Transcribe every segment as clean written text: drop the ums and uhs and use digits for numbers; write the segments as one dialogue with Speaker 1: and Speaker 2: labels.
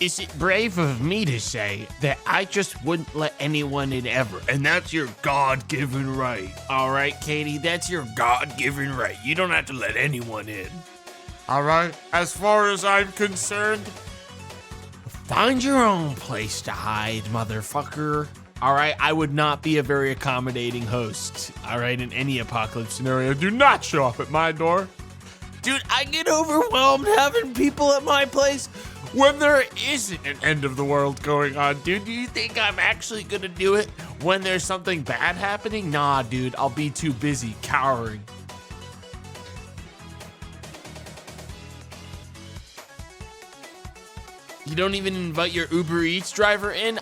Speaker 1: Is it brave of me to say that I just wouldn't let anyone in ever? And that's your God-given right. All right, Katie, that's your God-given right. You don't have to let anyone in.
Speaker 2: All right, as far as I'm concerned,
Speaker 1: find your own place to hide, motherfucker. All right, I would not be a very accommodating host. All right, in any apocalypse scenario,
Speaker 2: do not show up at my door.
Speaker 1: Dude, I get overwhelmed having people at my place when there isn't an end of the world going on. Dude, do you think I'm actually gonna do it when there's something bad happening? Nah, dude, I'll be too busy cowering. You don't even invite your Uber Eats driver in?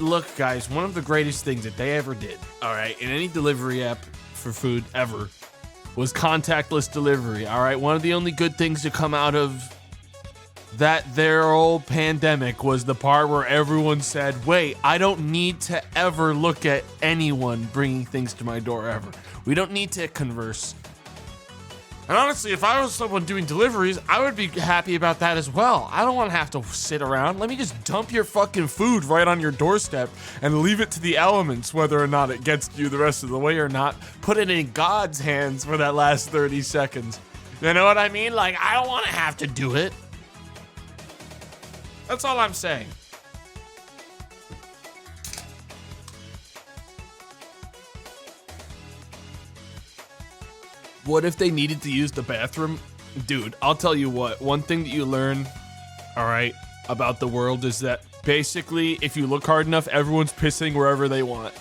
Speaker 1: Look, guys, one of the greatest things that they ever did, all right, in any delivery app for food ever, was contactless delivery, all right? One of the only good things to come out of their old pandemic was the part where everyone said, wait, I don't need to ever look at anyone bringing things to my door ever. We don't need to converse.
Speaker 2: And honestly, if I was someone doing deliveries, I would be happy about that as well. I don't want to have to sit around. Let me just dump your fucking food right on your doorstep and leave it to the elements, whether or not it gets to you the rest of the way or not.
Speaker 1: Put it in God's hands for that last 30 seconds. You know what I mean? Like, I don't want to have to do it. That's all I'm saying. What if they needed to use the bathroom? Dude, I'll tell you what, one thing that you learn, all right, about the world is that basically, if you look hard enough, everyone's pissing wherever they want.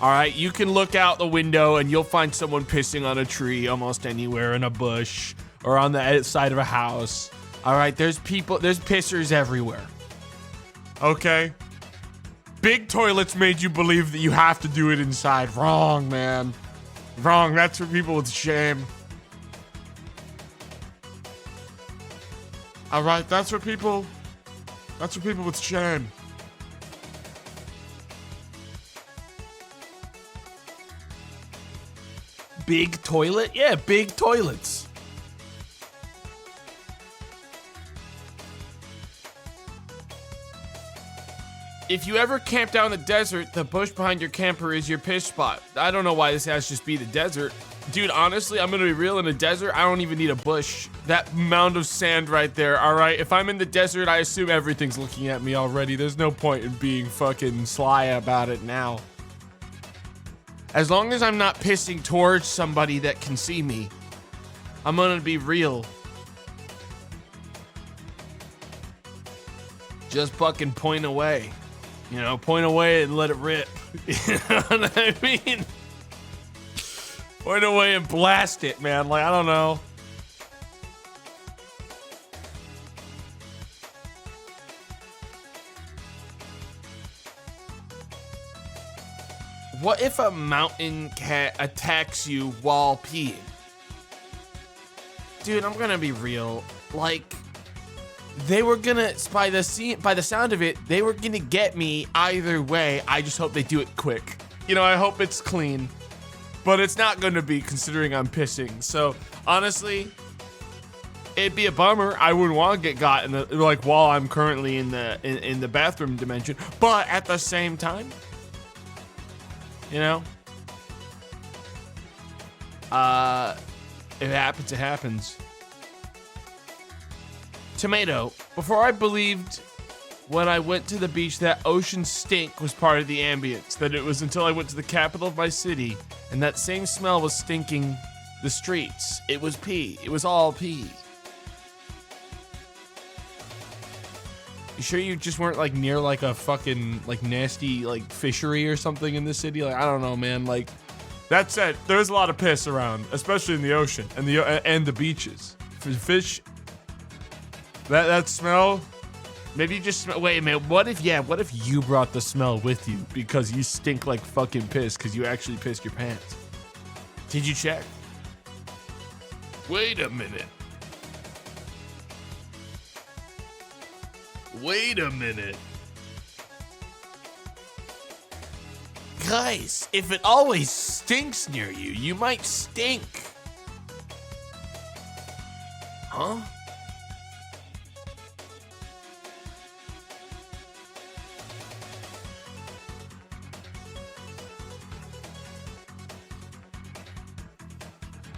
Speaker 1: All right, you can look out the window and you'll find someone pissing on a tree almost anywhere, in a bush or on the side of a house. All right, there's pissers everywhere.
Speaker 2: Okay. Big toilets made you believe that you have to do it inside. Wrong, man. Wrong, that's for people with shame. All right, that's for people with shame.
Speaker 1: Big toilet? Yeah, big toilets. If you ever camp out in the desert, the bush behind your camper is your piss spot. I don't know why this has to just be the desert. Dude, honestly, I'm gonna be real, in the desert, I don't even need a bush. That mound of sand right there, all right? If I'm in the desert, I assume everything's looking at me already. There's no point in being fucking sly about it now. As long as I'm not pissing towards somebody that can see me, I'm gonna be real. Just fucking point away. You know, point away and let it rip. You know what I mean? Point away and blast it, man. Like, I don't know. What if a mountain cat attacks you while peeing? Dude, I'm gonna be real. Like, they were gonna, by the sound of it, they were gonna get me either way. I just hope they do it quick. You know, I hope it's clean. But it's not gonna be, considering I'm pissing. So, honestly, it'd be a bummer. I wouldn't want to get got in the, like, while I'm currently in the bathroom dimension. But at the same time, you know, if it happens, it happens. Tomato. Before I believed when I went to the beach that ocean stink was part of the ambience, that it was until I went to the capital of my city and that same smell was stinking the streets. It was pee. It was all pee. You sure you just weren't like near like a fucking like nasty like fishery or something in the city? Like, I don't know, man. Like,
Speaker 2: that said, there's a lot of piss around, especially in the ocean and the beaches. Fish. That smell.
Speaker 1: Maybe you just wait a minute. What if you brought the smell with you because you stink like fucking piss because you actually pissed your pants? Did you check? Wait a minute. Wait a minute. Guys, if it always stinks near you, you might stink. Huh?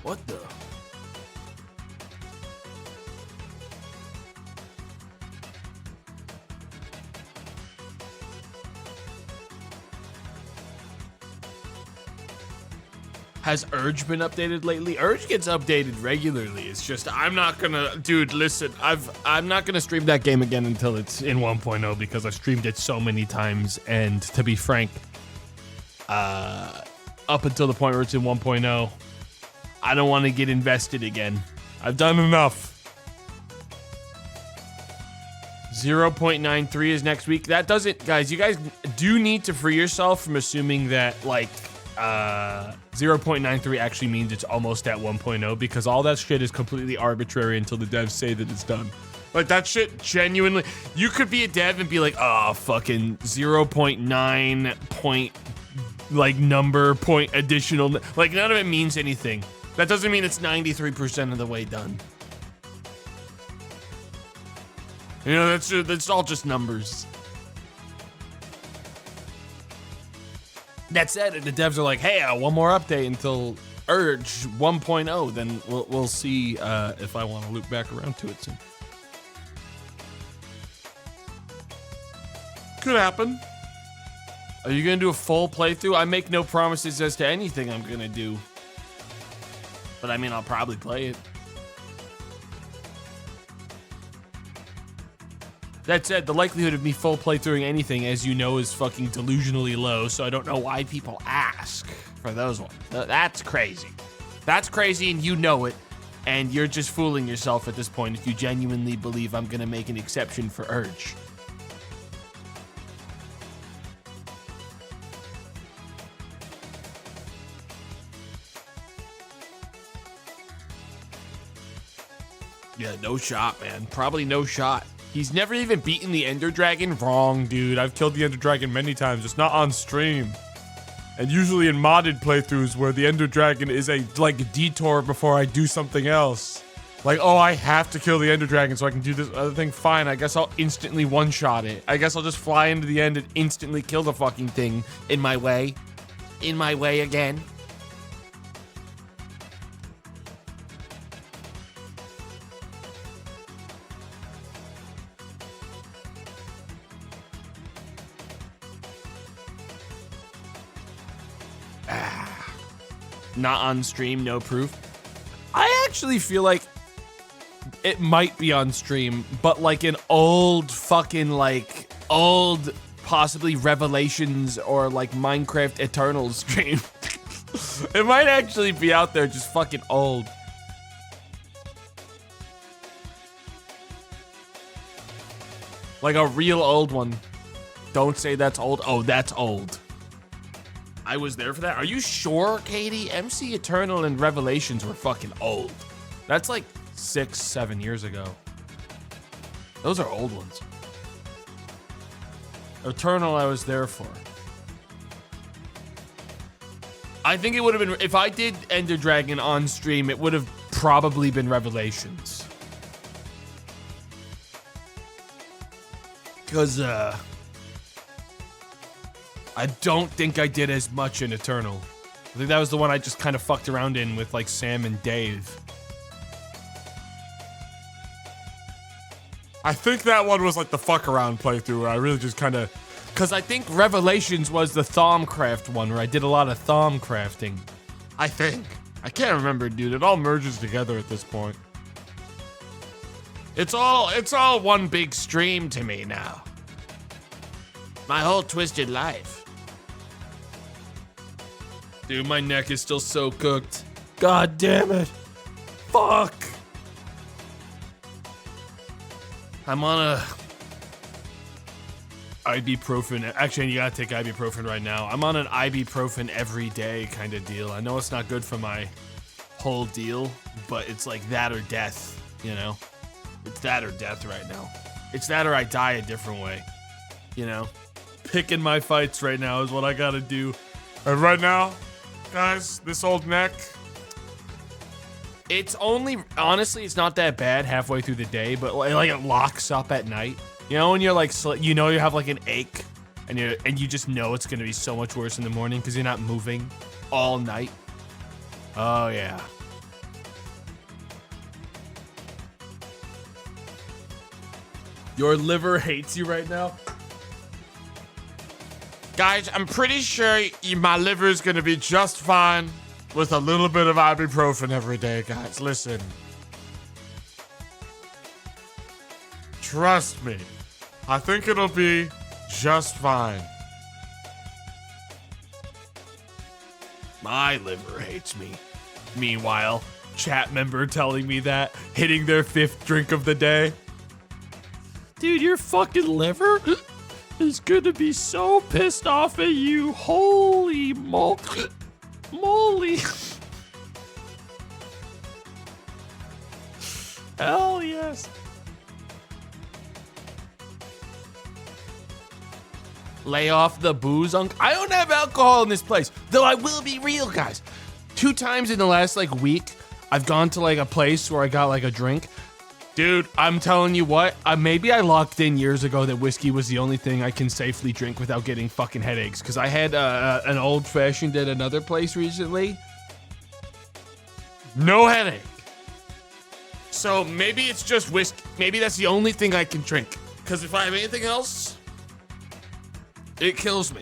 Speaker 1: What the? Has Urge been updated lately? Urge gets updated regularly. It's just I'm not gonna, dude. Listen, I'm not gonna stream that game again until it's in 1.0 because I've streamed it so many times. And to be frank, up until the point where it's in 1.0, I don't want to get invested again. I've done enough. 0.93 is next week. That doesn't, guys. You guys do need to free yourself from assuming that like 0.93 actually means it's almost at 1.0 because all that shit is completely arbitrary until the devs say that it's done. Like that shit genuinely, you could be a dev and be like, oh, fucking 0.9 point, like number point additional, like none of it means anything. That doesn't mean it's 93% of the way done. You know, that's all just numbers. That said, if the devs are like, hey, one more update until Urge 1.0, then we'll see if I want to loop back around to it soon. Could happen. Are you going to do a full playthrough? I make no promises as to anything I'm going to do. But I mean, I'll probably play it. That said, the likelihood of me full playthroughing anything, as you know, is fucking delusionally low, so I don't know why people ask for those ones. That's crazy. That's crazy, and you know it, and you're just fooling yourself at this point if you genuinely believe I'm gonna make an exception for Urge. Yeah, no shot, man. Probably no shot. He's never even beaten the Ender Dragon? Wrong, dude. I've killed the Ender Dragon many times, just not on stream. And usually in modded playthroughs where the Ender Dragon is a, like, detour before I do something else. Like, oh, I have to kill the Ender Dragon so I can do this other thing. Fine, I guess I'll instantly one-shot it. I guess I'll just fly into the end and instantly kill the fucking thing in my way. In my way again. Not on stream, no proof. I actually feel like it might be on stream, but like an old fucking like old possibly Revelations or like Minecraft Eternal stream. It might actually be out there just fucking old. Like a real old one. Don't say that's old. Oh, that's old. I was there for that. Are you sure, Katie? MC Eternal and Revelations were fucking old. That's like 6-7 years ago. Those are old ones. Eternal I was there for. I think it would have been, if I did Ender Dragon on stream, it would have probably been Revelations. Because, I don't think I did as much in Eternal. I think that was the one I just kind of fucked around in with like Sam and Dave. I think that one was like the fuck around playthrough where I really just kind of... Because I think Revelations was the Thaumcraft one where I did a lot of Thaum crafting. I think. I can't remember, dude. It all merges together at this point. It's all one big stream to me now. My whole twisted life. Dude, my neck is still so cooked. God damn it. Fuck. I'm on a ibuprofen. Actually, you gotta take ibuprofen right now. I'm on an ibuprofen every day kind of deal. I know it's not good for my whole deal, but it's like that or death, you know? It's that or death right now. It's that or I die a different way, you know? Picking my fights right now is what I gotta do. And right now, guys, this old neck. It's only, honestly, it's not that bad halfway through the day, but like it locks up at night. You know, when you're like, you know, you have like an ache and you just know it's gonna be so much worse in the morning because you're not moving all night. Oh yeah. Your liver hates you right now?
Speaker 2: Guys, I'm pretty sure my liver is gonna be just fine with a little bit of ibuprofen every day, guys. Listen. Trust me. I think it'll be just fine.
Speaker 1: My liver hates me. Meanwhile, chat member telling me that, hitting their 5th drink of the day. Dude, your fucking liver is gonna be so pissed off at you. Holy moly. Hell yes. Lay off the booze, I don't have alcohol in this place. Though I will be real, guys. 2 times in the last like week, I've gone to like a place where I got like a drink. Dude, I'm telling you what, maybe I locked in years ago that whiskey was the only thing I can safely drink without getting fucking headaches. Because I had an old fashioned at another place recently. No headache. So maybe it's just whiskey. Maybe that's the only thing I can drink. Because if I have anything else, it kills me.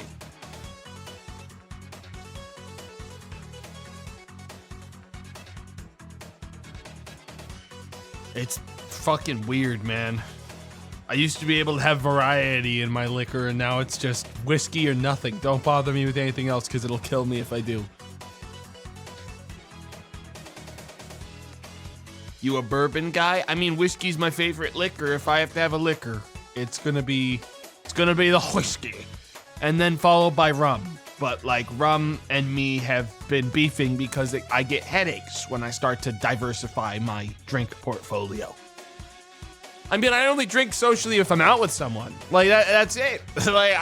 Speaker 1: It's fucking weird, man. I used to be able to have variety in my liquor, and now it's just whiskey or nothing. Don't bother me with anything else, because it'll kill me if I do. You a bourbon guy? I mean, whiskey's my favorite liquor. If I have to have a liquor, it's gonna be the whiskey. And then followed by rum. But like rum and me have been beefing because I get headaches when I start to diversify my drink portfolio. I mean, I only drink socially if I'm out with someone. Like that's it. Like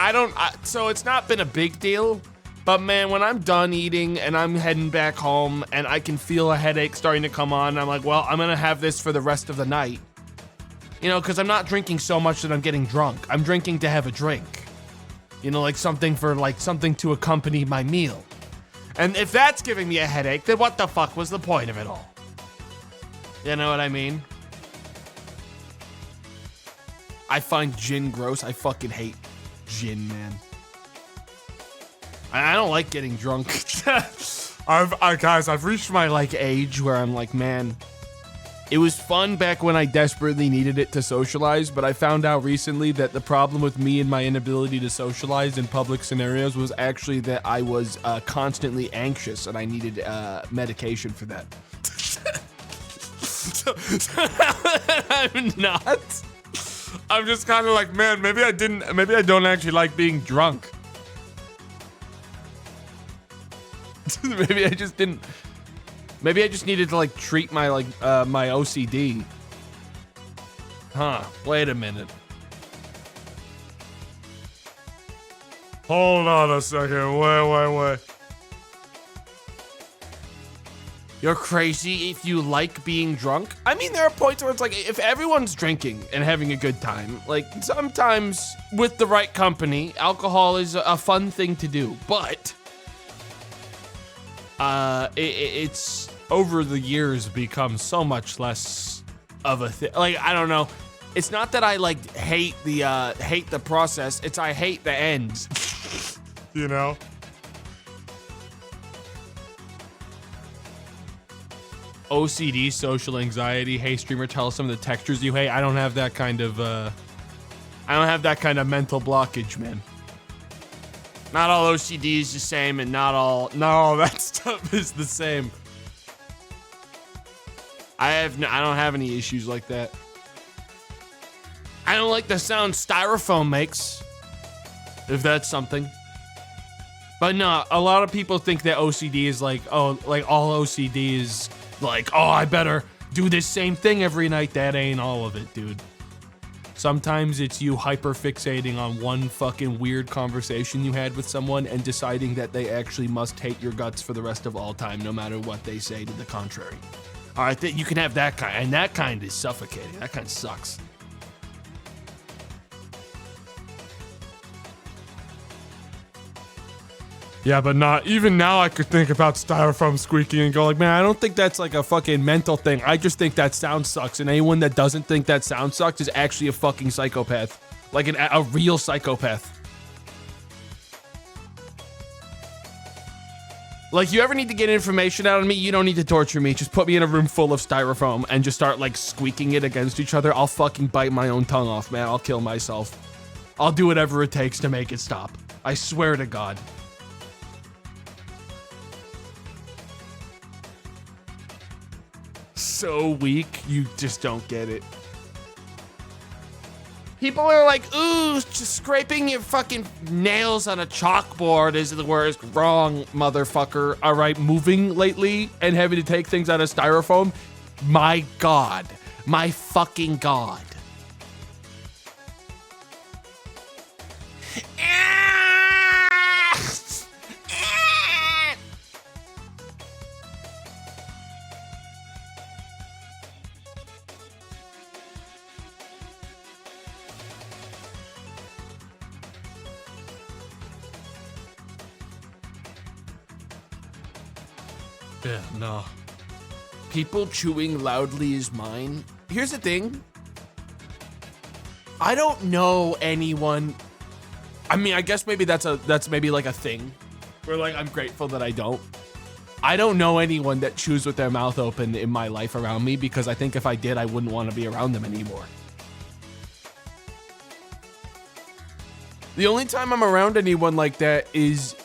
Speaker 1: so it's not been a big deal. But man, when I'm done eating and I'm heading back home and I can feel a headache starting to come on, I'm like, well, I'm gonna have this for the rest of the night. You know, because I'm not drinking so much that I'm getting drunk. I'm drinking to have a drink. You know, like something to accompany my meal. And if that's giving me a headache, then what the fuck was the point of it all? You know what I mean? I find gin gross. I fucking hate gin, man. I don't like getting drunk. Guys, I've reached my like age where I'm like, man, it was fun back when I desperately needed it to socialize, but I found out recently that the problem with me and my inability to socialize in public scenarios was actually that I was constantly anxious and I needed medication for that. I'm not. I'm just kind of like, man, maybe I don't actually like being drunk. Maybe I just needed to like treat my my OCD. Huh, wait a minute. Hold on a second, wait. You're crazy if you like being drunk? I mean, there are points where it's like, if everyone's drinking and having a good time, like sometimes with the right company, alcohol is a fun thing to do, but it's over the years become so much less of a thing. Like, I don't know. It's not that I like hate the process. It's I hate the end. You know? OCD, social anxiety. Hey, streamer, tell us some of the textures you hate. I don't have that kind of mental blockage, man. Not all OCD is the same, and not all that stuff is the same. I don't have any issues like that. I don't like the sound styrofoam makes, if that's something. But no, a lot of people think that OCD is like, oh, like all OCD is like, oh, I better do this same thing every night. That ain't all of it, dude. Sometimes it's you hyper-fixating on one fucking weird conversation you had with someone and deciding that they actually must hate your guts for the rest of all time, no matter what they say to the contrary. All right, you can have that kind, and that kind is suffocating. That kind sucks.
Speaker 2: Yeah, but not even now. I could think about styrofoam squeaking and go like, man, I don't think that's like a fucking mental thing. I just think that sound sucks. And anyone that doesn't think that sound sucks is actually a fucking psychopath, like a real psychopath. Like, you ever need to get information out of me? You don't need to torture me. Just put me in a room full of styrofoam and just start like squeaking it against each other. I'll fucking bite my own tongue off, man. I'll kill myself. I'll do whatever it takes to make it stop. I swear to God. So weak, you just don't get it. People are like, ooh, just scraping your fucking nails on a chalkboard is the worst. Wrong, motherfucker. All right, moving lately and having to take things out of styrofoam. My God. My fucking God. Yeah, no. People chewing loudly is mine. Here's the thing. I don't know anyone. I mean, I guess maybe that's maybe like a thing. Where like I'm grateful that I don't. I don't know anyone that chews with their mouth open in my life around me, because I think if I did, I wouldn't want to be around them anymore. The only time I'm around anyone like that is,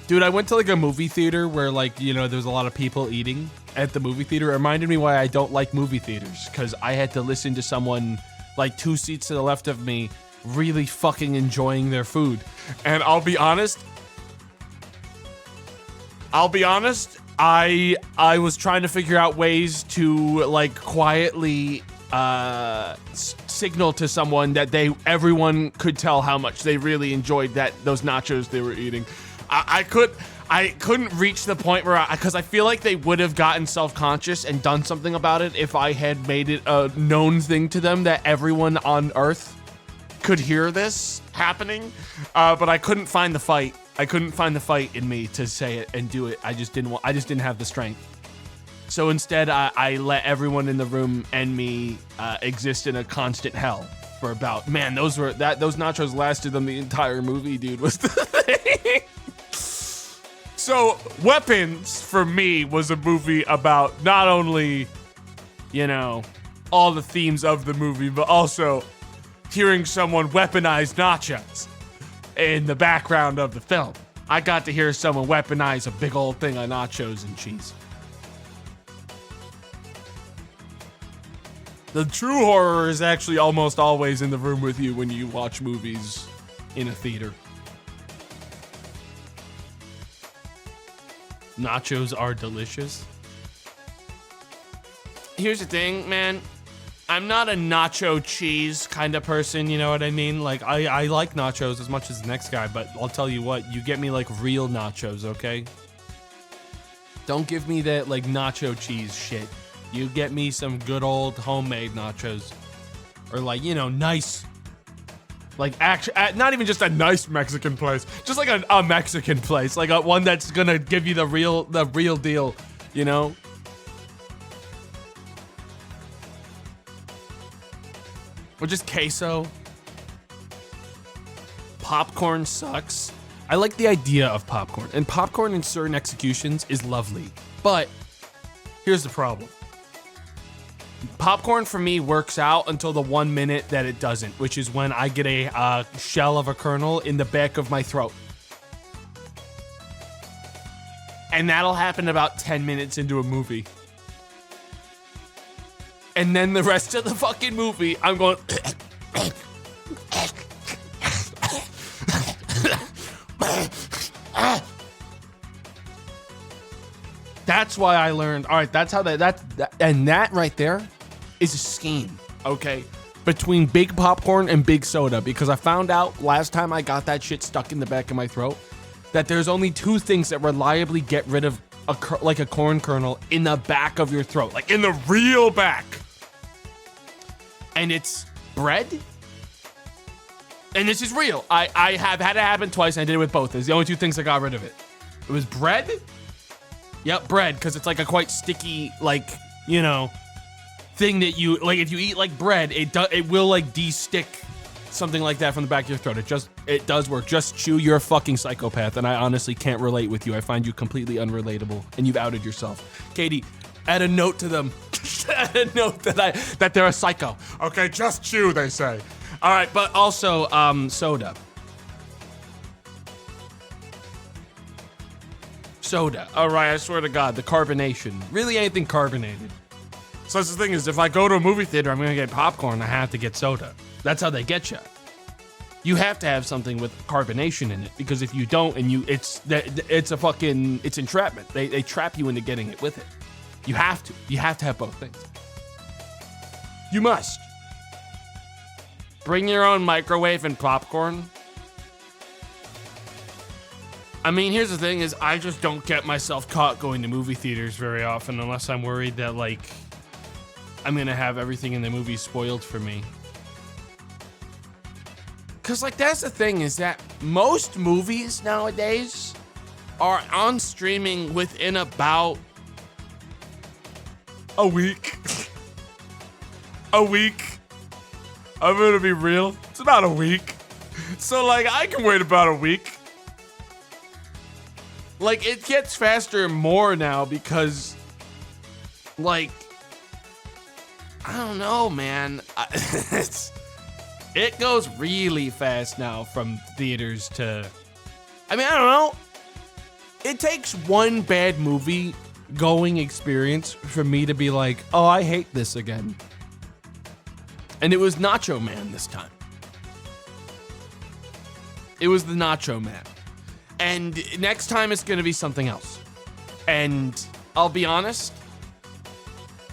Speaker 2: dude, I went to like a movie theater where like, you know, there's a lot of people eating at the movie theater. It reminded me why I don't like movie theaters, because I had to listen to someone like 2 seats to the left of me really fucking enjoying their food. And I'll be honest, I was trying to figure out ways to like quietly signal to someone that everyone could tell how much they really enjoyed those nachos they were eating. I couldn't reach the point where because I feel like they would have gotten self-conscious and done something about it if I had made it a known thing to them that everyone on Earth could hear this happening. But I couldn't find the fight. I couldn't find the fight in me to say it and do it. I just didn't have the strength. So instead, I let everyone in the room and me exist in a constant hell for about, man, those nachos lasted them the entire movie, dude, was the thing. So Weapons for me was a movie about not only, you know, all the themes of the movie, but also hearing someone weaponize nachos in the background of the film. I got to hear someone weaponize a big old thing of nachos and cheese. The true horror is actually almost always in the room with you when you watch movies in a theater. Nachos are delicious. Here's the thing, man. I'm not a nacho cheese kind of person, you know what I mean? Like, I like nachos as much as the next guy, but I'll tell you what, you get me like real nachos, okay? Don't give me that like nacho cheese shit. You get me some good old homemade nachos. Or like, you know, nice. Like, actually, not even just a nice Mexican place. Just like a Mexican place. Like one that's gonna give you the real deal, you know? Or just queso. Popcorn sucks. I like the idea of popcorn. And popcorn in certain executions is lovely. But here's the problem. Popcorn for me works out until the 1 minute that it doesn't, which is when I get a shell of a kernel in the back of my throat. And that'll happen about 10 minutes into a movie. And then the rest of the fucking movie, I'm going... That's why I learned. All right, that's how and that right there is a scheme, okay? Between big popcorn and big soda, because I found out last time I got that shit stuck in the back of my throat that there's only 2 things that reliably get rid of a corn kernel in the back of your throat, like in the real back. And it's bread. And this is real. I have had it happen twice, and I did it with both. It's the only 2 things that got rid of it.
Speaker 1: It was bread? Yep, bread, because it's like a quite sticky, like, you know, thing that you, like, if you eat like bread, it will like de-stick something like that from the back of your throat. It does work. Just chew. You're a fucking psychopath, and I honestly can't relate with you. I find you completely unrelatable, and you've outed yourself. Katie, add a note to them. Add a note that they're a psycho.
Speaker 2: Okay, just chew, they say.
Speaker 1: All right, but also soda. Soda. All right, I swear to God, the carbonation. Really anything carbonated. So that's the thing is, if I go to a movie theater, I'm gonna get popcorn. I have to get soda. That's how they get you. You have to have something with carbonation in it, because if you don't, and it's entrapment. They trap you into getting it with it. You have to. You have to have both things. You must. Bring your own microwave and popcorn. I mean, here's the thing is, I just don't get myself caught going to movie theaters very often unless I'm worried that, like, I'm gonna have everything in the movie spoiled for me. Cause, like, that's the thing is that most movies nowadays are on streaming within about a week. A week. I'm gonna be real. It's about a week. So, like, I can wait about a week. Like, it gets faster more now because, like, I don't know, man. It goes really fast now from theaters to, I mean, I don't know. It takes one bad movie going experience for me to be like, oh, I hate this again. And it was Nacho Man this time. It was the Nacho Man. And next time it's gonna be something else. And I'll be honest,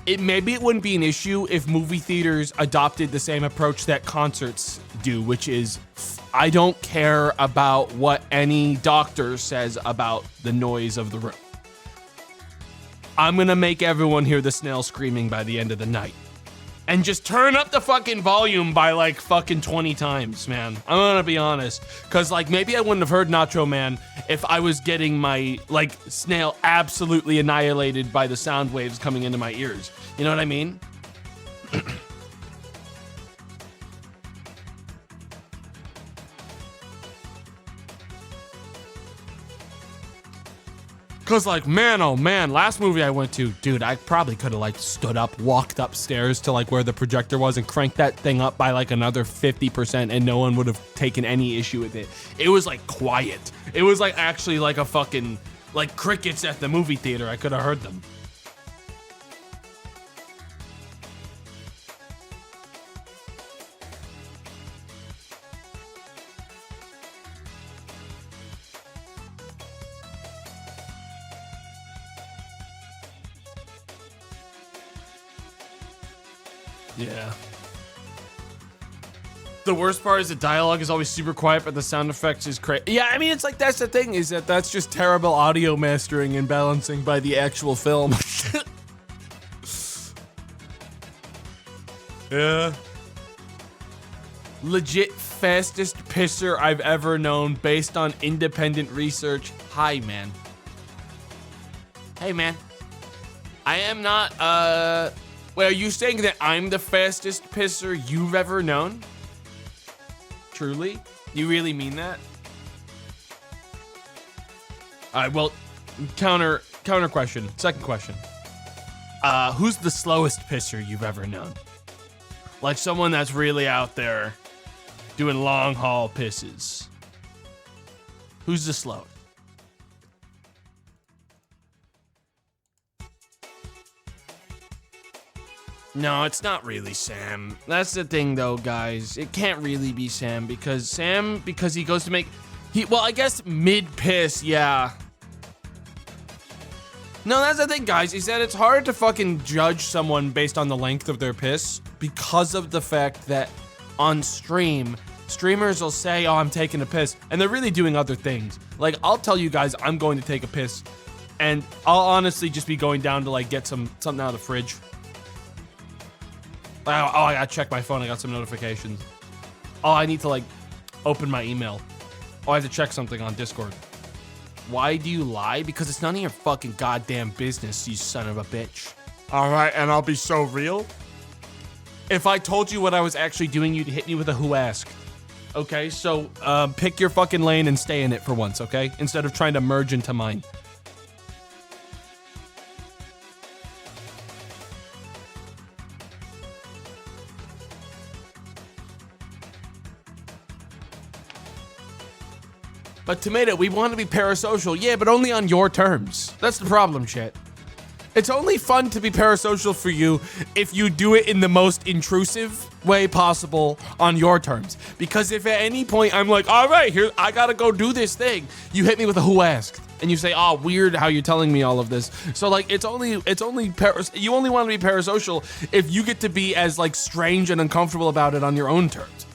Speaker 1: maybe it wouldn't be an issue if movie theaters adopted the same approach that concerts do, which is, I don't care about what any doctor says about the noise of the room. I'm gonna make everyone hear the snail screaming by the end of the night. And just turn up the fucking volume by like fucking 20 times, man. I'm gonna be honest. Cause like maybe I wouldn't have heard Nacho Man if I was getting my like snail absolutely annihilated by the sound waves coming into my ears. You know what I mean? Cause like, man, oh man, last movie I went to, dude, I probably could have like stood up, walked upstairs to like where the projector was and cranked that thing up by like another 50% and no one would have taken any issue with it. It was like quiet. It was like actually like a fucking, like crickets at the movie theater. I could have heard them. Yeah. The worst part is the dialogue is always super quiet, but the sound effects is crazy. Yeah, I mean, it's like, that's the thing, is that that's just terrible audio mastering and balancing by the actual film. Yeah. Legit fastest pisser I've ever known based on independent research. Hi, man. Hey, man. I am not, Wait, are you saying that I'm the fastest pisser you've ever known? Truly? You really mean that? Alright, well, counter question. Second question. Who's the slowest pisser you've ever known? Like someone that's really out there doing long haul pisses. Who's the slowest? No, it's not really Sam. That's the thing though, guys. It can't really be Sam because he goes to make, well, I guess mid-piss, yeah. No, that's the thing, guys. He said it's hard to fucking judge someone based on the length of their piss because of the fact that on streamers will say, oh, I'm taking a piss, and they're really doing other things. Like, I'll tell you guys I'm going to take a piss, and I'll honestly just be going down to, like, get something out of the fridge. Oh, I gotta check my phone. I got some notifications. Oh, I need to, like, open my email. Oh, I have to check something on Discord. Why do you lie? Because it's none of your fucking goddamn business, you son of a bitch.
Speaker 2: All right, and I'll be so real.
Speaker 1: If I told you what I was actually doing, you'd hit me with a who asked. Okay, so pick your fucking lane and stay in it for once, okay? Instead of trying to merge into mine. But Tomato, we want to be parasocial. Yeah, but only on your terms. That's the problem, shit. It's only fun to be parasocial for you if you do it in the most intrusive way possible on your terms. Because if at any point I'm like, all right, here, I gotta go do this thing, you hit me with a who asked. And you say, oh, weird how you're telling me all of this. So like, you only want to be parasocial if you get to be as like strange and uncomfortable about it on your own terms.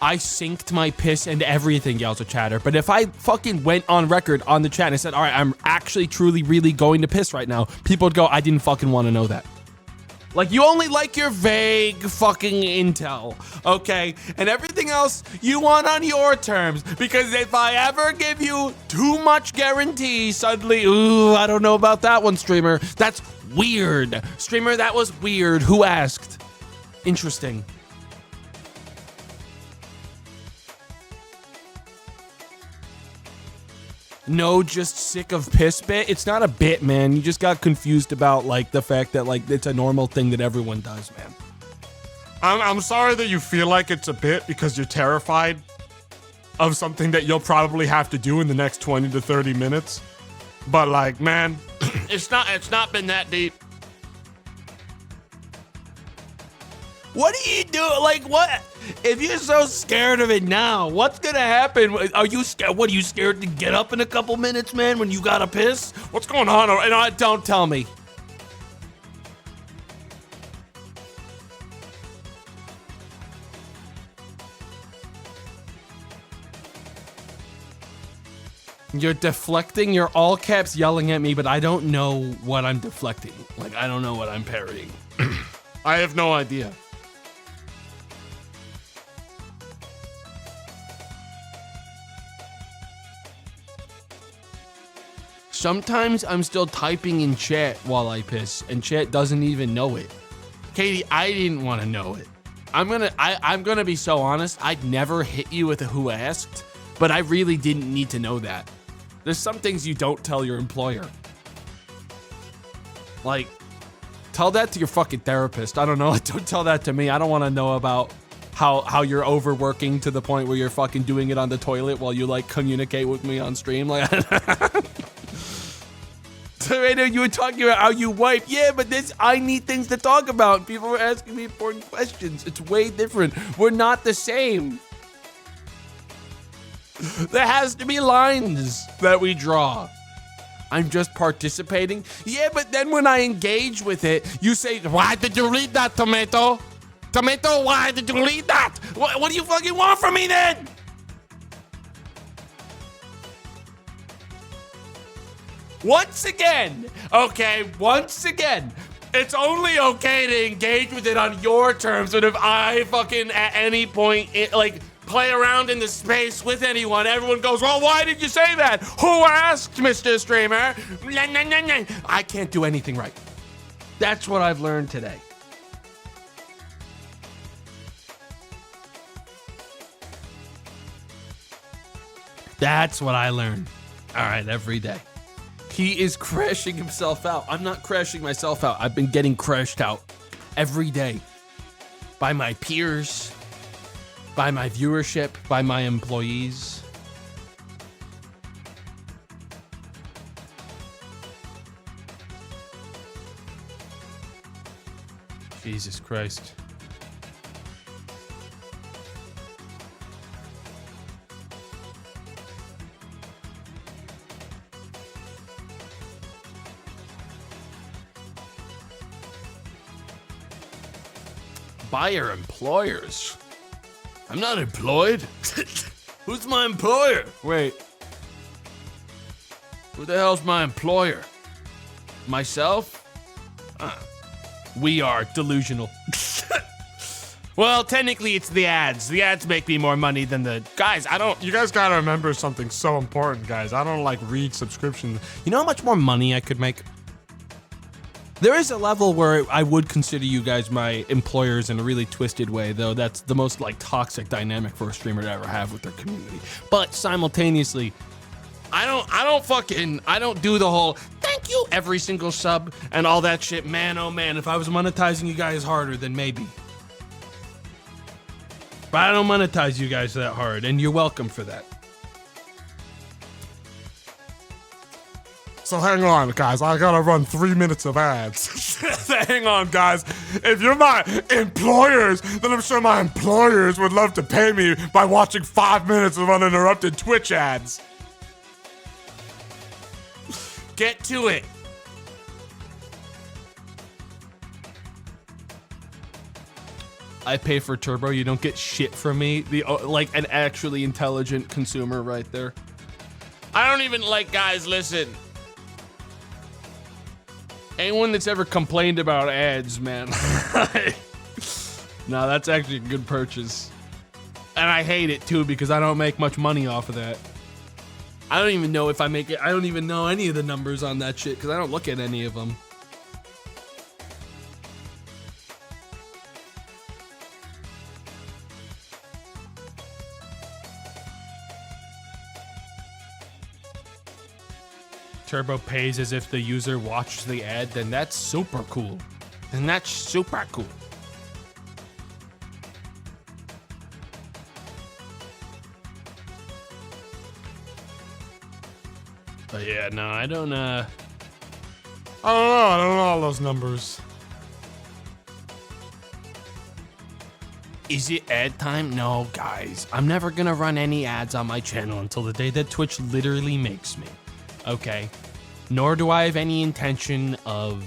Speaker 1: I synced my piss and everything, yells a chatter. But if I fucking went on record on the chat and said, all right, I'm actually truly really going to piss right now, people would go, I didn't fucking want to know that. Like, you only like your vague fucking intel, okay? And everything else you want on your terms. Because if I ever give you too much guarantee, suddenly, ooh, I don't know about that one, streamer. That's weird. Streamer, that was weird. Who asked? Interesting. No, just sick of piss bit. It's not a bit, man. You just got confused about like the fact that like it's a normal thing that everyone does, man.
Speaker 2: I'm sorry that you feel like it's a bit because you're terrified of something that you'll probably have to do in the next 20 to 30 minutes. But like, man, it's not been that deep.
Speaker 1: What do you do? Like, what? If you're so scared of it now, what's gonna happen? Are you scared? What, are you scared to get up in a couple minutes, man, when you gotta piss? What's going on? And don't tell me. You're deflecting, you're all caps yelling at me, but I don't know what I'm deflecting. Like, I don't know what I'm parrying.
Speaker 2: I have no idea.
Speaker 1: Sometimes I'm still typing in chat while I piss, and chat doesn't even know it. Katie, I didn't want to know it. I'm gonna be so honest. I'd never hit you with a who asked, but I really didn't need to know that. There's some things you don't tell your employer. Like, tell that to your fucking therapist. I don't know. Don't tell that to me. I don't want to know about how you're overworking to the point where you're fucking doing it on the toilet while you like communicate with me on stream. Like. Tomato, you were talking about how you wipe. Yeah, but I need things to talk about. People were asking me important questions. It's way different. We're not the same. There has to be lines that we draw. I'm just participating. Yeah, but then when I engage with it, you say, why did you read that, Tomato? Tomato, why did you read that? What do you fucking want from me then? Once again, it's only okay to engage with it on your terms, but if I fucking at any point, play around in the space with anyone, everyone goes, well, why did you say that? Who asked, Mr. Streamer? I can't do anything right. That's what I've learned today. That's what I learned. All right, every day. He is crashing himself out. I'm not crashing myself out. I've been getting crashed out every day by my peers, by my viewership, by my employees. Jesus Christ. By your employers. I'm not employed. Who's my employer? Wait. Who the hell's my employer? Myself? We are delusional. Well, technically it's the ads. The ads make me more money than the guys.
Speaker 2: You guys gotta remember something so important, guys. I don't like read subscriptions.
Speaker 3: You know how much more money I could make? There is a level where I would consider you guys my employers in a really twisted way, though that's the most like toxic dynamic for a streamer to ever have with their community. But simultaneously, I don't do the whole thank you every single sub and all that shit. Man, oh man, if I was monetizing you guys harder, then maybe. But I don't monetize you guys that hard, and you're welcome for that.
Speaker 2: So hang on, guys. I gotta run 3 minutes of ads. Hang on, guys. If you're my employers, then I'm sure my employers would love to pay me by watching 5 minutes of uninterrupted Twitch ads.
Speaker 1: Get to it.
Speaker 3: I pay for Turbo. You don't get shit from me. Like an actually intelligent consumer right there.
Speaker 1: I don't even guys, listen.
Speaker 3: Anyone that's ever complained about ads, man. No, that's actually a good purchase. And I hate it too because I don't make much money off of that. I don't even know if I make it. I don't even know any of the numbers on that shit because I don't look at any of them. Turbo pays as if the user watched the ad, then that's super cool.
Speaker 1: And that's super cool.
Speaker 3: But yeah, no, I don't
Speaker 2: know all those numbers.
Speaker 3: Is it ad time? No, guys. I'm never gonna run any ads on my channel until the day that Twitch literally makes me. Okay? Nor do I have any intention of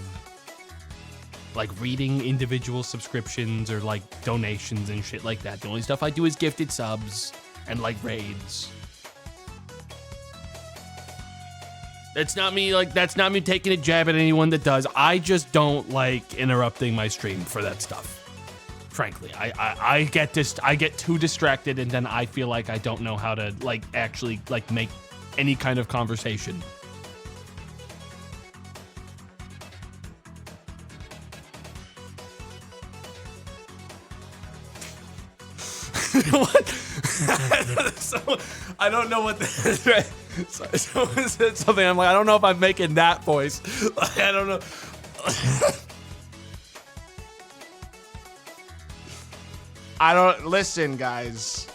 Speaker 3: reading individual subscriptions or donations and shit like that. The only stuff I do is gifted subs and raids. That's not me taking a jab at anyone that does. I just don't like interrupting my stream for that stuff. Frankly, I get too distracted and then I feel like I don't know how to actually make any kind of conversation. What? So, I don't know what someone said something. I'm like, I don't know if I'm making that voice. I don't know.
Speaker 1: Listen, guys.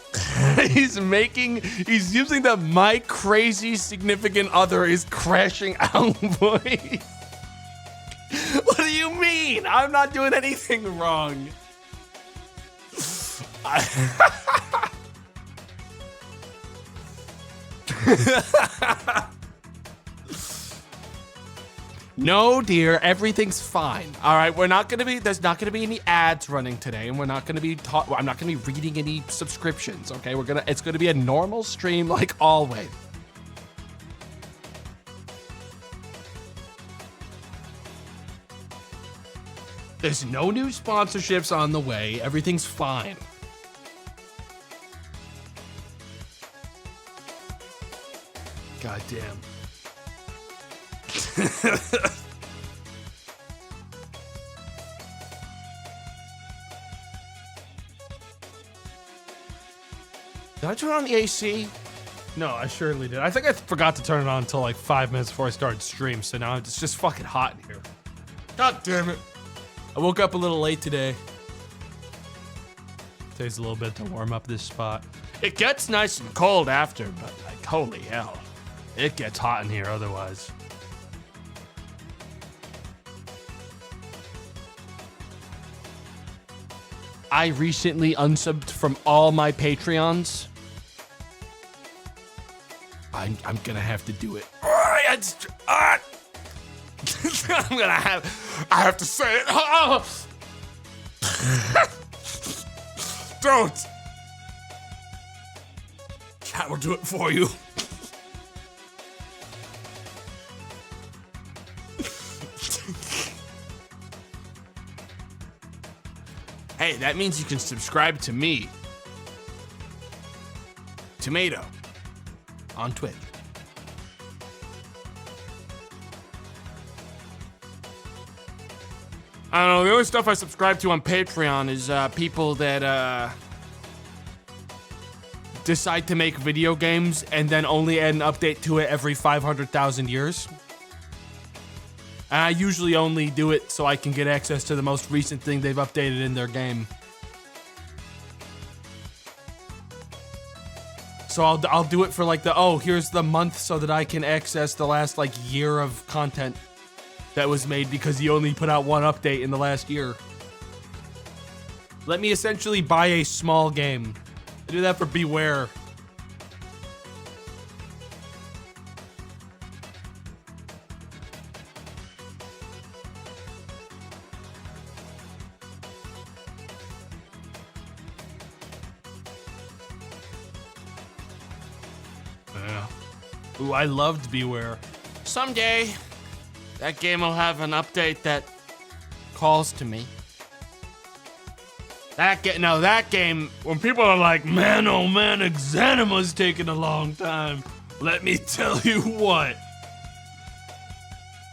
Speaker 3: He's using the my crazy significant other is crashing out voice. What do you mean? I'm not doing anything wrong. No, dear, everything's fine. All right, there's not gonna be any ads running today, and I'm not gonna be reading any subscriptions. Okay, it's gonna be a normal stream like always. There's no new sponsorships on the way. Everything's fine. God damn. Did I turn on the AC? No, I surely did. I think I forgot to turn it on until 5 minutes before I started stream, so now it's just fucking hot in here.
Speaker 2: God damn it.
Speaker 3: I woke up a little late today. Takes a little bit to warm up this spot. It gets nice and cold after, but holy hell. It gets hot in here otherwise. I recently unsubbed from all my Patreons. I'm gonna have to do it.
Speaker 2: I have to say it. Don't.
Speaker 3: Chat will do it for you.
Speaker 1: Hey, that means you can subscribe to me. Tomato.
Speaker 3: On Twitch.
Speaker 1: I don't know, the only stuff I subscribe to on Patreon is people that
Speaker 3: Decide to make video games and then only add an update to it every 500,000 years. And I usually only do it so I can get access to the most recent thing they've updated in their game. So I'll do it for like here's the month so that I can access the last like year of content that was made because he only put out one update in the last year. Let me essentially buy a small game. I do that for Beware. Yeah. Ooh, I loved Beware.
Speaker 1: someday that game will have an update that calls to me. That game, when people are like,
Speaker 3: Man, oh man, Exanima's taking a long time. Let me tell you what.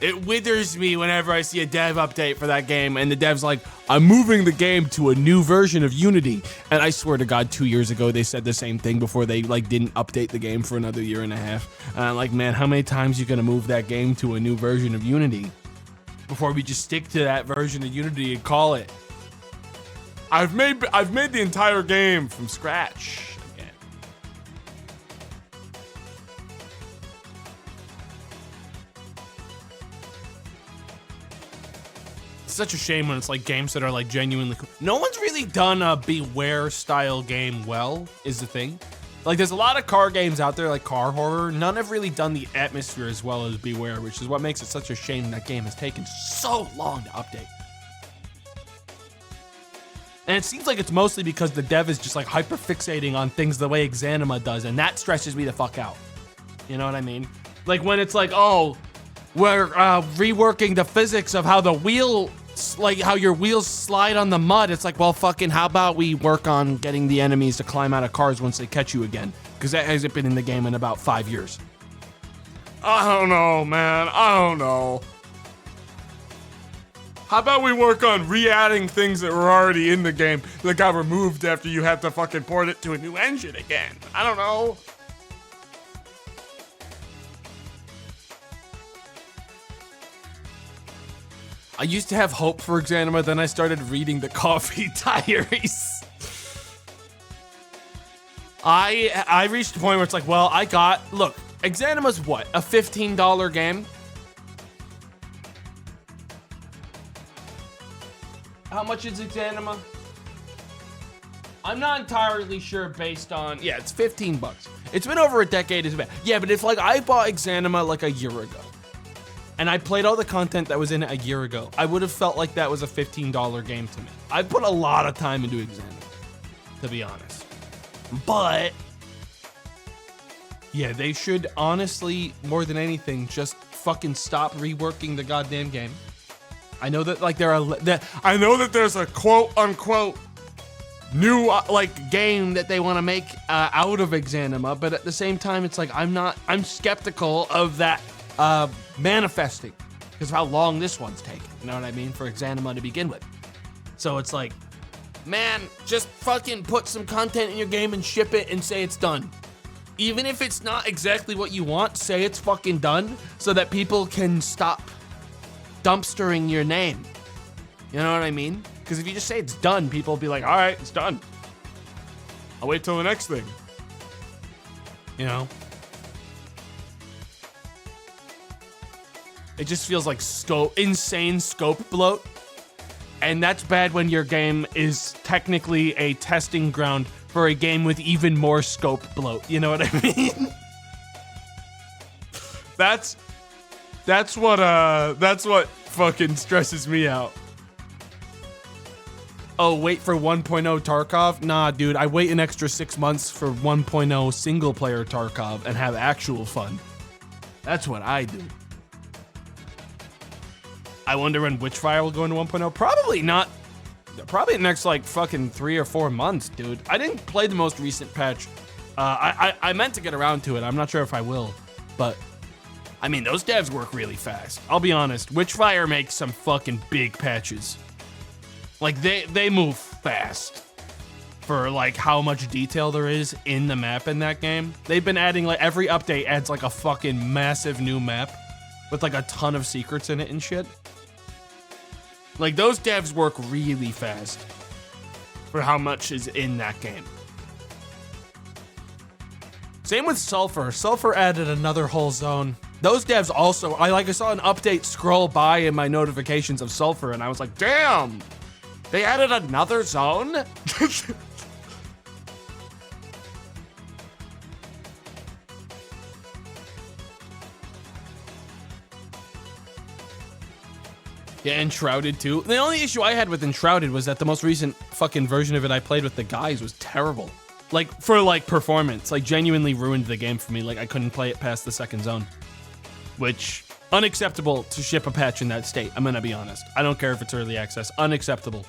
Speaker 1: it withers me whenever I see a dev update for that game and the dev's like, I'm moving the game to a new version of Unity. And I swear to God, 2 years ago, they said the same thing before they didn't update the game for another year and a half. And I'm like, man, how many times you gonna move that game to a new version of Unity before we just stick to that version of Unity and call it? I've made the entire game from scratch again.
Speaker 3: It's such a shame when it's like games that are like genuinely cool. No one's really done a Beware style game well, is the thing. Like there's a lot of car games out there like car horror. None have really done the atmosphere as well as Beware, which is what makes it such a shame that game has taken so long to update. And it seems like it's mostly because the dev is just like hyper fixating on things the way Exanima does, and that stresses me the fuck out. You know what I mean? Like when it's like, oh, we're reworking the physics of how the wheel, like how your wheels slide on the mud. It's like, well, fucking, how about we work on getting the enemies to climb out of cars once they catch you again? Because that hasn't been in the game in about 5 years.
Speaker 1: I don't know, man. I don't know. How about we work on re-adding things that were already in the game that got removed after you had to fucking port it to a new engine again? I don't know.
Speaker 3: I used to have hope for Exanima, then I started reading the coffee diaries. I reached a point where it's like, well, look, Exanima's what? A $15 game? How much is Exanima? I'm not entirely sure based on, yeah, it's 15 bucks. It's been over a decade, isn't it? Yeah, but if like I bought Exanima like a year ago and I played all the content that was in it a year ago, I would have felt like that was a $15 game to me. I put a lot of time into Exanima, to be honest. But yeah, they should honestly, more than anything, just fucking stop reworking the goddamn game. I know that like
Speaker 1: I know that there's a quote unquote new like game that they want to make out of Exanima, but at the same time, it's like I'm skeptical of that manifesting because of how long this one's taken. You know what I mean? For Exanima to begin with. So it's like, man, just fucking put some content in your game and ship it and say it's done. Even if it's not exactly what you want, say it's fucking done so that people can stop dumpstering your name. You know what I mean? Because if you just say it's done, people will be like, all right, it's done. I'll wait till the next thing.
Speaker 3: You know? It just feels like insane scope bloat. And that's bad when your game is technically a testing ground for a game with even more scope bloat. You know what I mean?
Speaker 1: That's what fucking stresses me out.
Speaker 3: Oh, wait for 1.0 Tarkov? Nah, dude, I wait an extra 6 months for 1.0 single player Tarkov and have actual fun. That's what I do. I wonder when Witchfire will go into 1.0. Probably not Probably the next like fucking 3 or 4 months, dude. I didn't play the most recent patch. I meant to get around to it. I'm not sure if I will, but I mean, those devs work really fast. I'll be honest. Witchfire makes some fucking big patches. Like they move fast for like how much detail there is in the map in that game. They've been adding like every update adds like a fucking massive new map with like a ton of secrets in it and shit. Like those devs work really fast for how much is in that game. Same with Sulfur. Sulfur added another whole zone. Those devs also, I saw an update scroll by in my notifications of Sulfur and I was like, damn, they added another zone? Yeah, Enshrouded too. The only issue I had with Enshrouded was that the most recent fucking version of it I played with the guys was terrible. Like, for like performance, like genuinely ruined the game for me. Like I couldn't play it past the second zone, which unacceptable to ship a patch in that state. I'm gonna be honest. I don't care if it's early access, unacceptable.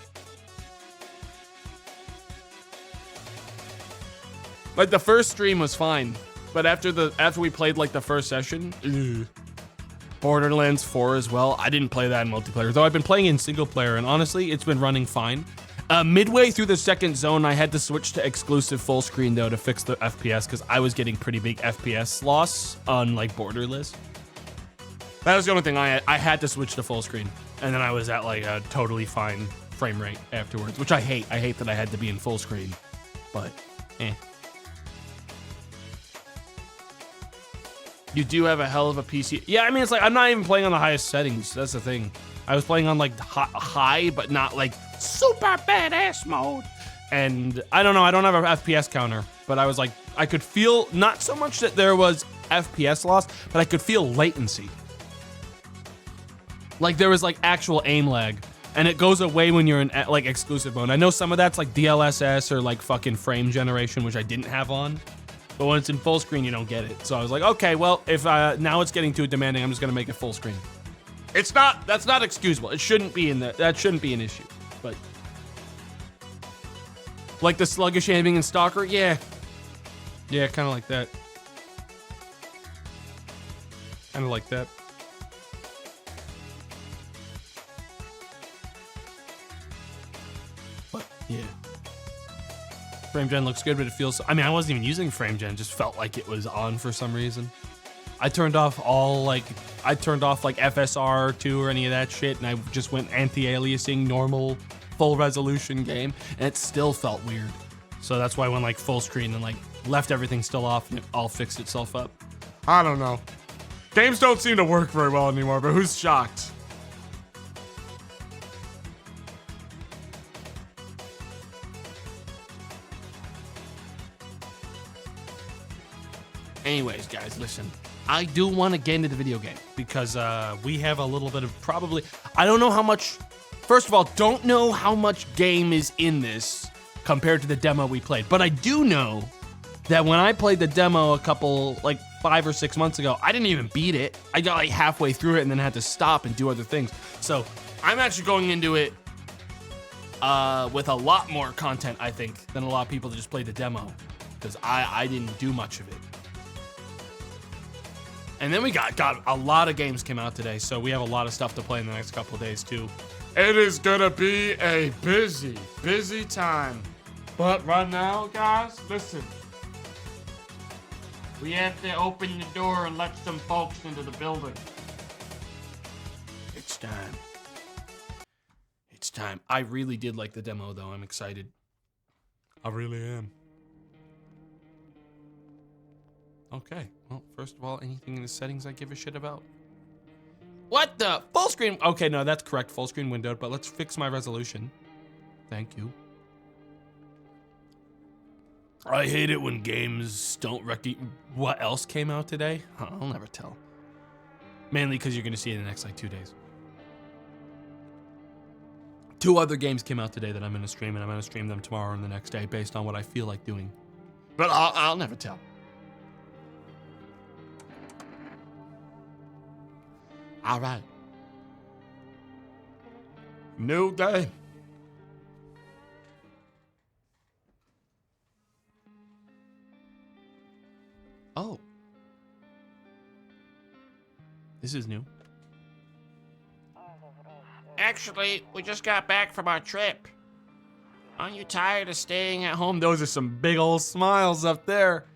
Speaker 3: Like the first stream was fine, but after we played like the first session, ugh. Borderlands 4 as well. I didn't play that in multiplayer, though I've been playing in single player, and honestly, it's been running fine. Midway through the second zone, I had to switch to exclusive full screen, though, to fix the FPS, because I was getting pretty big FPS loss on, like, Borderless. That was the only thing I had to switch to full screen, and then I was at, like, a totally fine frame rate afterwards, which I hate. I hate that I had to be in full screen, but, eh. You do have a hell of a PC. Yeah, I mean, it's like, I'm not even playing on the highest settings. That's the thing. I was playing on like high, but not like super badass mode. And I don't know, I don't have an FPS counter, but I was like, I could feel not so much that there was FPS loss, but I could feel latency. Like there was like actual aim lag, and it goes away when you're in like exclusive mode. I know some of that's like DLSS or like fucking frame generation, which I didn't have on. But when it's in full screen, you don't get it. So I was like, okay, well, if now it's getting too demanding, I'm just gonna make it full screen. That's not excusable. It shouldn't be that shouldn't be an issue. But like the sluggish aiming in Stalker, yeah, kind of like that. Kind of like that. But yeah. Frame gen looks good, but it feels, I mean, I wasn't even using frame gen, just felt like it was on for some reason. I turned off like FSR 2 or any of that shit, and I just went anti-aliasing normal full resolution game, and it still felt weird. So that's why I went like full screen and like left everything still off, and it all fixed itself up. I don't know. Games don't seem to work very well anymore, but who's shocked? Anyways, guys, listen. I do want to get into the video game because we have a little bit of probably... I don't know how much... First of all, don't know how much game is in this compared to the demo we played. But I do know that when I played the demo a couple, like 5 or 6 months ago, I didn't even beat it. I got like halfway through it and then had to stop and do other things. So I'm actually going into it with a lot more content, I think, than a lot of people that just played the demo. Because I didn't do much of it. And then we got a lot of games came out today, so we have a lot of stuff to play in the next couple of days too. It is gonna be a busy time. But right now, guys, listen. We have to open the door and let some folks into the building. It's time. It's time. I really did like the demo, though. I'm excited. I really am. Okay, well, first of all, anything in the settings I give a shit about? What the? Full screen? Okay, no, that's correct. Full screen windowed, but let's fix my resolution. Thank you. I hate it when games don't what else came out today? I'll never tell. Mainly because you're going to see it in the next, like, 2 days. 2 other games came out today that I'm going to stream, and I'm going to stream them tomorrow and the next day based on what I feel like doing. But I'll never tell. All right. New day.
Speaker 1: Oh. This is new.
Speaker 2: Actually, we just got back from our trip. Aren't you tired of staying at home?
Speaker 1: Those are some big old smiles up there.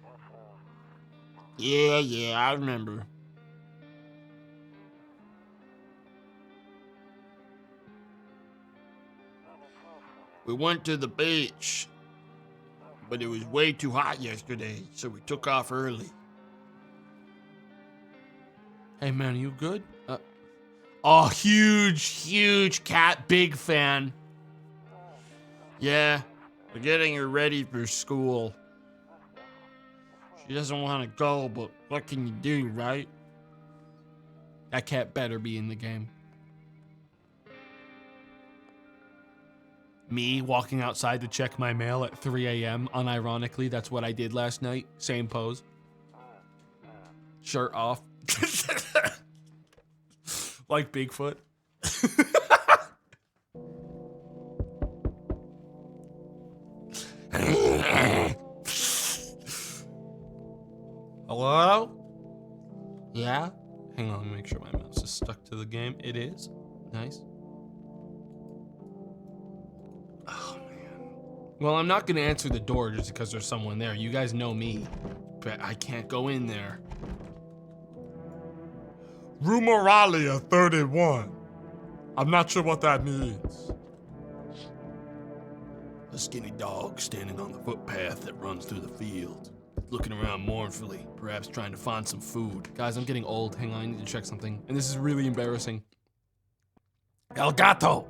Speaker 2: Yeah, I remember. We went to the beach, but it was way too hot yesterday, so we took off early.
Speaker 1: Hey man, are you good?
Speaker 2: Oh, huge cat, big fan. Yeah, we're getting her ready for school. She doesn't want to go, but what can you do, right?
Speaker 1: That cat better be in the game. Me walking outside to check my mail at 3 a.m. Unironically, that's what I did last night. Same pose. Shirt off. Like Bigfoot. Hello?
Speaker 2: Yeah?
Speaker 1: Hang on, let me make sure my mouse is stuck to the game. It is. Nice. Oh, man. Well, I'm not going to answer the door just because there's someone there. You guys know me, but I can't go in there.
Speaker 4: Rumoralia 31. I'm not sure what that means.
Speaker 1: A skinny dog standing on the footpath that runs through the field, looking around mournfully, perhaps trying to find some food. Guys, I'm getting old. Hang on, I need to check something. And this is really embarrassing. El gato!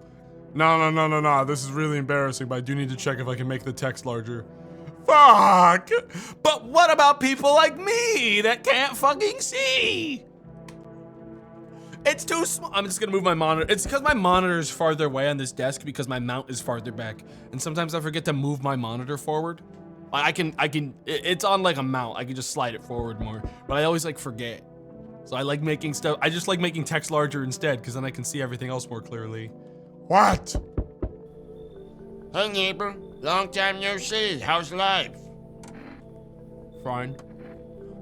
Speaker 4: No. This is really embarrassing, but I do need to check if I can make the text larger. Fuck!
Speaker 3: But what about people like me that can't fucking see? It's too small. I'm just gonna move my monitor. It's because my monitor is farther away on this desk because my mount is farther back. And sometimes I forget to move my monitor forward. It's on like a mount. I can just slide it forward more. But I always like forget. So I like making stuff, I just like making text larger instead because then I can see everything else more clearly.
Speaker 4: What?
Speaker 2: Hey neighbor, long time no see. How's life?
Speaker 1: Fine.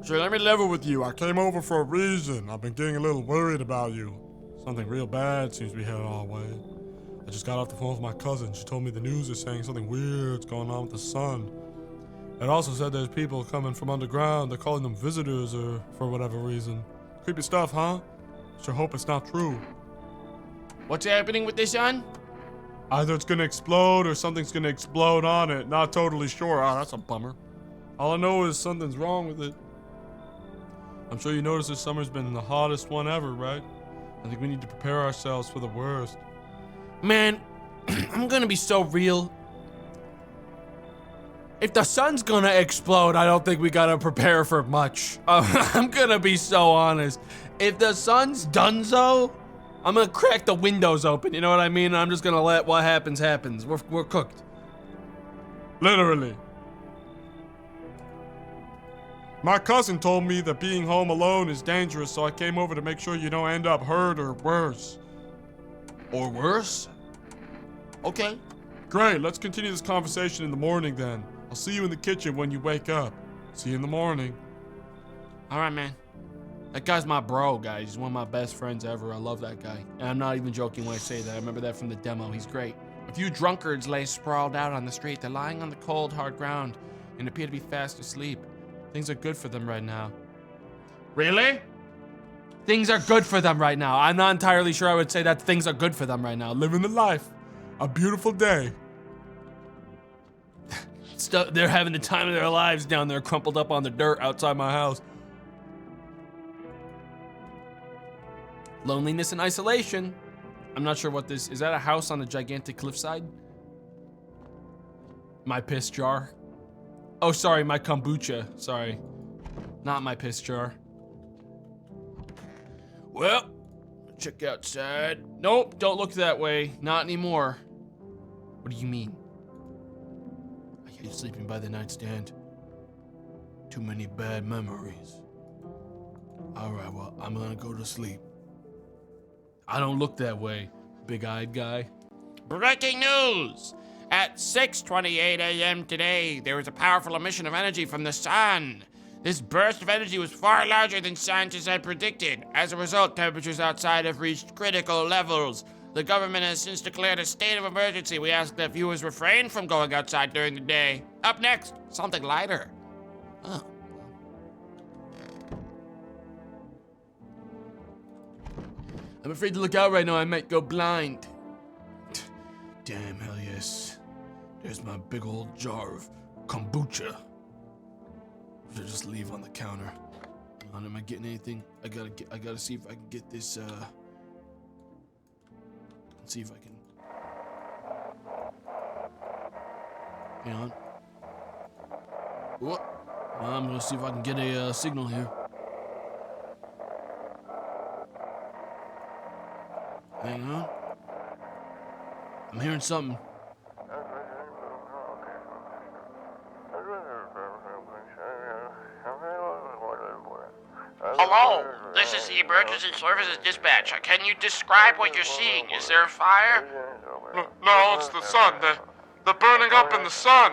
Speaker 4: So let me level with you. I came over for a reason. I've been getting a little worried about you. Something real bad seems to be headed our way. I just got off the phone with my cousin. She told me the news is saying something weird's going on with the sun. It also said there's people coming from underground. They're calling them visitors or for whatever reason. Creepy stuff, huh? Sure hope it's not true.
Speaker 2: What's happening with the sun?
Speaker 4: Either it's gonna explode or something's gonna explode on it. Not totally sure. Oh, that's a bummer. All I know is something's wrong with it. I'm sure you noticed this summer's been the hottest one ever, right? I think we need to prepare ourselves for the worst.
Speaker 3: Man, I'm gonna be so real. If the sun's gonna explode, I don't think we gotta prepare for much. I'm gonna be so honest. If the sun's donezo, I'm gonna crack the windows open, you know what I mean? I'm just gonna let what happens happens. We're cooked.
Speaker 4: Literally. My cousin told me that being home alone is dangerous, so I came over to make sure you don't end up hurt or worse.
Speaker 2: Or worse? Okay.
Speaker 4: Great, let's continue this conversation in the morning then. I'll see you in the kitchen when you wake up. See you in the morning.
Speaker 2: All right, man.
Speaker 1: That guy's my bro, guys. He's one of my best friends ever. I love that guy. And I'm not even joking when I say that. I remember that from the demo. He's great.
Speaker 2: A few drunkards lay sprawled out on the street. They're lying on the cold, hard ground and appear to be fast asleep.
Speaker 1: Things are good for them right now.
Speaker 2: Really?
Speaker 3: Things are good for them right now. I'm not entirely sure I would say that things are good for them right now.
Speaker 4: Living the life. A beautiful day.
Speaker 3: They're having the time of their lives down there crumpled up on the dirt outside my house.
Speaker 1: Loneliness and isolation. I'm not sure what this is. That a house on a gigantic cliffside? My piss jar. Oh, sorry, my kombucha. Sorry. Not my piss jar. Well, check outside. Nope, don't look that way. Not anymore. What do you mean? I hate sleeping by the nightstand. Too many bad memories. Alright, well, I'm gonna go to sleep. I don't look that way, big-eyed guy.
Speaker 2: Breaking news! At 6:28 a.m. today, there was a powerful emission of energy from the sun. This burst of energy was far larger than scientists had predicted. As a result, temperatures outside have reached critical levels. The government has since declared a state of emergency. We ask that viewers refrain from going outside during the day. Up next, something lighter. Oh.
Speaker 1: I'm afraid to look out right now. I might go blind. Damn, hell yes. There's my big old jar of kombucha. Should just leave on the counter. Am I getting anything? I gotta see if I can get this. Let's see if I can. Hang on. What? I'm gonna see if I can get a signal here. Hang on. I'm hearing something.
Speaker 2: Hello, this is the emergency services dispatch. Can you describe what you're seeing? Is there a fire?
Speaker 4: No, it's the sun. They're burning up in the sun.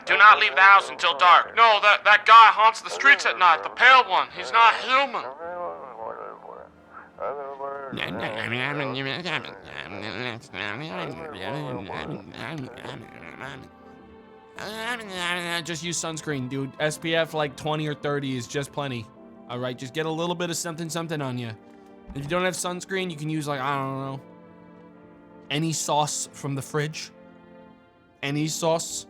Speaker 2: Do not leave the house until dark.
Speaker 4: No, that guy haunts the streets at night. The pale one. He's not human.
Speaker 3: Just use sunscreen, dude. SPF like 20 or 30 is just plenty. All right, just get a little bit of something on you. If you don't have sunscreen, you can use like, I don't know, any sauce from the fridge. Any sauce.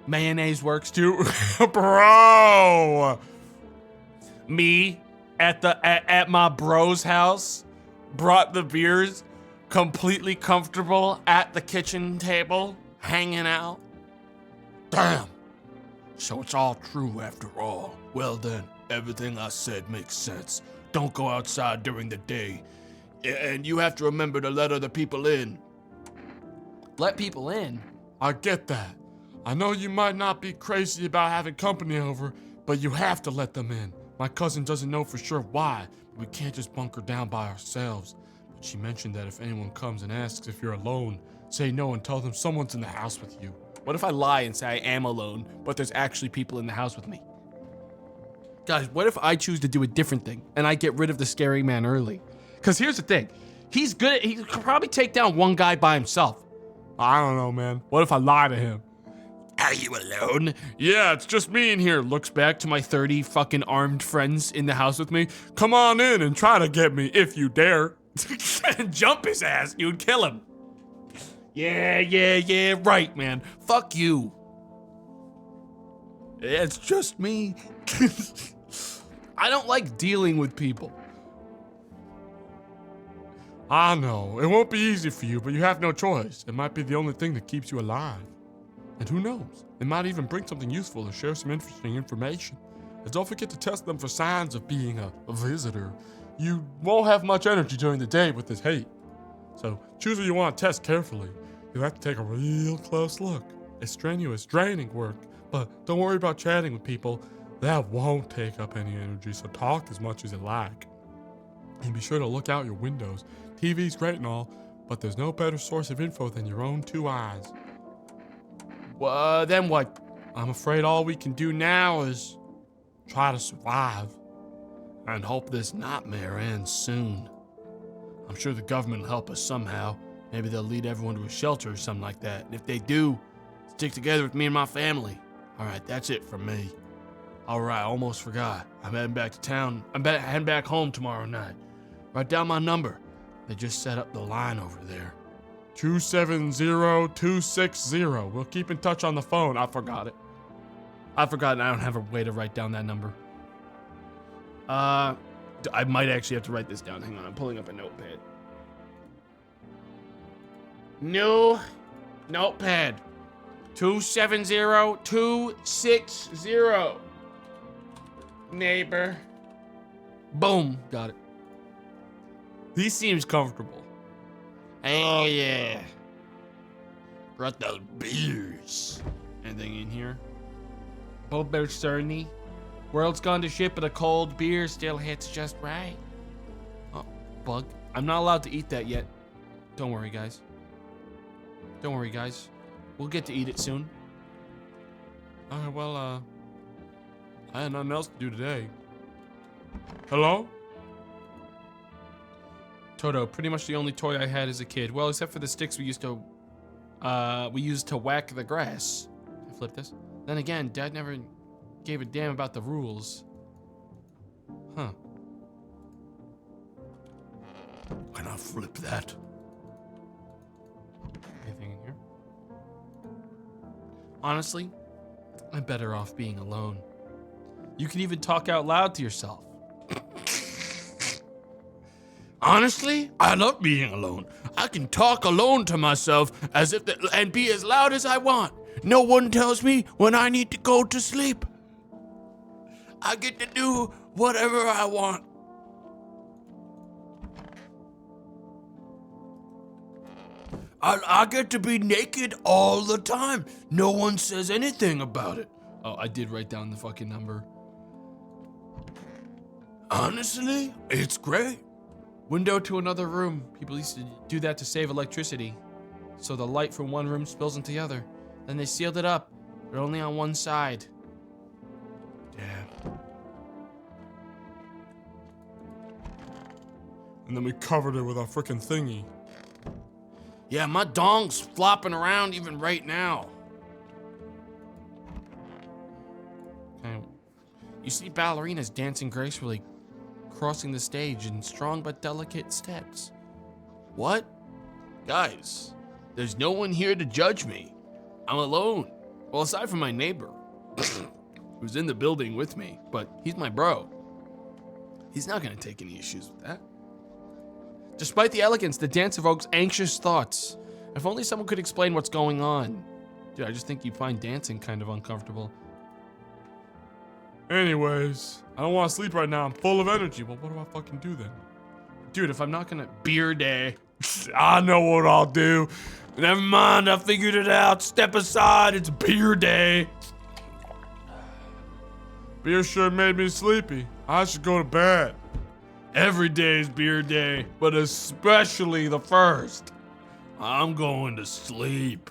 Speaker 3: Mayonnaise works too.
Speaker 4: Bro!
Speaker 3: Me at my bro's house brought the beers, completely comfortable at the kitchen table, hanging out.
Speaker 1: Damn. So it's all true after all. Well then, everything I said makes sense. Don't go outside during the day. And you have to remember to let other people in.
Speaker 3: Let people in?
Speaker 4: I get that. I know you might not be crazy about having company over, but you have to let them in. My cousin doesn't know for sure why, but we can't just bunker down by ourselves. But she mentioned that if anyone comes and asks if you're alone, say no and tell them someone's in the house with you.
Speaker 3: What if I lie and say I am alone, but there's actually people in the house with me? Guys, what if I choose to do a different thing and I get rid of the scary man early? Because here's the thing. He could probably take down one guy by himself.
Speaker 4: I don't know, man. What if I lie to him?
Speaker 1: Are you alone?
Speaker 4: Yeah, it's just me in here.
Speaker 3: Looks back to my 30 fucking armed friends in the house with me.
Speaker 4: Come on in and try to get me if you dare.
Speaker 3: Jump his ass, dude. Kill him. Yeah, right, man. Fuck you. It's just me. I don't like dealing with people.
Speaker 4: I know. It won't be easy for you, but you have no choice. It might be the only thing that keeps you alive. And who knows? It might even bring something useful or share some interesting information. And don't forget to test them for signs of being a visitor. You won't have much energy during the day with this hate. So choose what you want to test carefully. You'll have to take a real close look. It's strenuous, draining work, but don't worry about chatting with people. That won't take up any energy, so talk as much as you like. And be sure to look out your windows. TV's great and all, but there's no better source of info than your own two eyes.
Speaker 3: Then what?
Speaker 4: I'm afraid all we can do now is try to survive
Speaker 1: and hope this nightmare ends soon.
Speaker 3: I'm sure the government will help us somehow. Maybe they'll lead everyone to a shelter or something like that. And if they do, stick together with me and my family. All right, that's it from me. All right, almost forgot. I'm heading back to town. I'm heading back home tomorrow night. Write down my number. They just set up the line over there.
Speaker 4: 270-260. We'll keep in touch on the phone. I forgot it.
Speaker 3: I forgot, and I don't have a way to write down that number. I might actually have to write this down. Hang on, I'm pulling up a notepad. New notepad. 270-260. Neighbor. Boom. Got it. He seems comfortable.
Speaker 1: Oh yeah. Brought those beers.
Speaker 3: Anything in here? Bober Cerny. World's gone to shit, but a cold beer still hits just right. Oh, bug. I'm not allowed to eat that yet. Don't worry, guys. Don't worry, guys. We'll get to eat it soon.
Speaker 4: Alright, well, I had nothing else to do today. Hello?
Speaker 3: Toto, pretty much the only toy I had as a kid. Well, except for the sticks we used to whack the grass. I flip this. Then again, Dad never gave a damn about the rules. Huh.
Speaker 2: Can I flip that?
Speaker 3: Anything in here? Honestly, I'm better off being alone. You can even talk out loud to yourself.
Speaker 2: Honestly, I love being alone. I can talk alone to myself and be as loud as I want. No one tells me when I need to go to sleep. I get to do whatever I want. I get to be naked all the time. No one says anything about it.
Speaker 3: Oh, I did write down the fucking number.
Speaker 2: Honestly, it's great.
Speaker 3: Window to another room. People used to do that to save electricity. So the light from one room spills into the other. Then they sealed it up, but only on one side.
Speaker 2: Damn.
Speaker 4: And then we covered it with our frickin' thingy.
Speaker 2: Yeah, my dong's flopping around even right now.
Speaker 3: Okay. You see ballerinas dancing gracefully, crossing the stage in strong but delicate steps.
Speaker 2: What? Guys, there's no one here to judge me. I'm alone. Well, aside from my neighbor, who's in the building with me, but he's my bro. He's not gonna take any issues with that.
Speaker 3: Despite the elegance, the dance evokes anxious thoughts. If only someone could explain what's going on. Dude, I just think you find dancing kind of uncomfortable.
Speaker 4: Anyways, I don't want to sleep right now. I'm full of energy. Well, what do I fucking do then?
Speaker 3: Dude, if I'm not gonna...
Speaker 2: Beer day.
Speaker 4: I know what I'll do.
Speaker 2: Never mind, I figured it out. Step aside, it's beer day.
Speaker 4: Beer sure made me sleepy. I should go to bed.
Speaker 2: Every day's beer day, but especially the first. I'm going to sleep.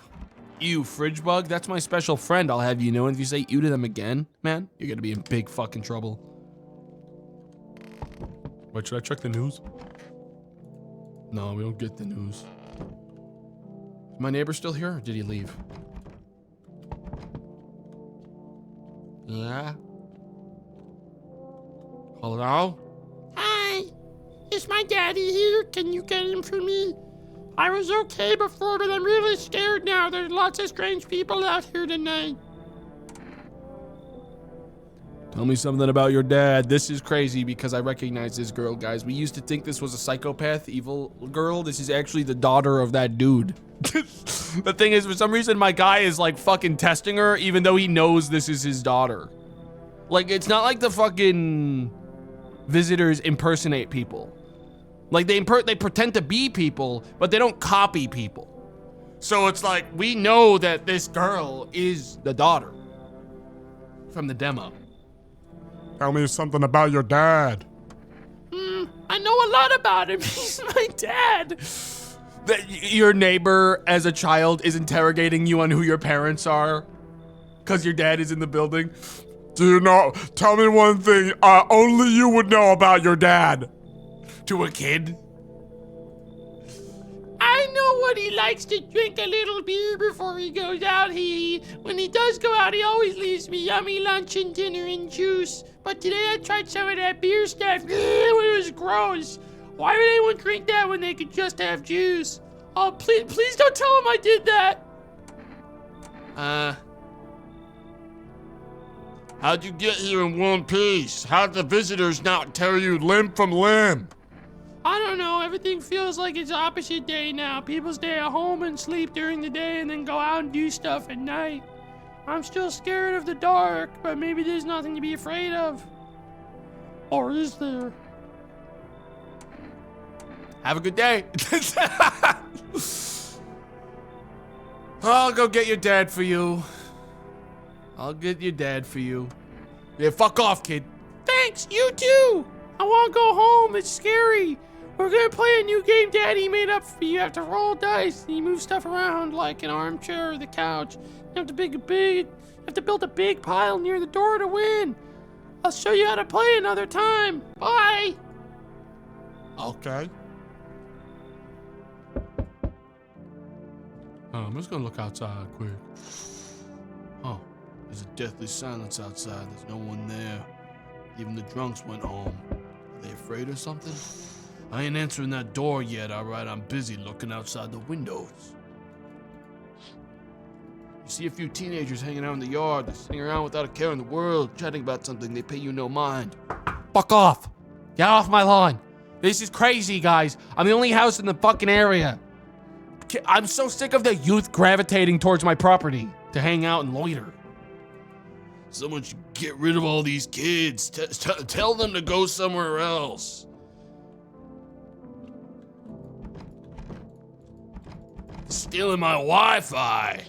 Speaker 3: Ew, fridge bug? That's my special friend, I'll have you know. And if you say ew to them again, man, you're gonna be in big fucking trouble.
Speaker 4: Wait, should I check the news?
Speaker 3: No, we don't get the news. Is my neighbor still here, or did he leave? Yeah? Hello?
Speaker 5: Hi, is my daddy here? Can you get him for me? I was okay before, but I'm really scared now. There's lots of strange people out here tonight.
Speaker 3: Tell me something about your dad. This is crazy because I recognize this girl, guys. We used to think this was a psychopath, evil girl. This is actually the daughter of that dude. The thing is, for some reason, my guy is like fucking testing her, even though he knows this is his daughter. Like, it's not like the fucking visitors impersonate people. Like, they pretend to be people, but they don't copy people. So it's like, we know that this girl is the daughter from the demo.
Speaker 4: Tell me something about your dad.
Speaker 5: I know a lot about him. He's my dad.
Speaker 3: That your neighbor as a child is interrogating you on who your parents are because your dad is in the building.
Speaker 4: Do you know? Tell me one thing only you would know about your dad.
Speaker 3: To a kid?
Speaker 5: I know what he likes to drink a little beer before he goes out. When he does go out, he always leaves me yummy lunch and dinner and juice. But today I tried some of that beer stuff. It was gross. Why would anyone drink that when they could just have juice? Oh, please don't tell him I did that.
Speaker 2: How'd you get here in one piece? How'd the visitors not tear you limb from limb?
Speaker 5: I don't know, everything feels like it's opposite day now. People stay at home and sleep during the day and then go out and do stuff at night. I'm still scared of the dark, but maybe there's nothing to be afraid of. Or is there?
Speaker 3: Have a good day. I'll go get your dad for you. I'll get your dad for you.
Speaker 1: Yeah, fuck off, kid.
Speaker 5: Thanks, you too. I want to go home. It's scary. We're gonna play a new game Daddy made up for you. You have to roll dice and you move stuff around like an armchair or the couch. You have to build a big pile near the door to win. I'll show you how to play another time. Bye.
Speaker 4: Okay.
Speaker 2: I'm just gonna look outside quick. Oh, there's a deathly silence outside. There's no one there. Even the drunks went home. Are they afraid or something? I ain't answering that door yet, alright? I'm busy looking outside the windows. You see a few teenagers hanging out in the yard. They're sitting around without a care in the world, chatting about something. They pay you no mind.
Speaker 1: Fuck off. Get off my lawn. This is crazy, guys. I'm the only house in the fucking area. I'm so sick of the youth gravitating towards my property to hang out and loiter.
Speaker 2: Someone should get rid of all these kids. Tell them to go somewhere else. Stealing my Wi-Fi.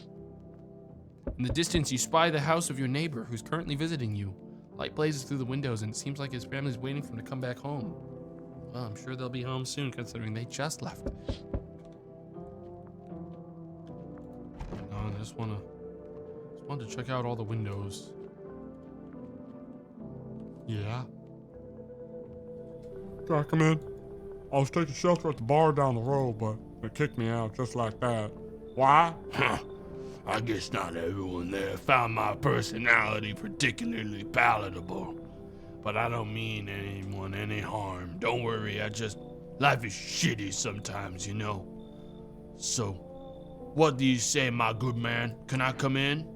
Speaker 1: In the distance, you spy the house of your neighbor who's currently visiting you. Light blazes through the windows, and it seems like his family's waiting for him to come back home. Well, I'm sure they'll be home soon, considering they just left.
Speaker 2: I just wanted to check out all the windows.
Speaker 4: Yeah. Can I come in? I was taking shelter at the bar down the road, but they kicked me out just like that. Why?
Speaker 2: Huh. I guess not everyone there found my personality particularly palatable. But I don't mean anyone any harm. Don't worry, life is shitty sometimes, you know. So, what do you say, my good man? Can I come in?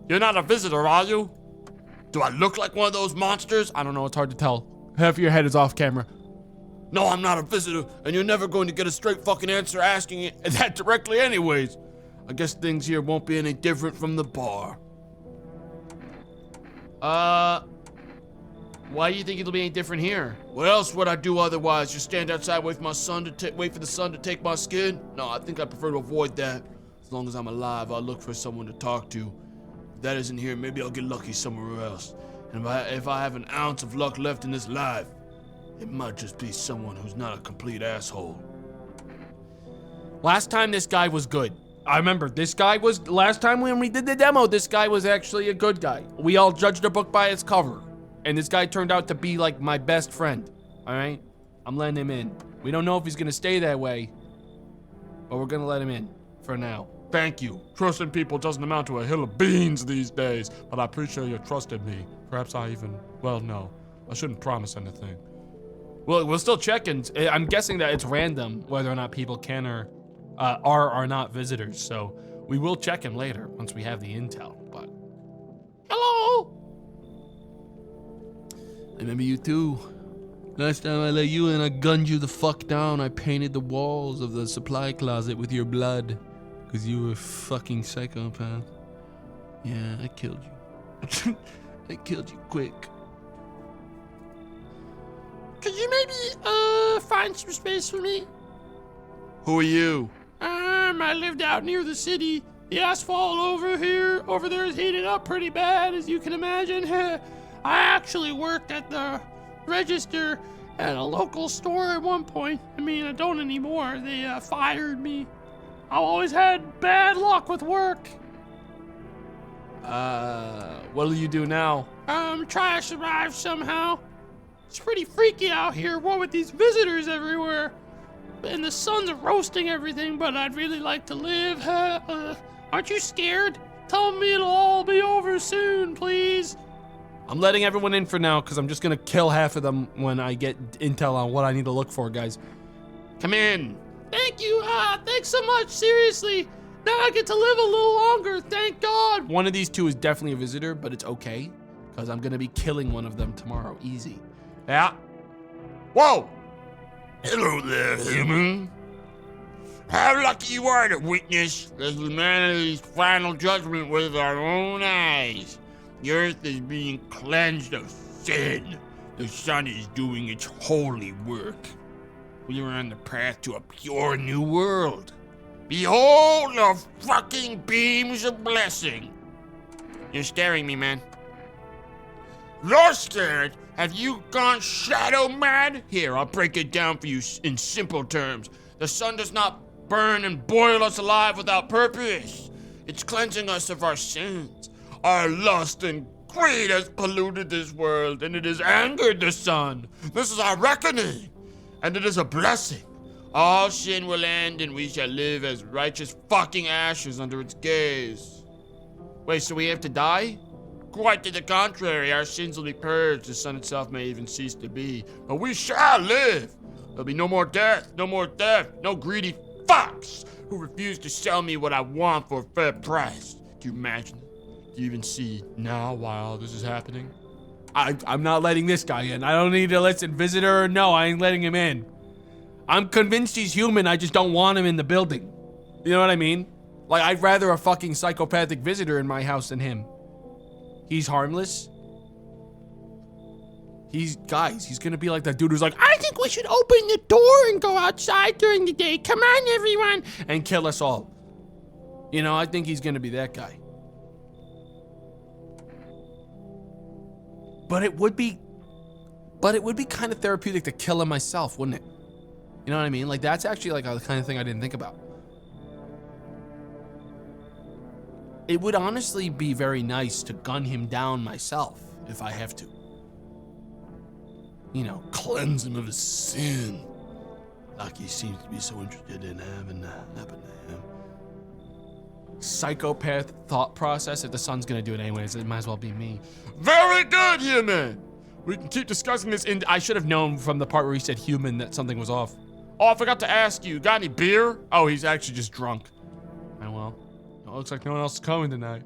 Speaker 4: You're not a visitor, are you?
Speaker 2: Do I look like one of those monsters?
Speaker 1: I don't know, it's hard to tell. Half of your head is off camera.
Speaker 2: No, I'm not a visitor, and you're never going to get a straight fucking answer asking it that directly anyways. I guess things here won't be any different from the bar.
Speaker 1: Why do you think it'll be any different here?
Speaker 2: What else would I do otherwise? Just stand outside, wait for wait for the sun to take my skin? No, I think I prefer to avoid that. As long as I'm alive, I'll look for someone to talk to. If that isn't here, maybe I'll get lucky somewhere else. And if I have an ounce of luck left in this life, it might just be someone who's not a complete asshole.
Speaker 1: Last time this guy was good. I remember last time when we did the demo, this guy was actually a good guy. We all judged a book by its cover. And this guy turned out to be like my best friend. All right? I'm letting him in. We don't know if he's gonna stay that way, but we're gonna let him in for now.
Speaker 4: Thank you. Trusting people doesn't amount to a hill of beans these days, but I appreciate your trust in me. Perhaps no, I shouldn't promise anything.
Speaker 1: Well, we'll still check in. I'm guessing that it's random whether or not people can or are not visitors. So we will check him later once we have the intel. But
Speaker 5: Hello.
Speaker 2: I remember you too. Last time I let you in, I gunned you the fuck down. I painted the walls of the supply closet with your blood. Because you were a fucking psychopath. Yeah, I killed you. I killed you quick.
Speaker 5: Could you maybe find some space for me?
Speaker 2: Who are you?
Speaker 5: I lived out near the city. The asphalt over there is heated up pretty bad, as you can imagine. I actually worked at the register at a local store at one point. I mean, I don't anymore. They fired me. I always had bad luck with work.
Speaker 1: what do you do now?
Speaker 5: Try to survive somehow. It's pretty freaky out here, what with these visitors everywhere. And the sun's roasting everything, but I'd really like to live. Aren't you scared? Tell me it'll all be over soon, please.
Speaker 1: I'm letting everyone in for now because I'm just gonna kill half of them when I get intel on what I need to look for, guys.
Speaker 2: Come in.
Speaker 5: Thank you. Thanks so much. Seriously. Now I get to live a little longer. Thank God.
Speaker 1: One of these two is definitely a visitor, but it's okay because I'm gonna be killing one of them tomorrow. Easy.
Speaker 2: Yeah. Whoa! Hello there, human. How lucky you are to witness the humanity's final judgment with our own eyes. The earth is being cleansed of sin. The sun is doing its holy work. We are on the path to a pure new world. Behold the fucking beams of blessing. You're staring me, man.
Speaker 5: You're scared? Have you gone shadow mad? Here, I'll break it down for you in simple terms. The sun does not burn and boil us alive without purpose. It's cleansing us of our sins. Our lust and greed has polluted this world, and it has angered the sun. This is our reckoning, and it is a blessing. All sin will end, and we shall live as righteous fucking ashes under its gaze. Wait, so we have to die? Quite to the contrary, our sins will be purged. The sun itself may even cease to be, but we shall live. There'll be no more death, no greedy fucks who refuse to sell me what I want for a fair price. Do you imagine? Do you even see now while this is happening?
Speaker 3: I'm not letting this guy in. I don't need to listen. Visitor or no, I ain't letting him in. I'm convinced he's human. I just don't want him in the building. You know what I mean? Like, I'd rather a fucking psychopathic visitor in my house than him. He's harmless. He's gonna be like that dude who's like,
Speaker 5: I think we should open the door and go outside during the day. Come on, everyone.
Speaker 3: and kill us all. You know, I think he's gonna be that guy. But it would be kind of therapeutic to kill him myself, wouldn't it? You know what I mean? Like, that's actually like the kind of thing I didn't think about. It would honestly be very nice to gun him down myself if I have to. You know, cleanse him of his sin. Like he seems to be so interested in having that happen to him. Psychopath thought process. If the sun's gonna do it anyways, it might as well be me.
Speaker 2: Very good, human.
Speaker 3: We can keep discussing this. And I should have known from the part where he said human that something was off.
Speaker 2: Oh, I forgot to ask you, got any beer?
Speaker 3: Oh, he's actually just drunk. Oh well. It looks like no one else is coming tonight.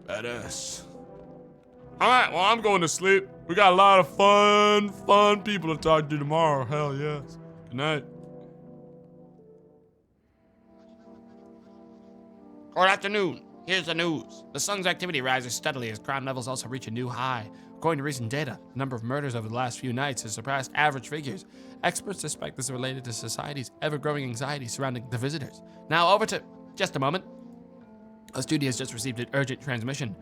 Speaker 2: Badass. All right, well, I'm going to sleep. We got a lot of fun people to talk to tomorrow. Hell yes. Good night.
Speaker 5: Good afternoon. Here's the news. The sun's activity rises steadily as crime levels also reach a new high. According to recent data, the number of murders over the last few nights has surpassed average figures. Experts suspect this is related to society's ever-growing anxiety surrounding the visitors. Now over to just a moment. A studio has just received an urgent transmission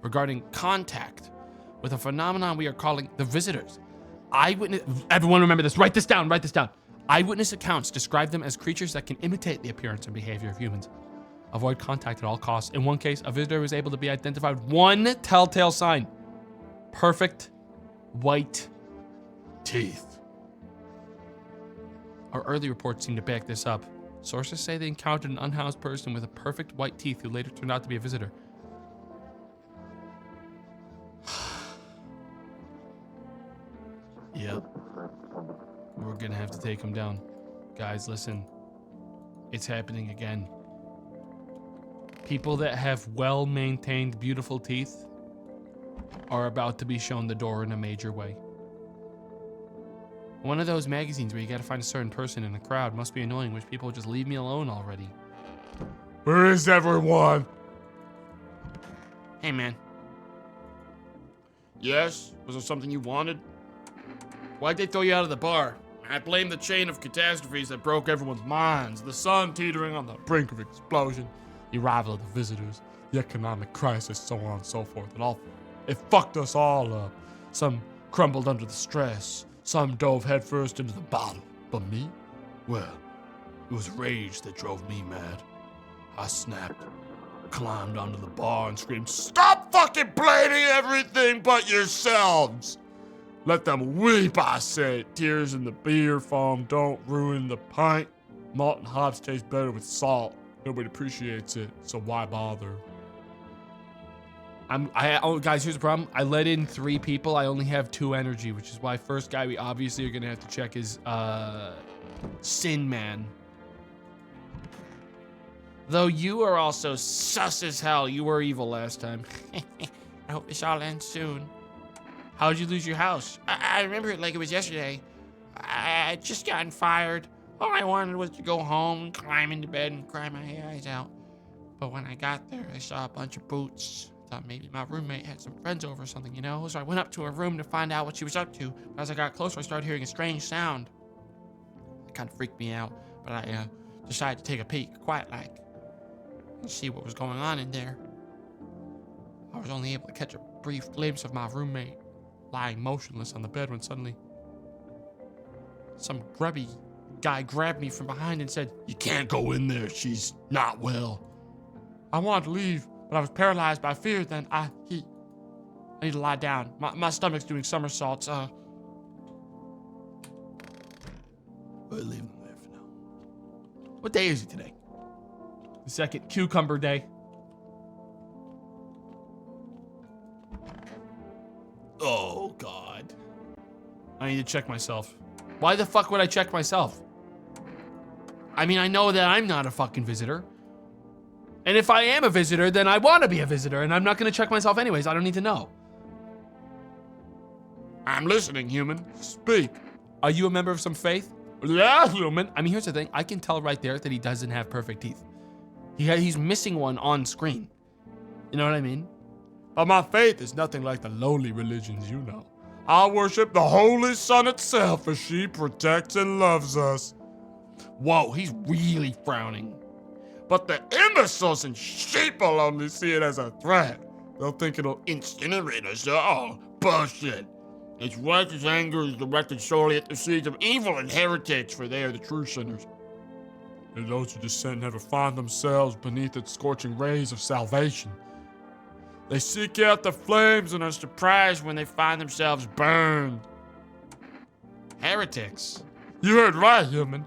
Speaker 5: regarding contact with a phenomenon we are calling the visitors. Everyone remember this. Write this down. Eyewitness accounts describe them as creatures that can imitate the appearance and behavior of humans. Avoid contact at all costs. In one case, a visitor was able to be identified with one telltale sign. Perfect white teeth. Our early reports seem to back this up. Sources say they encountered an unhoused person with a perfect white teeth who later turned out to be a visitor. Yep. We're gonna have to take him down. Guys, listen. It's happening again. People that have well-maintained, beautiful teeth are about to be shown the door in a major way. One of those magazines where you gotta find a certain person in a crowd must be annoying, which people just leave me alone already.
Speaker 2: Where is everyone?
Speaker 5: Hey, man.
Speaker 2: Yes? Was there something you wanted? Why'd they throw you out of the bar? I blame the chain of catastrophes that broke everyone's minds. The sun teetering on the brink of explosion, the arrival of the visitors, the economic crisis, so on and so forth. It fucked us all up. Some crumbled under the stress. Some dove headfirst into the bottle. But me? Well, it was rage that drove me mad. I snapped, climbed onto the bar and screamed, "Stop fucking blaming everything but yourselves! Let them weep, I say. Tears in the beer foam don't ruin the pint. Malt and hops taste better with salt. Nobody appreciates it, so why bother?"
Speaker 3: Guys, here's the problem. I let in 3 people. I only have 2 energy, which is why first guy we obviously are gonna have to check is Sin Man. Though you are also sus as hell. You were evil last time.
Speaker 5: I hope this all ends soon.
Speaker 3: How'd you lose your house?
Speaker 5: I remember it like it was yesterday. I had just gotten fired. All I wanted was to go home and climb into bed and cry my eyes out. But when I got there, I saw a bunch of boots. Thought maybe my roommate had some friends over or something, you know? So I went up to her room to find out what she was up to. But as I got closer, I started hearing a strange sound. It kind of freaked me out, but I decided to take a peek, quiet-like, and see what was going on in there. I was only able to catch a brief glimpse of my roommate lying motionless on the bed when suddenly some grubby guy grabbed me from behind and said, "You can't go in there. She's not well." I wanted to leave, but I was paralyzed by fear. Then I need to lie down. My stomach's doing somersaults.
Speaker 3: We'll leave them there for now. What day is it today? The second cucumber day. Oh, God. I need to check myself. Why the fuck would I check myself? I mean, I know that I'm not a fucking visitor. And if I am a visitor, then I want to be a visitor, and I'm not going to check myself anyways. I don't need to know.
Speaker 5: I'm listening, human. Speak.
Speaker 3: Are you a member of some faith?
Speaker 5: Yeah,
Speaker 3: Human. I mean, here's the thing. I can tell right there that he doesn't have perfect teeth. He's missing one on screen. You know what I mean?
Speaker 4: But my faith is nothing like the lowly religions you know. I worship the Holy Sun itself, as she protects and loves us.
Speaker 3: Whoa, he's really frowning.
Speaker 4: But the imbeciles and sheeple only see it as a threat. They'll think it'll
Speaker 5: incinerate us. Oh, bullshit. Its righteous anger is directed solely at the seeds of evil and heretics, for they are the true sinners.
Speaker 4: And those who dissent never find themselves beneath its scorching rays of salvation. They seek out the flames and are surprised when they find themselves burned.
Speaker 5: Heretics.
Speaker 4: You heard right, human.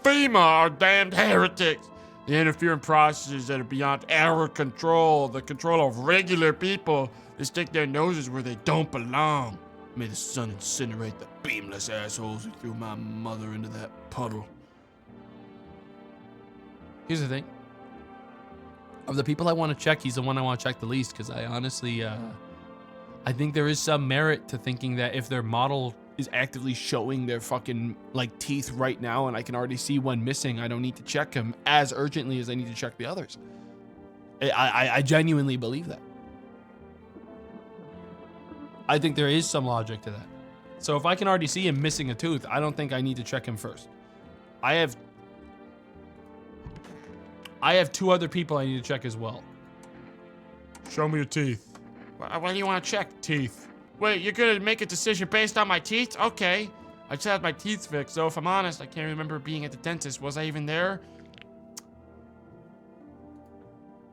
Speaker 4: FEMA are damned heretics. The interfering processes that are beyond our control, the control of regular people. They stick their noses where they don't belong.
Speaker 3: May the sun incinerate the beamless assholes who threw my mother into that puddle. Here's the thing. Of the people I want to check, he's the one I want to check the least, because I honestly, I think there is some merit to thinking that if their model is actively showing their fucking, like, teeth right now, and I can already see one missing, I don't need to check him as urgently as I need to check the others. I genuinely believe that. I think there is some logic to that. So if I can already see him missing a tooth, I don't think I need to check him first. I have two other people I need to check as well.
Speaker 4: Show me your teeth.
Speaker 5: What do you want to check?
Speaker 4: Teeth.
Speaker 5: Wait, you're gonna make a decision based on my teeth? Okay. I just had my teeth fixed, so if I'm honest, I can't remember being at the dentist. Was I even there?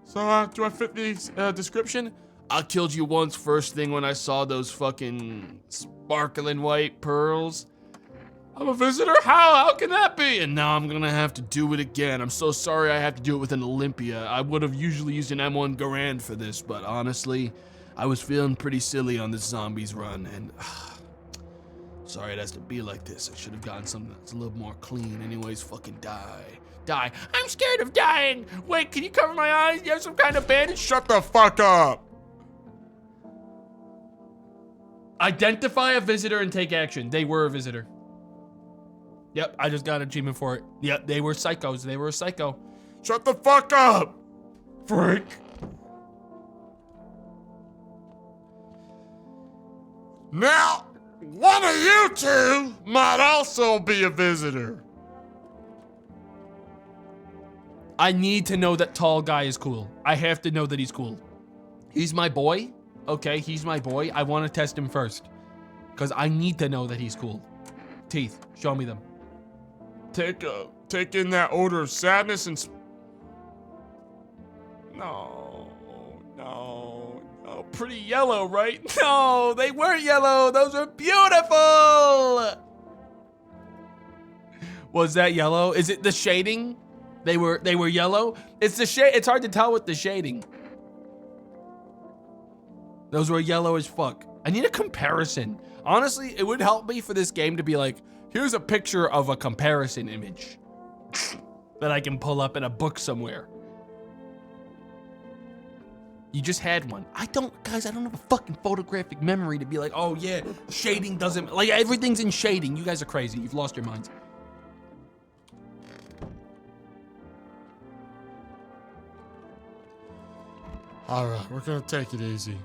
Speaker 4: So, do I fit the description?
Speaker 1: I killed you once first thing when I saw those fucking sparkling white pearls. I'm a visitor? How can that be? And now I'm gonna have to do it again. I'm so sorry I have to do it with an Olympia. I would have usually used an M1 Garand for this, but honestly, I was feeling pretty silly on this zombies run, and sorry it has to be like this. I should have gotten something that's a little more clean. Anyways, fucking die. Die. I'm scared of dying. Wait, can you cover my eyes? You have some kind of bandage?
Speaker 4: Shut the fuck up!
Speaker 3: Identify a visitor and take action. They were a visitor. Yep, I just got an achievement for it. Yep, they were psychos. They were a psycho.
Speaker 4: Shut the fuck up! Freak! Now, one of you two might also be a visitor.
Speaker 3: I need to know that tall guy is cool. I have to know that he's cool. He's my boy. Okay, he's my boy. I want to test him first. Because I need to know that he's cool. Teeth, show me them.
Speaker 4: Take in that odor of sadness and... No.
Speaker 3: Pretty yellow, right? No, they weren't yellow. Those were beautiful. Was that yellow? Is it the shading? They were yellow. It's the shade. It's hard to tell with the shading. Those were yellow as fuck. I need a comparison. Honestly, it would help me for this game to be like, here's a picture of a comparison image that I can pull up in a book somewhere. You just had one. Guys, I don't have a fucking photographic memory to be like, oh yeah, shading doesn't, like everything's in shading. You guys are crazy. You've lost your minds.
Speaker 4: Alright, we're gonna take it easy.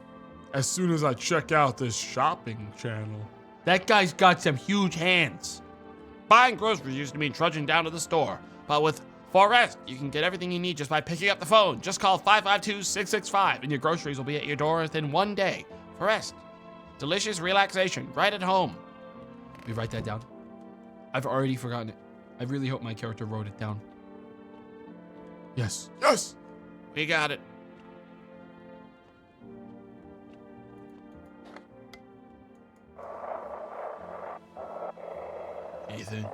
Speaker 4: As soon as I check out this shopping channel.
Speaker 3: That guy's got some huge hands.
Speaker 5: Buying groceries used to mean trudging down to the store, but with Forest, you can get everything you need just by picking up the phone. Just call 552-665 and your groceries will be at your door within one day. for rest. Delicious relaxation right at home.
Speaker 3: We write that down. I've already forgotten it. I really hope my character wrote it down. Yes.
Speaker 4: Yes!
Speaker 5: We got it.
Speaker 3: Anything?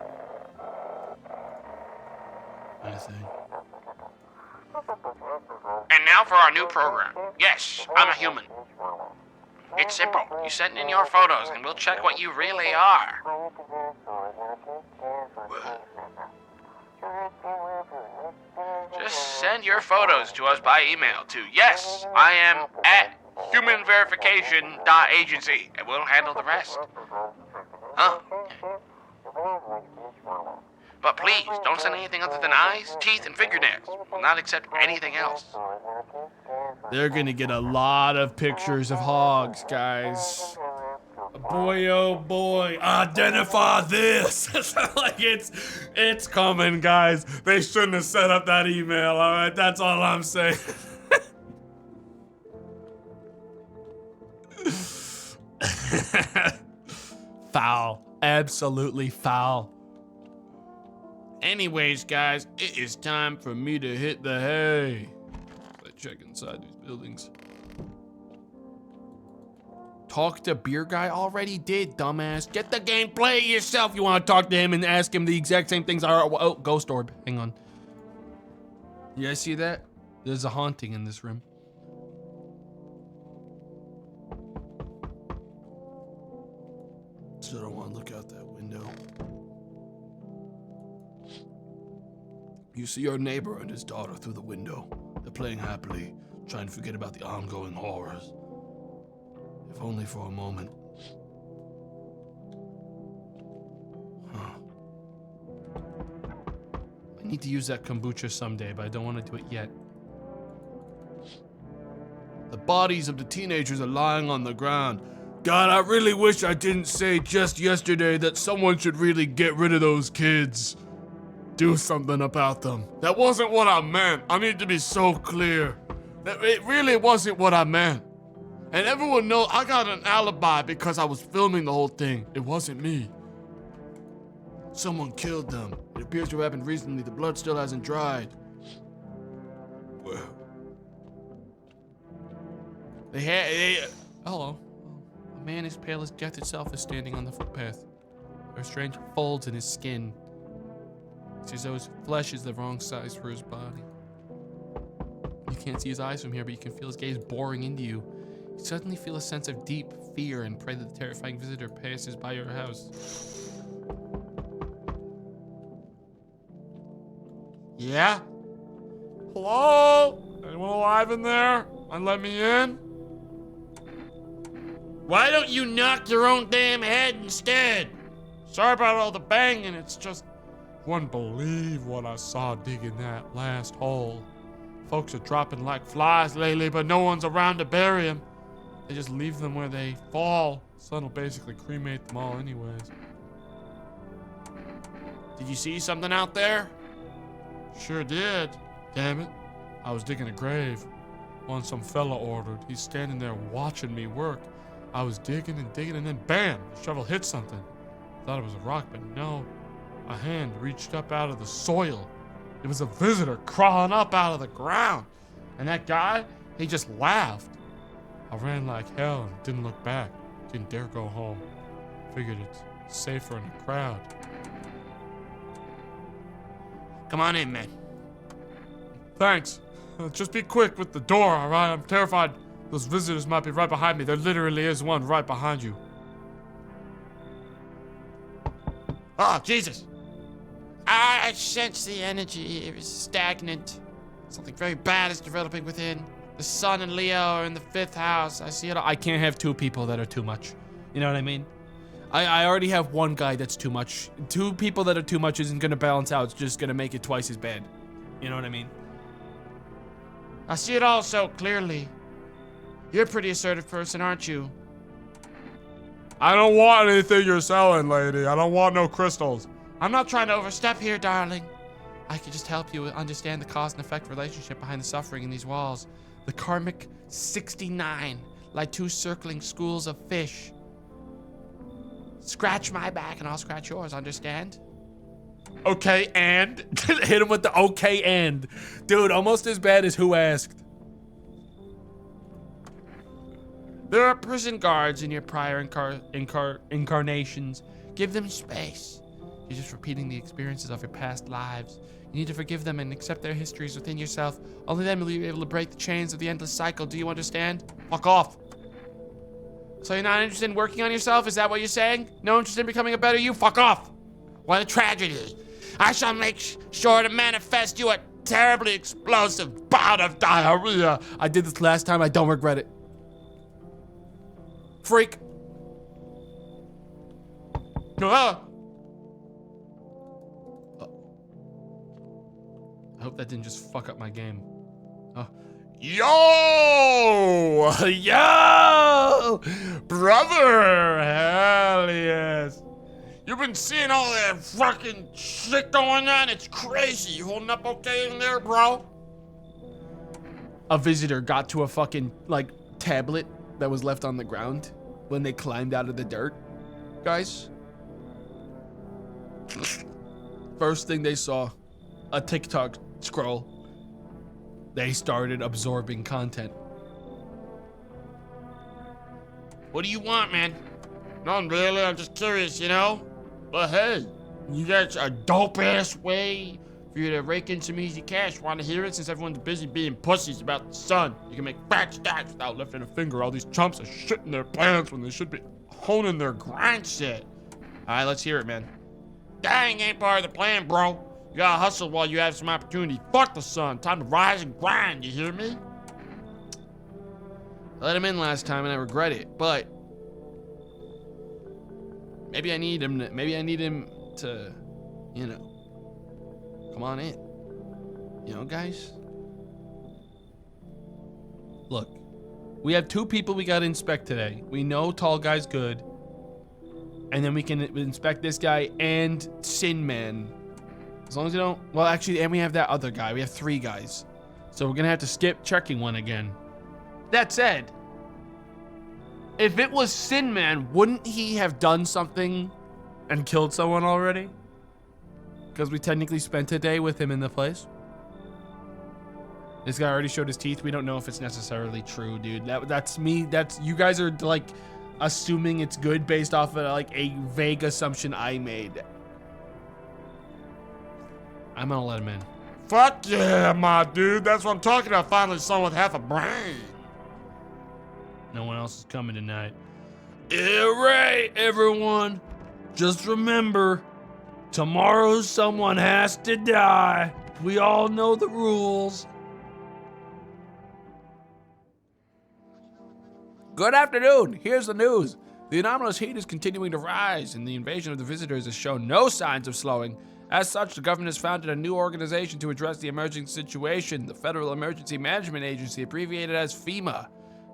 Speaker 5: And now for our new program. Yes, I'm a human. It's simple. You send in your photos and we'll check what you really are. Just send your photos to us by email to humanverification.agency and we'll handle the rest. Huh? But please, don't send anything other than eyes, teeth, and fingernails. We'll not accept anything else.
Speaker 1: They're gonna get a lot of pictures of hogs, guys.
Speaker 3: Boy, oh boy, identify this. Like it's coming, guys. They shouldn't have set up that email, all right? That's all I'm saying. Foul. Absolutely foul.
Speaker 1: Anyways, guys, it is time for me to hit the hay. Let's check inside these buildings. Talk to beer guy already did, dumbass. Get the game, play it yourself. You want to talk to him and ask him the exact same things. Oh, ghost orb. Hang on. You guys see that? There's a haunting in this room. Still don't want to look out that window. You see your neighbor and his daughter through the window. They're playing happily, trying to forget about the ongoing horrors. If only for a moment. Huh. I need to use that kombucha someday, but I don't want to do it yet. The bodies of the teenagers are lying on the ground. God, I really wish I didn't say just yesterday that someone should really get rid of those kids. Do something about them. That wasn't what I meant. I need to be so clear. That it really wasn't what I meant. And everyone knows I got an alibi because I was filming the whole thing. It wasn't me. Someone killed them. It appears to have happened recently. The blood still hasn't dried. Well. Hello. A man as pale as death itself is standing on the footpath. There are strange folds in his skin. It's as though his flesh is the wrong size for his body. You can't see his eyes from here, but you can feel his gaze boring into you. You suddenly feel a sense of deep fear and pray that the terrifying visitor passes by your house.
Speaker 4: Yeah? Hello? Anyone alive in there? And let me in?
Speaker 5: Why don't you knock your own damn head instead?
Speaker 4: Sorry about all the banging, it's just... Wouldn't believe what I saw digging that last hole. Folks are dropping like flies lately, but no one's around to bury them. They just leave them where they fall. Sun will basically cremate them all anyways.
Speaker 5: Did you see something out there?
Speaker 4: Sure did. Damn it. I was digging a grave. One some fella ordered. He's standing there watching me work. I was digging and digging and then bam! The shovel hit something. Thought it was a rock, but no. A hand reached up out of the soil. It was a visitor crawling up out of the ground. And that guy, he just laughed. I ran like hell and didn't look back. Didn't dare go home. Figured it's safer in a crowd.
Speaker 5: Come on in, man.
Speaker 4: Thanks. Just be quick with the door, alright? I'm terrified those visitors might be right behind me. There literally is one right behind you.
Speaker 5: Oh, Jesus. I sense the energy here is stagnant. Something very bad is developing within. The sun and Leo are in the 5th house. I see it all.
Speaker 3: I can't have two people that are too much. You know what I mean? I already have one guy that's too much. Two people that are too much isn't gonna balance out. It's just gonna make it twice as bad. You know what I mean?
Speaker 5: I see it all so clearly. You're a pretty assertive person, aren't you?
Speaker 4: I don't want anything you're selling, lady. I don't want no crystals.
Speaker 5: I'm not trying to overstep here, darling. I can just help you understand the cause and effect relationship behind the suffering in these walls. The karmic 69 like two circling schools of fish. Scratch my back and I'll scratch yours, understand?
Speaker 3: Okay, and hit him with the okay and. Dude, almost as bad as who asked.
Speaker 5: There are prison guards in your prior incarnations. Give them space. You're just repeating the experiences of your past lives. You need to forgive them and accept their histories within yourself. Only then will you be able to break the chains of the endless cycle. Do you understand? Fuck off. So you're not interested in working on yourself? Is that what you're saying? No interest in becoming a better you? Fuck off. What a tragedy. I shall make sure to manifest you a terribly explosive bout of diarrhea.
Speaker 3: I did this last time. I don't regret it. Freak.
Speaker 5: I hope that didn't just fuck up my game.
Speaker 2: Yo! Yo! Brother! Hell yes. You've been seeing all that fucking shit going on? It's crazy. You holding up okay in there, bro?
Speaker 3: A visitor got to a fucking, like, tablet that was left on the ground when they climbed out of the dirt. Guys. First thing they saw, a TikTok scroll. They started absorbing content.
Speaker 5: What do you want, man?
Speaker 2: Nothing really, I'm just curious, you know? But hey, you got a dope-ass way
Speaker 5: For you to rake in some easy cash. Want to hear it? Since everyone's busy being pussies about the sun, you can make fat stacks without lifting a finger. All these chumps are shitting their pants when they should be honing their grind set. All right, let's hear it, man. Dying ain't part of the plan, bro. You gotta hustle while you have some opportunity. Fuck the sun. Time to rise and grind, you hear me? I let him in last time and I regret it, but maybe I need him to, you know, come on in. You know, guys? Look, we have 2 people we gotta inspect today. We know Tall Guy's good. And then we can inspect this guy and Sin Man. As long as we don't, well, actually, and we have that other guy. We have 3 guys. So we're gonna have to skip checking one again. That said, if it was Sin Man, wouldn't he have done something and killed someone already? Because we technically spent a day with him in the place. This guy already showed his teeth. We don't know if it's necessarily true, dude. That's me. That's, you guys are like assuming it's good based off of like a vague assumption I made. I'm gonna let him in.
Speaker 2: Fuck yeah, my dude. That's what I'm talking about. Finally, someone with half a brain.
Speaker 3: No one else is coming tonight. Yeah, right, everyone. Just remember, tomorrow someone has to die. We all know the rules. Good afternoon. Here's the news. The anomalous heat is continuing to rise, and the invasion of the visitors has shown no signs of slowing. As such, the government has founded a new organization to address the emerging situation, the Federal Emergency Management Agency, abbreviated as FEMA.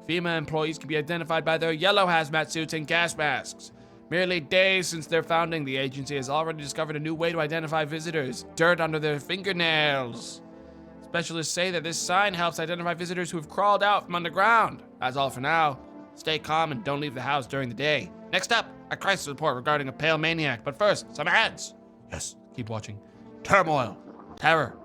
Speaker 3: FEMA employees can be identified by their yellow hazmat suits and gas masks. Merely days since their founding, the agency has already discovered a new way to identify visitors: dirt under their fingernails. Specialists say that this sign helps identify visitors who have crawled out from underground. That's all for now. Stay calm and don't leave the house during the day. Next up, a crisis report regarding a pale maniac. But first, some ads. Yes, keep watching. Turmoil, terror,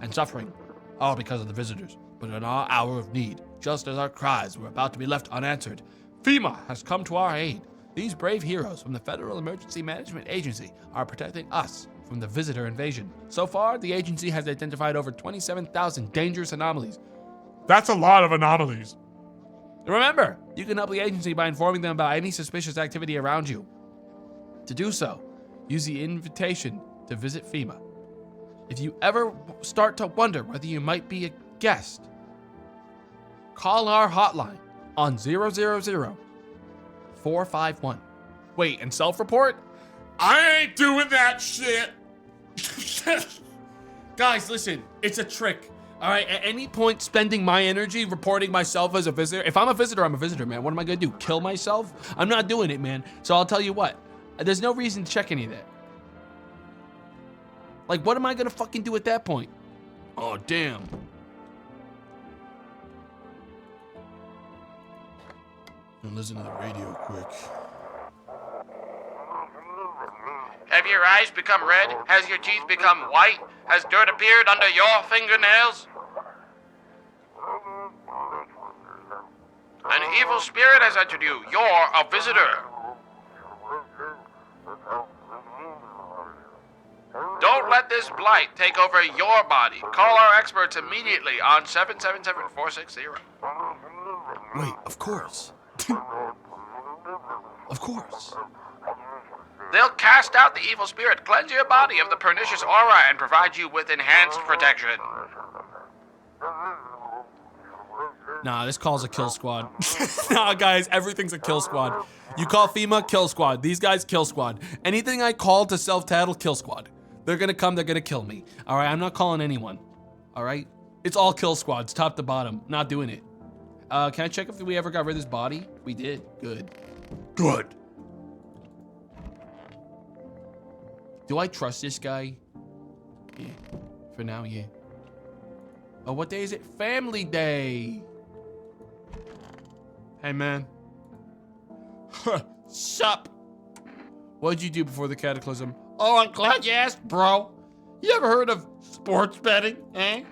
Speaker 3: and suffering, all because of the visitors. But in our hour of need, just as our cries were about to be left unanswered, FEMA has come to our aid. These brave heroes from the Federal Emergency Management Agency are protecting us from the visitor invasion. So far, the agency has identified over 27,000 dangerous anomalies.
Speaker 2: That's a lot of anomalies.
Speaker 3: Remember, you can help the agency by informing them about any suspicious activity around you. To do so, use the invitation to visit FEMA. If you ever start to wonder whether you might be a guest, call our hotline on 000-451. Wait, and self-report?
Speaker 2: I ain't doing that shit.
Speaker 3: Guys, listen, it's a trick. All right, at any point spending my energy reporting myself as a visitor. If I'm a visitor, I'm a visitor, man. What am I gonna do? Kill myself? I'm not doing it, man. So I'll tell you what, there's no reason to check any of that. Like, what am I gonna fucking do at that point? Oh, damn.
Speaker 4: Gonna listen to the radio quick.
Speaker 1: Have your eyes become red? Has your teeth become white? Has dirt appeared under your fingernails? An evil spirit has entered you. You're a visitor. Don't let this blight take over your body. Call our experts immediately on 777-460.
Speaker 4: Wait, of course. Of course.
Speaker 1: They'll cast out the evil spirit, cleanse your body of the pernicious aura, and provide you with enhanced protection.
Speaker 3: Nah, this call's a kill squad. Nah, guys, everything's a kill squad. You call FEMA, kill squad. These guys, kill squad. Anything I call to self-tattle, kill squad. They're gonna come, they're gonna kill me. All right, I'm not calling anyone. All right? It's all kill squads, top to bottom. Not doing it. Can I check if we ever got rid of this body? We did. Good. Good. Do I trust this guy? Yeah. For now, yeah. Oh, what day is it? Family Day. Hey, man.
Speaker 5: Sup?
Speaker 3: What'd you do before the cataclysm?
Speaker 5: Oh, I'm glad you asked, bro. You ever heard of sports betting, eh?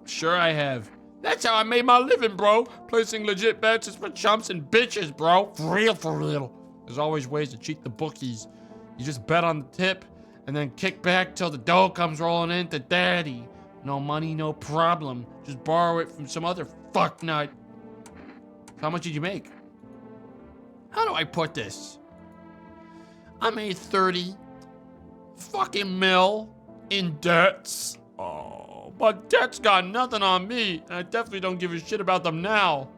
Speaker 3: Sure I have.
Speaker 5: That's how I made my living, bro. Placing legit bets is for chumps and bitches, bro. For real, for real. There's always ways to cheat the bookies. You just bet on the tip and then kick back till the dough comes rolling in to daddy. No money, no problem. Just borrow it from some other fucknut.
Speaker 3: How much did you make?
Speaker 5: How do I put this? I made 30 fucking mil in debts. Oh, but debts got nothing on me, and I definitely don't give a shit about them now.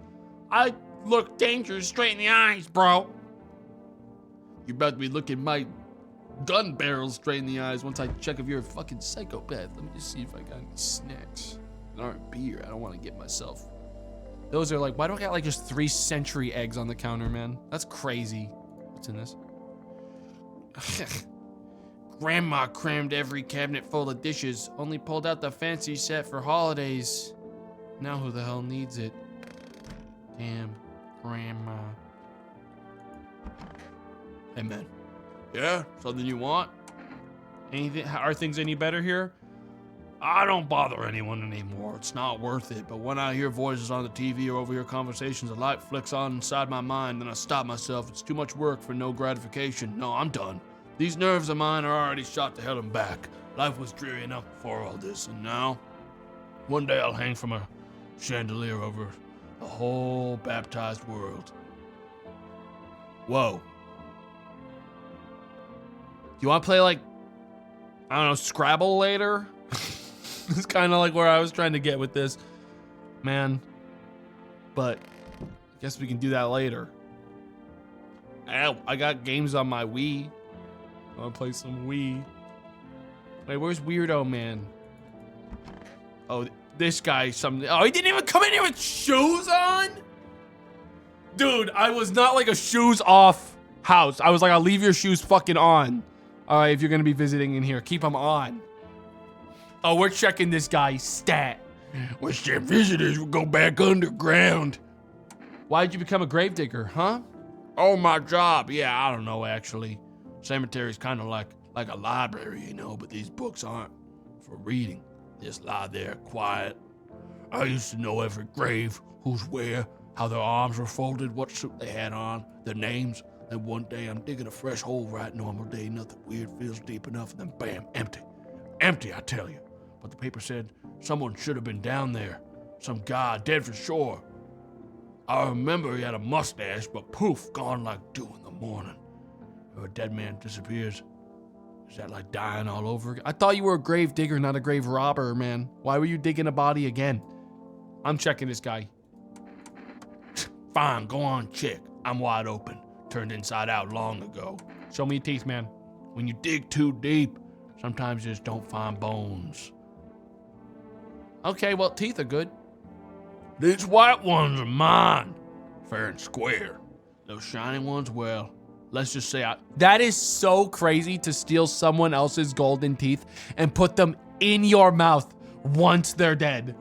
Speaker 5: I look danger straight in the eyes, bro.
Speaker 3: You're about to be looking my gun barrel straight in the eyes once I check if you're a fucking psychopath. Let me just see if I got any snacks. That aren't beer. I don't want to get myself. Those are like, why do I got like just 3 century eggs on the counter, man? That's crazy. What's in this?
Speaker 5: Grandma crammed every cabinet full of dishes, only pulled out the fancy set for holidays.
Speaker 3: Now who the hell needs it? Damn, Grandma. Hey, man.
Speaker 4: Yeah?
Speaker 3: Something you want? Anything? Are things any better here?
Speaker 4: I don't bother anyone anymore. It's not worth it. But when I hear voices on the TV or overhear conversations, a light flicks on inside my mind, then I stop myself. It's too much work for no gratification. No, I'm done. These nerves of mine are already shot to hell and back. Life was dreary enough before all this, and now? One day I'll hang from a chandelier over the whole baptized world.
Speaker 3: Whoa. You want to play like, I don't know, Scrabble later? It's kind of like where I was trying to get with this, man. But I guess we can do that later. Ow, I got games on my Wii. I want to play some Wii. Wait, where's Weirdo Man? Oh, this guy, oh, he didn't even come in here with shoes on? Dude, I was not like a shoes off house. I was like, I'll leave your shoes fucking on. All right, if you're going to be visiting in here, keep them on. Oh, we're checking this guy's stat.
Speaker 4: Wish them visitors would go back underground.
Speaker 3: Why'd you become a gravedigger, huh?
Speaker 4: Oh, my job. Yeah, I don't know, actually. Cemetery's kind of like a library, you know, but these books aren't for reading. They just lie there quiet. I used to know every grave, who's where, how their arms were folded, what suit they had on, their names. Then one day I'm digging a fresh hole, right? Normal day, nothing weird, feels deep enough, and then bam, empty. Empty, I tell you. But the paper said someone should have been down there. Some guy, dead for sure. I remember he had a mustache, but poof, gone like dew in the morning. If a dead man disappears, is that like dying all over again?
Speaker 3: I thought you were a grave digger, not a grave robber, man. Why were you digging a body again? I'm checking this guy.
Speaker 4: Fine, go on, check. I'm wide open. Turned inside out long ago.
Speaker 3: Show me your teeth, man.
Speaker 4: When you dig too deep, sometimes you just don't find bones.
Speaker 3: Okay, well, teeth are good.
Speaker 4: These white ones are mine. Fair and square. Those shiny ones, well, let's just say
Speaker 3: That is so crazy to steal someone else's golden teeth and put them in your mouth once they're dead.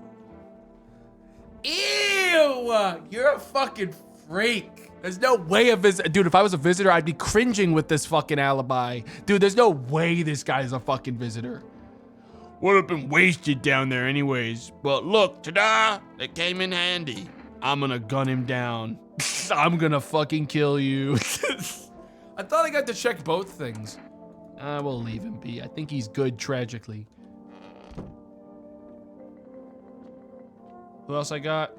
Speaker 3: Ew! You're a fucking freak. There's no way a visitor. Dude, if I was a visitor, I'd be cringing with this fucking alibi. Dude, there's no way this guy's a fucking visitor.
Speaker 1: Would have been wasted down there anyways. But look, ta-da! They came in handy.
Speaker 3: I'm gonna gun him down. I'm gonna fucking kill you. I thought I got to check both things. I will leave him be. I think he's good tragically. Who else I got?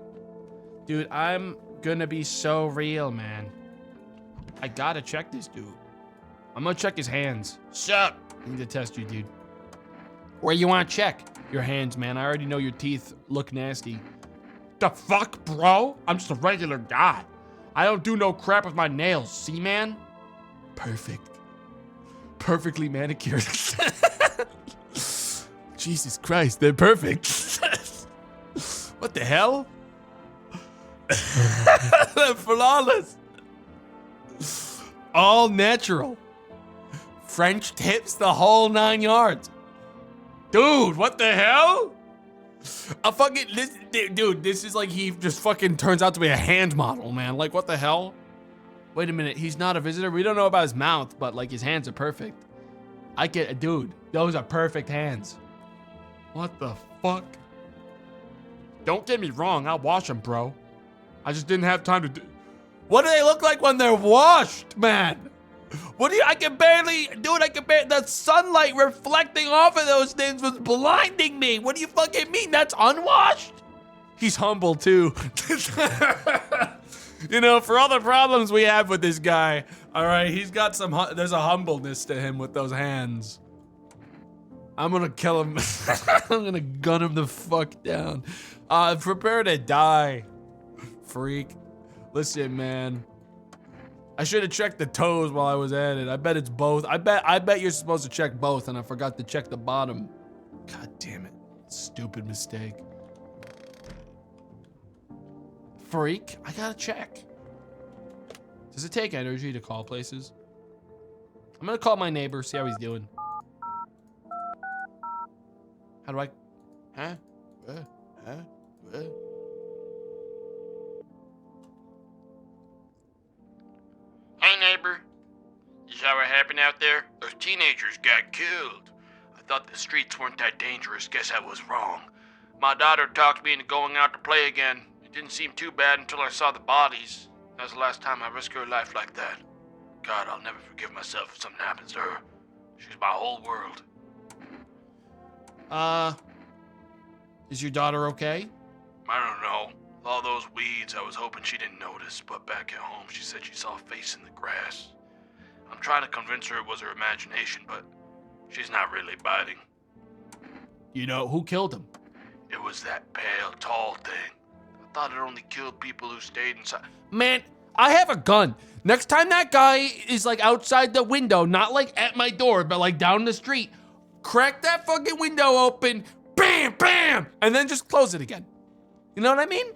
Speaker 3: Dude, I'm gonna be so real, man. I gotta check this dude. I'm gonna check his hands.
Speaker 1: Sup?
Speaker 3: I need to test you, dude. Where you wanna check? Your hands, man. I already know your teeth look nasty.
Speaker 1: The fuck, bro? I'm just a regular guy. I don't do no crap with my nails, see, man?
Speaker 3: Perfect. Perfectly manicured. Jesus Christ, they're perfect. What the hell? They're flawless. All natural. French tips, the whole 9 yards. Dude, what the hell? Dude, this is like he just fucking turns out to be a hand model, man. Like, what the hell? Wait a minute, he's not a visitor? We don't know about his mouth, but like his hands are perfect. Dude, those are perfect hands.
Speaker 1: What the fuck? Don't get me wrong, I'll wash them, bro. I just didn't have time to do.
Speaker 3: What do they look like when they're washed, man? I can barely, the sunlight reflecting off of those things was blinding me. What do you fucking mean? That's unwashed? He's humble too. You know, for all the problems we have with this guy, all right, he's got there's a humbleness to him with those hands. I'm gonna kill him. I'm gonna gun him the fuck down. Prepare to die, freak. Listen, man. I should have checked the toes while I was at it. I bet it's both. I bet you're supposed to check both, and I forgot to check the bottom. God damn it. Stupid mistake. Freak, I gotta check. Does it take energy to call places? I'm gonna call my neighbor, see how he's doing. How do I? Huh?
Speaker 1: Hey, neighbor. You saw what happened out there? Those teenagers got killed. I thought the streets weren't that dangerous. Guess I was wrong. My daughter talked me into going out to play again. It didn't seem too bad until I saw the bodies. That was the last time I risked her life like that. God, I'll never forgive myself if something happens to her. She's my whole world.
Speaker 3: Is your daughter okay?
Speaker 1: I don't know. With all those weeds, I was hoping she didn't notice, but back at home, she said she saw a face in the grass. I'm trying to convince her it was her imagination, but she's not really biting.
Speaker 3: You know, who killed him?
Speaker 1: It was that pale, tall thing. I thought it only killed people who stayed inside.
Speaker 3: Man, I have a gun. Next time that guy is like outside the window, not like at my door, but like down the street, crack that fucking window open, bam, bam, and then just close it again. You know what I mean?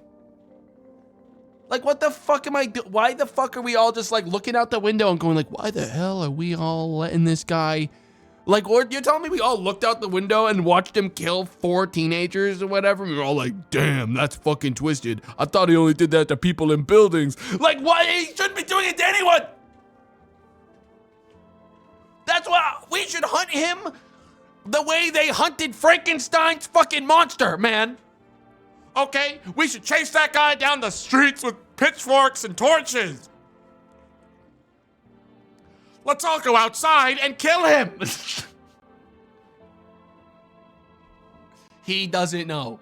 Speaker 3: Like, what the fuck am I doing? Why the fuck are we all just like looking out the window and going like, why the hell are we all letting this guy? Like, or you're telling me we all looked out the window and watched him kill 4 teenagers or whatever? We were all like, damn, that's fucking twisted. I thought he only did that to people in buildings. Like, why? He shouldn't be doing it to anyone. That's why we should hunt him the way they hunted Frankenstein's fucking monster, man.
Speaker 1: Okay, we should chase that guy down the streets with pitchforks and torches. Let's all go outside and kill him.
Speaker 3: He doesn't know.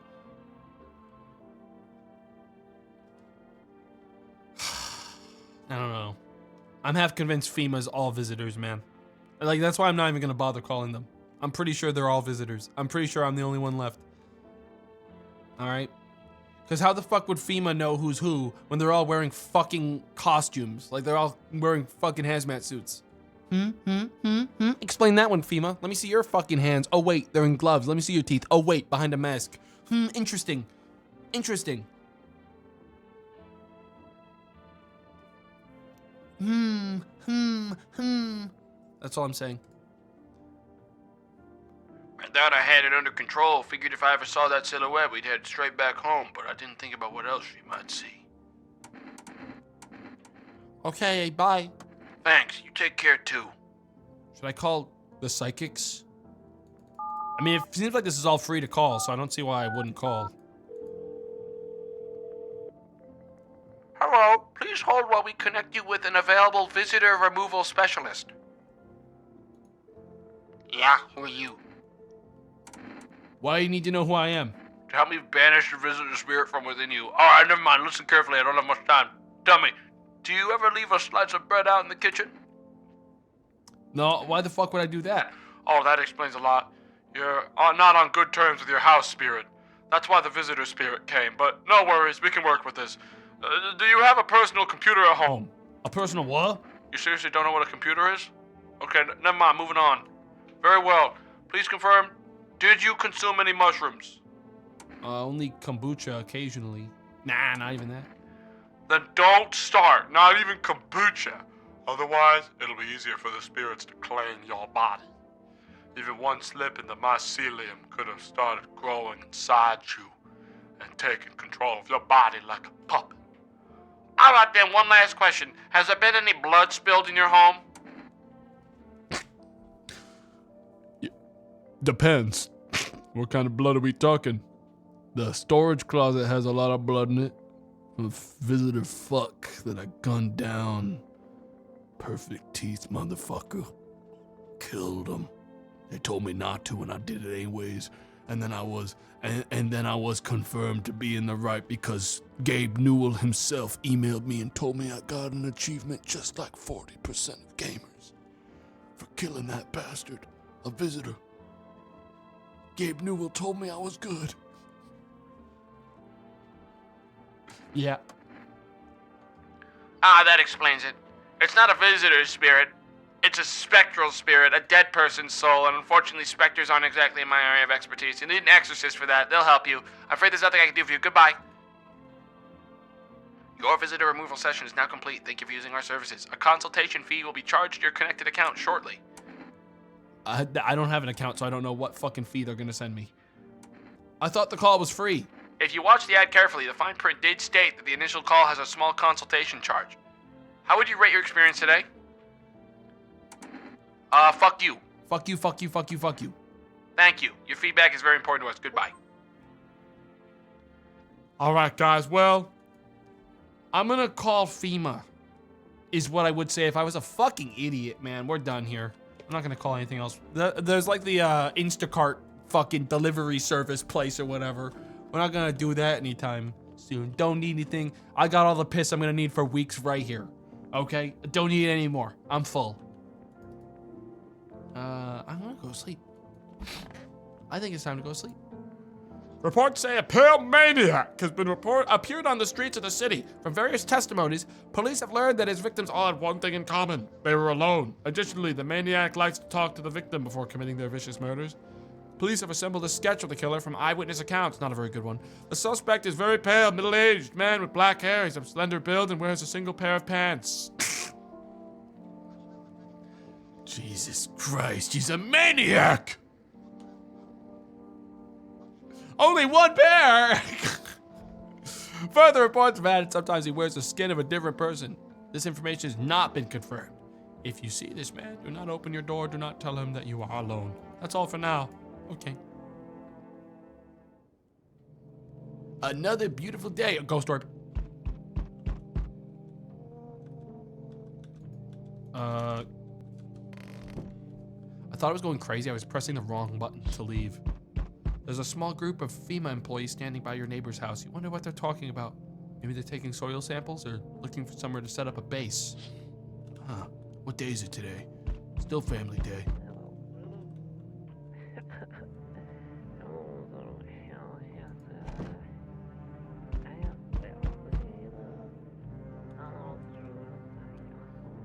Speaker 3: I don't know. I'm half convinced FEMA's all visitors, man. Like, that's why I'm not even gonna bother calling them. I'm pretty sure they're all visitors. I'm pretty sure I'm the only one left. All right? Because how the fuck would FEMA know who's who when they're all wearing fucking costumes? Like, they're all wearing fucking hazmat suits. Explain that one, FEMA. Let me see your fucking hands. Oh, wait, they're in gloves. Let me see your teeth. Oh, wait, behind a mask. Interesting. Interesting. That's all I'm saying.
Speaker 1: I thought I had it under control. Figured if I ever saw that silhouette, we'd head straight back home, but I didn't think about what else she might see.
Speaker 2: Okay, bye.
Speaker 1: Thanks. You take care too.
Speaker 3: Should I call the psychics? I mean, it seems like this is all free to call, so I don't see why I wouldn't call.
Speaker 1: Hello. Please hold while we connect you with an available visitor removal specialist. Yeah, who are you?
Speaker 3: Why do you need to know who I am?
Speaker 1: To help me banish the visitor spirit from within you. Alright, never mind. Listen carefully. I don't have much time. Tell me, do you ever leave a slice of bread out in the kitchen?
Speaker 3: No, why the fuck would I do that?
Speaker 4: Oh, that explains a lot. You're not on good terms with your house spirit. That's why the visitor spirit came. But no worries, we can work with this. Do you have a personal computer at home?
Speaker 3: A personal what?
Speaker 4: You seriously don't know what a computer is? Okay, never mind, moving on. Very well. Please confirm, did you consume any mushrooms?
Speaker 3: Only kombucha occasionally. Nah, not even that.
Speaker 4: Then don't start, not even kombucha. Otherwise, it'll be easier for the spirits to claim your body. Even one slip in the mycelium could have started growing inside you and taking control of your body like a puppet.
Speaker 1: All right, then, one last question. Has there been any blood spilled in your home?
Speaker 3: Depends. What kind of blood are we talking? The storage closet has a lot of blood in it. A visitor fuck that I gunned down. Perfect teeth, motherfucker. Killed him. They told me not to, and I did it anyways. And then I was confirmed to be in the right because Gabe Newell himself emailed me and told me I got an achievement just like 40% of gamers for killing that bastard, a visitor. Gabe Newell told me I was good. Yeah.
Speaker 1: Ah, that explains it. It's not a visitor spirit. It's a spectral spirit, a dead person's soul, and unfortunately specters aren't exactly in my area of expertise. You need an exorcist for that. They'll help you. I'm afraid there's nothing I can do for you. Goodbye. Your visitor removal session is now complete. Thank you for using our services. A consultation fee will be charged to your connected account shortly.
Speaker 3: I don't have an account, so I don't know what fucking fee they're gonna send me. I thought the call was free.
Speaker 1: If you watch the ad carefully, the fine print did state that the initial call has a small consultation charge. How would you rate your experience today? Fuck you.
Speaker 3: Fuck you, fuck you, fuck you, fuck you.
Speaker 1: Thank you. Your feedback is very important to us. Goodbye.
Speaker 2: All right, guys. Well,
Speaker 3: I'm gonna call FEMA, is what I would say if I was a fucking idiot, man. We're done here. I'm not gonna call anything else. There's like the Instacart fucking delivery service place or whatever. We're not gonna do that anytime soon. Don't need anything. I got all the piss I'm gonna need for weeks right here. Okay? Don't need any more. I'm full. I'm gonna go to sleep. I think it's time to go to sleep.
Speaker 2: reports say a pale maniac has been appeared on the streets of the city. From various testimonies, police have learned that his victims all had one thing in common. They were alone. Additionally, the maniac likes to talk to the victim before committing their vicious murders. Police have assembled a sketch of the killer from eyewitness accounts. Not a very good one. The suspect is very pale, middle-aged man with black hair. He's of slender build and wears a single pair of pants.
Speaker 3: Jesus Christ, he's a maniac!
Speaker 2: Only one pair!
Speaker 3: Further reports have added sometimes he wears the skin of a different person. This information has not been confirmed. If you see this man, do not open your door. Do not tell him that you are alone. That's all for now. Okay. Another beautiful day. A ghost orb. I thought I was going crazy. I was pressing the wrong button to leave. There's a small group of FEMA employees standing by your neighbor's house. You wonder what they're talking about. Maybe they're taking soil samples or looking for somewhere to set up a base. Huh. What day is it today? Still family day.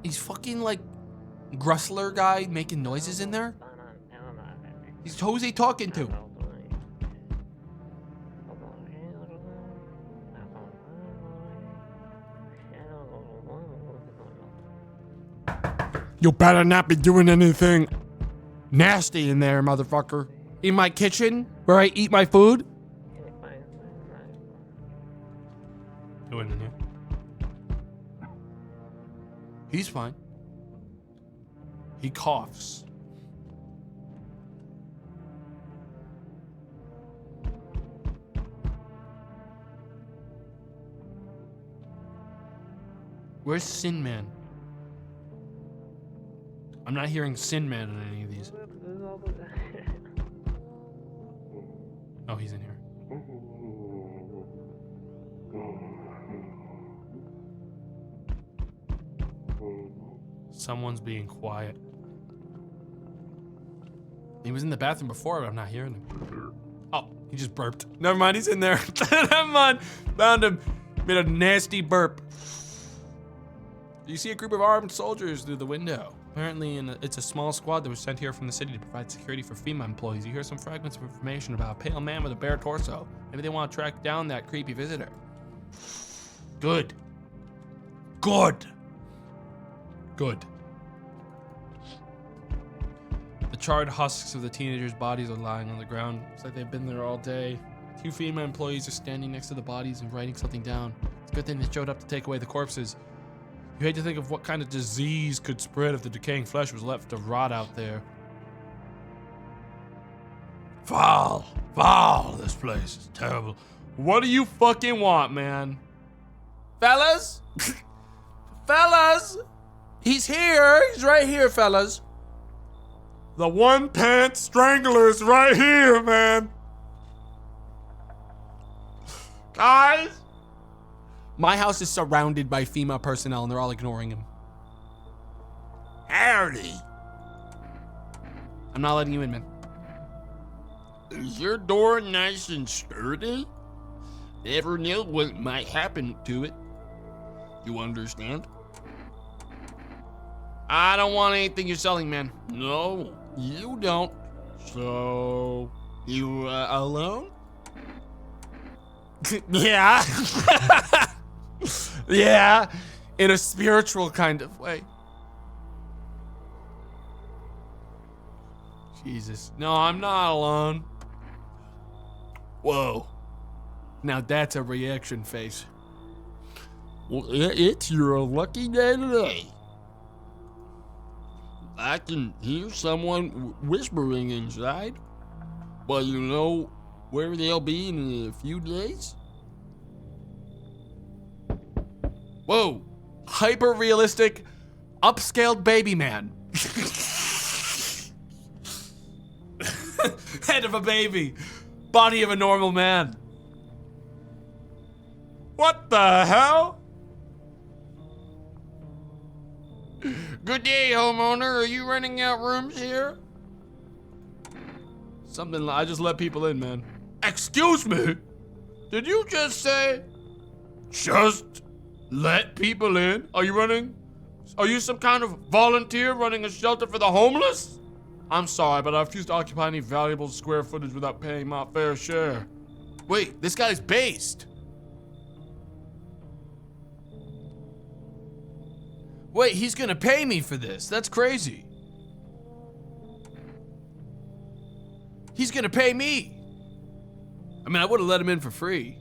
Speaker 3: He's fucking like Grussler guy making noises in there? He's who's he talking to?
Speaker 2: You better not be doing anything nasty in there, motherfucker.
Speaker 3: In my kitchen where I eat my food?
Speaker 2: Doing in here.
Speaker 3: He's fine. He coughs. Where's Sin Man? I'm not hearing Sin Man in any of these. Oh, he's in here. Someone's being quiet. He was in the bathroom before, but I'm not hearing him. Oh, he just burped. Never mind, he's in there. Never mind. Found him. Made a nasty burp. You see a group of armed soldiers through the window. Apparently, it's a small squad that was sent here from the city to provide security for FEMA employees. You hear some fragments of information about a pale man with a bare torso. Maybe they want to track down that creepy visitor. Good. Good. Good. The charred husks of the teenagers' bodies are lying on the ground. Looks like they've been there all day. 2 FEMA employees are standing next to the bodies and writing something down. It's a good thing they showed up to take away the corpses. You hate to think of what kind of disease could spread if the decaying flesh was left to rot out there. Foul. Foul. This place is terrible. What do you fucking want, man? Fellas? Fellas? He's here. He's right here, fellas.
Speaker 4: The one pants strangler's right here, man. Guys?
Speaker 3: My house is surrounded by FEMA personnel and they're all ignoring him.
Speaker 5: Howdy.
Speaker 3: I'm not letting you in, man.
Speaker 5: Is your door nice and sturdy? Never know what might happen to it. You understand?
Speaker 3: I don't want anything you're selling, man.
Speaker 5: No, you don't. So, you alone?
Speaker 3: Yeah. Yeah. In a spiritual kind of way. Jesus. No, I'm not alone.
Speaker 5: Whoa.
Speaker 3: Now that's a reaction face.
Speaker 5: Well, it's your lucky day today. I can hear someone whispering inside, but you know where they'll be in a few days?
Speaker 3: Whoa. Hyper realistic, upscaled baby man. Head of a baby. Body of a normal man.
Speaker 4: What the hell?
Speaker 5: Good day, homeowner. Are you renting out rooms here?
Speaker 3: Something I just let people in, man.
Speaker 5: Excuse me? Did you just say, just let people in? Are you some kind of volunteer running a shelter for the homeless?
Speaker 4: I'm sorry, but I refuse to occupy any valuable square footage without paying my fair share.
Speaker 3: Wait, this guy's based. Wait, he's gonna pay me for this. That's crazy. He's gonna pay me. I mean, I would have let him in for free.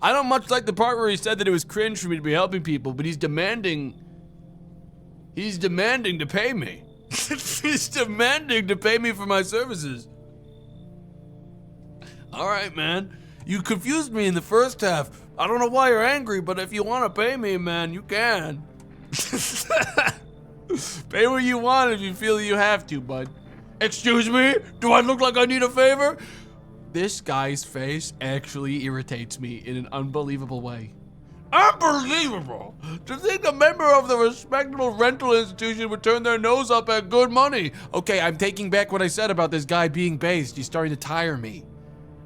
Speaker 3: I don't much like the part where he said that it was cringe for me to be helping people, but he's demanding to pay me. He's demanding to pay me for my services. All right, man. You confused me in the first half. I don't know why you're angry, but if you want to pay me, man, you can. Pay what you want if you feel you have to, bud. Excuse me? Do I look like I need a favor? This guy's face actually irritates me in an unbelievable way. Unbelievable! To think a member of the respectable rental institution would turn their nose up at good money. Okay, I'm taking back what I said about this guy being based. He's starting to tire me.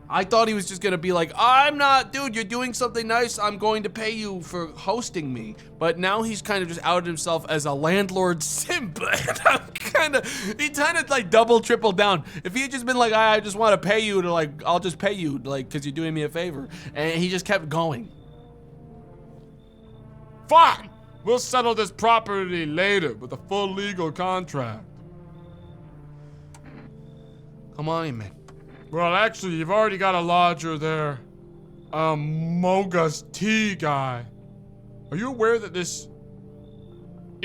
Speaker 3: I thought he was just gonna be like, I'm not, dude, you're doing something nice. I'm going to pay you for hosting me. But now he's kind of just outed himself as a landlord simp. And he kind of like double, triple down. If he had just been like, I just want to pay you to like, I'll just pay you like, cause you're doing me a favor. And he just kept going.
Speaker 4: Fine! We'll settle this property later with a full legal contract.
Speaker 3: Come on in, man.
Speaker 4: Well, actually, you've already got a lodger there. Mogus T guy. Are you aware that this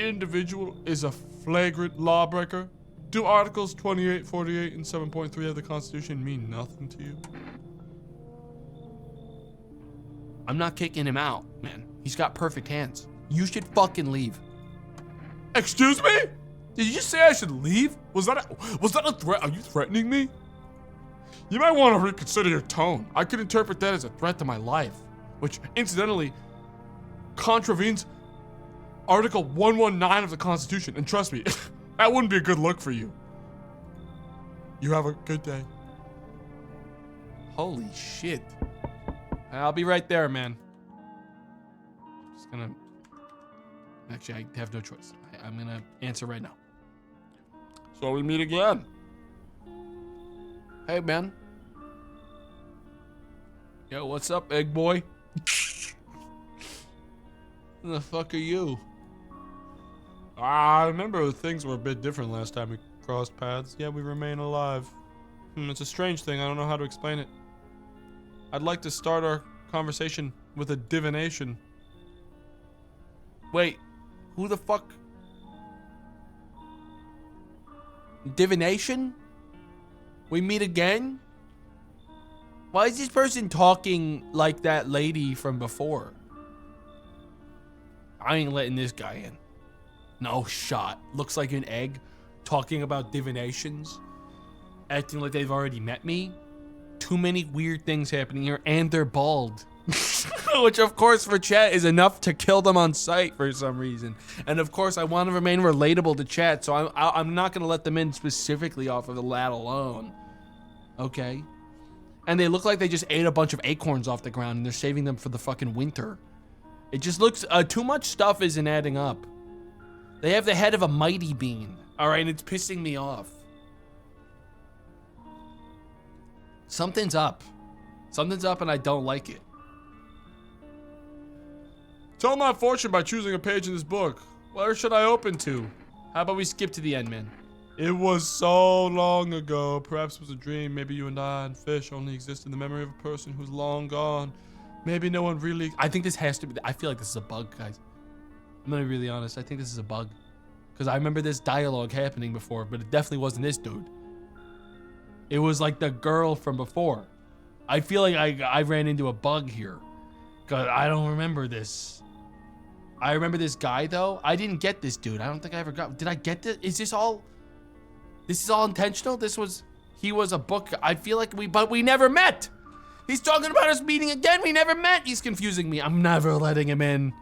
Speaker 4: individual is a flagrant lawbreaker? Do Articles 28, 48, and 7.3 of the Constitution mean nothing to you?
Speaker 3: I'm not kicking him out, man. He's got perfect hands. You should fucking leave.
Speaker 4: Excuse me? Did you just say I should leave? Was that a threat? Are you threatening me? You might want to reconsider your tone. I could interpret that as a threat to my life, which incidentally contravenes Article 119 of the Constitution. And trust me, that wouldn't be a good look for you. You have a good day.
Speaker 3: Holy shit. I'll be right there, man. Just gonna... Actually, I have no choice. I'm gonna answer right now.
Speaker 4: So we meet again.
Speaker 3: Hey, man. Yo, what's up, egg boy? Who the fuck are you?
Speaker 4: I remember things were a bit different last time we crossed paths. Yeah, we remain alive. It's a strange thing. I don't know how to explain it. I'd like to start our conversation with a divination.
Speaker 3: Wait, who the fuck? Divination? We meet again? Why is this person talking like that lady from before? I ain't letting this guy in. No shot. Looks like an egg. Talking about divinations. Acting like they've already met me. Too many weird things happening here, and they're bald. Which, of course, for chat is enough to kill them on sight for some reason. And, of course, I want to remain relatable to chat, so I'm not going to let them in specifically off of the lad alone. Okay? And they look like they just ate a bunch of acorns off the ground, and they're saving them for the fucking winter. It just looks... too much stuff isn't adding up. They have the head of a mighty bean. Alright, and it's pissing me off. Something's up. Something's up and I don't like it.
Speaker 4: Tell my fortune by choosing a page in this book. Where should I open to?
Speaker 3: How about we skip to the end, man?
Speaker 4: It was so long ago. Perhaps it was a dream. Maybe you and I and fish only exist in the memory of a person who's long gone. Maybe no one really...
Speaker 3: I think this has to be... I feel like this is a bug, guys. I'm gonna be really honest. I think this is a bug. Because I remember this dialogue happening before, but it definitely wasn't this dude. It was like the girl from before. I feel like I ran into a bug here. Because I don't remember this. I remember this guy, though. I didn't get this dude. I don't think I ever got... Did I get this? Is this all... This is all intentional? This was... He was a book... I feel like but we never met! He's talking about us meeting again. We never met. He's confusing me. I'm never letting him in.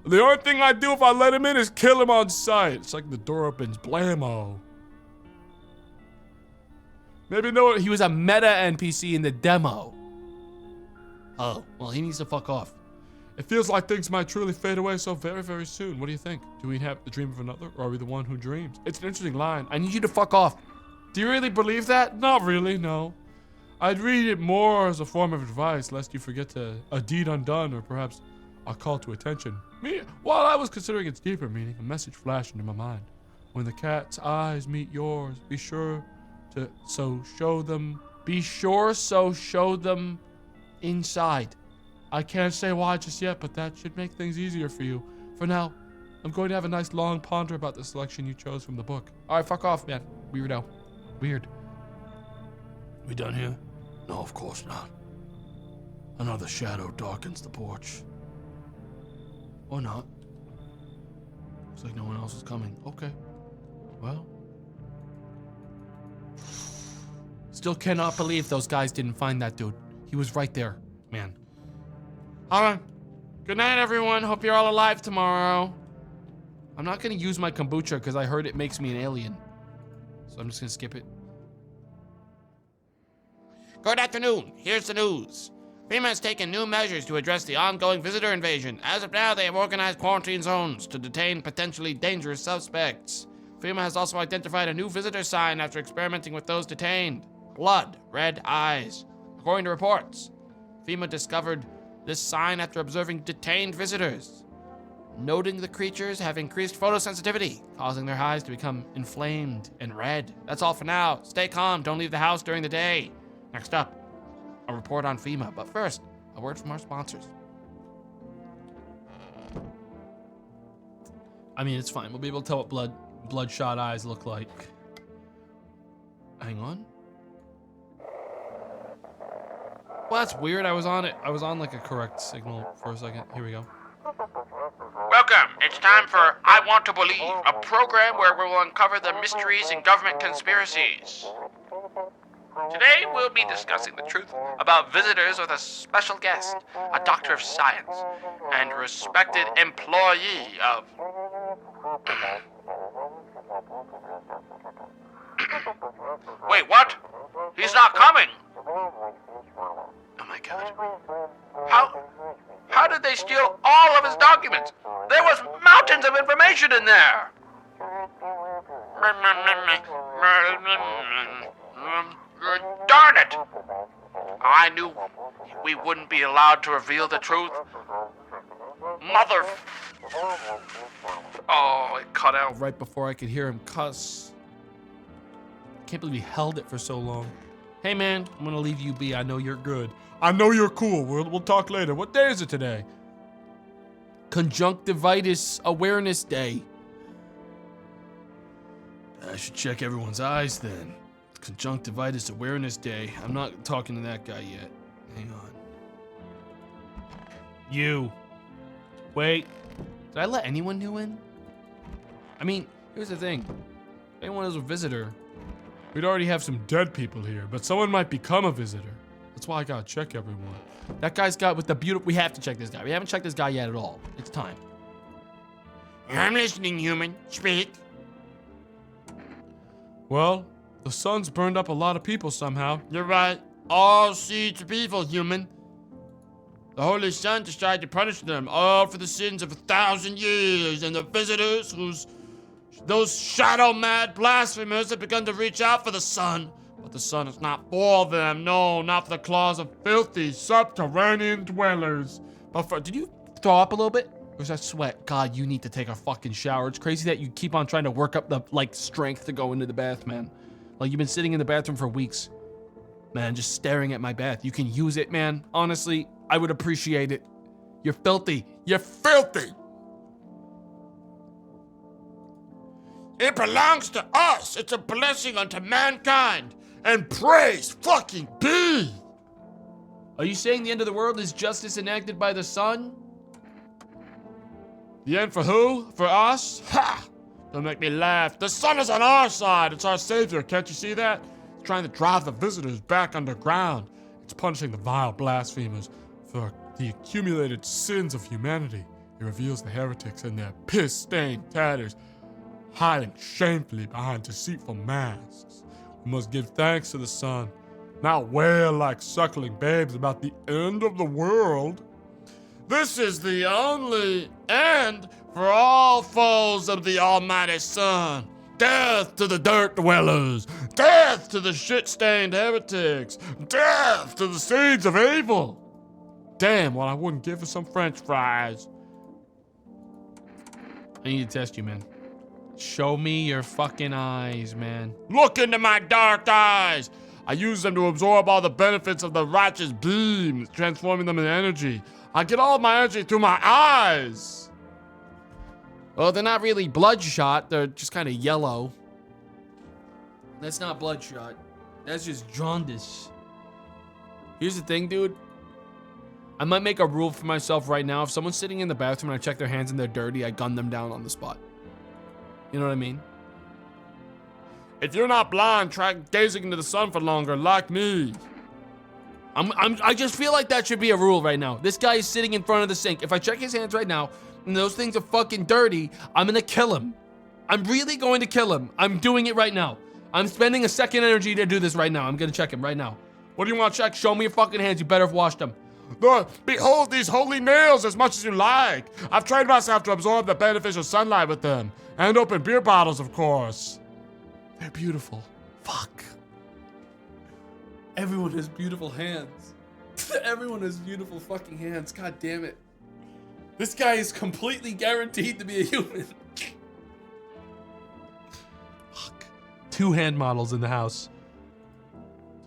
Speaker 4: The only thing I do if I let him in is kill him on sight. It's like the door opens. Blammo.
Speaker 3: Maybe no, he was a meta NPC in the demo. Oh, well, he needs to fuck off.
Speaker 4: It feels like things might truly fade away so very, very soon. What do you think? Do we have the dream of another, or are we the one who dreams? It's an interesting line.
Speaker 3: I need you to fuck off.
Speaker 4: Do you really believe that? Not really, no. I'd read it more as a form of advice, lest you forget a deed undone, or perhaps a call to attention. While I was considering its deeper meaning, a message flashed into my mind. When the cat's eyes meet yours, be sure so show them inside. I can't say why just yet, but that should make things easier for you. For now, I'm going to have a nice long ponder about the selection you chose from the book.
Speaker 3: All right, fuck off, man. Weirdo. Weird.
Speaker 2: We done here? No, of course not. Another shadow darkens the porch. Or not. Looks like no one else is coming. Okay. Well.
Speaker 3: Still cannot believe those guys didn't find that dude. He was right there, man.
Speaker 1: All right. Good night, everyone. Hope you're all alive tomorrow.
Speaker 3: I'm not gonna use my kombucha because I heard it makes me an alien. So I'm just gonna skip it.
Speaker 5: Good afternoon. Here's the news. FEMA has taken new measures to address the ongoing visitor invasion. As of now, they have organized quarantine zones to detain potentially dangerous suspects. FEMA has also identified a new visitor sign after experimenting with those detained. Blood, red eyes. According to reports, FEMA discovered this sign after observing detained visitors, noting the creatures have increased photosensitivity, causing their eyes to become inflamed and red. That's all for now. Stay calm. Don't leave the house during the day. Next up, a report on FEMA. But first, a word from our sponsors.
Speaker 3: I mean, it's fine. We'll be able to tell what bloodshot eyes look like. Hang on. Well, that's weird. I was on like a correct signal for a second. Here we go.
Speaker 6: Welcome. It's time for I Want to Believe, a program where we will uncover the mysteries in government conspiracies. Today, we'll be discussing the truth about visitors with a special guest, a doctor of science, and respected employee of... Wait, what? He's not coming! Oh my god. How did they steal all of his documents? There was mountains of information in there! Darn it! I knew we wouldn't be allowed to reveal the truth. Mother... Oh, it cut out.
Speaker 3: Right before I could hear him cuss. Can't believe he held it for so long. Hey man, I'm gonna leave you be. I know you're good.
Speaker 4: I know you're cool. We'll talk later. What day is it today?
Speaker 3: Conjunctivitis Awareness Day. I should check everyone's eyes then. Conjunctivitis Awareness Day. I'm not talking to that guy yet. Hang on. You. Wait. Did I let anyone new in? I mean, here's the thing. If anyone is a visitor,
Speaker 4: We'd already have some dead people here, but someone might become a visitor. That's why I gotta check everyone.
Speaker 3: that guy's got with the beautiful. We have to check this guy. We haven't checked this guy yet at all. It's time.
Speaker 6: I'm listening, human. Speak.
Speaker 4: Well, the sun's burned up a lot of people somehow.
Speaker 6: You're right. All seeds of evil, human. The Holy Sun decided to punish them all for the sins of 1,000 years, and the visitors those shadow-mad blasphemers have begun to reach out for the sun. But the sun is not for them, no, not for the claws of filthy subterranean dwellers.
Speaker 3: But did you throw up a little bit? Or was that sweat? God, you need to take a fucking shower. It's crazy that you keep on trying to work up the, strength to go into the bath, man. Like, you've been sitting in the bathroom for weeks. Man, just staring at my bath. You can use it, man. Honestly, I would appreciate it. You're filthy. You're filthy!
Speaker 6: It belongs to us. It's a blessing unto mankind. And praise fucking be.
Speaker 3: Are you saying the end of the world is justice enacted by the sun?
Speaker 4: The end for who? For us?
Speaker 6: Ha!
Speaker 4: Don't make me laugh. The sun is on our side. It's our savior. Can't you see that? It's trying to drive the visitors back underground. It's punishing the vile blasphemers for the accumulated sins of humanity. It reveals the heretics in their piss-stained tatters, hiding shamefully behind deceitful masks. We must give thanks to the sun, not wail like suckling babes about the end of the world.
Speaker 6: This is the only end for all foes of the almighty sun. Death to the dirt dwellers. Death to the shit-stained heretics. Death to the seeds of evil.
Speaker 4: Damn, what I wouldn't give for some French fries.
Speaker 3: I need to test you, man. Show me your fucking eyes, man.
Speaker 6: Look into my dark eyes.
Speaker 4: I use them to absorb all the benefits of the righteous beams, transforming them into energy. I get all my energy through my eyes.
Speaker 3: Well, they're not really bloodshot. They're just kind of yellow. That's not bloodshot. That's just jaundice. Here's the thing, dude. I might make a rule for myself right now. If someone's sitting in the bathroom and I check their hands and they're dirty, I gun them down on the spot. You know what I mean?
Speaker 4: If you're not blind, try gazing into the sun for longer, like me.
Speaker 3: I just feel like that should be a rule right now. This guy is sitting in front of the sink. If I check his hands right now and those things are fucking dirty, I'm gonna kill him. I'm really going to kill him. I'm doing it right now. I'm spending a second energy to do this right now. I'm gonna check him right now. What do you want to check? Show me your fucking hands. You better have washed them.
Speaker 4: Behold these holy nails as much as you like. I've trained myself to absorb the beneficial sunlight with them. And open beer bottles, of course.
Speaker 3: They're beautiful. Fuck. Everyone has beautiful hands. Everyone has beautiful fucking hands. God damn it. This guy is completely guaranteed to be a human. Fuck. 2 hand models in the house.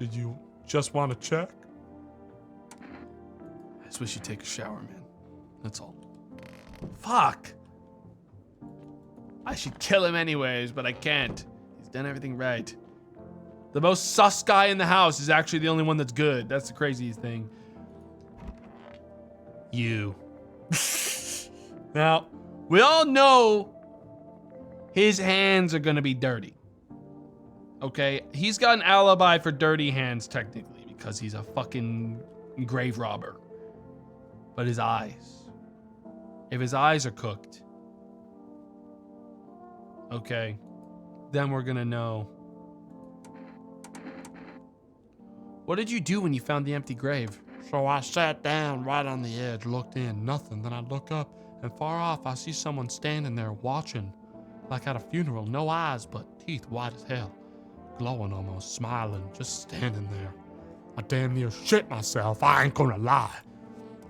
Speaker 4: Did you just want to check?
Speaker 3: I just wish you'd take a shower, man. That's all. Fuck.
Speaker 1: I should kill him anyways, but I can't. He's done everything right. The most sus guy in the house is actually the only one that's good. That's the craziest thing. You. Now, we all know his hands are gonna be dirty. Okay? He's got an alibi for dirty hands, technically, because he's a fucking grave robber. But his eyes. If his eyes are cooked, okay, then we're gonna know. What did you do when you found the empty grave?
Speaker 6: So I sat down right on the edge, looked in, nothing. Then I look up, and far off I see someone standing there watching, like at a funeral. No eyes, but teeth white as hell, glowing almost, smiling, just standing there. I damn near shit myself, I ain't gonna lie.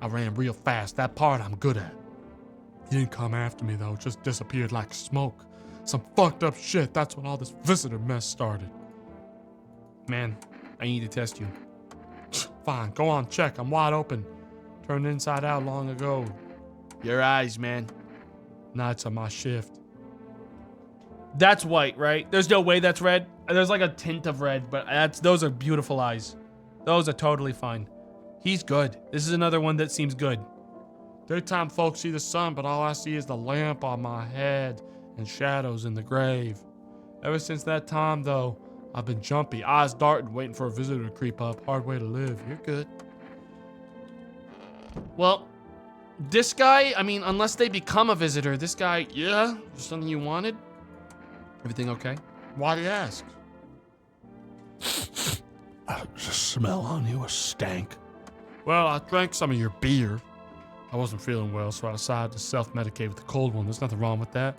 Speaker 6: I ran real fast, that part I'm good at. He didn't come after me though, just disappeared like smoke. Some fucked up shit, that's when all this visitor mess started.
Speaker 1: Man, I need to test you.
Speaker 6: Fine, go on, check, I'm wide open. Turned inside out long ago.
Speaker 1: Your eyes, man.
Speaker 6: Nights are my shift.
Speaker 1: That's white, right? There's no way that's red. There's like a tint of red, but those are beautiful eyes. Those are totally fine. He's good. This is another one that seems good.
Speaker 6: Daytime folks see the sun, but all I see is the lamp on my head and shadows in the grave. Ever since that time, though, I've been jumpy, eyes darting, waiting for a visitor to creep up. Hard way to live. You're good.
Speaker 1: Well, this guy, I mean, unless they become a visitor, this guy,
Speaker 6: Yeah?
Speaker 1: something you wanted? Everything okay?
Speaker 6: Why do you ask?
Speaker 3: The smell on you was stank.
Speaker 6: Well, I drank some of your beer. I wasn't feeling well, so I decided to self-medicate with the cold one. There's nothing wrong with that.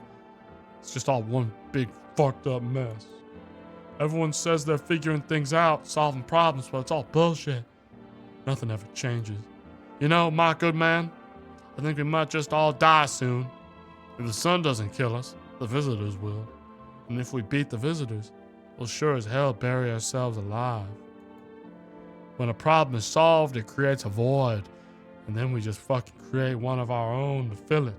Speaker 6: It's just all one big fucked up mess. Everyone says they're figuring things out, solving problems, but it's all bullshit. Nothing ever changes. You know, my good man, I think we might just all die soon. If the sun doesn't kill us, the visitors will. And if we beat the visitors, we'll sure as hell bury ourselves alive. When a problem is solved, it creates a void. And then we just fucking create one of our own to fill it.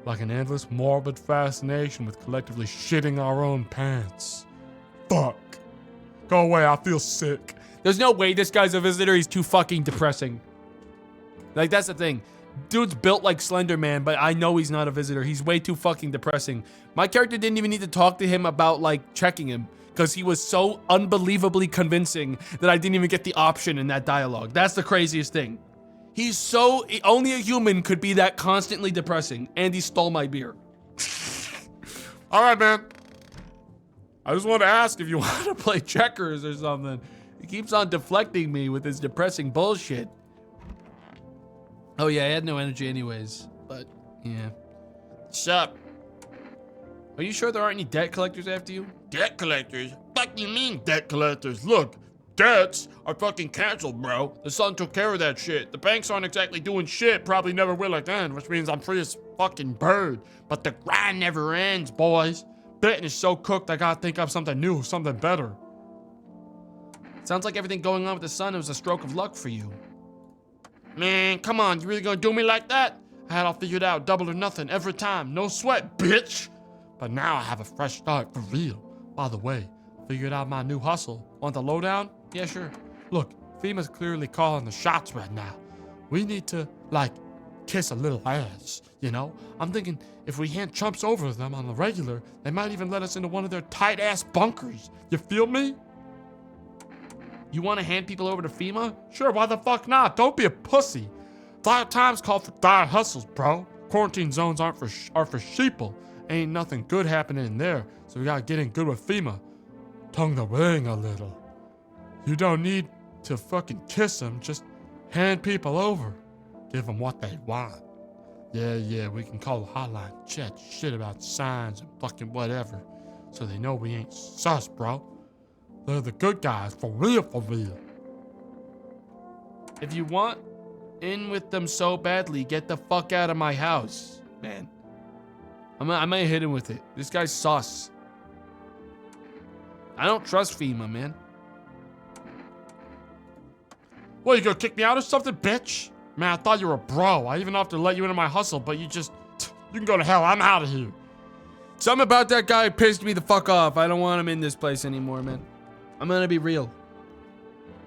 Speaker 6: Like an endless morbid fascination with collectively shitting our own pants. Fuck. Go away, I feel sick.
Speaker 1: There's no way this guy's a visitor. He's too fucking depressing. Like, that's the thing. Dude's built like Slender Man, but I know he's not a visitor. He's way too fucking depressing. My character didn't even need to talk to him about, like, checking him, because he was so unbelievably convincing that I didn't even get the option in that dialogue. That's the craziest thing. He's so... Only a human could be that constantly depressing, and he stole my beer.
Speaker 6: All right, man.
Speaker 1: I just want to ask if you want to play checkers or something. He keeps on deflecting me with his depressing bullshit. Oh yeah, I had no energy anyways, but yeah.
Speaker 6: Sup?
Speaker 1: Are you sure there aren't any debt collectors after you?
Speaker 6: Debt collectors? Fuck you mean debt collectors? Look, debts are fucking canceled, bro. The sun took care of that shit. The banks aren't exactly doing shit, probably never will again, which means I'm free as fucking bird. But the grind never ends, boys. Betting is so cooked, I gotta think up something new, something better.
Speaker 1: Sounds like everything going on with the sun was a stroke of luck for you.
Speaker 6: Man, come on, you really gonna do me like that? I had all figured out, double or nothing, every time, no sweat, bitch. But now I have a fresh start, for real. By the way, figured out my new hustle. Want the lowdown?
Speaker 1: Yeah, sure.
Speaker 6: Look, FEMA's clearly calling the shots right now. We need to, like, kiss a little ass, you know? I'm thinking if we hand chumps over to them on the regular, they might even let us into one of their tight-ass bunkers. You feel me?
Speaker 1: You want to hand people over to FEMA?
Speaker 6: Sure, why the fuck not? Don't be a pussy. Dire times call for dire hustles, bro. Quarantine zones are for sheeple. Ain't nothing good happening in there, so we gotta get in good with FEMA. Tongue the ring a little. You don't need to fucking kiss them, just hand people over. Give them what they want. Yeah, we can call the hotline, chat shit about signs and fucking whatever, so they know we ain't sus, bro. They're the good guys, for real, for real.
Speaker 1: If you want in with them so badly, get the fuck out of my house, man. I might hit him with it. This guy's sus. I don't trust FEMA, man.
Speaker 6: What, you gonna kick me out or something, bitch? Man, I thought you were a bro. I even offered to let you into my hustle, but you can go to hell. I'm out of here.
Speaker 3: Something about that guy pissed me the fuck off. I don't want him in this place anymore, man. I'm gonna be real.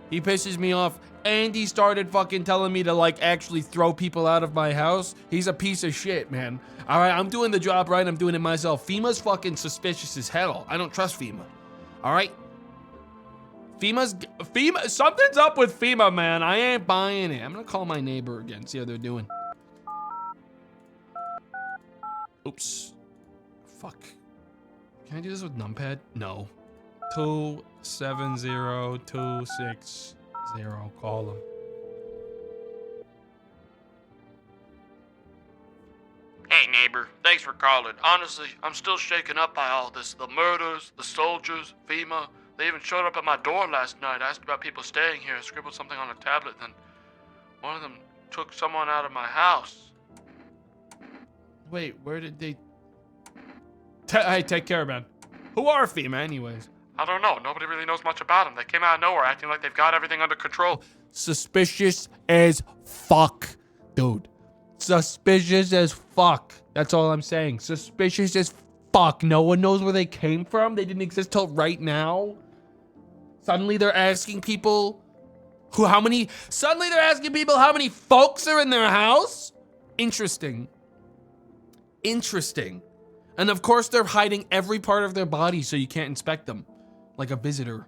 Speaker 3: He pisses me off. And he started fucking telling me to like actually throw people out of my house. He's a piece of shit, man. All right, I'm doing the job right. I'm doing it myself. FEMA's fucking suspicious as hell. I don't trust FEMA. All right? FEMA, something's up with FEMA, man. I ain't buying it. I'm gonna call my neighbor again, see how they're doing. Oops. Fuck. Can I do this with numpad? No. 270260. Call him.
Speaker 6: Hey, neighbor. Thanks for calling. Honestly, I'm still shaken up by all this. The murders, the soldiers, FEMA. They even showed up at my door last night, asked about people staying here, scribbled something on a tablet, then one of them took someone out of my house.
Speaker 3: Wait, where did they... Hey, take care, man. Who are FEMA, anyways?
Speaker 6: I don't know. Nobody really knows much about them. They came out of nowhere acting like they've got everything under control.
Speaker 3: Suspicious as fuck, dude. Suspicious as fuck. That's all I'm saying. Suspicious as fuck. No one knows where they came from. They didn't exist till right now. Suddenly they're asking people how many folks are in their house? Interesting. And of course they're hiding every part of their body so you can't inspect them. Like a visitor.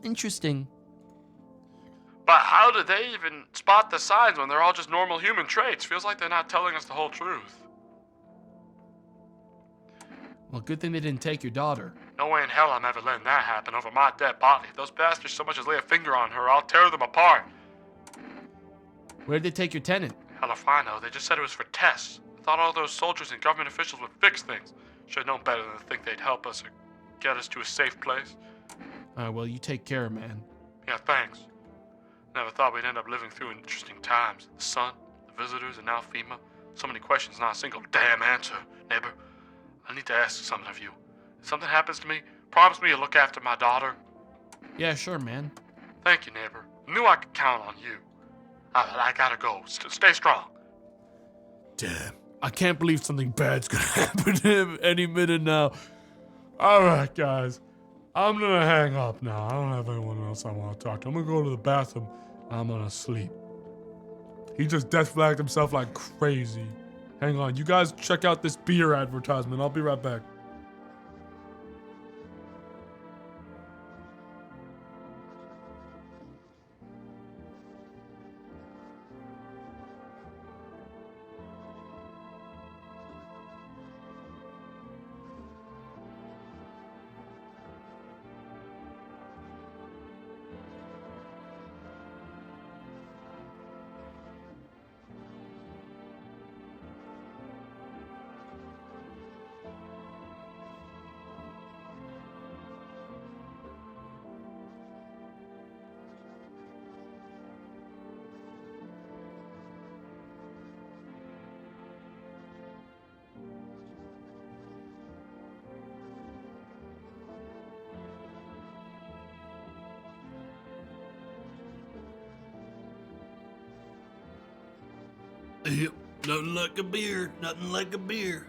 Speaker 3: Interesting.
Speaker 6: But how do they even spot the signs when they're all just normal human traits? Feels like they're not telling us the whole truth.
Speaker 3: Well, good thing they didn't take your daughter.
Speaker 6: No way in hell I'm ever letting that happen over my dead body. If those bastards so much as lay a finger on her, I'll tear them apart.
Speaker 3: Where'd they take your tenant?
Speaker 6: Hell if I know. They just said it was for tests. I thought all those soldiers and government officials would fix things. Should have known better than to think they'd help us or get us to a safe place.
Speaker 3: Well, you take care, man.
Speaker 6: Yeah, thanks. Never thought we'd end up living through interesting times. The sun, the visitors, and now FEMA. So many questions, not a single damn answer. Neighbor, I need to ask something of you. If something happens to me, promise me you'll look after my daughter.
Speaker 3: Yeah, sure, man.
Speaker 6: Thank you, neighbor. Knew I could count on you. I gotta go. Stay strong.
Speaker 3: Damn. I can't believe something bad's gonna happen to him any minute now. Alright, guys. I'm gonna hang up now. I don't have anyone else I want to talk to. I'm gonna go to the bathroom and I'm gonna sleep. He just death flagged himself like crazy. Hang on. You guys check out this beer advertisement. I'll be right back.
Speaker 7: Yep, nothing like a beer, nothing like a beer.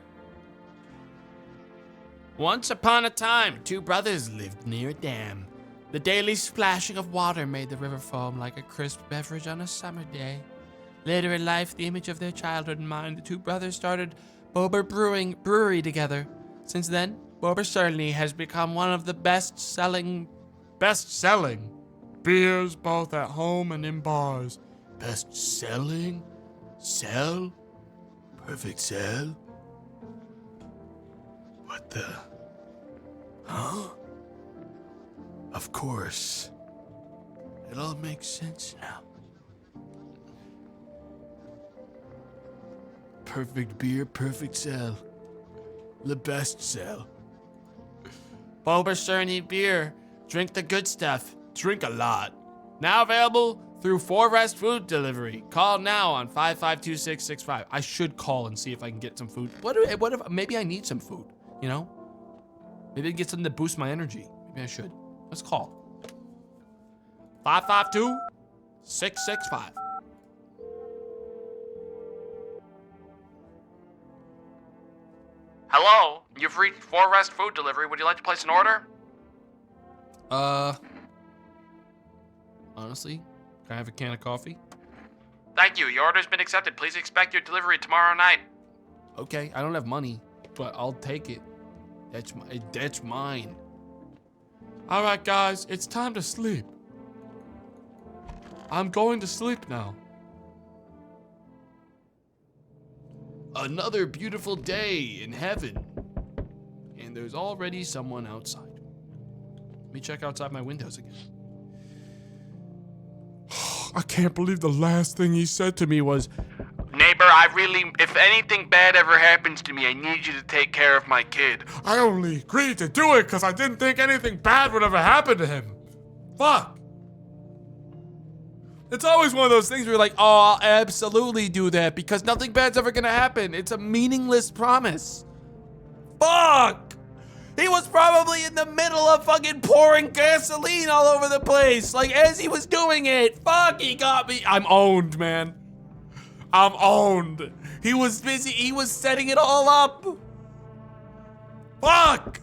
Speaker 5: Once upon a time, two brothers lived near a dam. The daily splashing of water made the river foam like a crisp beverage on a summer day. Later in life, the image of their childhood in mind, the two brothers started Bober Brewery together. Since then, Bober certainly has become one of the best-selling
Speaker 4: beers both at home and in bars.
Speaker 7: Best-selling? Sell? Perfect sell? What the? Huh? Of course. It all makes sense now. Perfect beer, perfect sell. The best sell.
Speaker 5: Bober Cerny beer. Drink the good stuff. Drink a lot. Now available through 4 Rest Food Delivery. Call now on 552665.
Speaker 3: I should call and see if I can get some food. What if maybe I need some food, you know? Maybe I get something to boost my energy. Maybe I should. Let's call.
Speaker 5: 552-665.
Speaker 8: Hello? You've reached 4 Rest Food Delivery. Would you like to place an order?
Speaker 3: Honestly, can I have a can of coffee?
Speaker 8: Thank you. Your order's been accepted. Please expect your delivery tomorrow night.
Speaker 3: Okay, I don't have money, but I'll take it. That's mine.
Speaker 2: All right, guys, it's time to sleep. I'm going to sleep now.
Speaker 3: Another beautiful day in heaven. And there's already someone outside. Let me check outside my windows again.
Speaker 2: I can't believe the last thing he said to me was,
Speaker 8: Neighbor, if anything bad ever happens to me, I need you to take care of my kid.
Speaker 2: I only agreed to do it because I didn't think anything bad would ever happen to him. Fuck.
Speaker 3: It's always one of those things where you're like, oh, I'll absolutely do that because nothing bad's ever gonna happen. It's a meaningless promise. Fuck! He was probably in the middle of fucking pouring gasoline all over the place, like as he was doing it. Fuck, he got me. I'm owned, man. I'm owned. He was busy, he was setting it all up. Fuck!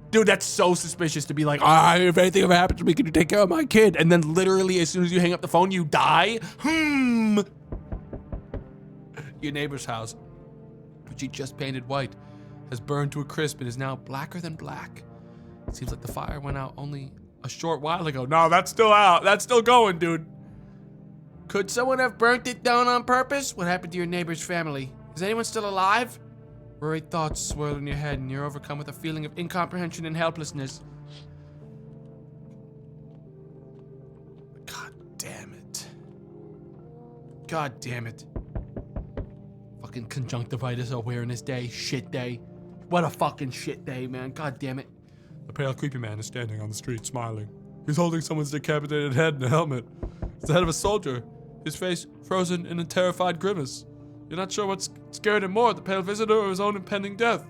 Speaker 3: Dude, that's so suspicious to be like, if anything ever happens to me, can you take care of my kid? And then literally as soon as you hang up the phone, you die? Your neighbor's house, which he just painted white, has burned to a crisp and is now blacker than black. It seems like the fire went out only a short while ago. No, that's still out. That's still going, dude. Could someone have burnt it down on purpose? What happened to your neighbor's family? Is anyone still alive? Worried thoughts swirl in your head and you're overcome with a feeling of incomprehension and helplessness. God damn it. God damn it. Fucking conjunctivitis awareness day, shit day. What a fucking shit day, man. God damn it.
Speaker 2: The pale, creepy man is standing on the street, smiling. He's holding someone's decapitated head in a helmet. It's the head of a soldier, his face frozen in a terrified grimace. You're not sure what scared him more, the pale visitor or his own impending death.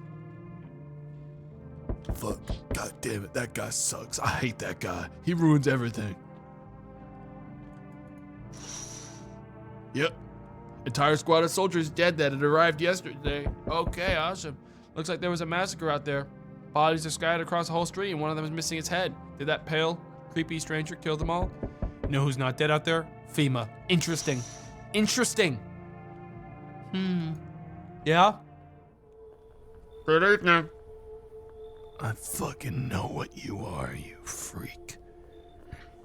Speaker 3: Fuck. God damn it. That guy sucks. I hate that guy. He ruins everything. Yep. Entire squad of soldiers dead that had arrived yesterday. Okay, awesome. Looks like there was a massacre out there. Bodies are scattered across the whole street and one of them is missing its head. Did that pale, creepy stranger kill them all? You know who's not dead out there? FEMA. Interesting. Interesting. Yeah?
Speaker 6: Good evening.
Speaker 3: I fucking know what you are, you freak.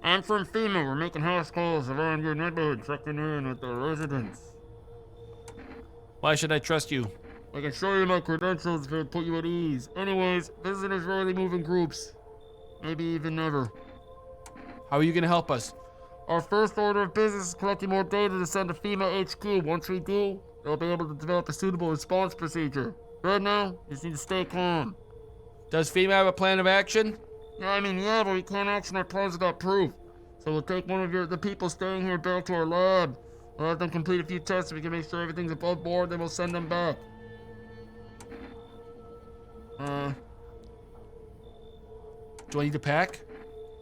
Speaker 6: I'm from FEMA. We're making house calls around your neighborhood, checking in at the residents.
Speaker 3: Why should I trust you?
Speaker 6: I can show you my credentials to put you at ease. Anyways, visitors rarely move in groups. Maybe even never.
Speaker 3: How are you gonna help us?
Speaker 6: Our first order of business is collecting more data to send to FEMA HQ. Once we do, they'll be able to develop a suitable response procedure. Right now, you just need to stay calm.
Speaker 3: Does FEMA have a plan of action?
Speaker 6: Yeah, but we can't action our plans without proof. So we'll take one of the people staying here back to our lab. We'll have them complete a few tests so we can make sure everything's above board, then we'll send them back.
Speaker 3: Do I need to pack?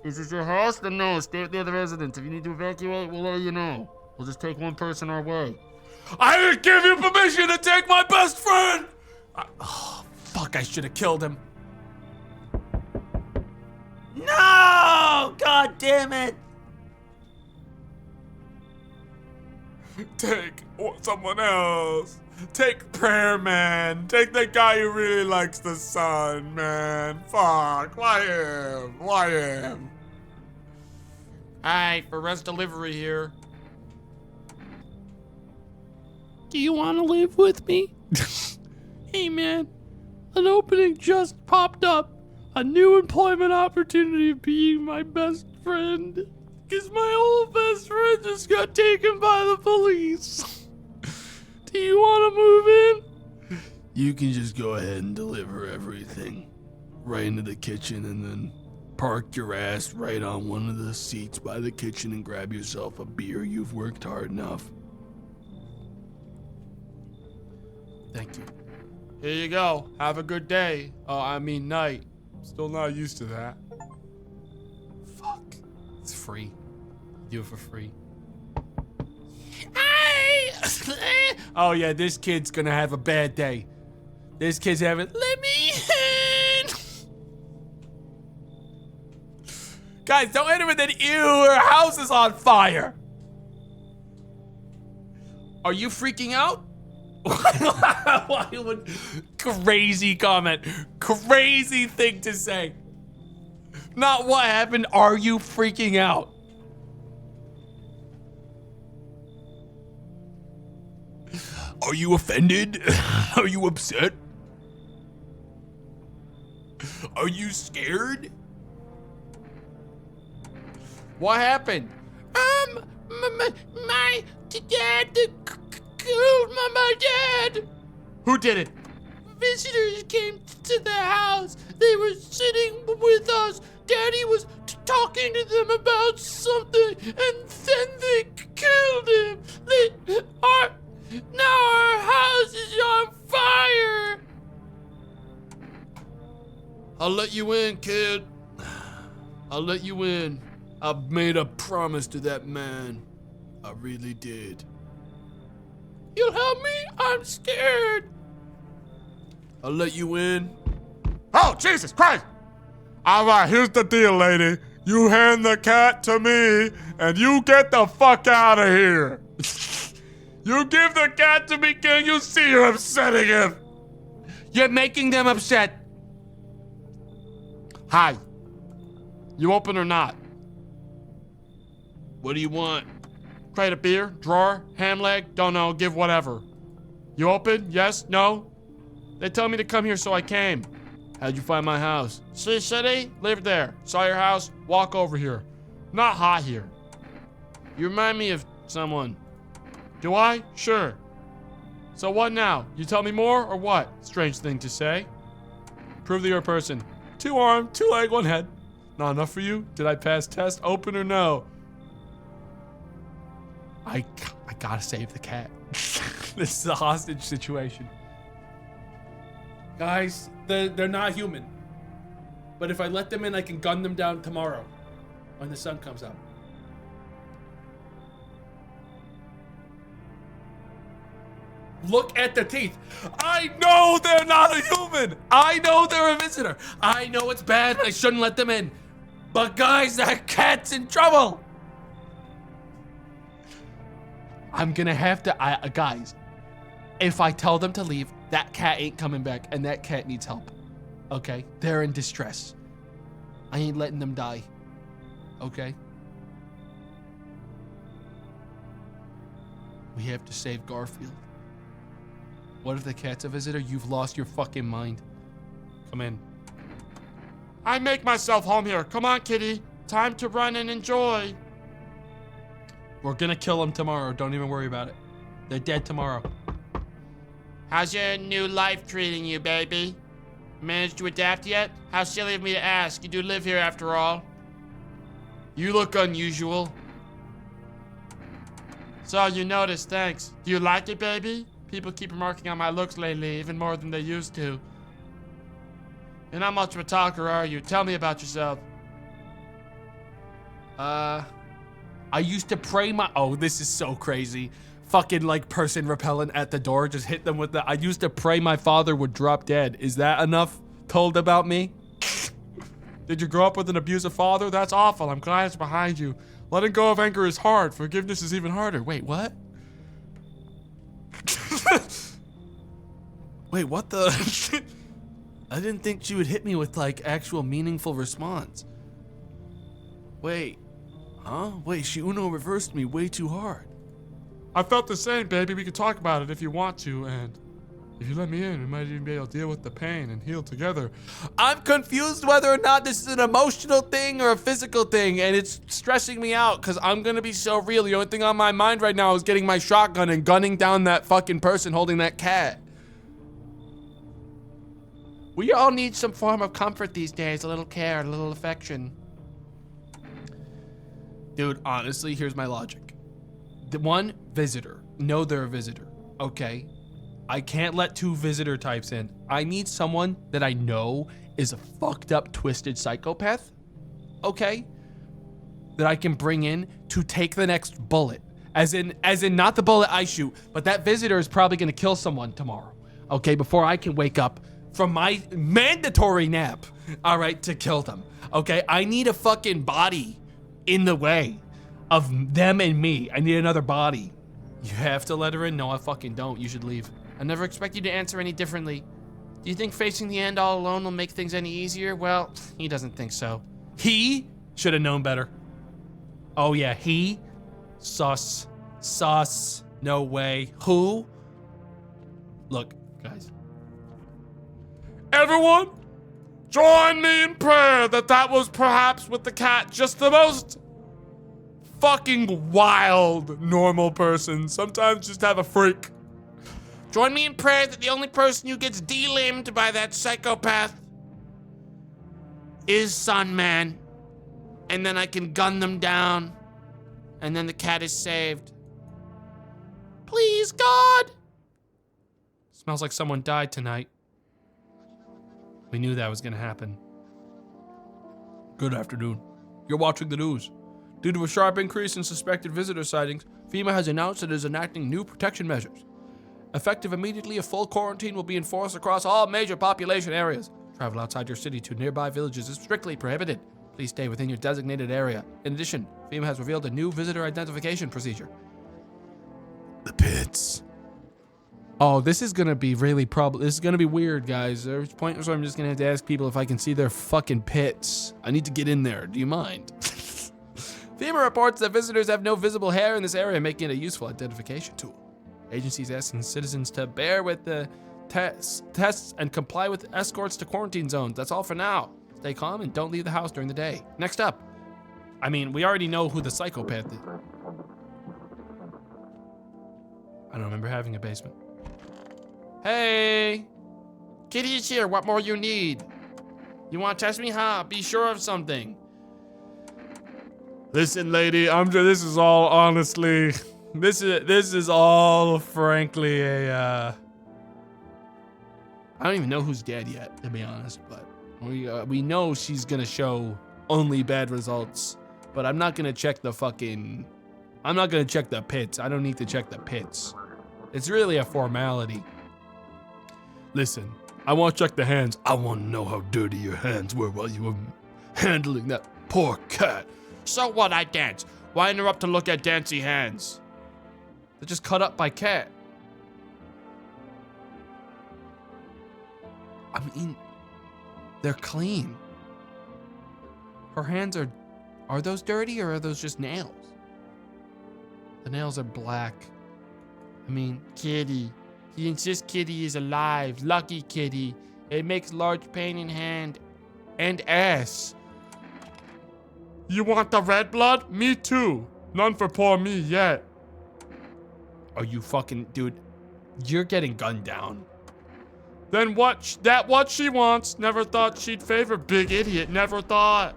Speaker 6: Is this your house? Then no, stay with the other residents. If you need to evacuate, we'll let you know. We'll just take one person our way.
Speaker 2: I didn't give you permission to take my best friend!
Speaker 3: Fuck, I should have killed him.
Speaker 9: No! God damn it!
Speaker 2: Take someone else. Take Prayer Man. Take the guy who really likes the sun, man. Fuck. Why him? Why him?
Speaker 6: Hi, for Res Delivery here.
Speaker 5: Do you want to live with me? Hey man, an opening just popped up. A new employment opportunity of being my best friend. Cause my old best friend just got taken by the police. Do you want to move in?
Speaker 3: You can just go ahead and deliver everything right into the kitchen and then park your ass right on one of the seats by the kitchen and grab yourself a beer. You've worked hard enough. Thank you.
Speaker 2: Here you go. Have a good day. Night. Still not used to that.
Speaker 3: Fuck. It's free. Do it for free.
Speaker 5: Hey!
Speaker 3: Oh yeah, this kid's gonna have a bad day. This kid's having, let me Guys, don't hit him with an ew, her house is on fire. Are you freaking out? Why would crazy comment. Crazy thing to say. Not what happened, are you freaking out? Are you offended? Are you upset? Are you scared?
Speaker 1: What happened?
Speaker 5: My dad killed my dad.
Speaker 1: Who did it?
Speaker 5: Visitors came to the house. They were sitting with us. Daddy was talking to them about something, and then they killed him. Now our house is on fire.
Speaker 1: I'll let you in, kid. I'll let you in. I made a promise to that man. I really did.
Speaker 5: You'll help me? I'm scared.
Speaker 1: I'll let you in.
Speaker 4: Oh, Jesus Christ! All right, here's the deal, lady. You hand the cat to me, and you get the fuck out of here. You give the cat to me, can you see you're upsetting him?
Speaker 1: You're making them upset.
Speaker 6: Hi. You open or not?
Speaker 1: What do you want?
Speaker 6: Crate of beer, drawer, ham leg, don't know, give whatever. You open? Yes? No? They tell me to come here, so I came.
Speaker 1: How'd you find my house?
Speaker 6: See city? Lived there. Saw your house, walk over here. Not hot here.
Speaker 1: You remind me of someone.
Speaker 6: Do I? Sure. So what now? You tell me more or what? Strange thing to say. Prove that you're a person. 2 arm, 2 leg, 1 head. Not enough for you? Did I pass test? Open or no?
Speaker 3: I gotta save the cat. This is a hostage situation. Guys, they're not human. But if I let them in, I can gun them down tomorrow when the sun comes up. Look at the teeth. I know they're not a human. I know they're a visitor. I know it's bad and I shouldn't let them in. But guys, that cat's in trouble. I'm gonna have to, guys, if I tell them to leave, that cat ain't coming back and that cat needs help. Okay? They're in distress. I ain't letting them die. Okay? We have to save Garfield. What if the cat's a visitor? You've lost your fucking mind. Come in.
Speaker 6: I make myself home here. Come on, kitty. Time to run and enjoy.
Speaker 3: We're gonna kill them tomorrow. Don't even worry about it. They're dead tomorrow.
Speaker 6: How's your new life treating you, baby? Managed to adapt yet? How silly of me to ask. You do live here after all.
Speaker 1: You look unusual.
Speaker 6: So you noticed, thanks. Do you like it, baby? People keep remarking on my looks lately, even more than they used to. You're not much of a talker, are you? Tell me about yourself.
Speaker 3: I used to pray my... Oh, this is so crazy. Fucking like person repellent at the door. Just hit them with the... I used to pray my father would drop dead. Is that enough told about me?
Speaker 6: Did you grow up with an abusive father? That's awful. I'm glad it's behind you. Letting go of anger is hard. Forgiveness is even harder.
Speaker 3: Wait, what? Wait, what the... I didn't think she would hit me with like actual meaningful response. Wait. Huh? Wait, she Uno reversed me way too hard.
Speaker 6: I felt the same, baby. We could talk about it if you want to, and if you let me in, we might even be able to deal with the pain and heal together.
Speaker 3: I'm confused whether or not this is an emotional thing or a physical thing, and it's stressing me out because I'm gonna be so real. The only thing on my mind right now is getting my shotgun and gunning down that fucking person holding that cat.
Speaker 6: We all need some form of comfort these days, a little care, a little affection.
Speaker 3: Dude, honestly, here's my logic. The one, visitor. No, they're a visitor. Okay. I can't let 2 visitor types in. I need someone that I know is a fucked up, twisted psychopath. Okay. That I can bring in to take the next bullet. As in not the bullet I shoot, but that visitor is probably gonna kill someone tomorrow. Okay, before I can wake up from my mandatory nap, all right, to kill them, okay? I need a fucking body in the way of them and me. I need another body. You have to let her in? No, I fucking don't. You should leave.
Speaker 5: I never expect you to answer any differently. Do you think facing the end all alone will make things any easier? Well, he doesn't think so.
Speaker 3: He should have known better. Oh yeah, he? Sus. Sus. No way. Who? Look, guys.
Speaker 2: Everyone, join me in prayer that was perhaps with the cat just the most fucking wild normal person. Sometimes just have a freak.
Speaker 5: Join me in prayer that the only person who gets delimbed by that psychopath is Sunman. And then I can gun them down. And then the cat is saved. Please, God!
Speaker 3: Smells like someone died tonight. We knew that was gonna happen. Good afternoon. You're watching the news. Due to a sharp increase in suspected visitor sightings, FEMA has announced it is enacting new protection measures. Effective immediately, a full quarantine will be enforced across all major population areas. Travel outside your city to nearby villages is strictly prohibited. Please stay within your designated area. In addition, FEMA has revealed a new visitor identification procedure.
Speaker 7: The pits.
Speaker 3: Oh, this is gonna be really this is gonna be weird, guys. There's points where I'm just gonna have to ask people if I can see their fucking pits. I need to get in there. Do you mind? FEMA reports that visitors have no visible hair in this area, making it a useful identification tool. Agencies asking citizens to bear with the tests and comply with escorts to quarantine zones. That's all for now. Stay calm and don't leave the house during the day. Next up. I mean, we already know who the psychopath is. I don't remember having a basement.
Speaker 5: Hey! Kitty's here, what more you need? You want to test me, huh? Be sure of something.
Speaker 2: Listen, lady, this is all honestly, this is all frankly a,
Speaker 3: I don't even know who's dead yet, to be honest, but we know she's gonna show only bad results, but I'm not gonna check the pits. I don't need to check the pits. It's really a formality.
Speaker 7: Listen, I want to check the hands. I want to know how dirty your hands were while you were handling that poor cat.
Speaker 5: So what, I dance? Why interrupt to look at dancy hands?
Speaker 3: They're just cut up by cat. I mean, they're clean. Her hands are those dirty or are those just nails? The nails are black. I mean,
Speaker 5: Kitty. He insists Kitty is alive. Lucky Kitty. It makes large pain in hand and ass.
Speaker 2: you want the red blood? Me too. None for poor me yet.
Speaker 3: Are you fucking, dude? You're getting gunned down.
Speaker 2: Then what she wants. Never thought she'd favor big idiot. Never thought.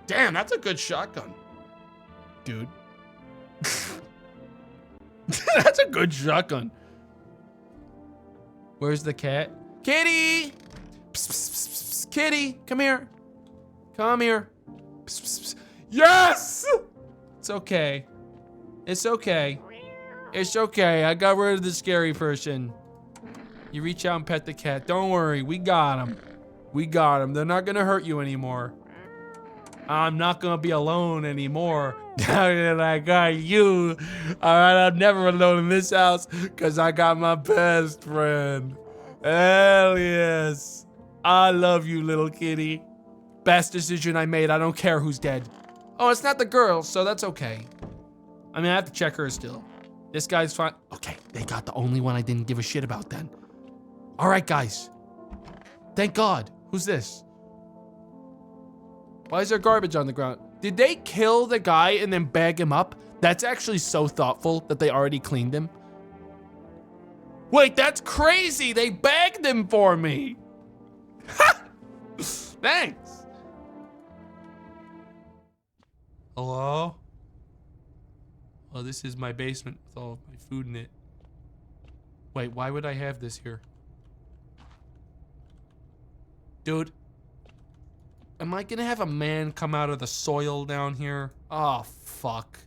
Speaker 5: Damn, that's a good shotgun.
Speaker 3: Dude. That's a good shotgun. Where's the cat? Kitty! Psst, psst, psst, psst. Kitty, come here. Come here. Psst, psst, psst. Yes! It's okay. It's okay. It's okay. I got rid of the scary person. You reach out and pet the cat. Don't worry. We got him. We got him. They're not going to hurt you anymore. I'm not going to be alone anymore. Now that I got you. All right, I'm never alone in this house because I got my best friend. Hell yes. I love you, little kitty. Best decision I made. I don't care who's dead. Oh, it's not the girl, so that's okay. I mean, I have to check her still. This guy's fine. Okay, they got the only one I didn't give a shit about then. All right, guys. Thank God. Who's this? Why is there garbage on the ground? Did they kill the guy and then bag him up? That's actually so thoughtful that they already cleaned him. Wait, that's crazy. They bagged him for me. Thanks. Hello? Oh, this is my basement with all of my food in it. Wait, why would I have this here? Dude. Am I gonna have a man come out of the soil down here? Oh, fuck.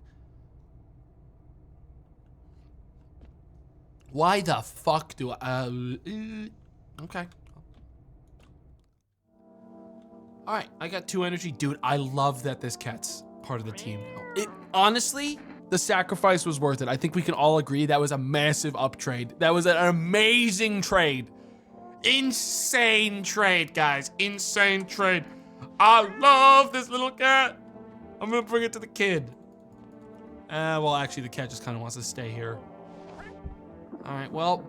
Speaker 3: Why the fuck do I... Okay. All right, I got 2 energy. Dude, I love that this cat's part of the team. Honestly, the sacrifice was worth it. I think we can all agree that was a massive uptrade. That was an amazing trade.
Speaker 6: Insane trade, guys. Insane trade. I love this little cat. I'm gonna bring it to the kid.
Speaker 3: Well, actually, the cat just kind of wants to stay here. All right, well,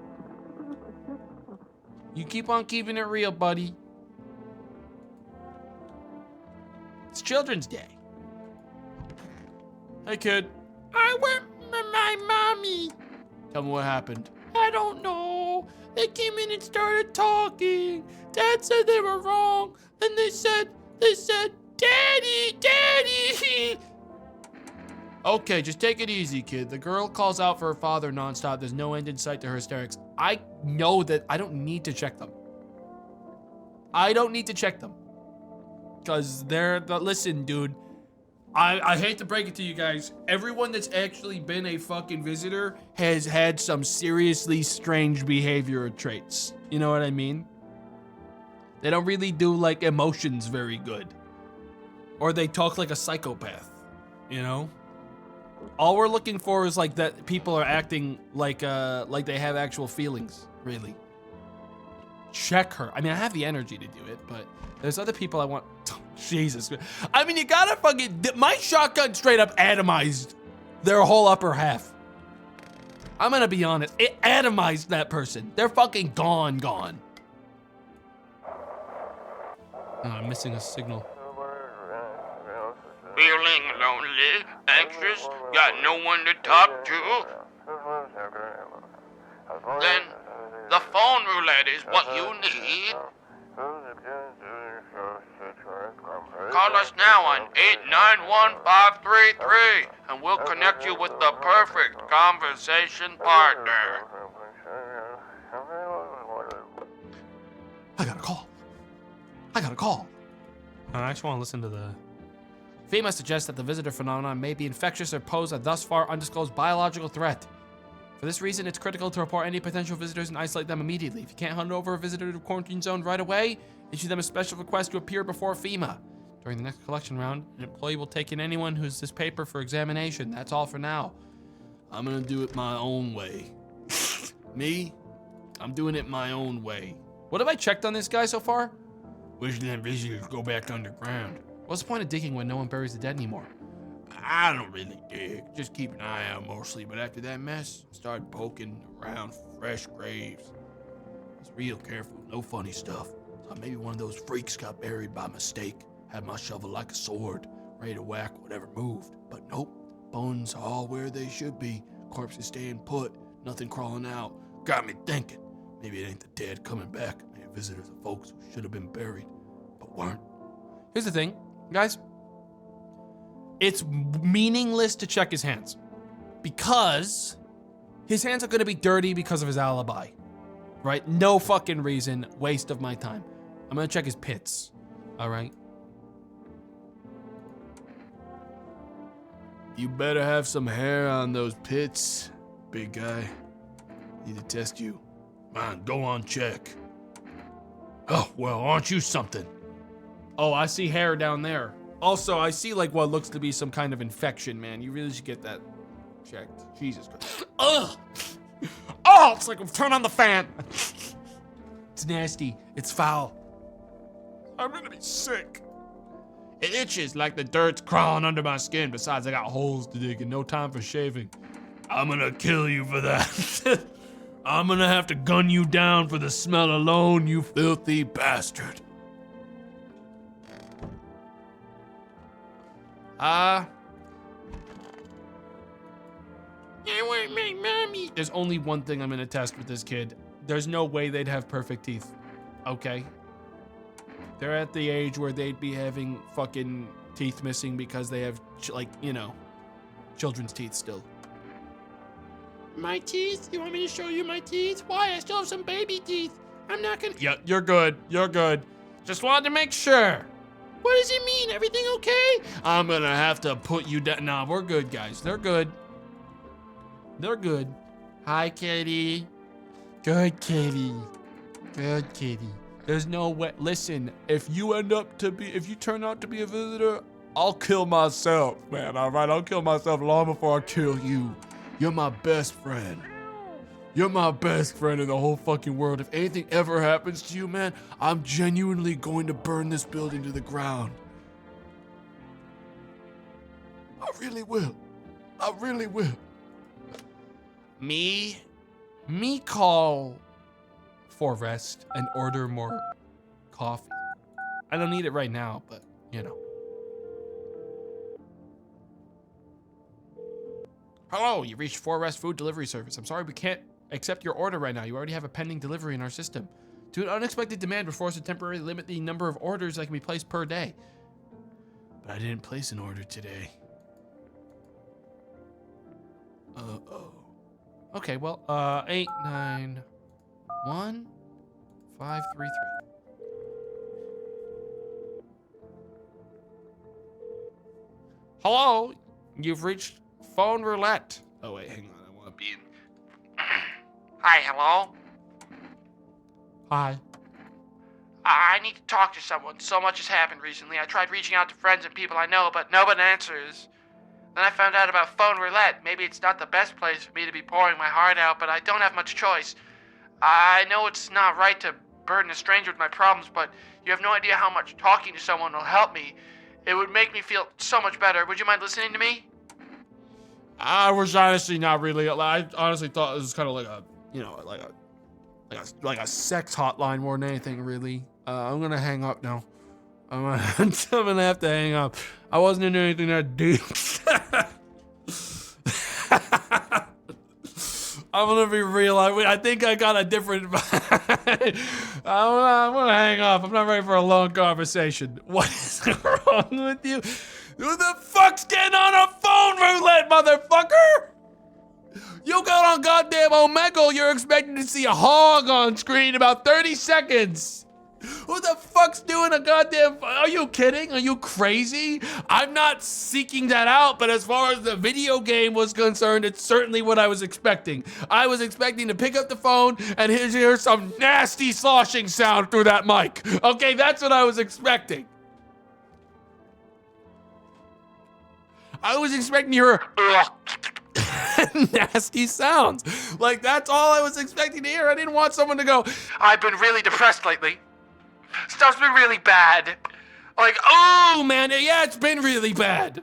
Speaker 3: you keep on keeping it real, buddy. It's Children's Day.
Speaker 2: Hey, kid.
Speaker 5: I went with my mommy.
Speaker 3: Tell me what happened.
Speaker 5: I don't know. They came in and started talking. Dad said they were wrong. Then they said, Daddy, Daddy.
Speaker 3: Okay, just take it easy, kid. The girl calls out for her father nonstop. There's no end in sight to her hysterics. I know that I don't need to check them. I don't need to check them. Because listen, dude. I hate to break it to you guys. Everyone that's actually been a fucking visitor has had some seriously strange behavior or traits. You know what I mean? They don't really do like emotions very good. Or they talk like a psychopath, you know? All we're looking for is like that people are acting like they have actual feelings, really. Check her. I mean, I have the energy to do it, but there's other people I want. Jesus. I mean, you gotta fucking, my shotgun straight up atomized their whole upper half. I'm gonna be honest, it atomized that person. They're fucking gone. Oh, I'm missing a signal.
Speaker 8: Feeling lonely, anxious, got no one to talk to? Then the phone roulette is what you need. Call us now on 891-533 and we'll connect you with the perfect conversation partner.
Speaker 3: I got a call. I just want to listen to the... FEMA suggests that the visitor phenomenon may be infectious or pose a thus far undisclosed biological threat. For this reason, it's critical to report any potential visitors and isolate them immediately. If you can't hunt over a visitor to a quarantine zone right away, issue them a special request to appear before FEMA. During the next collection round, an employee will take in anyone who's this paper for examination. That's all for now. I'm gonna do it my own way. Me? I'm doing it my own way. What have I checked on this guy so far?
Speaker 7: Wish them visitors go back underground.
Speaker 3: What's the point of digging when no one buries the dead anymore?
Speaker 7: I don't really dig. Just keep an eye out mostly, but after that mess, start poking around fresh graves. I was real careful, no funny stuff. Thought maybe one of those freaks got buried by mistake. Had my shovel like a sword, ready to whack whatever moved. But nope, bones all where they should be. Corpses staying put, nothing crawling out. Got me thinking, maybe it ain't the dead coming back. Maybe visitors of folks who should have been buried, but weren't.
Speaker 3: Here's the thing, guys. It's meaningless to check his hands because his hands are gonna be dirty because of his alibi, right? No fucking reason, waste of my time. I'm gonna check his pits, all right?
Speaker 7: You better have some hair on those pits, big guy. Need to test you. Man, go on, check. Oh, well, aren't you something?
Speaker 3: Oh, I see hair down there. Also, I see like what looks to be some kind of infection, man. You really should get that checked. Jesus Christ.
Speaker 6: Ugh! Oh, it's like turn on the fan.
Speaker 3: It's nasty. It's foul.
Speaker 6: I'm gonna be sick. It itches like the dirt's crawling under my skin. Besides, I got holes to dig and no time for shaving.
Speaker 7: I'm gonna kill you for that. I'm gonna have to gun you down for the smell alone, you filthy bastard.
Speaker 3: There's only one thing I'm gonna test with this kid. There's no way they'd have perfect teeth. Okay? They're at the age where they'd be having fucking teeth missing because they have, like, you know, children's teeth still.
Speaker 5: My teeth? You want me to show you my teeth? Why? I still have some baby teeth. I'm not gonna...
Speaker 6: Yeah, you're good. You're good. Just wanted to make sure.
Speaker 5: What does it mean? Everything okay?
Speaker 3: I'm gonna have to put you down. Nah, we're good, guys. They're good. They're good.
Speaker 6: Hi, Katie.
Speaker 3: Good, Katie.
Speaker 6: Good kitty.
Speaker 2: There's no way. Listen, if you turn out to be a visitor, I'll kill myself, man. All right, I'll kill myself long before I kill you. You're my best friend. You're my best friend in the whole fucking world. If anything ever happens to you, man, I'm genuinely going to burn this building to the ground. I really will. I really will. Me call for rest and order more coffee. I don't need it right now, but you know. Hello, you reached Forest Food Delivery Service. I'm sorry we can't accept your order right now. You already have a pending delivery in our system. Due to unexpected demand, we're forced to temporarily limit the number of orders that can be placed per day. But I didn't place an order today. Uh-oh. Okay, well, 891-533. Hello, you've reached phone roulette. Oh wait, hang on, I want to be in.
Speaker 8: Hi, hello?
Speaker 2: Hi.
Speaker 8: I need to talk to someone. So much has happened recently. I tried reaching out to friends and people I know, but no one answers. Then I found out about phone roulette. Maybe it's not the best place for me to be pouring my heart out, but I don't have much choice. I know it's not right to burden a stranger with my problems, but you have no idea how much talking to someone will help me. It would make me feel so much better. Would you mind listening to me?
Speaker 2: I was honestly not really. I honestly thought this was kind of like a, like a sex hotline more than anything, really. I'm gonna hang up now. I'm gonna have to hang up. I wasn't into anything that deep. I'm gonna be real. I think I got a different vibe. I'm gonna hang up. I'm not ready for a long conversation. What is wrong with you? Who the fuck's getting on a phone roulette, motherfucker? You got on goddamn Omegle, you're expecting to see a hog on screen about 30 seconds. Who the fuck's doing a goddamn... Are you kidding? Are you crazy? I'm not seeking that out, but as far as the video game was concerned, it's certainly what I was expecting. I was expecting to pick up the phone and hear some nasty sloshing sound through that mic. Okay, that's what I was expecting. I was expecting to hear nasty sounds. Like, that's all I was expecting to hear. I didn't want someone to go,
Speaker 8: I've been really depressed lately. Stuff's been really bad. Like,
Speaker 2: oh man, yeah, it's been really bad.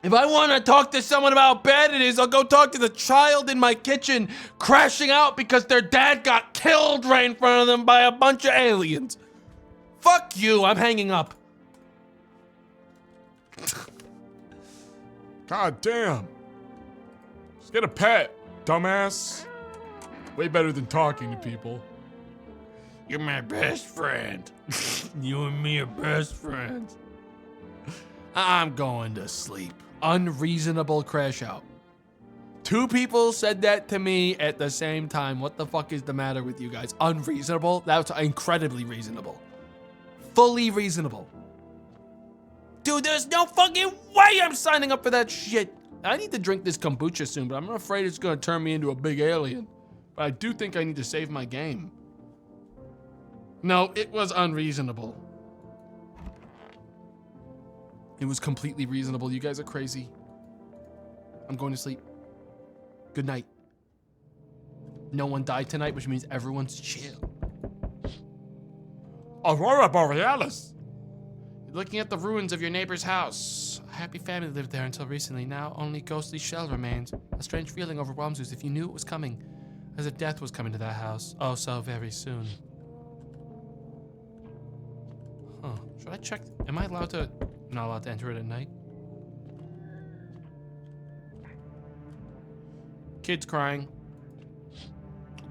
Speaker 2: If I want to talk to someone about bad it is, I'll go talk to the child in my kitchen crashing out because their dad got killed right in front of them by a bunch of aliens. Fuck you, I'm hanging up.
Speaker 4: God damn. Just get a pet, dumbass. Way better than talking to people.
Speaker 2: You're my best friend. You and me are best friends. I'm going to sleep. Unreasonable crash out. Two people said that to me at the same time. What the fuck is the matter with you guys? Unreasonable? That's incredibly reasonable. Fully reasonable. Dude, there's no fucking way I'm signing up for that shit. I need to drink this kombucha soon, but I'm afraid it's gonna turn me into a big alien. But I do think I need to save my game. No, it was unreasonable. It was completely reasonable. You guys are crazy. I'm going to sleep. Good night. No one died tonight, which means everyone's chill.
Speaker 4: Aurora Borealis.
Speaker 2: You're looking at the ruins of your neighbor's house. A happy family lived there until recently. Now only ghostly shell remains. A strange feeling overwhelms you as if you knew it was coming. As if death was coming to that house. Oh, so very soon. Huh. Should I check? Am I allowed to? I'm not allowed to enter it at night. Kids crying.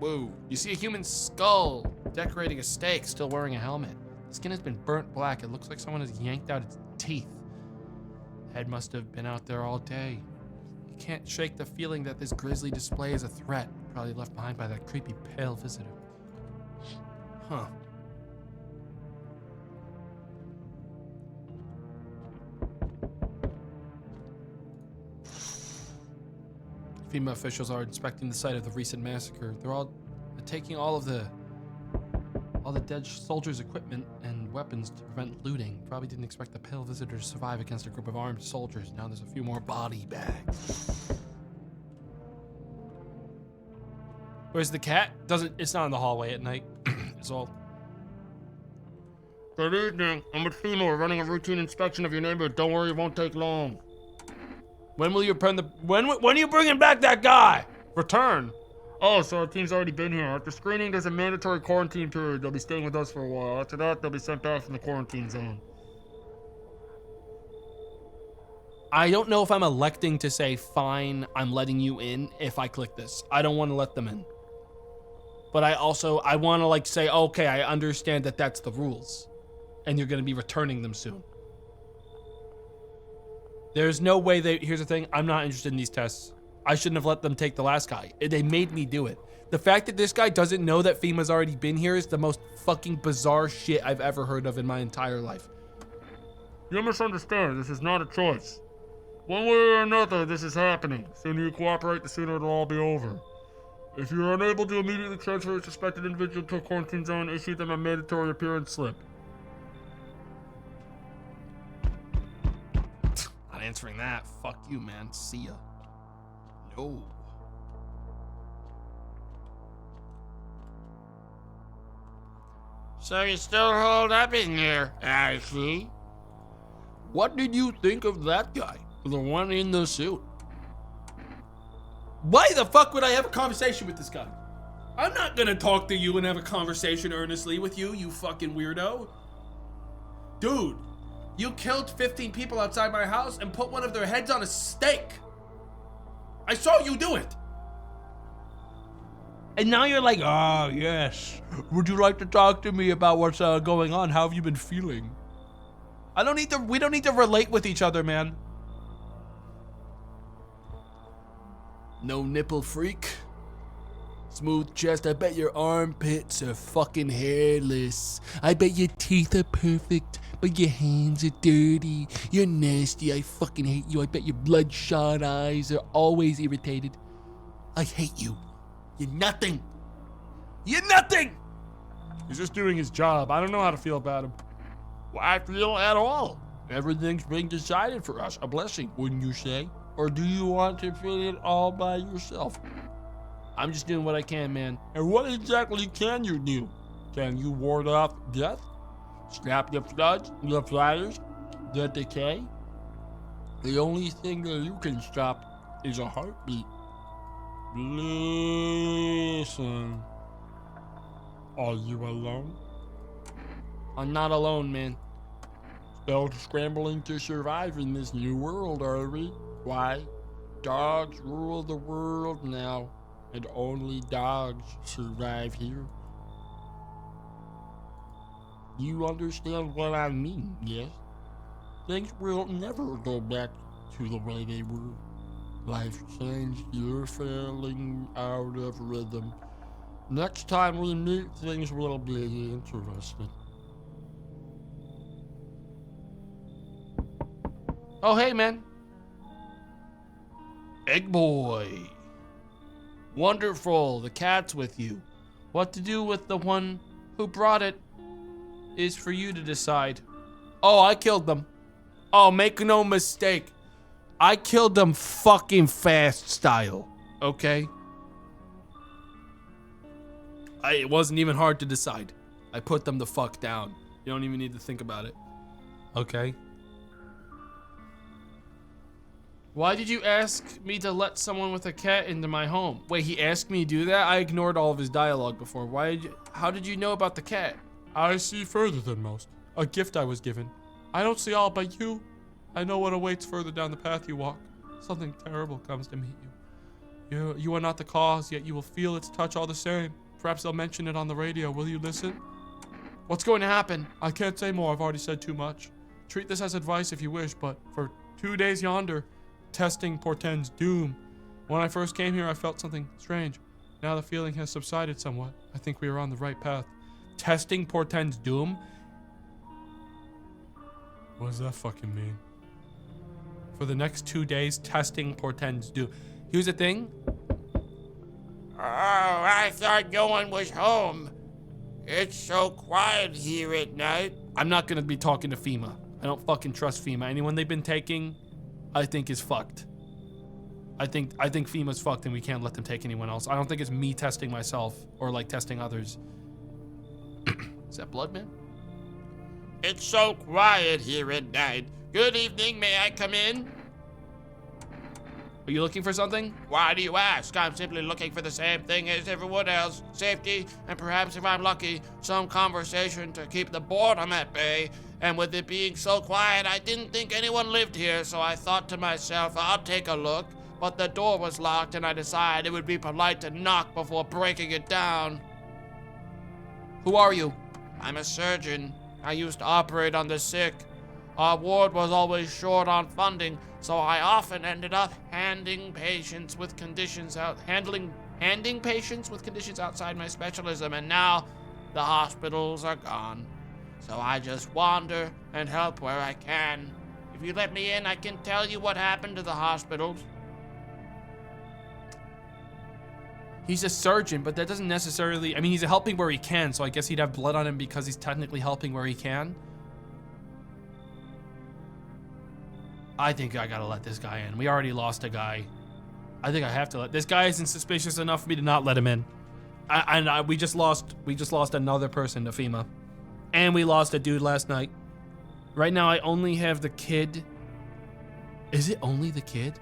Speaker 2: Whoa. You see a human skull decorating a stake, still wearing a helmet. The skin has been burnt black. It looks like someone has yanked out its teeth. The head must have been out there all day. You can't shake the feeling that this grisly display is a threat, probably left behind by that creepy pale visitor. Huh. FEMA officials are inspecting the site of the recent massacre. They're all
Speaker 3: taking all the dead soldiers' equipment and weapons to prevent looting. Probably didn't expect the pale visitor to survive against a group of armed soldiers. Now there's a few more body bags. Where's the cat? It's not in the hallway at night. It's all.
Speaker 6: Good evening. I'm a Seymour, running a routine inspection of your neighborhood. Don't worry, it won't take long.
Speaker 3: When will you when are you bringing back that guy?
Speaker 6: Return? Oh, so our team's already been here. After screening, there's a mandatory quarantine period. They'll be staying with us for a while. After that, they'll be sent back from the quarantine zone.
Speaker 3: I don't know if I'm electing to say, fine, I'm letting you in if I click this. I don't want to let them in. But I want to like say, okay, I understand that that's the rules. And you're going to be returning them soon. There's no way here's the thing, I'm not interested in these tests. I shouldn't have let them take the last guy. They made me do it. The fact that this guy doesn't know that FEMA's already been here is the most fucking bizarre shit I've ever heard of in my entire life.
Speaker 6: You misunderstand. This is not a choice. One way or another, this is happening. The sooner you cooperate, the sooner it'll all be over. If you're unable to immediately transfer a suspected individual to a quarantine zone, issue them a mandatory appearance slip.
Speaker 3: Not answering that. Fuck you, man. See ya. No.
Speaker 6: So you're still holed up in there, I see.
Speaker 7: What did you think of that guy? The one in the suit?
Speaker 3: Why the fuck would I have a conversation with this guy? I'm not gonna talk to you and have a conversation earnestly with you, you fucking weirdo. Dude, you killed 15 people outside my house and put one of their heads on a stake. I saw you do it. And now you're like, oh, yes. Would you like to talk to me about what's going on? How have you been feeling? We don't need to relate with each other, man.
Speaker 7: No nipple freak? Smooth chest, I bet your armpits are fucking hairless. I bet your teeth are perfect, but your hands are dirty. You're nasty, I fucking hate you. I bet your bloodshot eyes are always irritated. I hate you. You're nothing. You're nothing!
Speaker 6: He's just doing his job. I don't know how to feel about him.
Speaker 7: Why feel at all? Everything's been decided for us. A blessing, wouldn't you say? Or do you want to feel it all by yourself?
Speaker 3: I'm just doing what I can, man.
Speaker 7: And what exactly can you do? Can you ward off death? Stop the floods, the fires, the decay? The only thing that you can stop is a heartbeat.
Speaker 6: Listen. Are you alone?
Speaker 3: I'm not alone, man.
Speaker 7: Still scrambling to survive in this new world, are we? Why? Dogs rule the world now, and only dogs survive here. You understand what I mean, yes? Things will never go back to the way they were. Life changed, you're falling out of rhythm. Next time we meet, things will be interesting.
Speaker 3: Oh, hey, man.
Speaker 7: Egg boy.
Speaker 3: Wonderful. The cat's with you. What to do with the one who brought it is for you to decide. Oh, I killed them. Oh, make no mistake. I killed them fucking fast style. Okay? It wasn't even hard to decide. I put them the fuck down. You don't even need to think about it. Okay? Why did you ask me to let someone with a cat into my home? Wait, he asked me to do that? I ignored all of his dialogue before. How did you know about the cat?
Speaker 6: I see further than most. A gift I was given. I don't see all but you. I know what awaits further down the path you walk. Something terrible comes to meet you. You are not the cause, yet you will feel its touch all the same. Perhaps they'll mention it on the radio. Will you listen?
Speaker 3: What's going to happen?
Speaker 6: I can't say more. I've already said too much. Treat this as advice if you wish, but for 2 days yonder, testing portends doom. When I first came here, I felt something strange. Now the feeling has subsided somewhat. I think we are on the right path.
Speaker 3: Testing portends doom?
Speaker 6: What does that fucking mean?
Speaker 3: For the next 2 days, testing portends doom. Here's the thing.
Speaker 6: I thought no one was home. It's so quiet here at night.
Speaker 3: I'm not gonna be talking to FEMA. I don't fucking trust FEMA. Anyone they've been taking, I think is fucked. I think FEMA's fucked and we can't let them take anyone else. I don't think it's me testing myself or like testing others. Is that blood, man?
Speaker 6: It's so quiet here at night. Good evening, may I come in?
Speaker 3: Are you looking for something?
Speaker 6: Why do you ask? I'm simply looking for the same thing as everyone else. Safety, and perhaps if I'm lucky, some conversation to keep the boredom at bay. And with it being so quiet, I didn't think anyone lived here, so I thought to myself, I'll take a look. But the door was locked, and I decided it would be polite to knock before breaking it down.
Speaker 3: Who are you?
Speaker 6: I'm a surgeon. I used to operate on the sick. Our ward was always short on funding, so I often ended up handling patients with conditions outside my specialism, and now the hospitals are gone. So I just wander and help where I can. If you let me in, I can tell you what happened to the hospitals.
Speaker 3: He's a surgeon, but that doesn't necessarily... I mean, he's helping where he can, so I guess he'd have blood on him because he's technically helping where he can. I think I gotta let this guy in. We already lost a guy. I think I have to let... This guy isn't suspicious enough for me to not let him in. We just lost another person to FEMA. And we lost a dude last night. Right now, I only have the kid. Is it only the kid?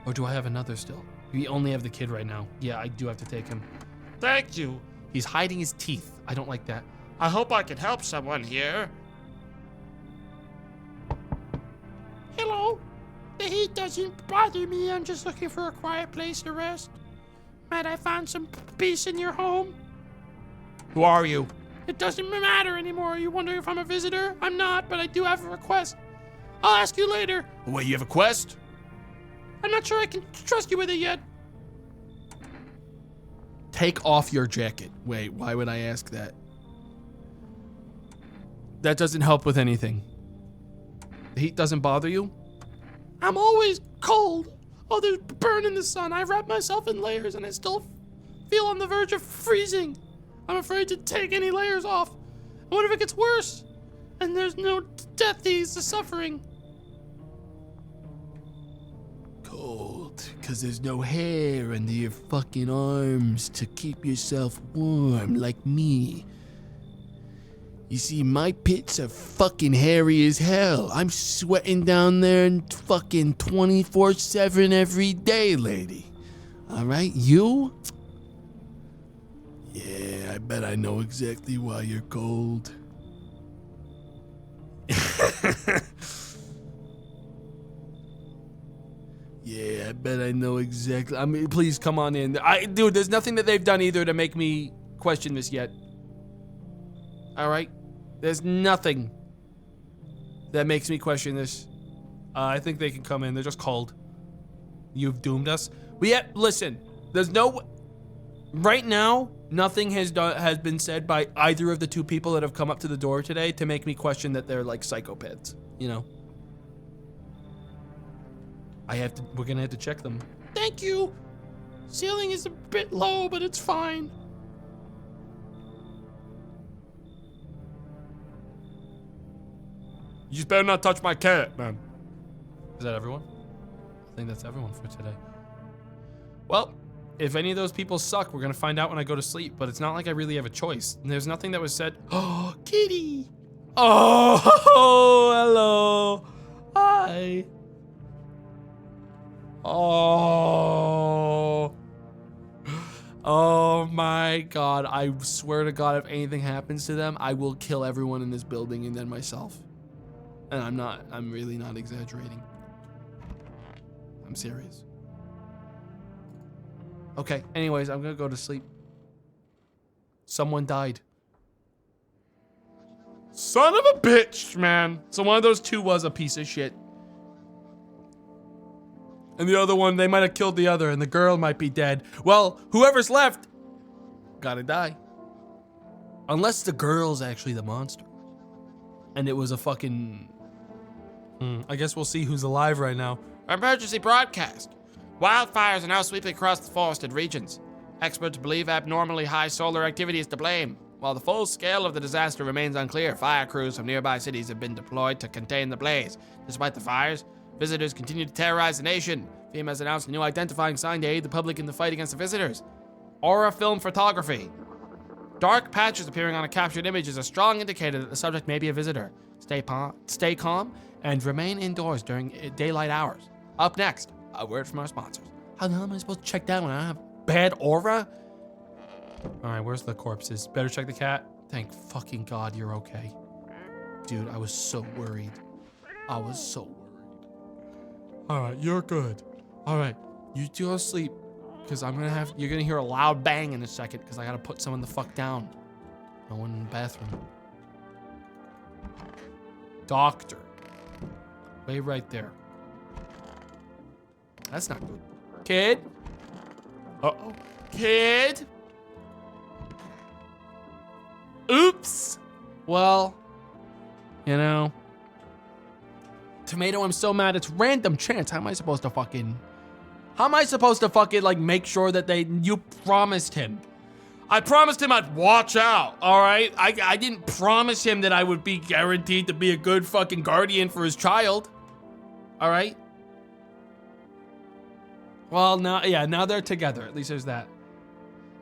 Speaker 3: Or do I have another still? We only have the kid right now. Yeah, I do have to take him.
Speaker 6: Thank you.
Speaker 3: He's hiding his teeth. I don't like that.
Speaker 6: I hope I can help someone here.
Speaker 5: Hello. The heat doesn't bother me. I'm just looking for a quiet place to rest. Might I find some peace in your home?
Speaker 3: Who are you?
Speaker 5: It doesn't matter anymore. Are you wondering if I'm a visitor? I'm not, but I do have a request. I'll ask you later.
Speaker 3: Wait, you have a quest?
Speaker 5: I'm not sure I can trust you with it yet.
Speaker 3: Take off your jacket. Wait, why would I ask that? That doesn't help with anything. The heat doesn't bother you?
Speaker 5: I'm always cold. Oh, there's burn in the sun. I wrap myself in layers and I still feel on the verge of freezing. I'm afraid to take any layers off. I wonder if it gets worse. And there's no death to ease the suffering.
Speaker 7: Cold, because there's no hair under your fucking arms to keep yourself warm like me. You see, my pits are fucking hairy as hell. I'm sweating down there and fucking 24/7 every day, lady. All right, you? Yeah, I bet I know exactly why you're cold. Yeah, I bet I know exactly.
Speaker 3: I mean, please come on in. Dude, there's nothing that they've done either to make me question this yet. All right? There's nothing that makes me question this. I think they can come in. They're just cold. You've doomed us. Listen, there's no... Right now, nothing has been said by either of the two people that have come up to the door today to make me question that they're like psychopaths, you know? We're gonna have to check them.
Speaker 5: Thank you. Ceiling is a bit low, but it's fine.
Speaker 4: You just better not touch my cat, man.
Speaker 3: Is that everyone? I think that's everyone for today. Well, if any of those people suck, we're gonna find out when I go to sleep, but it's not like I really have a choice. And there's nothing that was said. Oh, kitty. Oh, hello. Hi. Oh. Oh my God. I swear to God, if anything happens to them, I will kill everyone in this building and then myself. And I'm really not exaggerating. I'm serious. Okay, anyways, I'm gonna go to sleep. Someone died.
Speaker 4: Son of a bitch, man.
Speaker 3: So one of those two was a piece of shit. And the other one, they might have killed the other, and the girl might be dead. Well, whoever's left, gotta die. Unless the girl's actually the monster. And it was a fucking... I guess we'll see who's alive right now.
Speaker 6: Emergency broadcast. Wildfires are now sweeping across the forested regions.
Speaker 1: Experts believe abnormally high solar activity is to blame. While the full scale of the disaster remains unclear, fire crews from nearby cities have been deployed to contain the blaze. Despite the fires, visitors continue to terrorize the nation. FEMA has announced a new identifying sign to aid the public in the fight against the visitors. Aura film photography. Dark patches appearing on a captured image is a strong indicator that the subject may be a visitor. Stay calm and remain indoors during daylight hours. Up next, a word from our sponsors. How the hell am I supposed to check that when I have bad aura?
Speaker 3: All right, where's the corpses? Better check the cat.
Speaker 1: Thank fucking God you're okay. Dude, I was so worried. I was so worried.
Speaker 4: All right, you're good.
Speaker 1: All right, you go to sleep, because you're gonna hear a loud bang in a second, because I gotta put someone the fuck down. No one in the bathroom. Doctor. Way right there. That's not good. Kid? Uh-oh. Kid? Oops. Well, you know. Tomato, I'm so mad. It's random chance. How am I supposed to fucking like make sure that you promised him? I promised him I'd watch out, all right? I didn't promise him that I would be guaranteed to be a good fucking guardian for his child. All right? Well, now they're together. At least there's that.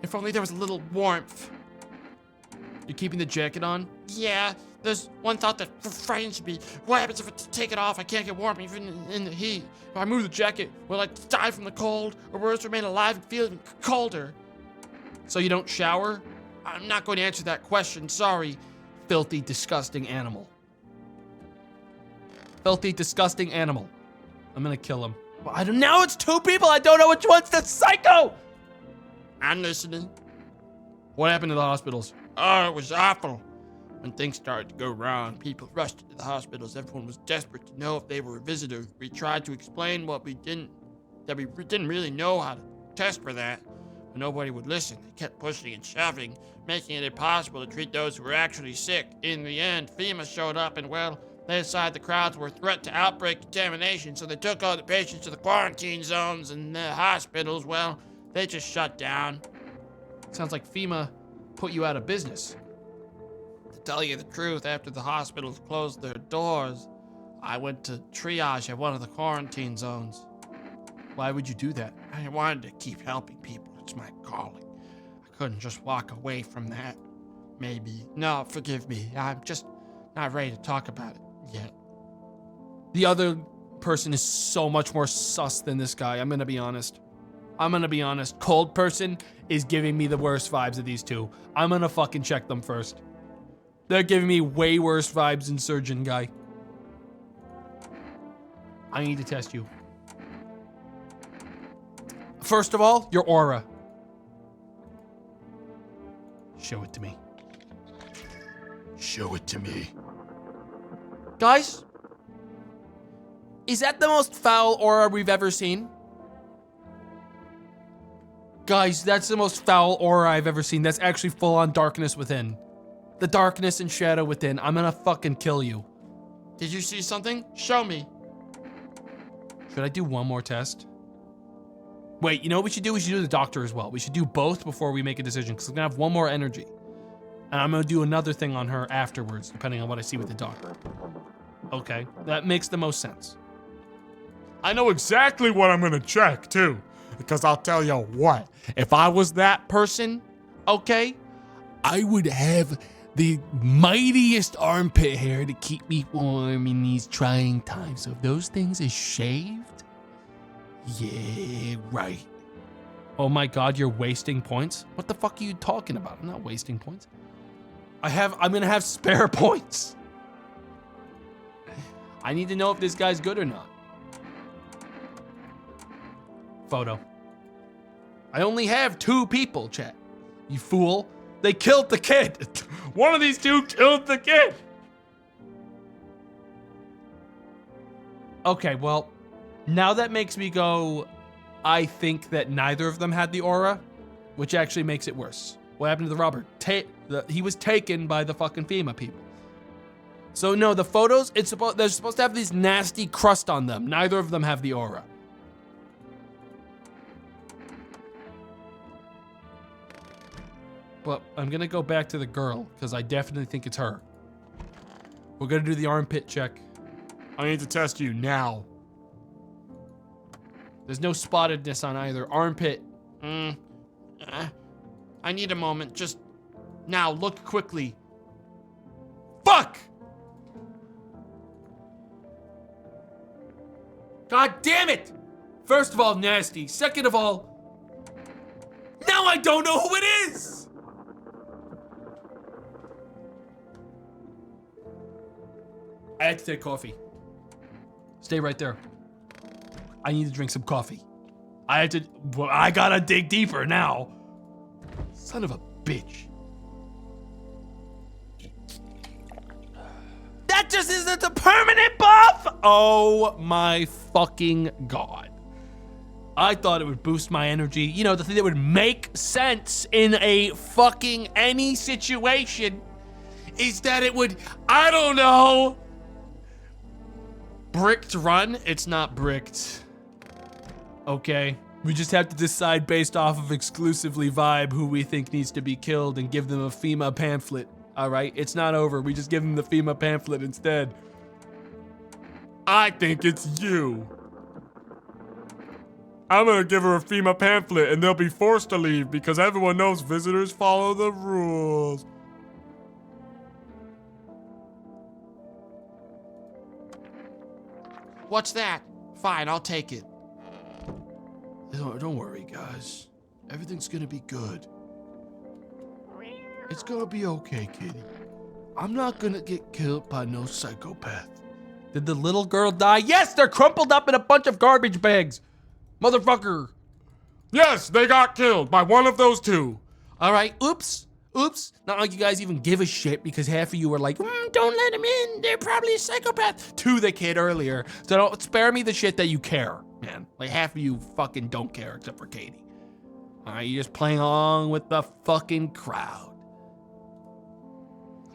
Speaker 1: If only there was a little warmth. You're keeping the jacket on?
Speaker 8: Yeah, there's one thought that frightens me. What happens if I take it off? I can't get warm even in the heat.
Speaker 1: If I move the jacket, will I die from the cold? Or worse, remain alive and feel even colder? So you don't shower? I'm not going to answer that question, sorry. Filthy, disgusting animal. Filthy, disgusting animal. I'm gonna kill him. Well, now it's two people, I don't know which one's the psycho!
Speaker 8: I'm listening.
Speaker 1: What happened to the hospitals?
Speaker 8: Oh, it was awful. When things started to go wrong, people rushed to the hospitals. Everyone was desperate to know if they were a visitor. We tried to explain that we didn't really know how to test for that. But nobody would listen. They kept pushing and shoving, making it impossible to treat those who were actually sick. In the end, FEMA showed up and, well, they decided the crowds were a threat to outbreak contamination, so they took all the patients to the quarantine zones, and the hospitals, well, they just shut down.
Speaker 1: Sounds like FEMA put you out of business.
Speaker 8: To tell you the truth, after the hospitals closed their doors, I went to triage at one of the quarantine zones.
Speaker 1: Why would you do that?
Speaker 8: I wanted to keep helping people. It's my calling. I couldn't just walk away from that. Maybe. No, forgive me. I'm just not ready to talk about it yet.
Speaker 1: The other person is so much more sus than this guy. I'm gonna be honest. Cold person is giving me the worst vibes of these two. I'm gonna fucking check them first. They're giving me way worse vibes than surgeon guy. I need to test you. First of all, your aura. Show it to me.
Speaker 7: Show it to me.
Speaker 1: Guys, is that the most foul aura we've ever seen? Guys, that's the most foul aura I've ever seen. That's actually full on darkness within. The darkness and shadow within. I'm gonna fucking kill you.
Speaker 8: Did you see something? Show me.
Speaker 1: Should I do one more test? Wait, you know what we should do? We should do the doctor as well. We should do both before we make a decision, because we're gonna have one more energy. And I'm gonna do another thing on her afterwards, depending on what I see with the doctor. Okay, that makes the most sense.
Speaker 4: I know exactly what I'm gonna check, too. Because I'll tell you what, if I was that person, okay,
Speaker 7: I would have the mightiest armpit hair to keep me warm in these trying times. So if those things is shaved, yeah, right.
Speaker 1: Oh my God, you're wasting points? What the fuck are you talking about? I'm not wasting points. I'm gonna have spare points. I need to know if this guy's good or not. Photo. I only have 2 people, chat. You fool. They killed the kid. One of these 2 killed the kid. Okay, well, now that makes me go, I think that neither of them had the aura, which actually makes it worse. What happened to the robber? He was taken by the fucking FEMA people. So no, the photos, they're supposed to have this nasty crust on them. Neither of them have the aura.
Speaker 3: but I'm gonna go back to the girl because I definitely think it's her. We're gonna do the armpit check.
Speaker 4: I need to test you now.
Speaker 3: There's no spottedness on either. Armpit.
Speaker 6: I need a moment. Just now, look quickly.
Speaker 3: Fuck! God damn it! First of all, nasty. Second of all, now I don't know who it is! I had to take coffee. Stay right there. I need to drink some coffee. I gotta dig deeper now. Son of a bitch. That just isn't a permanent buff! Oh my fucking god. I thought it would boost my energy. You know, the thing that would make sense in a fucking any situation is that it would, I don't know. Bricked run? It's not bricked. Okay. We just have to decide based off of exclusively vibe who we think needs to be killed and give them a FEMA pamphlet. All right, it's not over. We just give them the FEMA pamphlet instead.
Speaker 4: I think it's you. I'm gonna give her a FEMA pamphlet and they'll be forced to leave because everyone knows visitors follow the rules.
Speaker 6: What's that? Fine, I'll take it.
Speaker 7: Don't worry, guys. Everything's gonna be good. It's gonna be okay, kitty. I'm not gonna get killed by no psychopath.
Speaker 3: Did the little girl die? Yes, they're crumpled up in a bunch of garbage bags. Motherfucker.
Speaker 4: Yes, they got killed by one of those two.
Speaker 3: All right, oops. Not like you guys even give a shit because half of you were like, don't let him in. They're probably a psychopath. To the kid earlier. So don't spare me the shit that you care, man. Like half of you fucking don't care except for Katie. All right, you're just playing along with the fucking crowd.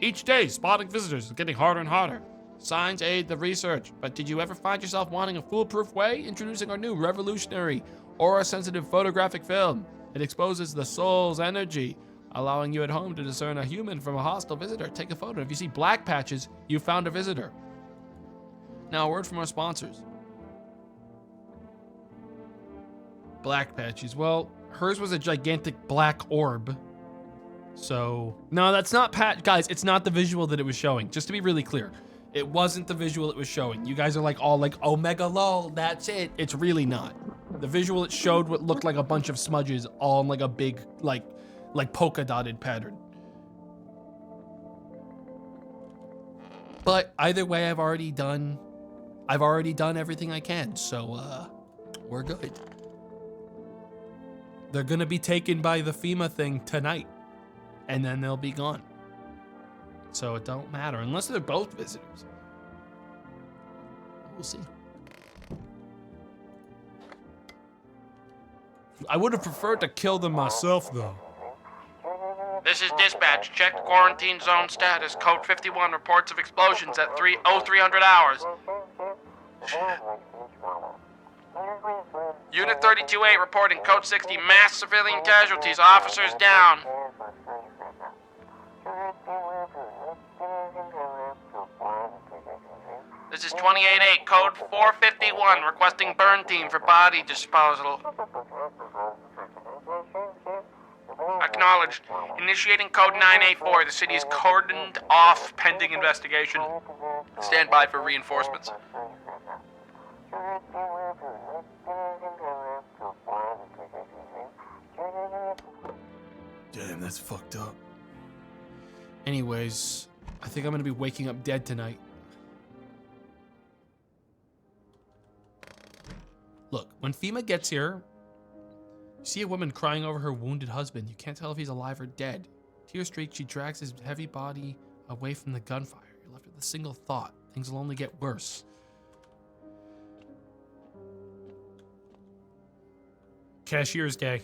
Speaker 6: Each day, spotting visitors is getting harder and harder. Signs aid the research, but did you ever find yourself wanting a foolproof way? Introducing our new revolutionary aura-sensitive photographic film. It exposes the soul's energy, allowing you at home to discern a human from a hostile visitor. Take a photo. If you see black patches, you found a visitor. Now, a word from our sponsors.
Speaker 3: Black patches. Well, hers was a gigantic black orb. So, no, that's not guys, it's not the visual that it was showing. Just to be really clear. It wasn't the visual it was showing. You guys are like all like, Omega lol, that's it. It's really not. The visual it showed what looked like a bunch of smudges all in like a big, like polka dotted pattern. But either way, I've already done everything I can. So, we're good. They're gonna be taken by the FEMA thing tonight. And then they'll be gone. So it don't matter, unless they're both visitors. We'll see. I would have preferred to kill them myself, though.
Speaker 8: This is dispatch. Check quarantine zone status. Code 51 reports of explosions at 300 hours. Unit 32-8 reporting code 60. Mass civilian casualties. Officers down. This is 28-8, code 451, requesting burn team for body disposal. Acknowledged. Initiating code 984. The city is cordoned off pending investigation. Stand by for reinforcements.
Speaker 7: Damn, that's fucked up.
Speaker 3: Anyways, I think I'm gonna be waking up dead tonight. Look, when FEMA gets here, you see a woman crying over her wounded husband. You can't tell if he's alive or dead. Tear-streaked, she drags his heavy body away from the gunfire. You're left with a single thought. Things will only get worse. Cashier's Day.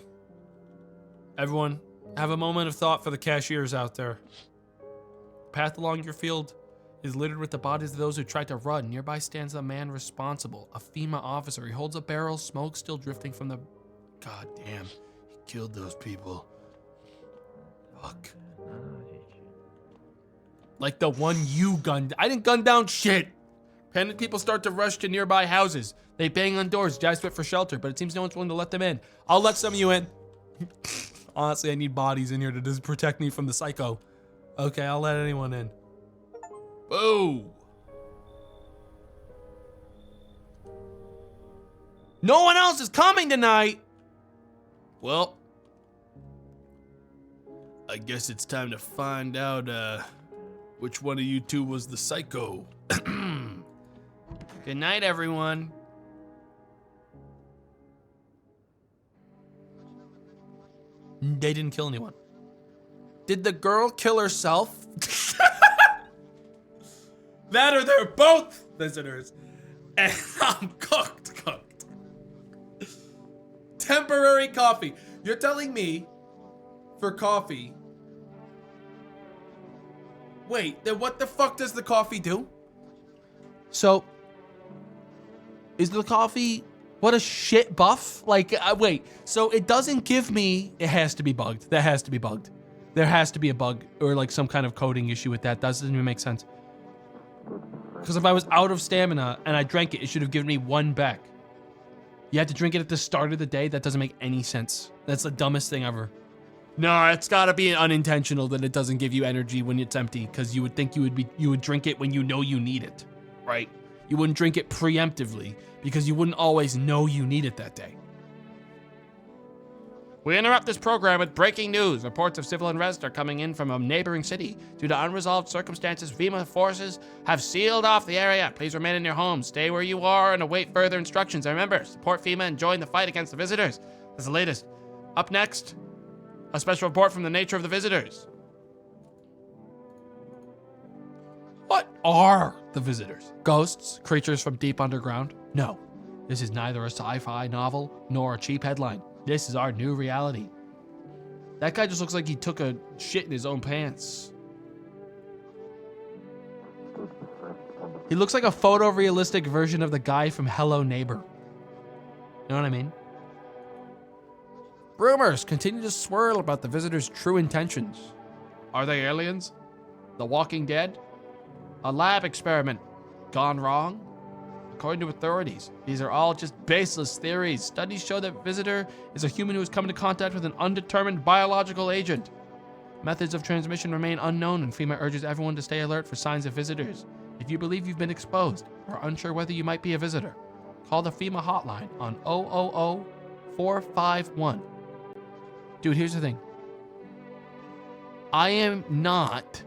Speaker 3: Everyone, have a moment of thought for the cashiers out there. The path along your field is littered with the bodies of those who tried to run. Nearby stands a man responsible, a FEMA officer. He holds a barrel, smoke still drifting from the... God damn,
Speaker 7: He killed those people.
Speaker 3: Fuck. Like the one you gunned. I didn't gun down shit. Panicked people start to rush to nearby houses. They bang on doors, desperate for shelter, but it seems no one's willing to let them in. I'll let some of you in. Honestly, I need bodies in here to just protect me from the psycho. Okay, I'll let anyone in. Boo! No one else is coming tonight! Well, I guess it's time to find out, which one of you two was the psycho. Good night, everyone. They didn't kill anyone. Did the girl kill herself? That or they're both visitors. And I'm cooked. Temporary coffee. You're telling me for coffee. Wait, then what the fuck does the coffee do? So, is the coffee, what a shit buff? Like, wait, so it doesn't give me, it has to be bugged. That has to be bugged. There has to be a bug or like some kind of coding issue with that. That doesn't even make sense. Because if I was out of stamina and I drank it, it should have given me 1 back. You had to drink it at the start of the day? That doesn't make any sense. That's the dumbest thing ever. No, it's gotta be unintentional that it doesn't give you energy when it's empty, because you would think you would drink it when you know you need it, right? You wouldn't drink it preemptively because you wouldn't always know you need it that day.
Speaker 8: We interrupt this program with breaking news. Reports of civil unrest are coming in from a neighboring city. Due to unresolved circumstances, FEMA forces have sealed off the area. Please remain in your homes, stay where you are, and await further instructions. And remember, support FEMA and join the fight against the visitors. That's the latest. Up next, a special report from the nature of the visitors.
Speaker 3: What are the visitors? Ghosts? Creatures from deep underground? No. This is neither a sci-fi novel nor a cheap headline. This is our new reality. That guy just looks like he took a shit in his own pants. He looks like a photorealistic version of the guy from Hello Neighbor. You know what I mean? Rumors continue to swirl about the visitors' true intentions. Are they aliens? The Walking Dead? A lab experiment gone wrong? According to authorities, these are all just baseless theories. Studies show that visitor is a human who has come into contact with an undetermined biological agent. Methods of transmission remain unknown, and FEMA urges everyone to stay alert for signs of visitors. If you believe you've been exposed or are unsure whether you might be a visitor, call the FEMA hotline on 000-451. Dude, here's the thing. I am not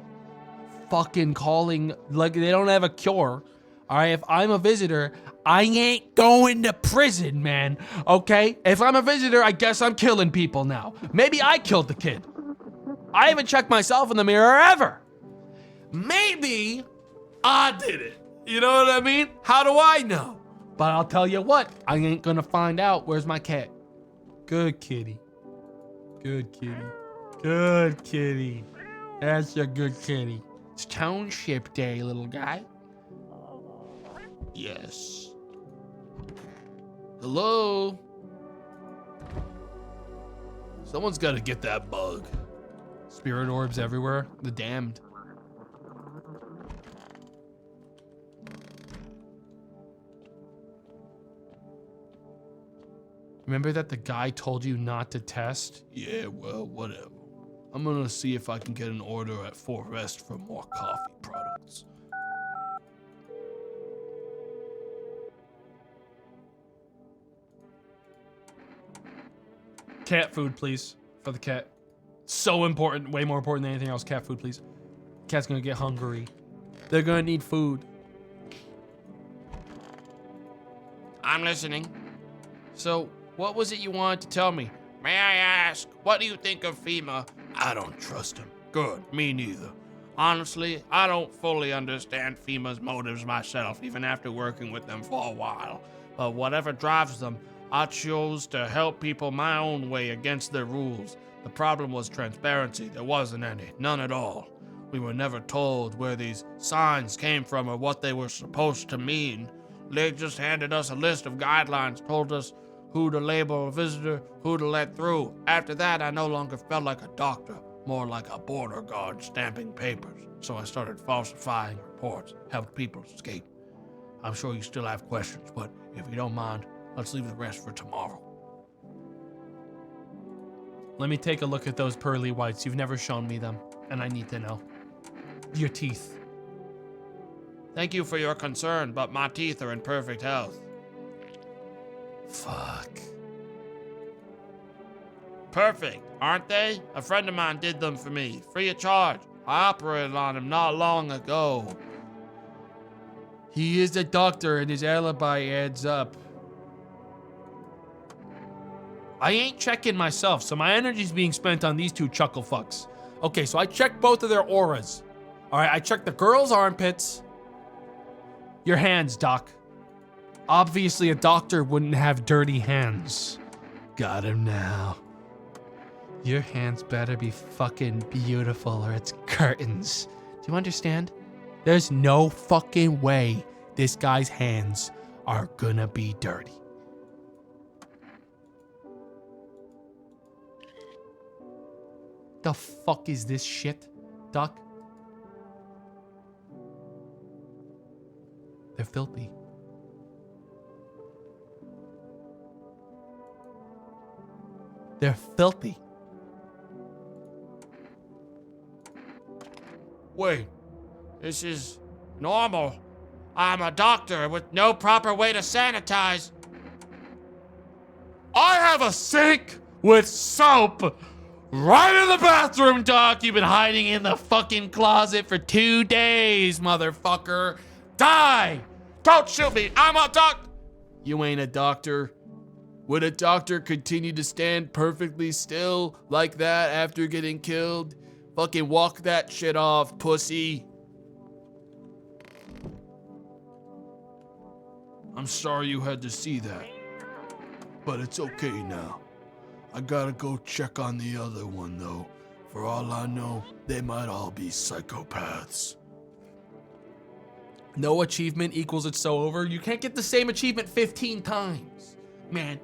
Speaker 3: fucking calling, like, they don't have a cure. All right, if I'm a visitor, I ain't going to prison, man, okay? If I'm a visitor, I guess I'm killing people now. Maybe I killed the kid. I haven't checked myself in the mirror ever. Maybe I did it. You know what I mean? How do I know? But I'll tell you what, I ain't gonna find out. Where's my cat? Good kitty. Good kitty. Good kitty. That's a good kitty. It's Township Day, little guy. Yes. Hello? Someone's gotta get that bug. Spirit orbs everywhere. The damned. Remember that the guy told you not to test? Yeah, well, whatever. I'm gonna see if I can get an order at Fort Rest for more coffee products. Cat food, please, for the cat. So important, way more important than anything else. Cat food, please. Cat's gonna get hungry. They're gonna need food.
Speaker 8: I'm listening.
Speaker 3: So, what was it you wanted to tell me?
Speaker 8: May I ask, what do you think of FEMA?
Speaker 7: I don't trust him. Good, me neither.
Speaker 8: Honestly, I don't fully understand FEMA's motives myself, even after working with them for a while. But whatever drives them, I chose to help people my own way against their rules. The problem was transparency. There wasn't any, none at all. We were never told where these signs came from or what they were supposed to mean. They just handed us a list of guidelines, told us who to label a visitor, who to let through. After that, I no longer felt like a doctor.
Speaker 7: more like a border guard stamping papers. So I started falsifying reports, helped people escape. I'm sure you still have questions, but if you don't mind, let's leave the rest for tomorrow.
Speaker 3: Let me take a look at those pearly whites. You've never shown me them, and I need to know. Your teeth.
Speaker 6: Thank you for your concern, but my teeth are in perfect health.
Speaker 3: Fuck.
Speaker 6: Perfect, aren't they? A friend of mine did them for me, free of charge. I operated on him not long ago.
Speaker 3: He is a doctor, and his alibi adds up. I ain't checking myself, so my energy's being spent on these two chuckle fucks. Okay, so I checked both of their auras. All right, I checked the girl's armpits. Your hands, Doc. Obviously, a doctor wouldn't have dirty hands. Got him now. Your hands better be fucking beautiful or it's curtains. Do you understand? There's no fucking way this guy's hands are gonna be dirty. The fuck is this shit, Doc? They're filthy. They're filthy.
Speaker 6: Wait, this is normal. I'm a doctor with no proper way to sanitize.
Speaker 2: I have a sink with soap right in the bathroom, Doc. You've been hiding in the fucking closet for 2 days, motherfucker. Die! Don't shoot me. I'm a doc.
Speaker 1: You ain't a doctor. Would a doctor continue to stand perfectly still like that after getting killed? Fucking walk that shit off, pussy. I'm sorry you had to see that, but it's okay now. I gotta go check on the other one though. For all I know, they might all be psychopaths.
Speaker 3: No achievement equals it's so over. You can't get the same achievement 15 times. Man,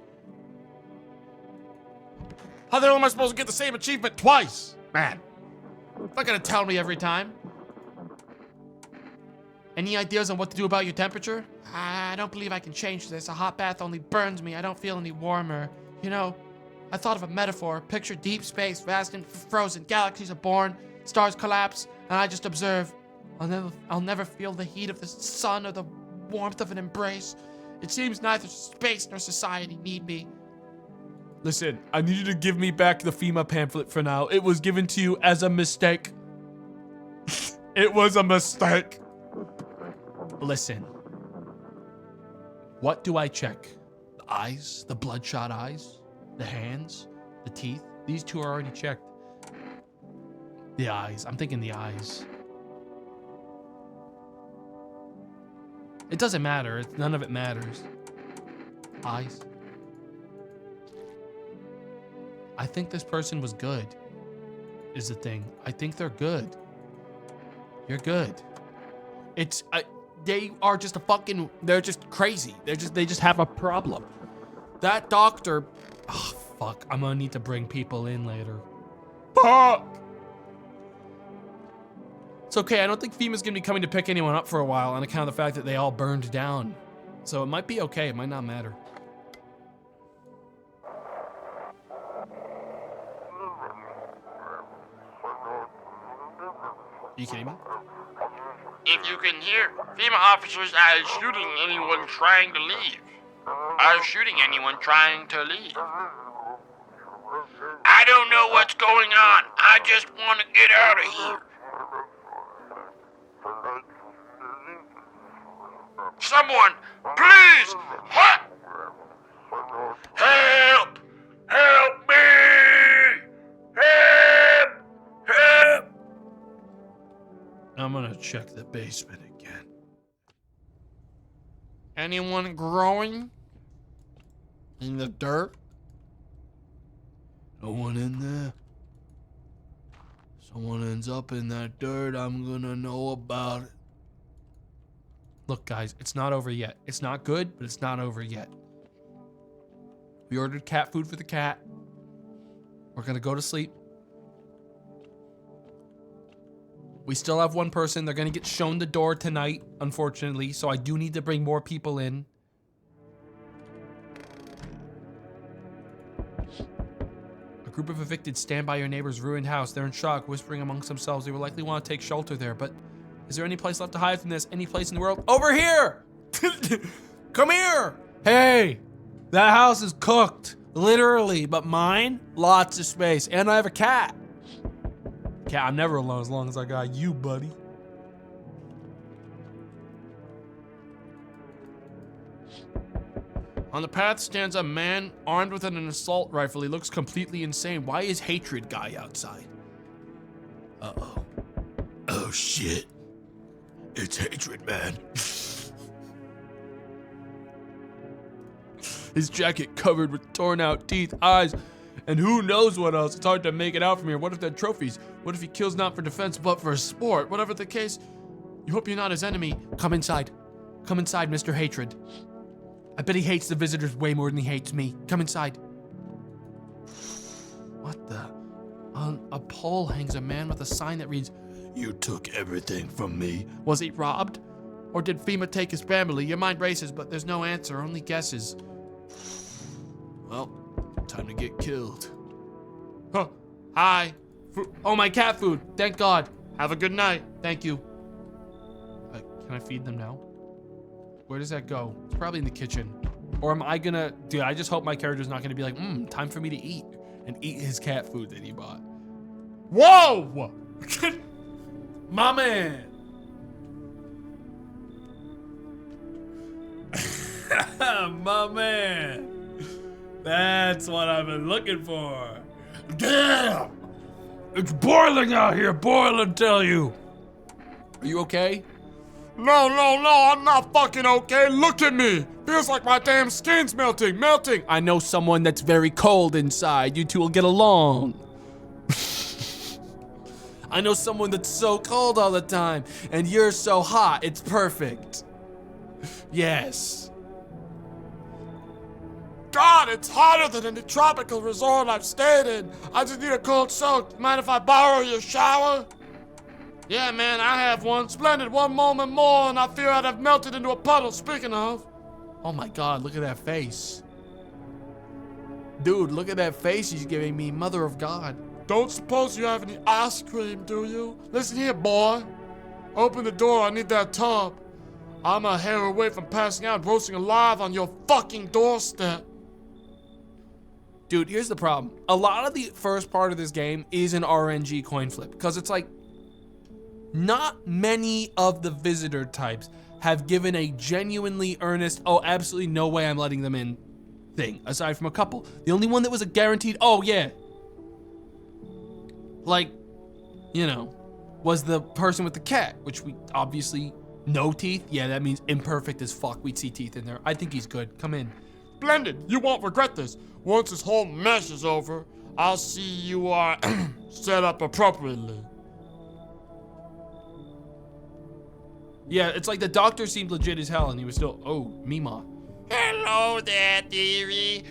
Speaker 2: How the hell am I supposed to get the same achievement twice?
Speaker 6: Man, not gonna tell me every time. Any ideas on what to do about your temperature? I don't believe I can change this. A hot bath only burns me. I don't feel any warmer. You know, I thought of a metaphor. Picture deep space, vast and frozen. Galaxies are born, stars collapse, and I just observe. I'll never feel the heat of the sun or the warmth of an embrace. It seems neither space nor society need me.
Speaker 3: listen, I need you to give me back the FEMA pamphlet for now. It was given to you as a mistake.
Speaker 2: It was a mistake.
Speaker 3: Listen. What do I check? The eyes? The bloodshot eyes? The hands? The teeth? These two are already checked. The eyes. I'm thinking the eyes. It doesn't matter. None of it matters. Eyes. I think this person was good, is the thing. I think they're good. You're good. They are just they're just crazy. They just have a problem. That doctor, oh, fuck, I'm gonna need to bring people in later.
Speaker 2: Fuck.
Speaker 3: It's okay, I don't think FEMA's gonna be coming to pick anyone up for a while on account of the fact that they all burned down. So it might be okay, it might not matter. Are you kidding me?
Speaker 8: If you can hear, FEMA officers are shooting anyone trying to leave. Are shooting anyone trying to leave. I don't know what's going on. I just want to get out of here. Someone, please, help! Help! Help me! Help! Help!
Speaker 3: I'm gonna check the basement again.
Speaker 6: Anyone growing in the dirt?
Speaker 1: No one in there. Someone ends up in that dirt, I'm gonna know about it.
Speaker 3: Look, guys, it's not over yet. It's not good, but it's not over yet. We ordered cat food for the cat. We're gonna go to sleep. We still have one person. They're gonna get shown the door tonight, unfortunately, so I do need to bring more people in. A group of evicted stand by your neighbor's ruined house. They're in shock, whispering amongst themselves. They will likely want to take shelter there, but is there any place left to hide from this? Any place in the world? Over here! Come here! Hey! That house is cooked. Literally, but mine? Lots of space. And I have a cat. Cat, I'm never alone as long as I got you, buddy.
Speaker 1: On the path stands a man armed with an assault rifle. He looks completely insane. Why is Hatred Guy outside?
Speaker 7: Uh-oh. Oh, shit. It's Hatred, man.
Speaker 1: His jacket covered with torn out teeth, eyes, and who knows what else. It's hard to make it out from here. What if they're trophies? What if he kills not for defense, but for sport? Whatever the case, you hope you're not his enemy. Come inside. Come inside, Mr. Hatred. I bet he hates the visitors way more than he hates me. Come inside. What the? On a pole hangs a man with a sign that reads,
Speaker 7: You took everything from me.
Speaker 1: was he robbed? Or did FEMA take his family? Your mind races, but there's no answer, only guesses.
Speaker 7: Well, time to get killed.
Speaker 1: Huh. Hi. Oh, my cat food. Thank God.
Speaker 6: Have a good night.
Speaker 1: Thank you. Can I feed them now? Where does that go? It's probably in the kitchen. Or am I gonna... Dude, I just hope my character's not gonna be like, time for me to eat. And eat his cat food that he bought.
Speaker 6: Whoa!
Speaker 3: My man. My man. That's what I've been looking for. Damn! It's boiling out here, boiling, tell you.
Speaker 1: Are you okay?
Speaker 6: No, I'm not fucking okay. Look at me. Feels like my damn skin's melting.
Speaker 1: I know someone that's very cold inside. You two will get along. I know someone that's so cold all the time, and you're so hot. It's perfect. Yes.
Speaker 6: God, it's hotter than any tropical resort I've stayed in. I just need a cold soak. Mind if I borrow your shower? Yeah, man, I have one. Splendid. One moment more, and I fear I'd have melted into a puddle. Speaking of.
Speaker 1: Oh my God, look at that face. Dude, look at that face he's giving me, mother of God.
Speaker 6: Don't suppose you have any ice cream, do you? Listen here, boy. Open the door. I need that tub. I'm a hair away from passing out, roasting alive on your fucking doorstep.
Speaker 1: Dude, here's the problem. A lot of the first part of this game is an RNG coin flip, because it's like, not many of the visitor types have given a genuinely earnest, oh, absolutely no way I'm letting them in thing, aside from a couple. The only one that was a guaranteed, oh yeah, like, you know, was the person with the cat, which we obviously, no teeth. Yeah, that means imperfect as fuck. We'd see teeth in there. I think he's good. Come in.
Speaker 6: Splendid. You won't regret this. Once this whole mess is over, I'll see you are set up appropriately.
Speaker 1: Yeah, it's like the doctor seemed legit as hell and he was still, oh, Mima.
Speaker 5: Hello there, dearie.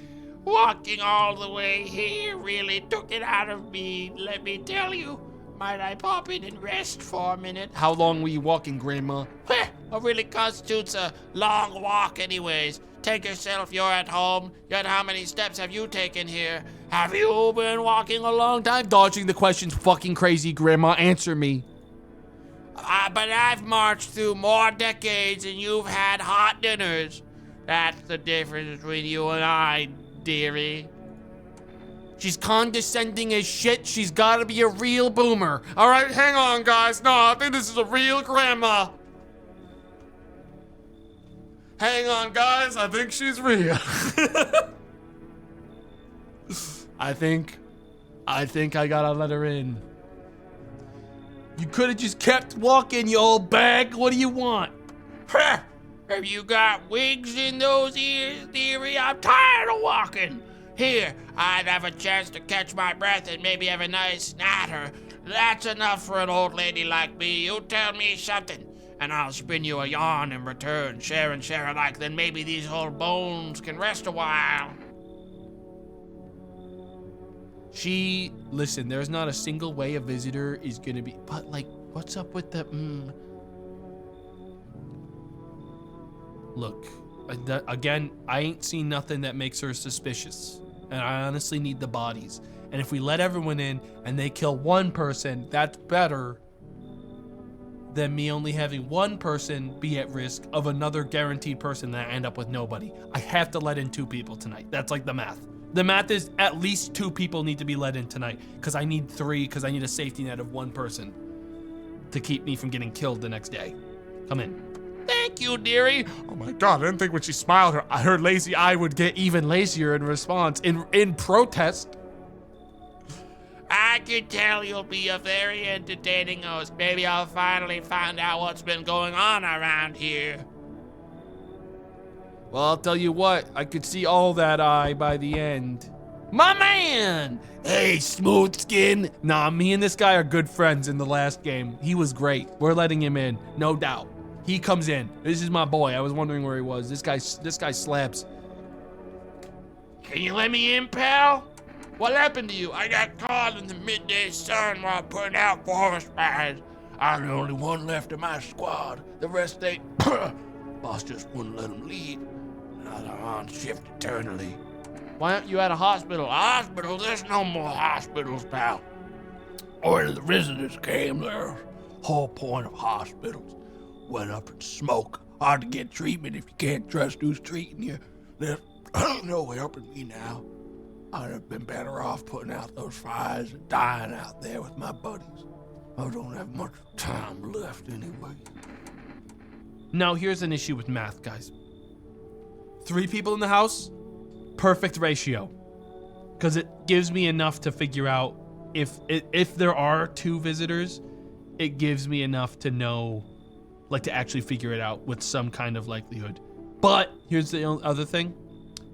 Speaker 5: Walking all the way here really took it out of me, let me tell you. Might I pop in and rest for a minute?
Speaker 1: How long were you walking, Grandma?
Speaker 5: It really constitutes a long walk anyways. Take yourself, you're at home. Yet how many steps have you taken here? Have you been walking a long time?
Speaker 1: Dodging the question's fucking crazy, Grandma. Answer me.
Speaker 5: But I've marched through more decades and you've had hot dinners. That's the difference between you and I, dearie.
Speaker 1: She's condescending as shit. She's gotta be a real boomer.
Speaker 6: All right, hang on, guys. No, I think this is a real grandma. Hang on, guys. I think she's real.
Speaker 1: I think I gotta let her in. You could have just kept walking, you old bag. What do you want?
Speaker 5: Have you got wigs in those ears, dearie? I'm tired of walking. Here, I'd have a chance to catch my breath and maybe have a nice natter. That's enough for an old lady like me. You tell me something, and I'll spin you a yarn in return. Share and share alike, then maybe these old bones can rest a while.
Speaker 1: Listen, there's not a single way a visitor is gonna be, but like, What's up with the
Speaker 3: Look, again, I ain't seen nothing that makes her suspicious. And I honestly need the bodies. And if we let everyone in and they kill one person, that's better than me only having one person be at risk of another guaranteed person that I end up with nobody. I have to let in 2 people tonight. That's like the math. The math is at least 2 people need to be let in tonight, because I need 3, because I need a safety net of 1 person to keep me from getting killed the next day. Come in.
Speaker 1: Thank you, dearie.
Speaker 2: Oh my god, I didn't think when she smiled, her lazy eye would get
Speaker 1: Even lazier in response, in protest.
Speaker 8: I can tell you'll be a very entertaining host. Maybe I'll finally find out what's been going on around here.
Speaker 1: Well, I'll tell you what, I could see all that eye by the end. My man! Hey, smooth skin. Nah, me and this guy are good friends in the last game. He was great. We're letting him in, no doubt. He comes in. This is my boy. I was wondering where he was. This guy slaps.
Speaker 8: Can you let me in, pal? What happened to you? I got caught in the midday sun while putting out forest fires.
Speaker 7: I'm the only one left of my squad. The rest, they... Boss just wouldn't let them leave. Now they're on shift eternally.
Speaker 8: Why aren't you at a hospital? A hospital? There's no more hospitals, pal.
Speaker 7: Or the visitors came there. Whole point of hospitals. Went up in smoke. Hard to get treatment if you can't trust who's treating you. There's no helping me now. I'd have been better off putting out those fires and dying out there with my buddies. I don't have much time left anyway.
Speaker 3: Now, here's an issue with math, guys. 3 people in the house, perfect ratio. Because it gives me enough to figure out if there are 2 visitors, it gives me enough to know, like to actually figure it out with some kind of likelihood. But here's the other thing.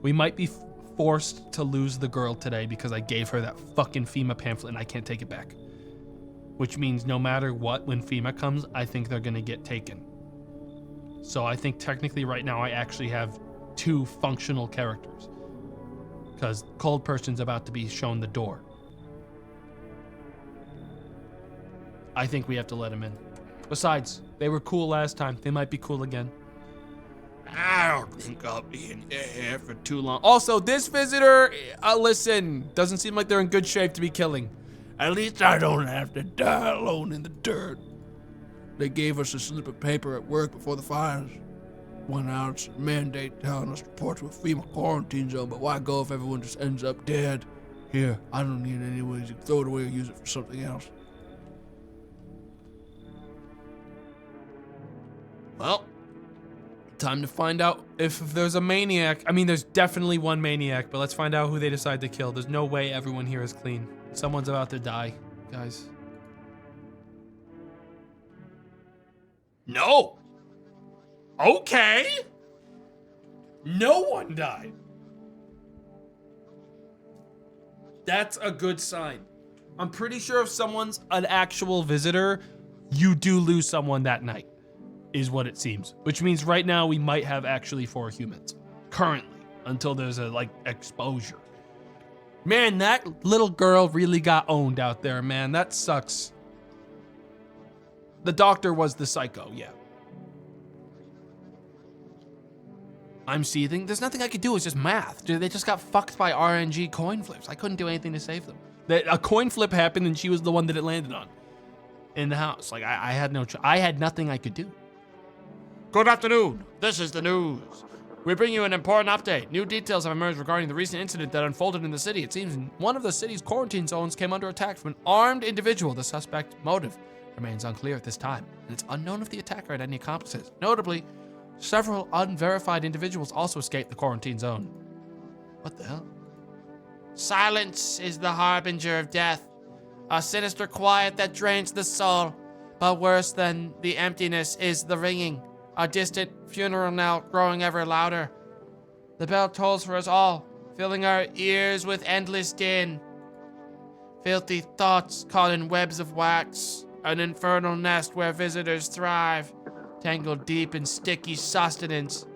Speaker 3: We might be forced to lose the girl today because I gave her that fucking FEMA pamphlet and I can't take it back. Which means no matter what, when FEMA comes, I think they're gonna get taken. So I think technically right now I actually have 2 functional characters. Because Cold Person's about to be shown the door. I think we have to let him in. Besides, they were cool last time. They might be cool again.
Speaker 7: I don't think I'll be in there for too long.
Speaker 1: Also, this visitor, listen, doesn't seem like they're in good shape to be killing.
Speaker 7: At least I don't have to die alone in the dirt. They gave us a slip of paper at work before the fires. Went out, it's a mandate telling us to report to a FEMA quarantine zone, but why go if everyone just ends up dead? Here, I don't need it anyways. You can throw it away or use it for something else.
Speaker 1: Well, time to find out if there's a maniac. I mean, there's definitely one maniac, but let's find out who they decide to kill. There's no way everyone here is clean. Someone's about to die, guys.
Speaker 2: No. Okay. No one died.
Speaker 3: That's a good sign. I'm pretty sure if someone's an actual visitor, you do lose someone that night, is what it seems. Which means right now we might have actually 4 humans. Currently, until there's a, exposure. Man, that little girl really got owned out there, man. That sucks. The doctor was the psycho, yeah. I'm seething. There's nothing I could do. It's just math. Dude, they just got fucked by RNG coin flips. I couldn't do anything to save them. A coin flip happened and she was the one that it landed on. In the house. Like, I had no I had nothing I could do.
Speaker 8: Good afternoon. This is the news. We bring you an important update. New details have emerged regarding the recent incident that unfolded in the city. It seems one of the city's quarantine zones came under attack from an armed individual. The suspect's motive remains unclear at this time, and it's unknown if the attacker had any accomplices. Notably, several unverified individuals also escaped the quarantine zone. What the hell? Silence is the harbinger of death. A sinister quiet that drains the soul. But worse than the emptiness is the ringing. A distant funeral knell growing ever louder. The bell tolls for us all, filling our ears with endless din. Filthy thoughts caught in webs of wax. An infernal nest where visitors thrive. Tangled deep in sticky sustenance.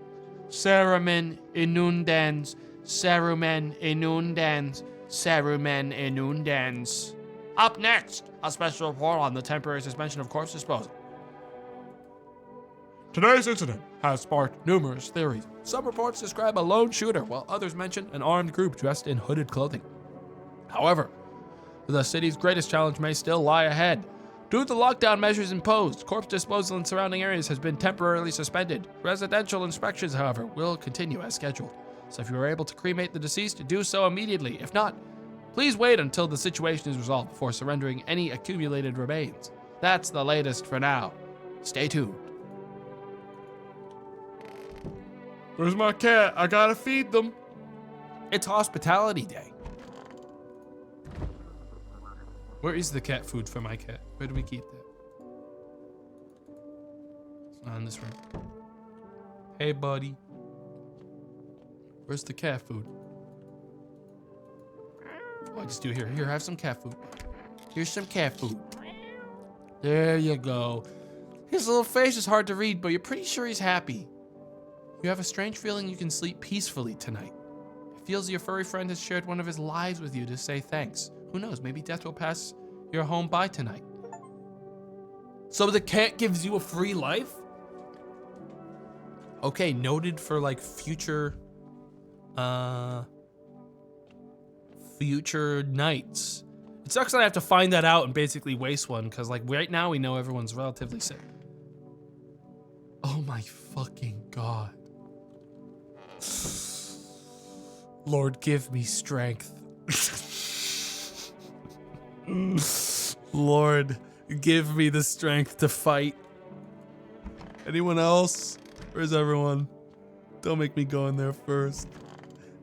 Speaker 8: Cerumen inundans. Cerumen inundans. Cerumen inundans.
Speaker 6: Up next, a special report on the temporary suspension of corpse disposal.
Speaker 2: Today's incident has sparked numerous theories.
Speaker 3: Some reports describe a lone shooter, while others mention an armed group dressed in hooded clothing. However, the city's greatest challenge may still lie ahead. Due to the lockdown measures imposed, corpse disposal in surrounding areas has been temporarily suspended. Residential inspections, however, will continue as scheduled. So if you are able to cremate the deceased, do so immediately. If not, please wait until the situation is resolved before surrendering any accumulated remains. That's the latest for now. Stay tuned.
Speaker 2: Where's my cat? I gotta feed them.
Speaker 3: It's hospitality day. Where is the cat food for my cat? Where do we keep that? It's not in this room. Hey, buddy. Where's the cat food? Oh, I just do here. Here, have some cat food. Here's some cat food. There you go. His little face is hard to read, but you're pretty sure he's happy. You have a strange feeling you can sleep peacefully tonight. It feels your furry friend has shared one of his lives with you to say thanks. Who knows, maybe death will pass your home by tonight. So the cat gives you a free life? Okay, noted for like future nights. It sucks that I have to find that out and basically waste one, because like right now we know everyone's relatively sick. Oh my fucking God. Lord, give me strength. Lord, give me the strength to fight. Anyone else? Where's everyone? Don't make me go in there first.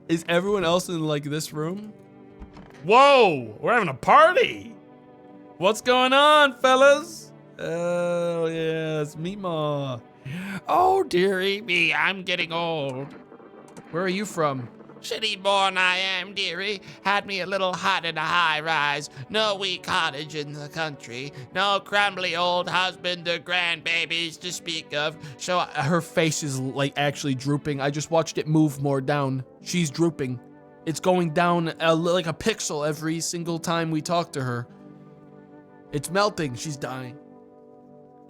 Speaker 3: Is everyone else in like this room?
Speaker 2: Whoa, we're having a party.
Speaker 3: What's going on, fellas? Oh yeah, it's Mima.
Speaker 8: Oh, dearie me, I'm getting old.
Speaker 3: Where are you from?
Speaker 8: City born I am, dearie. Had me a little hut in a high rise. No wee cottage in the country. No crumbly old husband or grandbabies to speak of.
Speaker 3: So her face is like actually drooping. I just watched it move more down. She's drooping. It's going down like a pixel every single time we talk to her. It's melting. She's dying.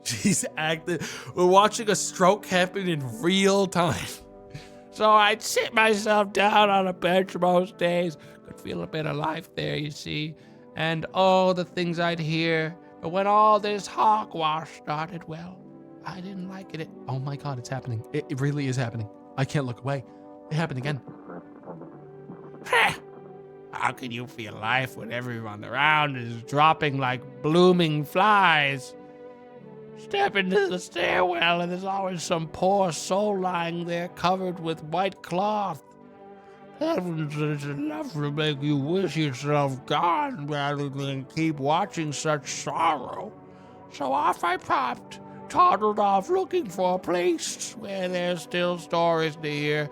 Speaker 3: She's acting. We're watching a stroke happen in real time.
Speaker 8: So I'd sit myself down on a bench most days. Could feel a bit of life there, you see. And oh, the things I'd hear. But when all this hogwash started, well, I didn't like it.
Speaker 3: Oh my God, it's happening. It really is happening. I can't look away. It happened again.
Speaker 8: How can you feel life when everyone around is dropping like blooming flies? Step into the stairwell and there's always some poor soul lying there covered with white cloth. Heavens, it's enough to make you wish yourself gone rather than keep watching such sorrow. So off I popped, toddled off looking for a place where there's still stories to hear.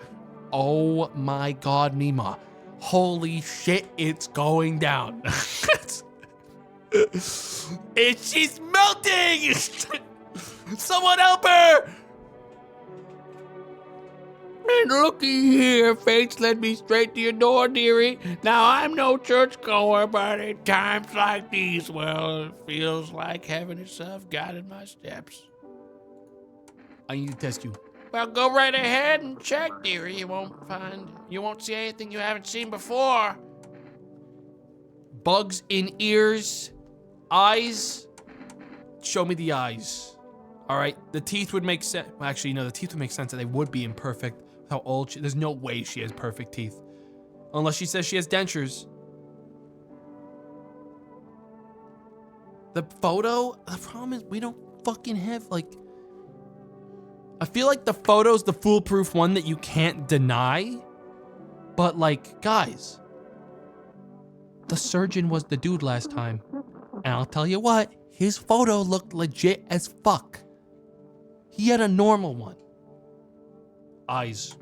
Speaker 3: Oh my God, Nima. Holy shit, it's going down. She's melting! Someone help her!
Speaker 8: And looky here, fate's led me straight to your door, dearie. Now I'm no churchgoer, but at times like these, well, it feels like heaven itself guided my steps.
Speaker 3: I need to test you.
Speaker 8: Well, go right ahead and check, dearie. You won't see anything you haven't seen before.
Speaker 3: Bugs in ears, eyes. Show me the eyes. All right, the teeth would make sense. Well, actually, no, the teeth would make sense that they would be imperfect. How old she? There's no way she has perfect teeth, unless she says she has dentures. The photo. The problem is we don't fucking have like. I feel like the photo's the foolproof one that you can't deny, but like, guys, the surgeon was the dude last time, and I'll tell you what, his photo looked legit as fuck. He had a normal one. Eyes.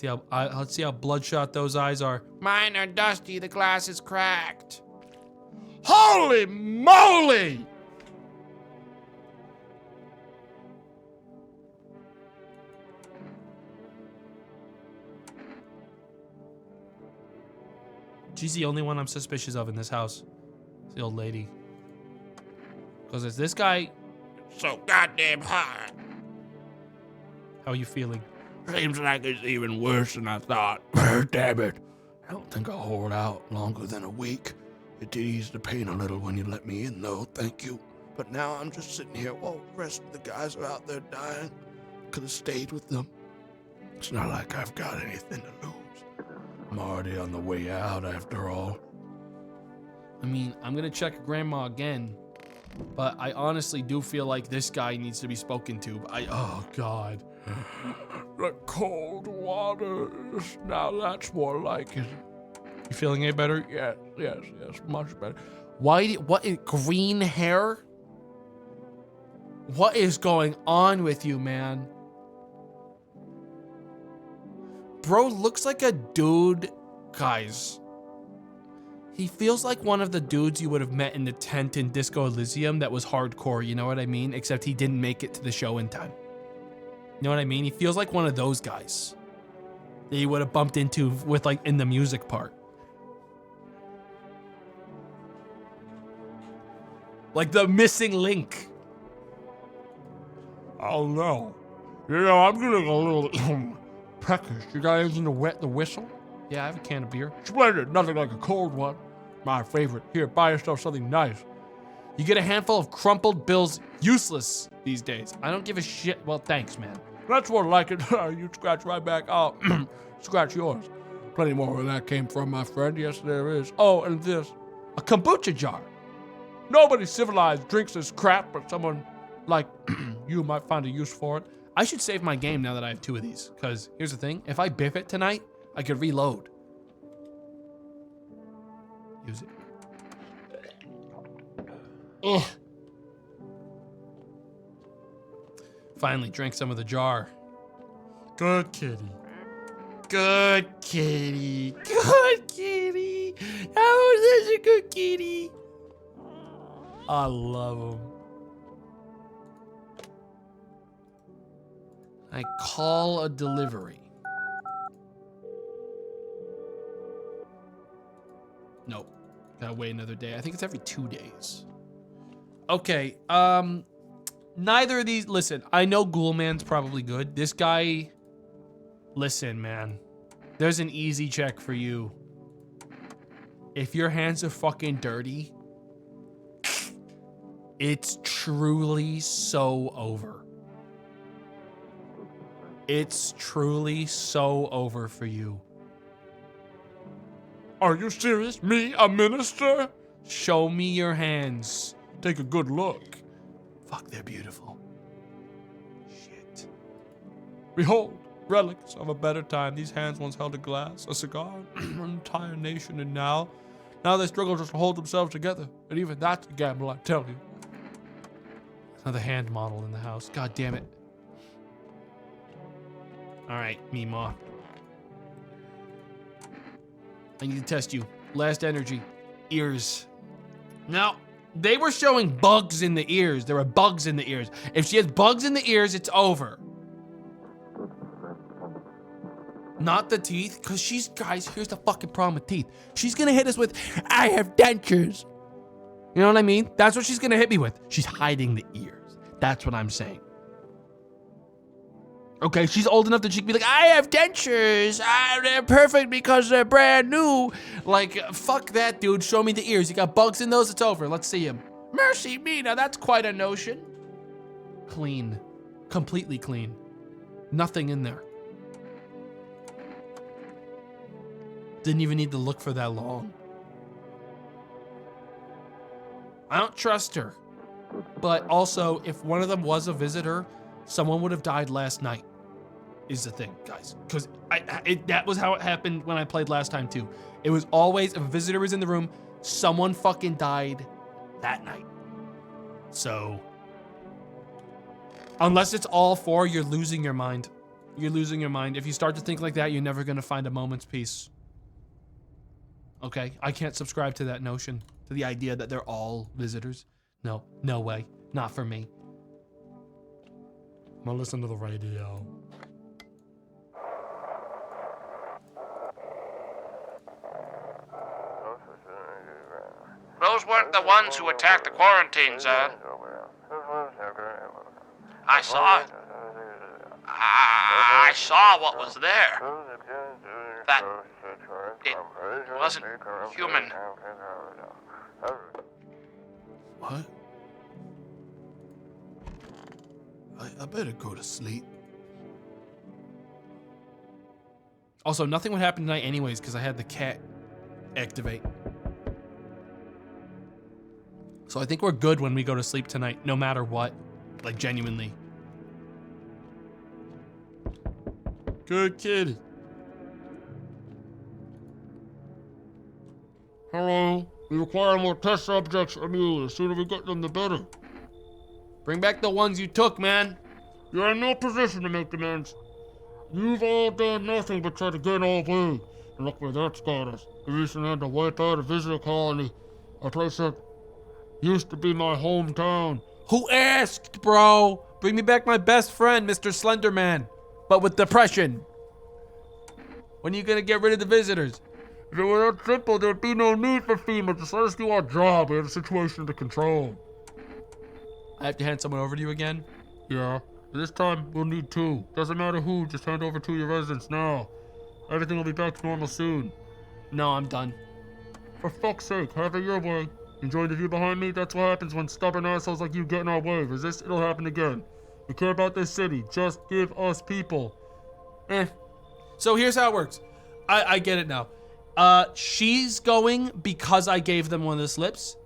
Speaker 3: Let's see how bloodshot those eyes are.
Speaker 8: Mine are dusty, the glass is cracked.
Speaker 2: Holy moly!
Speaker 3: She's the only one I'm suspicious of in this house. It's the old lady. Because it's this guy.
Speaker 7: So goddamn hot.
Speaker 3: How are you feeling?
Speaker 7: Seems like it's even worse than I thought. Damn it. I don't think I'll hold out longer than a week. It did ease the pain a little when you let me in, though. Thank you. But now I'm just sitting here while the rest of the guys are out there dying. Could have stayed with them. It's not like I've got anything to lose. I'm already on the way out after all.
Speaker 3: I mean, I'm gonna check Grandma again, but I honestly do feel like this guy needs to be spoken to. Oh God.
Speaker 7: The cold waters. Now that's more like it.
Speaker 3: You feeling any better?
Speaker 7: Yes, much better.
Speaker 3: What is green hair? What is going on with you, man? Bro looks like a dude, guys. He feels like one of the dudes you would have met in the tent in Disco Elysium that was hardcore, you know what I mean? Except he didn't make it to the show in time. You know what I mean? He feels like one of those guys that you would have bumped into with like in the music part. Like the missing link.
Speaker 7: Oh no. You know, I'm getting a little peckish. You got anything to wet the whistle?
Speaker 3: Yeah, I have a can of beer.
Speaker 7: Splendid. Nothing like a cold one. My favorite. Here, buy yourself something nice.
Speaker 3: You get a handful of crumpled bills, useless these days. I don't give a shit. Well, thanks, man.
Speaker 7: That's more like it. You scratch right back. I'll scratch yours. Plenty more where that came from, my friend. Yes, there is. Oh, and this.
Speaker 3: A kombucha jar.
Speaker 7: Nobody civilized drinks this crap, but someone like you might find a use for it.
Speaker 3: I should save my game now that I have 2 of these. Because here's the thing. If I biff it tonight, I could reload. Use it. Ugh. Finally drank some of the jar.
Speaker 4: Good kitty.
Speaker 3: Good kitty. Good kitty. How is this a good kitty? I love him. I call a delivery. Nope. Gotta wait another day. I think it's every 2 days. Okay, neither of these, listen, I know Ghoulman's probably good. This guy, listen, man. There's an easy check for you. If your hands are fucking dirty, it's truly so over. It's truly so over for you.
Speaker 7: Are you serious? Me, a minister?
Speaker 3: Show me your hands.
Speaker 7: Take a good look.
Speaker 3: Fuck, they're beautiful. Shit.
Speaker 7: Behold, relics of a better time. These hands once held a glass, a cigar, an entire nation, and now they struggle just to hold themselves together. And even that's a gamble, I tell you.
Speaker 3: Another hand model in the house. God damn it. All right, Meemaw. I need to test you. Last energy. Ears. Now, they were showing bugs in the ears. There were bugs in the ears. If she has bugs in the ears, it's over. Not the teeth, because she's, guys, here's the fucking problem with teeth. She's gonna hit us with, I have dentures. You know what I mean? That's what she's gonna hit me with. She's hiding the ears. That's what I'm saying. Okay, she's old enough that she can be like, I have dentures. They're perfect because they're brand new. Like, fuck that, dude. Show me the ears. You got bugs in those? It's over. Let's see them. Mercy me. Now, that's quite a notion. Clean. Completely clean. Nothing in there. Didn't even need to look for that long. I don't trust her. But also, if one of them was a visitor, someone would have died last night, is the thing, guys. Because that was how it happened when I played last time, too. It was always, if a visitor was in the room, someone fucking died that night. So, unless it's all 4, you're losing your mind. You're losing your mind. If you start to think like that, you're never going to find a moment's peace. Okay? I can't subscribe to that notion, to the idea that they're all visitors. No way. Not for me.
Speaker 4: I'm gonna listen to the radio.
Speaker 8: those weren't the ones who attacked the quarantine zone. I saw it. I saw what was there. That it wasn't human.
Speaker 7: What? I better go to sleep.
Speaker 3: Also, nothing would happen tonight anyways because I had the cat activate. So I think we're good when we go to sleep tonight, no matter what. Like, genuinely.
Speaker 6: Good kid. Hello. We require more test subjects on you. The sooner we get them, the better.
Speaker 3: Bring back the ones you took, man.
Speaker 6: You're in no position to make demands. You've all done nothing but try to get our way. And look where that's got us. We recently had to wipe out a visitor colony. A place that used to be my hometown.
Speaker 3: Who asked, bro? Bring me back my best friend, Mr. Slenderman. But with depression. When are you gonna get rid of the visitors?
Speaker 6: If it were that simple, there'd be no need for FEMA. Just let us do our job. We have the situation under control.
Speaker 3: I have to hand someone over to you again?
Speaker 6: Yeah. This time, we'll need 2. Doesn't matter who, just hand over 2 of your residents now. Everything will be back to normal soon.
Speaker 3: No, I'm done.
Speaker 6: For fuck's sake, have it your way. Enjoy the view behind me? That's what happens when stubborn assholes like you get in our way. Resist, it'll happen again. We care about this city. Just give us people.
Speaker 3: So here's how it works. I get it now. She's going because I gave them one of the slips.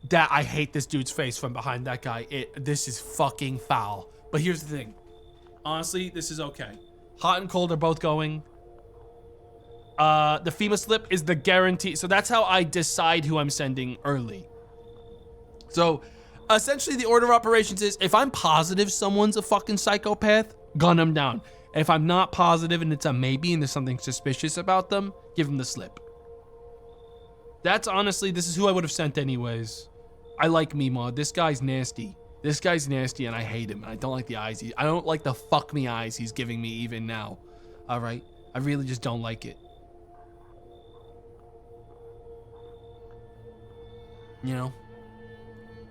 Speaker 3: That I hate this dude's face from behind that guy. This is fucking foul. But here's the thing. Honestly, this is okay. Hot and cold are both going. The FEMA slip is the guarantee. So that's how I decide who I'm sending early. So essentially the order of operations is if I'm positive someone's a fucking psychopath, gun them down. If I'm not positive and it's a maybe and there's something suspicious about them, give them the slip. That's honestly, this is who I would have sent anyways. I like Meemaw. This guy's nasty. This guy's nasty and I hate him. I don't like the eyes. I don't like the fuck me eyes he's giving me even now. All right? I really just don't like it. You know?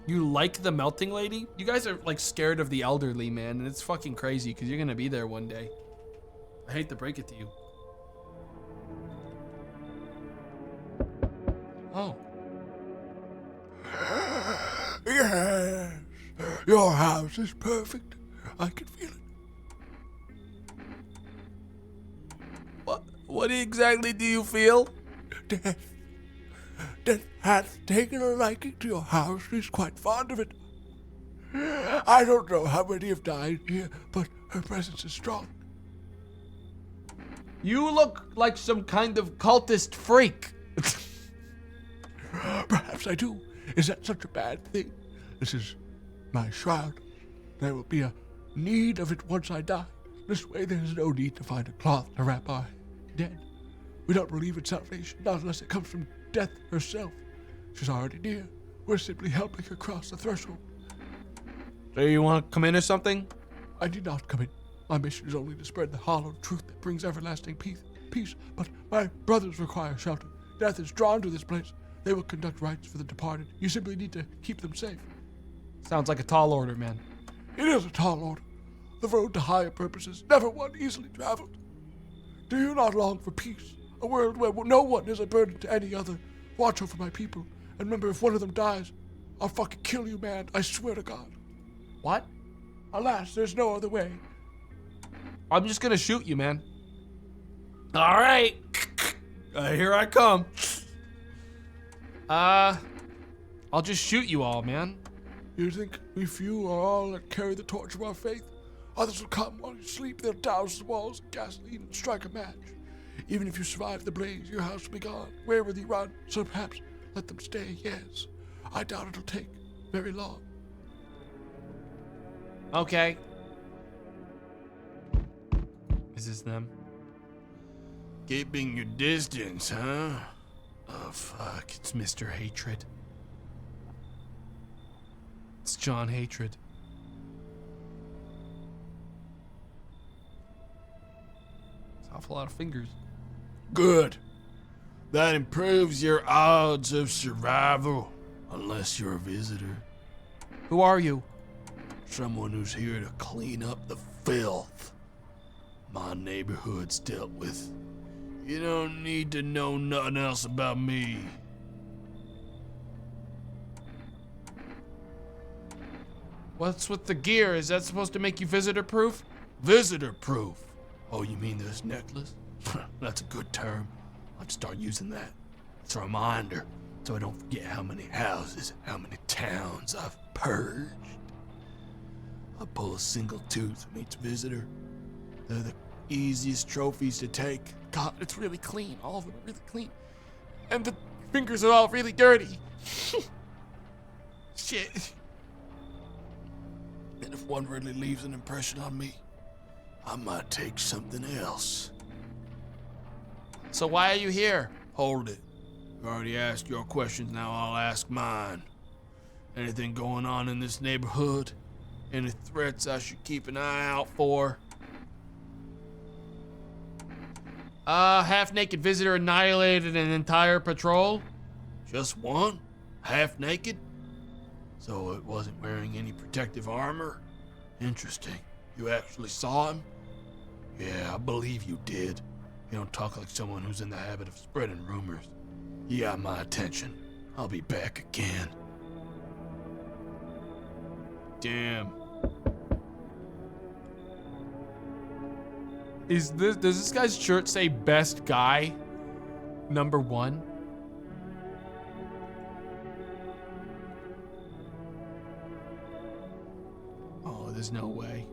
Speaker 3: You like the melting lady? You guys are like scared of the elderly, man. And it's fucking crazy because you're going to be there one day. I hate to break it to you. Oh.
Speaker 7: Yes, your house is perfect. I can feel it.
Speaker 3: What exactly do you feel?
Speaker 7: Death. Death hath taken a liking to your house. She's quite fond of it. I don't know how many have died here, but her presence is strong.
Speaker 3: You look like some kind of cultist freak.
Speaker 7: Perhaps I do. Is that such a bad thing? This is my shroud. There will be a need of it once I die. This way there's no need to find a cloth to wrap our dead. We don't believe in salvation, not unless it comes from death herself. She's already near. We're simply helping her cross the threshold.
Speaker 3: So you want to come in or something?
Speaker 7: I did not come in. My mission is only to spread the hollow truth that brings everlasting peace. But my brothers require shelter. Death is drawn to this place. They will conduct rites for the departed. You simply need to keep them safe.
Speaker 3: Sounds like a tall order, man.
Speaker 7: It is a tall order. The road to higher purposes, never one easily traveled. Do you not long for peace? A world where no one is a burden to any other. Watch over my people. And remember, if one of them dies, I'll fucking kill you, man. I swear to God.
Speaker 3: What?
Speaker 7: Alas, there's no other way.
Speaker 3: I'm just gonna shoot you, man. All right. Here I come. I'll just shoot you all, man.
Speaker 7: You think we few are all that carry the torch of our faith? Others will come while you sleep. They'll douse the walls of gasoline and strike a match. Even if you survive the blaze, your house will be gone. Where will you run? So perhaps let them stay, yes. I doubt it'll take very long.
Speaker 3: Okay. Is this them?
Speaker 7: Keeping your distance, huh?
Speaker 3: Oh, fuck. It's Mr. Hatred. It's John Hatred. It's an awful lot of fingers.
Speaker 7: Good. That improves your odds of survival, unless you're a visitor.
Speaker 1: Who are you?
Speaker 7: Someone who's here to clean up the filth my neighborhood's dealt with. You don't need to know nothing else about me.
Speaker 1: What's with the gear? Is that supposed to make you visitor-proof?
Speaker 7: Visitor-proof? Oh, you mean this necklace? That's a good term. I'd start using that. It's a reminder, so I don't forget how many houses, how many towns I've purged. I pull a single tooth from each visitor. They're the easiest trophies to take.
Speaker 1: God, it's really clean. All of them are really clean. And the fingers are all really dirty. Shit.
Speaker 7: And if one really leaves an impression on me, I might take something else.
Speaker 1: So why are you here?
Speaker 7: Hold it. You already asked your questions, now I'll ask mine. Anything going on in this neighborhood? Any threats I should keep an eye out for?
Speaker 1: Half-naked visitor annihilated an entire patrol.
Speaker 7: Just one? Half naked? So it wasn't wearing any protective armor? Interesting. You actually saw him? Yeah, I believe you did. You don't talk like someone who's in the habit of spreading rumors. You got my attention. I'll be back again.
Speaker 1: Damn. Does this guy's shirt say best guy? #1? Oh, there's no way.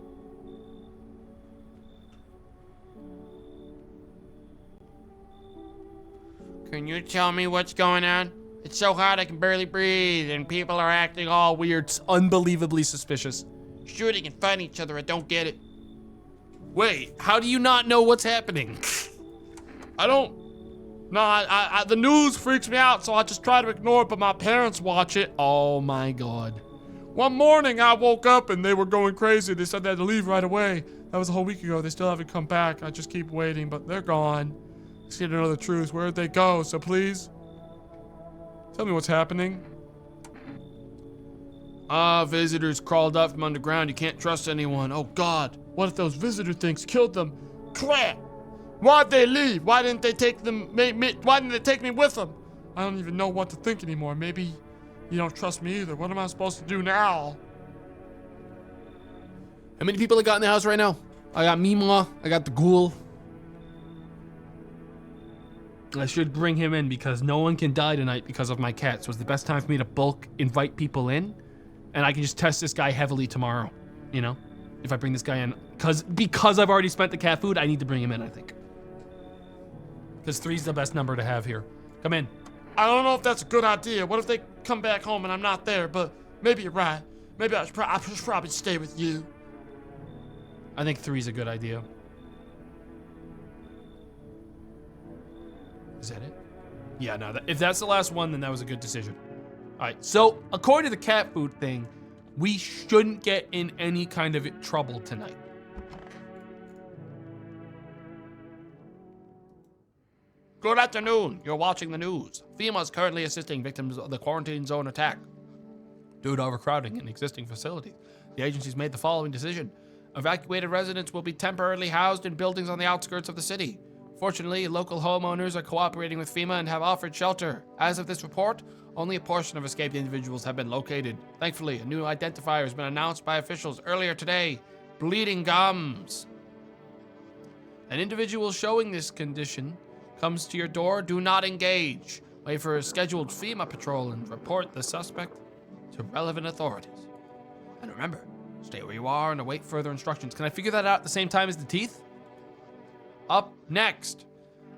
Speaker 8: Can you tell me what's going on? It's so hot I can barely breathe, and people are acting all weird,
Speaker 1: Unbelievably suspicious.
Speaker 8: shooting and fighting each other. I don't get it.
Speaker 1: Wait, how do you not know what's happening?
Speaker 2: I don't. No, the news freaks me out, so I just try to ignore it, but my parents watch it.
Speaker 1: Oh my god.
Speaker 2: One morning, I woke up and they were going crazy. They said they had to leave right away. That was a whole week ago. They still haven't come back. I just keep waiting, but they're gone. Just need to know the truth. Where'd they go? So please, tell me what's happening.
Speaker 1: Visitors crawled up from underground. You can't trust anyone. Oh god.
Speaker 2: What if those visitor things killed them? Crap! Why'd they leave? Why didn't they take them? Why didn't they take me with them? I don't even know what to think anymore. Maybe you don't trust me either. What am I supposed to do now?
Speaker 1: How many people I got in the house right now? I got Mima. I got the ghoul. I should bring him in because no one can die tonight because of my cat. So it's the best time for me to bulk invite people in. And I can just test this guy heavily tomorrow. You know? If I bring this guy in. Because I've already spent the cat food, I need to bring him in, I think. Because 3's the best number to have here. Come in.
Speaker 2: I don't know if that's a good idea. What if they come back home and I'm not there? But maybe you're right. Maybe I should probably stay with you.
Speaker 1: I think 3's a good idea. Is that it? Yeah, no. If that's the last one, then that was a good decision. All right. So, according to the cat food thing, we shouldn't get in any kind of trouble tonight.
Speaker 8: Good afternoon. You're watching the news. FEMA is currently assisting victims of the quarantine zone attack.
Speaker 1: Due to overcrowding in existing facilities, the agency's made the following decision. Evacuated residents will be temporarily housed in buildings on the outskirts of the city. Fortunately, local homeowners are cooperating with FEMA and have offered shelter. As of this report, only a portion of escaped individuals have been located. Thankfully, a new identifier has been announced by officials earlier today. Bleeding gums. An individual showing this condition comes to your door, do not engage. Wait for a scheduled FEMA patrol and report the suspect to relevant authorities. And remember, stay where you are and await further instructions. Can I figure that out at the same time as the teeth? Up next,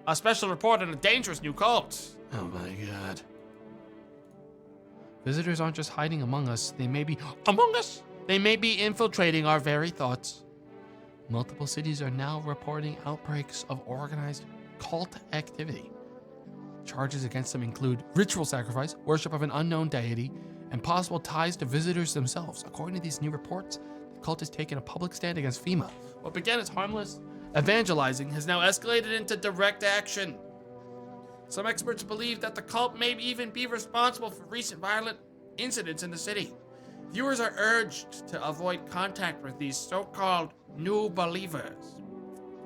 Speaker 1: a special report on a dangerous new cult.
Speaker 7: Oh my god.
Speaker 1: Visitors aren't just hiding among us, they may be among us. They may be infiltrating our very thoughts. Multiple cities are now reporting outbreaks of organized cult activity. Charges against them include ritual sacrifice, worship of an unknown deity, and possible ties to visitors themselves. According to these new reports, the cult has taken a public stand against FEMA. What began as harmless evangelizing has now escalated into direct action.
Speaker 7: Some experts believe that the cult may even be responsible for recent violent incidents in the city. Viewers are urged to avoid contact with these so-called new believers.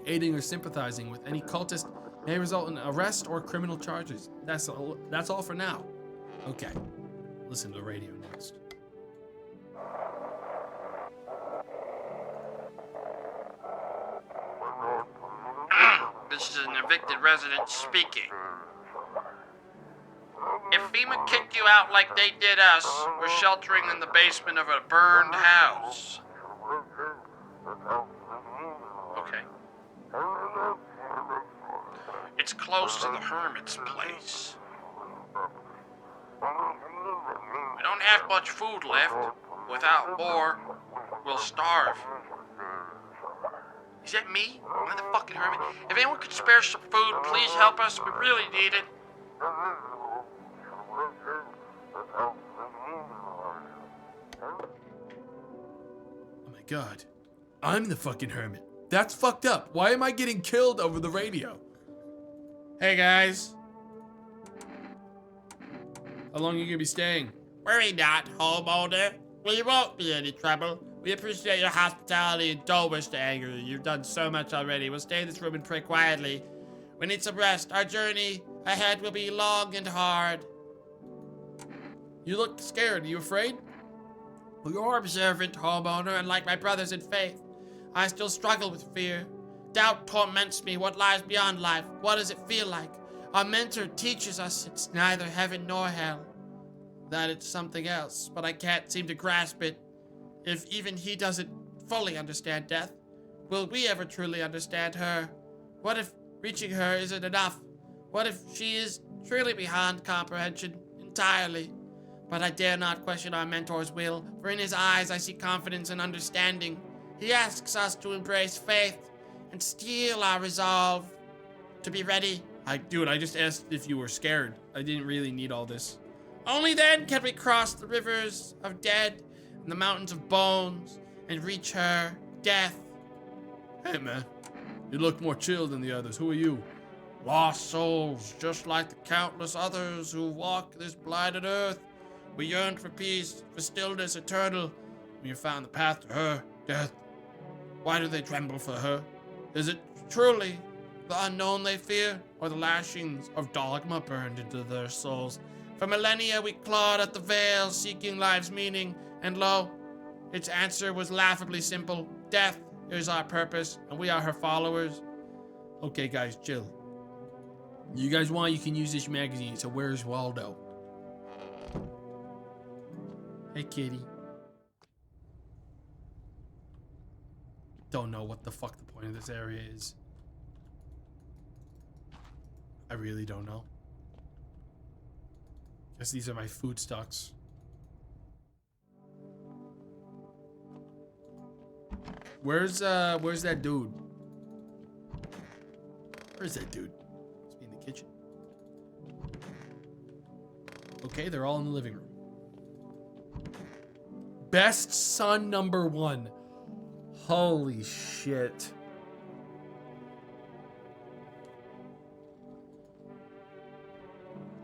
Speaker 7: Aiding or sympathizing with any cultist may result in arrest or criminal charges. That's all for now. Okay, listen to the radio next.
Speaker 8: This is an evicted resident speaking. If FEMA kicked you out like they did us, we're sheltering in the basement of a burned house. Okay. It's close to the hermit's place. We don't have much food left. Without more, we'll starve. Is that me? Am I the fucking hermit? If anyone could spare some food, please help us. We really need it.
Speaker 1: Oh my god. I'm the fucking hermit. That's fucked up. Why am I getting killed over the radio? Hey guys. How long are you gonna be staying?
Speaker 8: Worry not, homeowner. We won't be any trouble. We appreciate your hospitality and don't wish to anger you. You've done so much already. We'll stay in this room and pray quietly. We need some rest. Our journey ahead will be long and hard.
Speaker 1: You look scared. Are you afraid?
Speaker 8: Well, you're observant, homeowner, and like my brothers in faith, I still struggle with fear. Doubt torments me. What lies beyond life? What does it feel like? Our mentor teaches us it's neither heaven nor hell. That it's something else, but I can't seem to grasp it. If even he doesn't fully understand death, will we ever truly understand her? What if reaching her isn't enough? What if she is truly beyond comprehension entirely? But I dare not question our mentor's will, for in his eyes I see confidence and understanding. He asks us to embrace faith and steel our resolve to be ready.
Speaker 1: Dude, I just asked if you were scared. I didn't really need all this.
Speaker 8: Only then can we cross the rivers of dead and the mountains of bones and reach her, death.
Speaker 1: Hey man, you look more chill than the others. Who are you?
Speaker 8: Lost souls, just like the countless others who walk this blighted earth. We yearn for peace, for stillness eternal. When you found the path to her, death. Why do they tremble for her? Is it truly the unknown they fear, or the lashings of dogma burned into their souls? For millennia we clawed at the veil, seeking life's meaning, and lo, its answer was laughably simple. Death is our purpose, and we are her followers.
Speaker 1: Okay guys, chill. You guys want, you can use this magazine. So where's Waldo? Hey kitty. Don't know what the fuck the point of this area is. I really don't know. Guess these are my food stocks. Where's that dude? Where's that dude? Must be in the kitchen. Okay, they're all in the living room. Best son #1. Holy shit.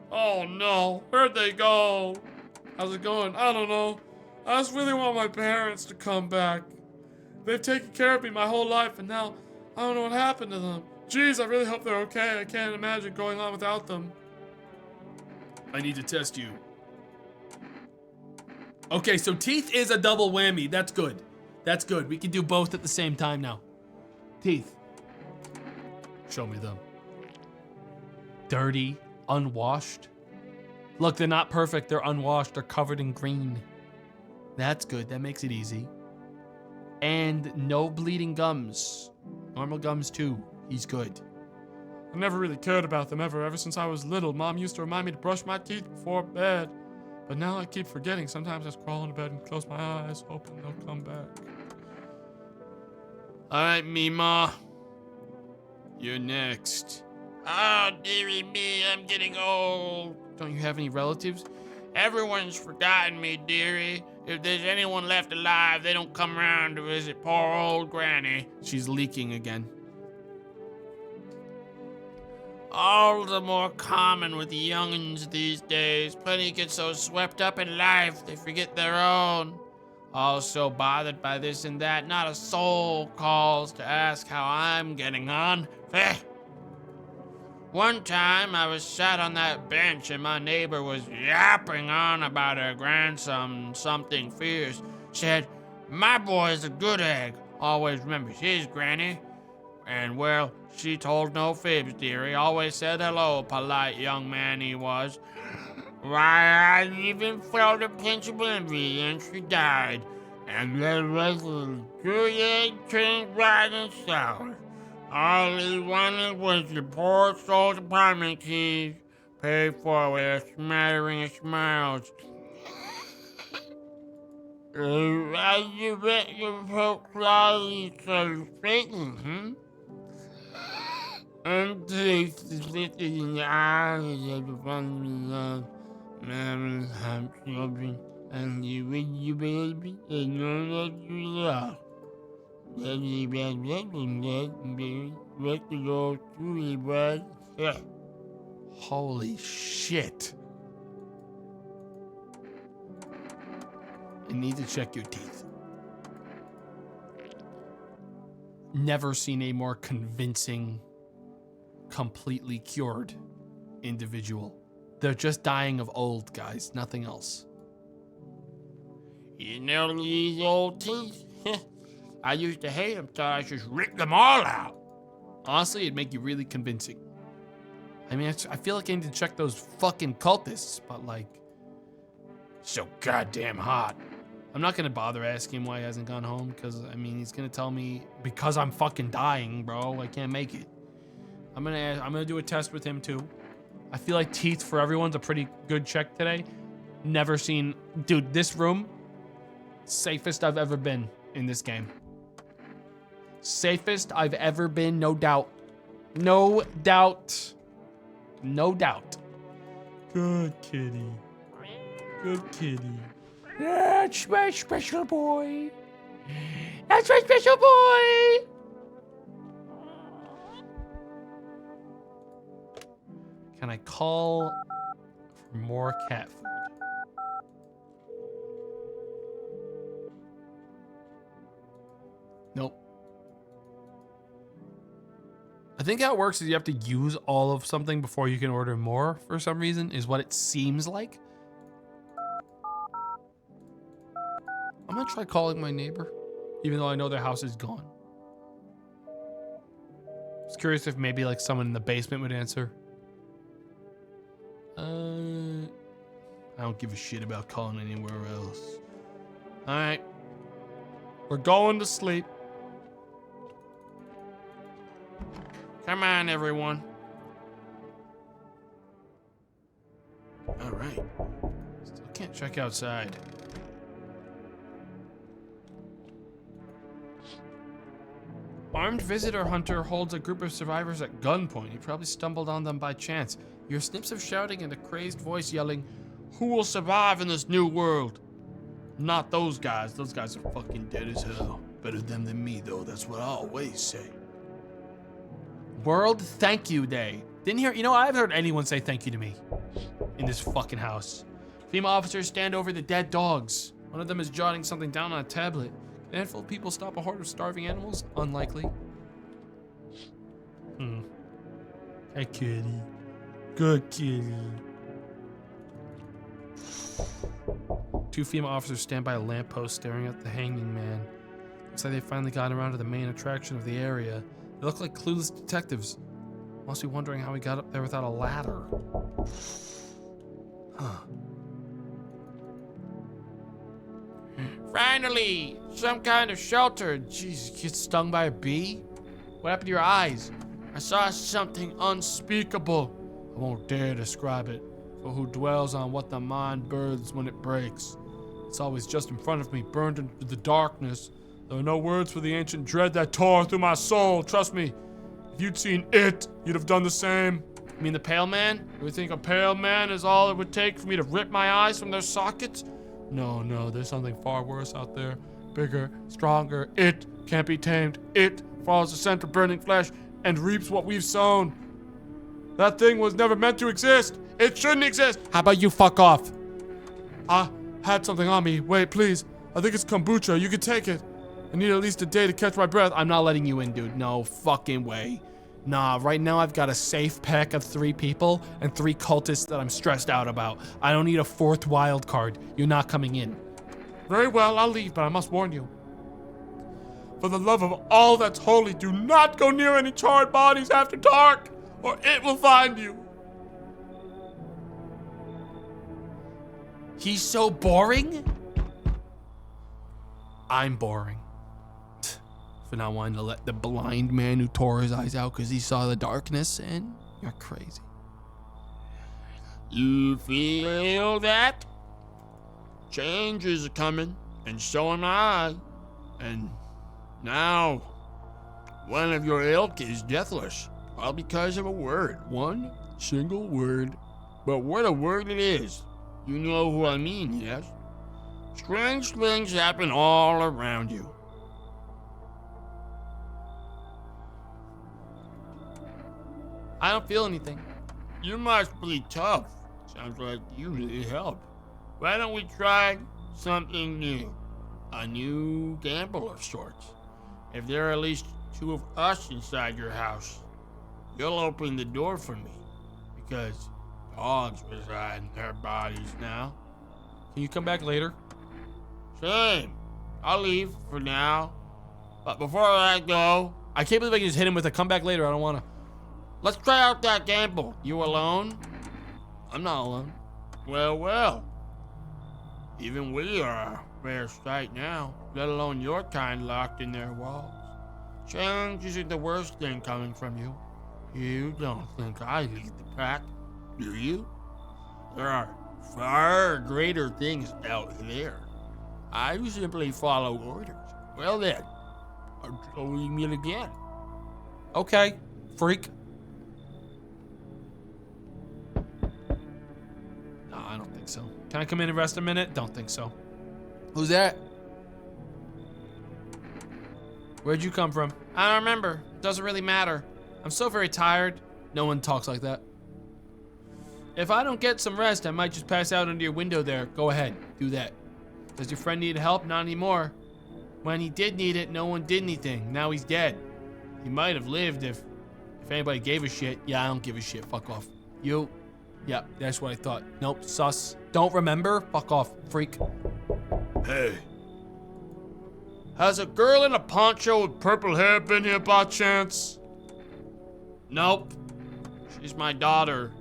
Speaker 2: Oh no, where'd they go? How's it going? I don't know. I just really want my parents to come back. They've taken care of me my whole life and now I don't know what happened to them. Jeez, I really hope they're okay. I can't imagine going on without them.
Speaker 1: I need to test you. Okay, so teeth is a double whammy. That's good. That's good. We can do both at the same time now. Teeth. Show me them. Dirty, unwashed. Look, they're not perfect. They're unwashed. They're covered in green. That's good. That makes it easy. And no bleeding gums. Normal gums too. He's good.
Speaker 2: I never really cared about them ever since I was little. Mom used to remind me to brush my teeth before bed. But now I keep forgetting. Sometimes I just crawl into bed and close my eyes, hoping they'll come back.
Speaker 1: Alright, Mima. You're next.
Speaker 8: Oh, dearie me, I'm getting old.
Speaker 1: Don't you have any relatives?
Speaker 8: Everyone's forgotten me, dearie. If there's anyone left alive, they don't come around to visit poor old Granny.
Speaker 1: She's leaking again.
Speaker 5: all the more common with the young'uns these days. Plenty get so swept up in life, they forget their own. All so bothered by this and that, not a soul calls to ask how I'm getting on. One time I was sat on that bench and my neighbor was yapping on about her grandson, something fierce. Said, my boy's a good egg, always remembers his granny. And well, she told no fibs, dearie, always said hello, polite young man he was. Why, I even felt a pinch of envy, and she died. And the rest of the good egg turned right and sour. All he wanted was the poor soul's apartment keys, paid for with a smattering of smiles. As you bet your folks cloudy started speaking, and tasted in the eyes of the fun Mary have children, and you with you, baby, and know that you love. Then you been looking dead, baby, with the old truly bud. Yeah.
Speaker 3: Holy shit.
Speaker 1: I need to check your teeth. Never seen a more convincing, completely cured individual. They're just dying of old, guys, nothing else.
Speaker 5: You know these old teeth? I used to hate them, thought I just ripped them all out.
Speaker 1: Honestly, it'd make you really convincing. I mean, I feel like I need to check those fucking cultists, but like, so goddamn hot. I'm not gonna bother asking him why he hasn't gone home, because, I mean, he's gonna tell me, because I'm fucking dying, bro, I can't make it. I'm gonna do a test with him, too. I feel like teeth for everyone's a pretty good check today. Never seen... Dude, this room, safest I've ever been in this game. Safest I've ever been, no doubt. No doubt. No doubt.
Speaker 3: Good kitty. Good kitty.
Speaker 5: That's my special boy. That's my special boy.
Speaker 1: Can I call for more cat food? Nope. I think how it works is you have to use all of something before you can order more for some reason, is what it seems like. I'm gonna try calling my neighbor, even though I know their house is gone. I was curious if maybe like someone in the basement would answer. I don't give a shit about calling anywhere else. All right, we're going to sleep. Come on, everyone. All right. Still can't check outside. Armed visitor hunter holds a group of survivors at gunpoint. He probably stumbled on them by chance. You hear snips of shouting and a crazed voice yelling, "Who will survive in this new world?" Not those guys. Those guys are fucking dead as hell.
Speaker 7: Better them than me, though. That's what I always say.
Speaker 1: World Thank You Day. Didn't hear, you know, I haven't heard anyone say thank you to me in this fucking house. Female officers stand over the dead dogs. One of them is jotting something down on a tablet. A handful of people stop a horde of starving animals? Unlikely.
Speaker 3: Hey, kitty. Good kitty.
Speaker 1: Two female officers stand by a lamppost staring at the hanging man. Looks like they finally got around to the main attraction of the area. They look like clueless detectives. Must be wondering how he got up there without a ladder. Huh. Finally! Some kind of shelter. Jeez, you get stung by a bee? What happened to your eyes? I saw something unspeakable. I won't dare describe it. For who dwells on what the mind births when it breaks? It's always just in front of me, burned into the darkness. There are no words for the ancient dread that tore through my soul. Trust me, if you'd seen it, you'd have done the same. You mean the pale man? You would think a pale man is all it would take for me to rip my eyes from their sockets? No, there's something far worse out there. Bigger, stronger. It can't be tamed. It follows the scent of burning flesh and reaps what we've sown.
Speaker 4: That thing was never meant to exist. It shouldn't exist.
Speaker 2: How about you fuck off?
Speaker 4: I had something on me. Wait, please. I think it's kombucha. You can take it. I need at least a day to catch my breath.
Speaker 3: I'm not letting you in, dude. No fucking way. Nah, right now I've got a safe pack of 3 people and 3 cultists that I'm stressed out about. I don't need a 4th wild card. You're not coming in.
Speaker 4: Very well, I'll leave, but I must warn you. For the love of all that's holy, do not go near any charred bodies after dark, or it will find you.
Speaker 3: He's so boring? I'm boring. For not wanting to let the blind man who tore his eyes out because he saw the darkness in? You're crazy.
Speaker 6: You feel that? Change is coming, and so am I. And now, one of your ilk is deathless, all because of a word. One single word. But what a word it is. You know who I mean, yes? Strange things happen all around you.
Speaker 2: I don't feel anything.
Speaker 6: You must be tough. Sounds like you need help. Why don't we try something new? A new gamble of sorts. If there are at least 2 of us inside your house, you'll open the door for me. Because dogs reside in their bodies now.
Speaker 3: Can you come back later?
Speaker 6: Same. I'll leave for now. But before I go,
Speaker 3: I can't believe I can just hit him with a come back later. I don't want to.
Speaker 6: let's try out that gamble. You alone?
Speaker 3: I'm not alone.
Speaker 6: Well, well. Even we are a rare sight now, let alone your kind locked in their walls. Change isn't the worst thing coming from you. You don't think I lead the pack, do you? There are far greater things out there. I simply follow orders. Well then, until we meet again.
Speaker 3: Okay, freak. No, I don't think so. Can I come in and rest a minute? Don't think so. Who's that? Where'd you come from?
Speaker 2: I don't remember. Doesn't really matter. I'm so very tired.
Speaker 3: No one talks like that.
Speaker 2: If I don't get some rest, I might just pass out under your window there. Go ahead, do that. Does your friend need help? Not anymore. When he did need it, no one did anything. Now he's dead. He might have lived if anybody gave a shit.
Speaker 3: Yeah, I don't give a shit. Fuck off. You. Yeah, that's what I thought. Nope, sus. Don't remember? Fuck off, freak.
Speaker 6: Hey. Has a girl in a poncho with purple hair been here by chance?
Speaker 2: Nope. She's my daughter.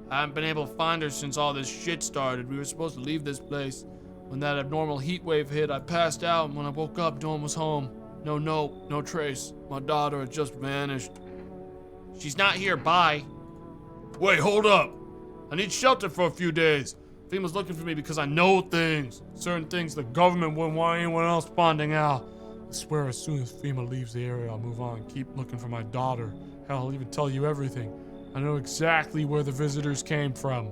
Speaker 2: I haven't been able to find her since all this shit started. We were supposed to leave this place. When that abnormal heat wave hit, I passed out, and when I woke up, no one was home. No note, no trace. My daughter had just vanished. She's not here, bye.
Speaker 6: Wait, hold up. I need shelter for a few days. FEMA's looking for me because I know things. Certain things the government wouldn't want anyone else finding out.
Speaker 4: I swear as soon as FEMA leaves the area, I'll move on and keep looking for my daughter. Hell, I'll even tell you everything. I know exactly where the visitors came from.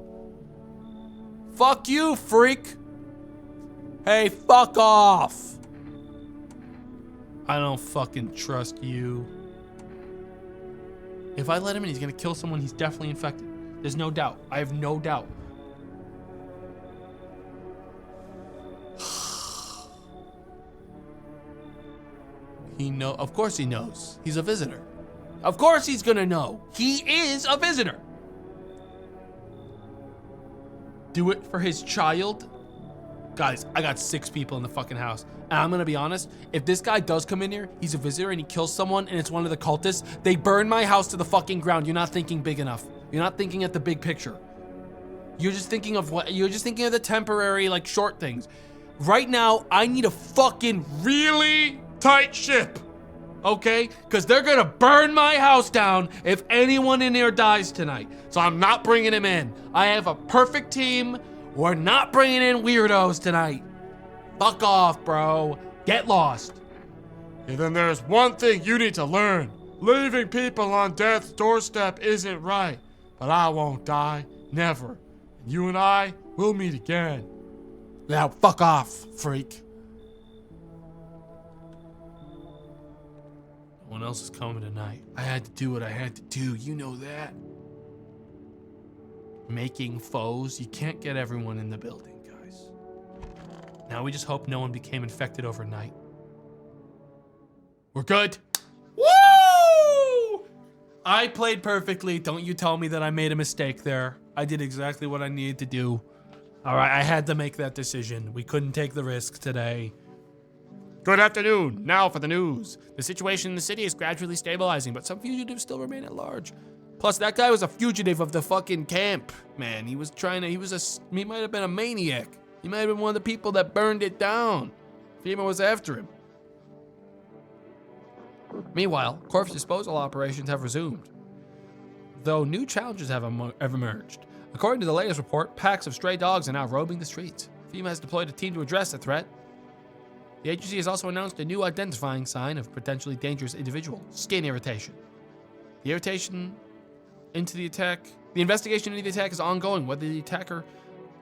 Speaker 3: Fuck you, freak. Hey, fuck off. I don't fucking trust you. If I let him in, he's gonna kill someone. He's definitely infected. There's no doubt. I have no doubt. Of course he knows. He's a visitor. Of course he's gonna know. He is a visitor. Do it for his child. Guys, I got 6 people in the fucking house. And I'm gonna be honest, if this guy does come in here, he's a visitor and he kills someone and it's one of the cultists, they burn my house to the fucking ground. You're not thinking big enough. You're not thinking at the big picture. You're just thinking of the temporary, like, short things. Right now, I need a fucking really tight ship. Okay? Because they're gonna burn my house down if anyone in here dies tonight. So I'm not bringing him in. I have a perfect team. We're not bringing in weirdos tonight. Fuck off, bro. Get lost.
Speaker 4: And then there's one thing you need to learn. Leaving people on death's doorstep isn't right. But I won't die. Never. And you and I will meet again.
Speaker 3: Now, fuck off, freak. No one else is coming tonight. I had to do what I had to do. You know that. making foes. You can't get everyone in the building, guys. Now we just hope no one became infected overnight. We're good. Woo! I played perfectly. Don't you tell me that I made a mistake there. I did exactly what I needed to do. All right, I had to make that decision. We couldn't take the risk today.
Speaker 2: Good afternoon. Now for the news. The situation in the city is gradually stabilizing, but some fugitives still remain at large. Plus, that guy was a fugitive of the fucking camp, man. He might have been a maniac. He might have been one of the people that burned it down. FEMA was after him. Meanwhile, corpse disposal operations have resumed, though new challenges have emerged. According to the latest report, packs of stray dogs are now roaming the streets. FEMA has deployed a team to address the threat. The agency has also announced a new identifying sign of potentially dangerous individual: skin irritation. The investigation into the attack is ongoing. Whether the attacker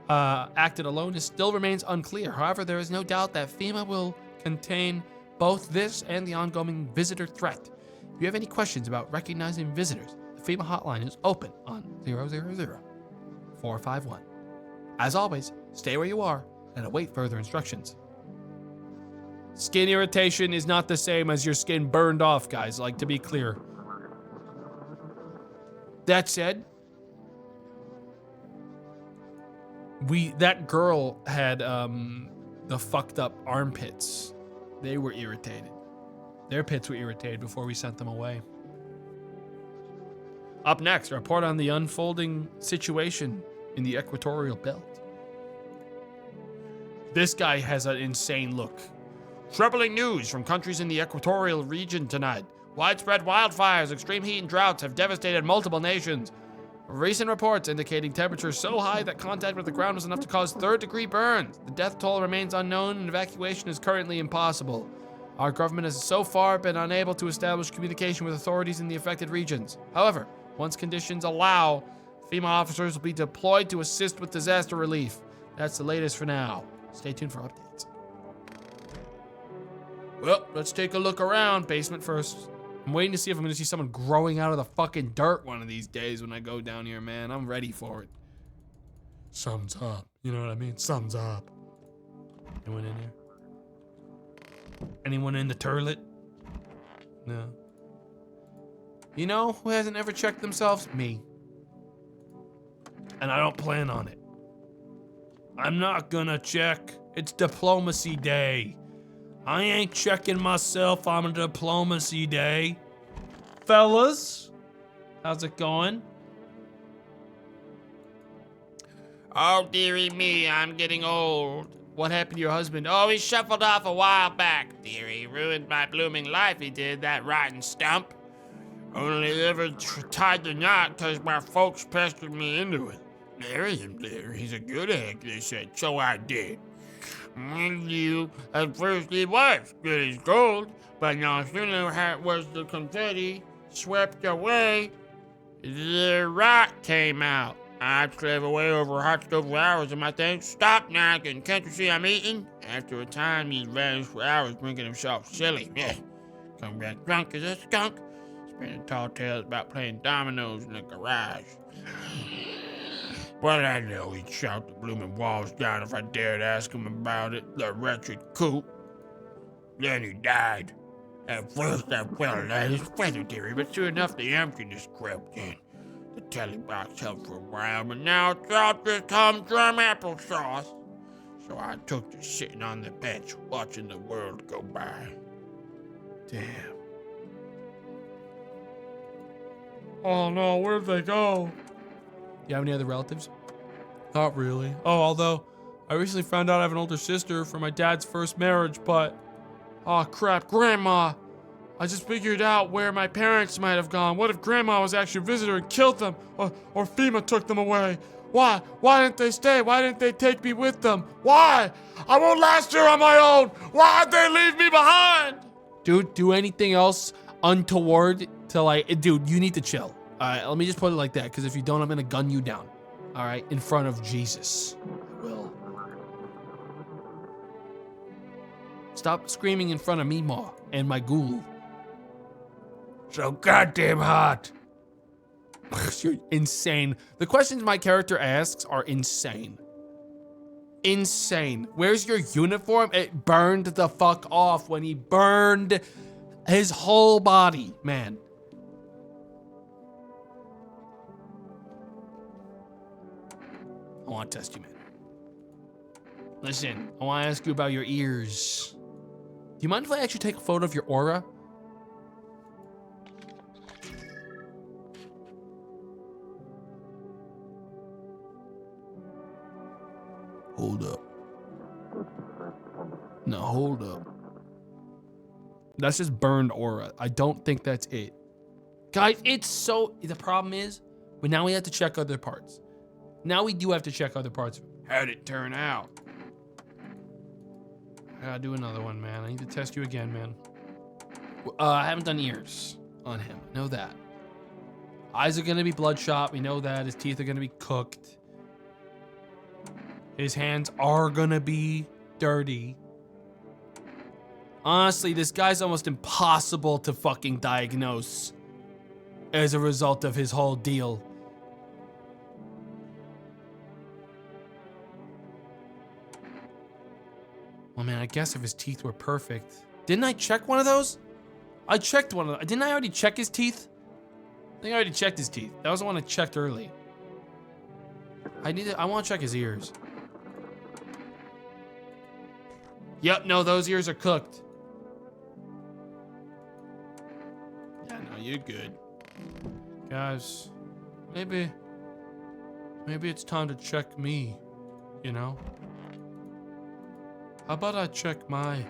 Speaker 2: acted alone still remains unclear. However, there is no doubt that FEMA will contain both this and the ongoing visitor threat. If you have any questions about recognizing visitors, the FEMA hotline is open on 000-451. As always, stay where you are and await further instructions. Skin irritation is not the same as your skin burned off, guys, like, to be clear. That said, that girl had the fucked up armpits. They were irritated. Their pits were irritated before we sent them away. Up next, a report on the unfolding situation in the equatorial belt. This guy has an insane look.
Speaker 6: Troubling news from countries in the equatorial region tonight. Widespread wildfires, extreme heat, and droughts have devastated multiple nations. Recent reports indicating temperatures so high that contact with the ground was enough to cause third-degree burns. The death toll remains unknown and evacuation is currently impossible. Our government has so far been unable to establish communication with authorities in the affected regions. However, once conditions allow, FEMA officers will be deployed to assist with disaster relief. That's the latest for now. Stay tuned for updates. Well, let's take a look around. Basement first. I'm waiting to see if I'm going to see someone growing out of the fucking dirt one of these days when I go down here, man. I'm ready for it.
Speaker 4: Sums up. You know what I mean? Sums up.
Speaker 3: Anyone in here? Anyone in the toilet? No. You know who hasn't ever checked themselves? Me. And I don't plan on it. I'm not gonna check. It's diplomacy day. I ain't checking myself on a diplomacy day. Fellas, how's it going?
Speaker 6: Oh, dearie me, I'm getting old. What happened to your husband? Oh, he shuffled off a while back. Dearie, ruined my blooming life, he did, that rotten stump. Only ever tied the knot because my folks pestered me into it. Marry him, dear. He's a good egg, they said, so I did. And you, at first he was good as gold, but no sooner was the confetti swept away, the rot came out. I'd slave away over a hot stove for hours and my thing, stop knocking, can't you see I'm eating? After a time, he'd vanish for hours drinking himself silly. Come back drunk as a skunk, spinning tall tales about playing dominoes in the garage. But I know he'd shout the blooming walls down if I dared ask him about it, the wretched coot. Then he died. At first I felt at his feather theory, but soon enough the emptiness crept in. The telly box helped for a while, but now it's all just humdrum applesauce. So I took to sitting on the bench, watching the world go by.
Speaker 3: Damn.
Speaker 4: Oh no, where'd they go?
Speaker 3: You have any other relatives? Not really. Oh, although I recently found out I have an older sister from my dad's first marriage, but... Oh crap, Grandma! I just figured out where my parents might have gone. What if Grandma was actually a visitor and killed them? Or FEMA took them away? Why? Why didn't they stay? Why didn't they take me with them? Why? I won't last here on my own! Why'd they leave me behind? Dude, do anything else untoward to like... Dude, you need to chill. Alright, let me just put it like that, because if you don't, I'm gonna gun you down. Alright, in front of Jesus. I will. Stop screaming in front of me, Ma, and my ghoul.
Speaker 7: So goddamn hot.
Speaker 3: You're insane. The questions my character asks are insane. Insane. Where's your uniform? It burned the fuck off when he burned his whole body, man. I want to test you, man. Listen, I want to ask you about your ears. Do you mind if I actually take a photo of your aura? Hold up. No, hold up. That's just burned aura. I don't think that's it. Guys, it's so... The problem is, but now we have to check other parts. Now we do have to check other parts.
Speaker 7: How'd it turn out?
Speaker 3: I gotta do another one, man. I need to test you again, man. I haven't done ears on him. I know that. Eyes are gonna be bloodshot. We know that. His teeth are gonna be cooked. His hands are gonna be dirty. Honestly, this guy's almost impossible to fucking diagnose as a result of his whole deal. Well, man, I guess if his teeth were perfect. Didn't I check one of those? I checked one of them. Didn't I already check his teeth? I think I already checked his teeth. That was the one I checked early. I want to check his ears. Yep, no, those ears are cooked. Yeah, no, you're good. Guys, maybe it's time to check me, you know? How about I check my...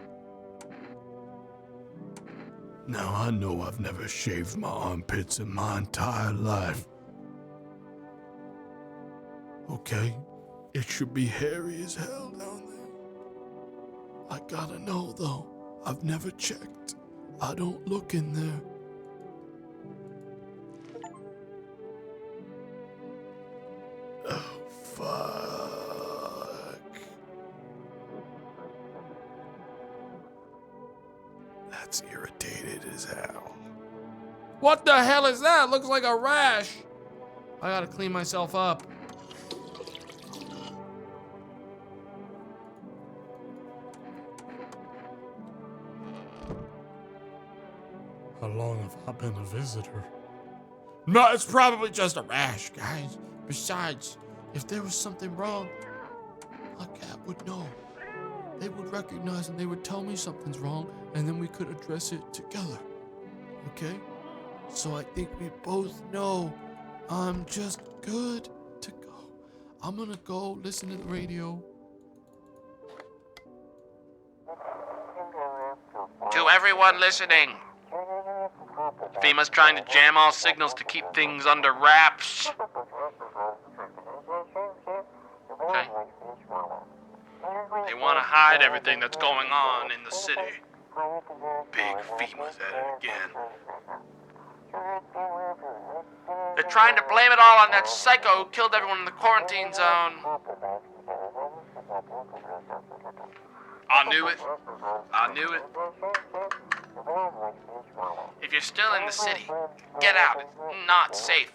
Speaker 7: Now I know I've never shaved my armpits in my entire life. Okay, it should be hairy as hell down there. I gotta know though, I've never checked. I don't look in there. Oh, fuck. That's irritated as hell.
Speaker 3: What the hell is that? Looks like a rash. I gotta clean myself up.
Speaker 4: How long have I been a visitor?
Speaker 6: No, it's probably just a rash, guys. Besides, if there was something wrong,
Speaker 7: My cat would know. They would recognize and they would tell me something's wrong, and then we could address it together. Okay? So I think we both know I'm just good to go. I'm gonna go listen to the radio.
Speaker 8: To everyone listening, FEMA's trying to jam all signals to keep things under wraps. Okay. They want to hide everything that's going on in the city.
Speaker 7: Big FEMA's at it again.
Speaker 8: They're trying to blame it all on that psycho who killed everyone in the quarantine zone. I knew it. I knew it. If you're still in the city, get out. It's not safe.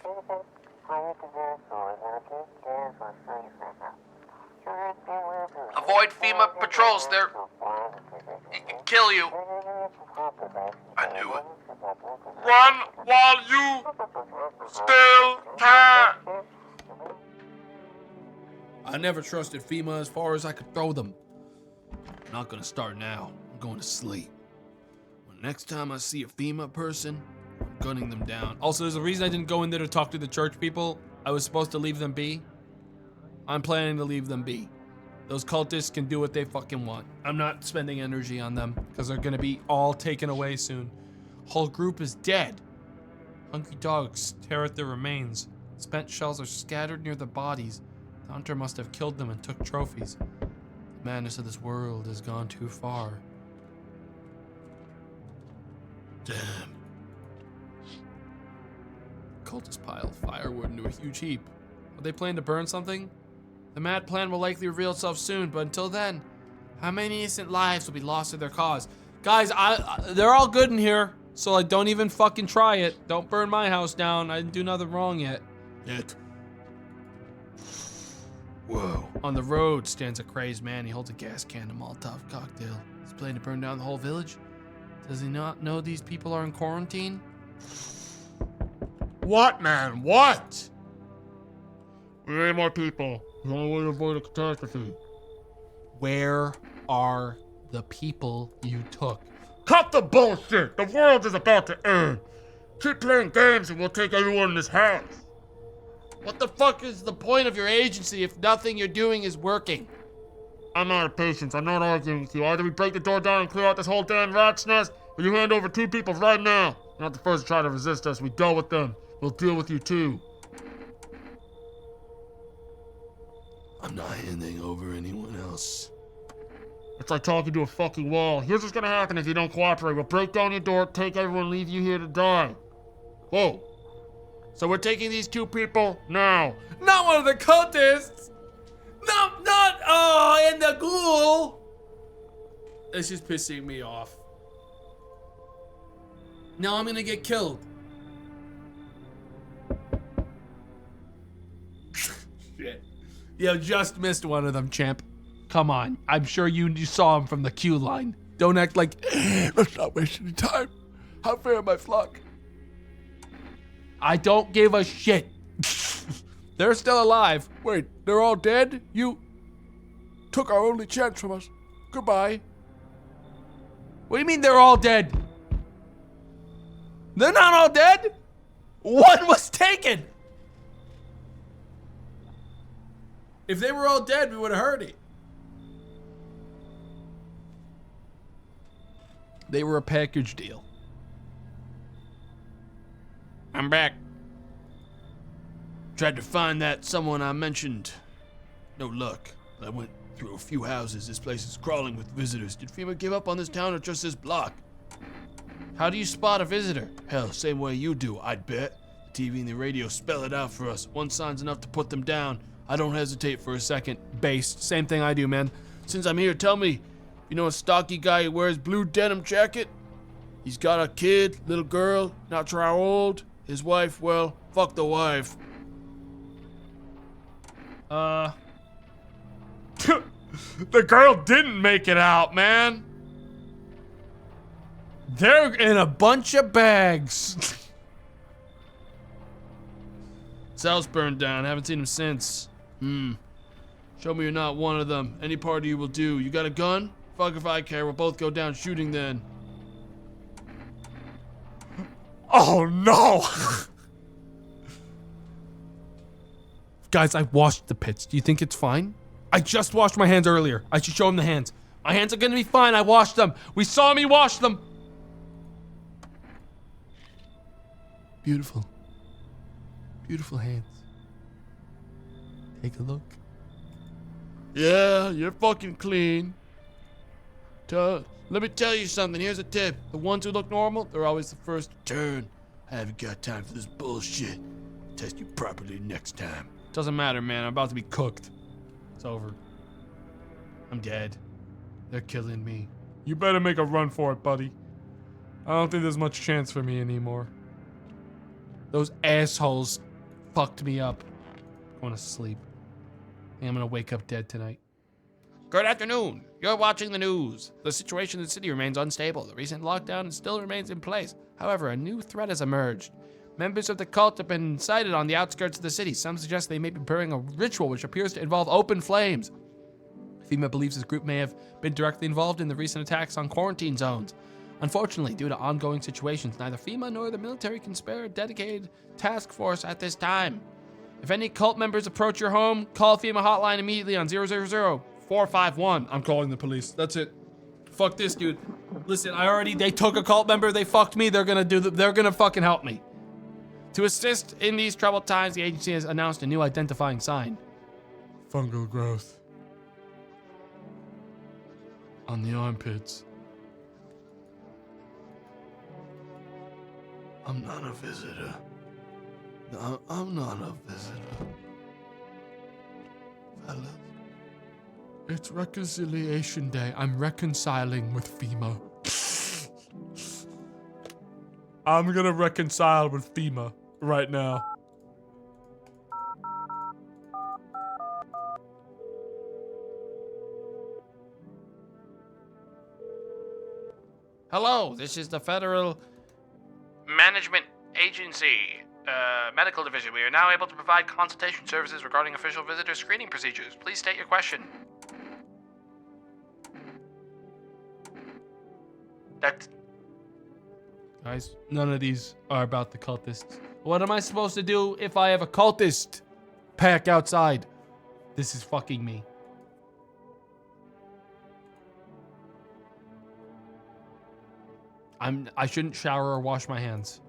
Speaker 8: Avoid FEMA patrols. They're... kill you.
Speaker 7: I knew it.
Speaker 6: run while you still can.
Speaker 3: I never trusted FEMA as far as I could throw them. I'm not gonna start now. I'm going to sleep. When next time I see a FEMA person, I'm gunning them down. Also, there's a reason I didn't go in there to talk to the church people. I was supposed to leave them be. I'm planning to leave them be. Those cultists can do what they fucking want. I'm not spending energy on them because they're gonna be all taken away soon. Whole group is dead. Hungry dogs tear at their remains. Spent shells are scattered near the bodies. The hunter must have killed them and took trophies. The madness of this world has gone too far.
Speaker 7: Damn.
Speaker 3: Cultists piled firewood into a huge heap. Are they planning to burn something? The mad plan will likely reveal itself soon, but until then, how many innocent lives will be lost to their cause? Guys, they're all good in here. So, like, don't even fucking try it. Don't burn my house down. I didn't do nothing wrong yet.
Speaker 7: Yet. Whoa.
Speaker 1: On the road stands a crazed man. He holds a gas can, a Molotov cocktail. He's planning to burn down the whole village. Does he not know these people are in quarantine?
Speaker 6: What, man? What? We need more people. The only way to avoid a catastrophe.
Speaker 3: Where are the people you took?
Speaker 6: Cut the bullshit! The world is about to end. Keep playing games and we'll take everyone in this house.
Speaker 1: What the fuck is the point of your agency if nothing you're doing is working?
Speaker 6: I'm out of patience. I'm not arguing with you. Either we break the door down and clear out this whole damn rat's nest, or you hand over 2 people right now. You're not the first to try to resist us. We dealt with them. We'll deal with you too.
Speaker 7: I'm not handing over anyone else.
Speaker 6: It's like talking to a fucking wall. Here's what's gonna happen if you don't cooperate. We'll break down your door, take everyone, leave you here to die. Whoa. So we're taking these 2 people now.
Speaker 3: Not one of the cultists! No, not, and the ghoul! It's just pissing me off. Now I'm gonna get killed. Shit. You just missed one of them, champ. Come on. I'm sure you saw him from the queue line. Don't act like, let's not waste any time. How fair my flock? I don't give a shit. They're still alive.
Speaker 2: Wait, they're all dead? You took our only chance from us. Goodbye.
Speaker 3: What do you mean they're all dead? They're not all dead. One was taken. If they were all dead, we would have heard it. They were a package deal.
Speaker 1: I'm back. Tried to find that someone I mentioned. No luck. I went through a few houses. This place is crawling with visitors. Did FEMA give up on this town or just this block? How do you spot a visitor? Hell, same way you do, I'd bet. The TV and the radio spell it out for us. One sign's enough to put them down. I don't hesitate for a second.
Speaker 3: Based. Same thing I do, man.
Speaker 1: Since I'm here, tell me, you know a stocky guy who wears blue denim jacket? He's got a kid, little girl, not sure how old. His wife, well, fuck the wife.
Speaker 6: The girl didn't make it out, man.
Speaker 3: They're in a bunch of bags.
Speaker 1: His house burned down. Haven't seen him since. Show me you're not one of them. Any part of you will do. You got a gun? Fuck if I care. We'll both go down shooting then.
Speaker 6: Oh no!
Speaker 3: Guys, I washed the pits. Do you think it's fine? I just washed my hands earlier. I should show him the hands. My hands are gonna be fine. I washed them. We saw me wash them. Beautiful. Beautiful hands. Take a look.
Speaker 1: Yeah, you're fucking clean. Let me tell you something. Here's a tip. The ones who look normal, they're always the first to turn. I haven't got time for this bullshit. Test you properly next time.
Speaker 3: Doesn't matter, man. I'm about to be cooked. It's over. I'm dead. They're killing me.
Speaker 2: You better make a run for it, buddy. I don't think there's much chance for me anymore.
Speaker 3: Those assholes fucked me up. I'm going to sleep. I think I'm going to wake up dead tonight.
Speaker 1: Good afternoon. You're watching the news. The situation in the city remains unstable. The recent lockdown still remains in place. However, a new threat has emerged. Members of the cult have been sighted on the outskirts of the city. Some suggest they may be performing a ritual which appears to involve open flames. FEMA believes this group may have been directly involved in the recent attacks on quarantine zones. Unfortunately, due to ongoing situations, neither FEMA nor the military can spare a dedicated task force at this time. If any cult members approach your home, call FEMA hotline immediately on 000-451.
Speaker 3: I'm calling the police. That's it. Fuck this, dude. Listen, they took a cult member, they fucked me, they're gonna fucking help me.
Speaker 1: To assist in these troubled times, the agency has announced a new identifying sign.
Speaker 2: Fungal growth on the armpits.
Speaker 7: I'm not a visitor. No, I'm not a visitor. Fellas.
Speaker 2: It's Reconciliation Day. I'm reconciling with FEMA.
Speaker 4: I'm gonna reconcile with FEMA right now.
Speaker 8: Hello, this is the Federal Management Agency, Medical Division. We are now able to provide consultation services regarding official visitor screening procedures. Please state your question. That's...
Speaker 3: Guys, none of these are about the cultists. What am I supposed to do if I have a cultist pack outside? This is fucking me. I shouldn't shower or wash my hands.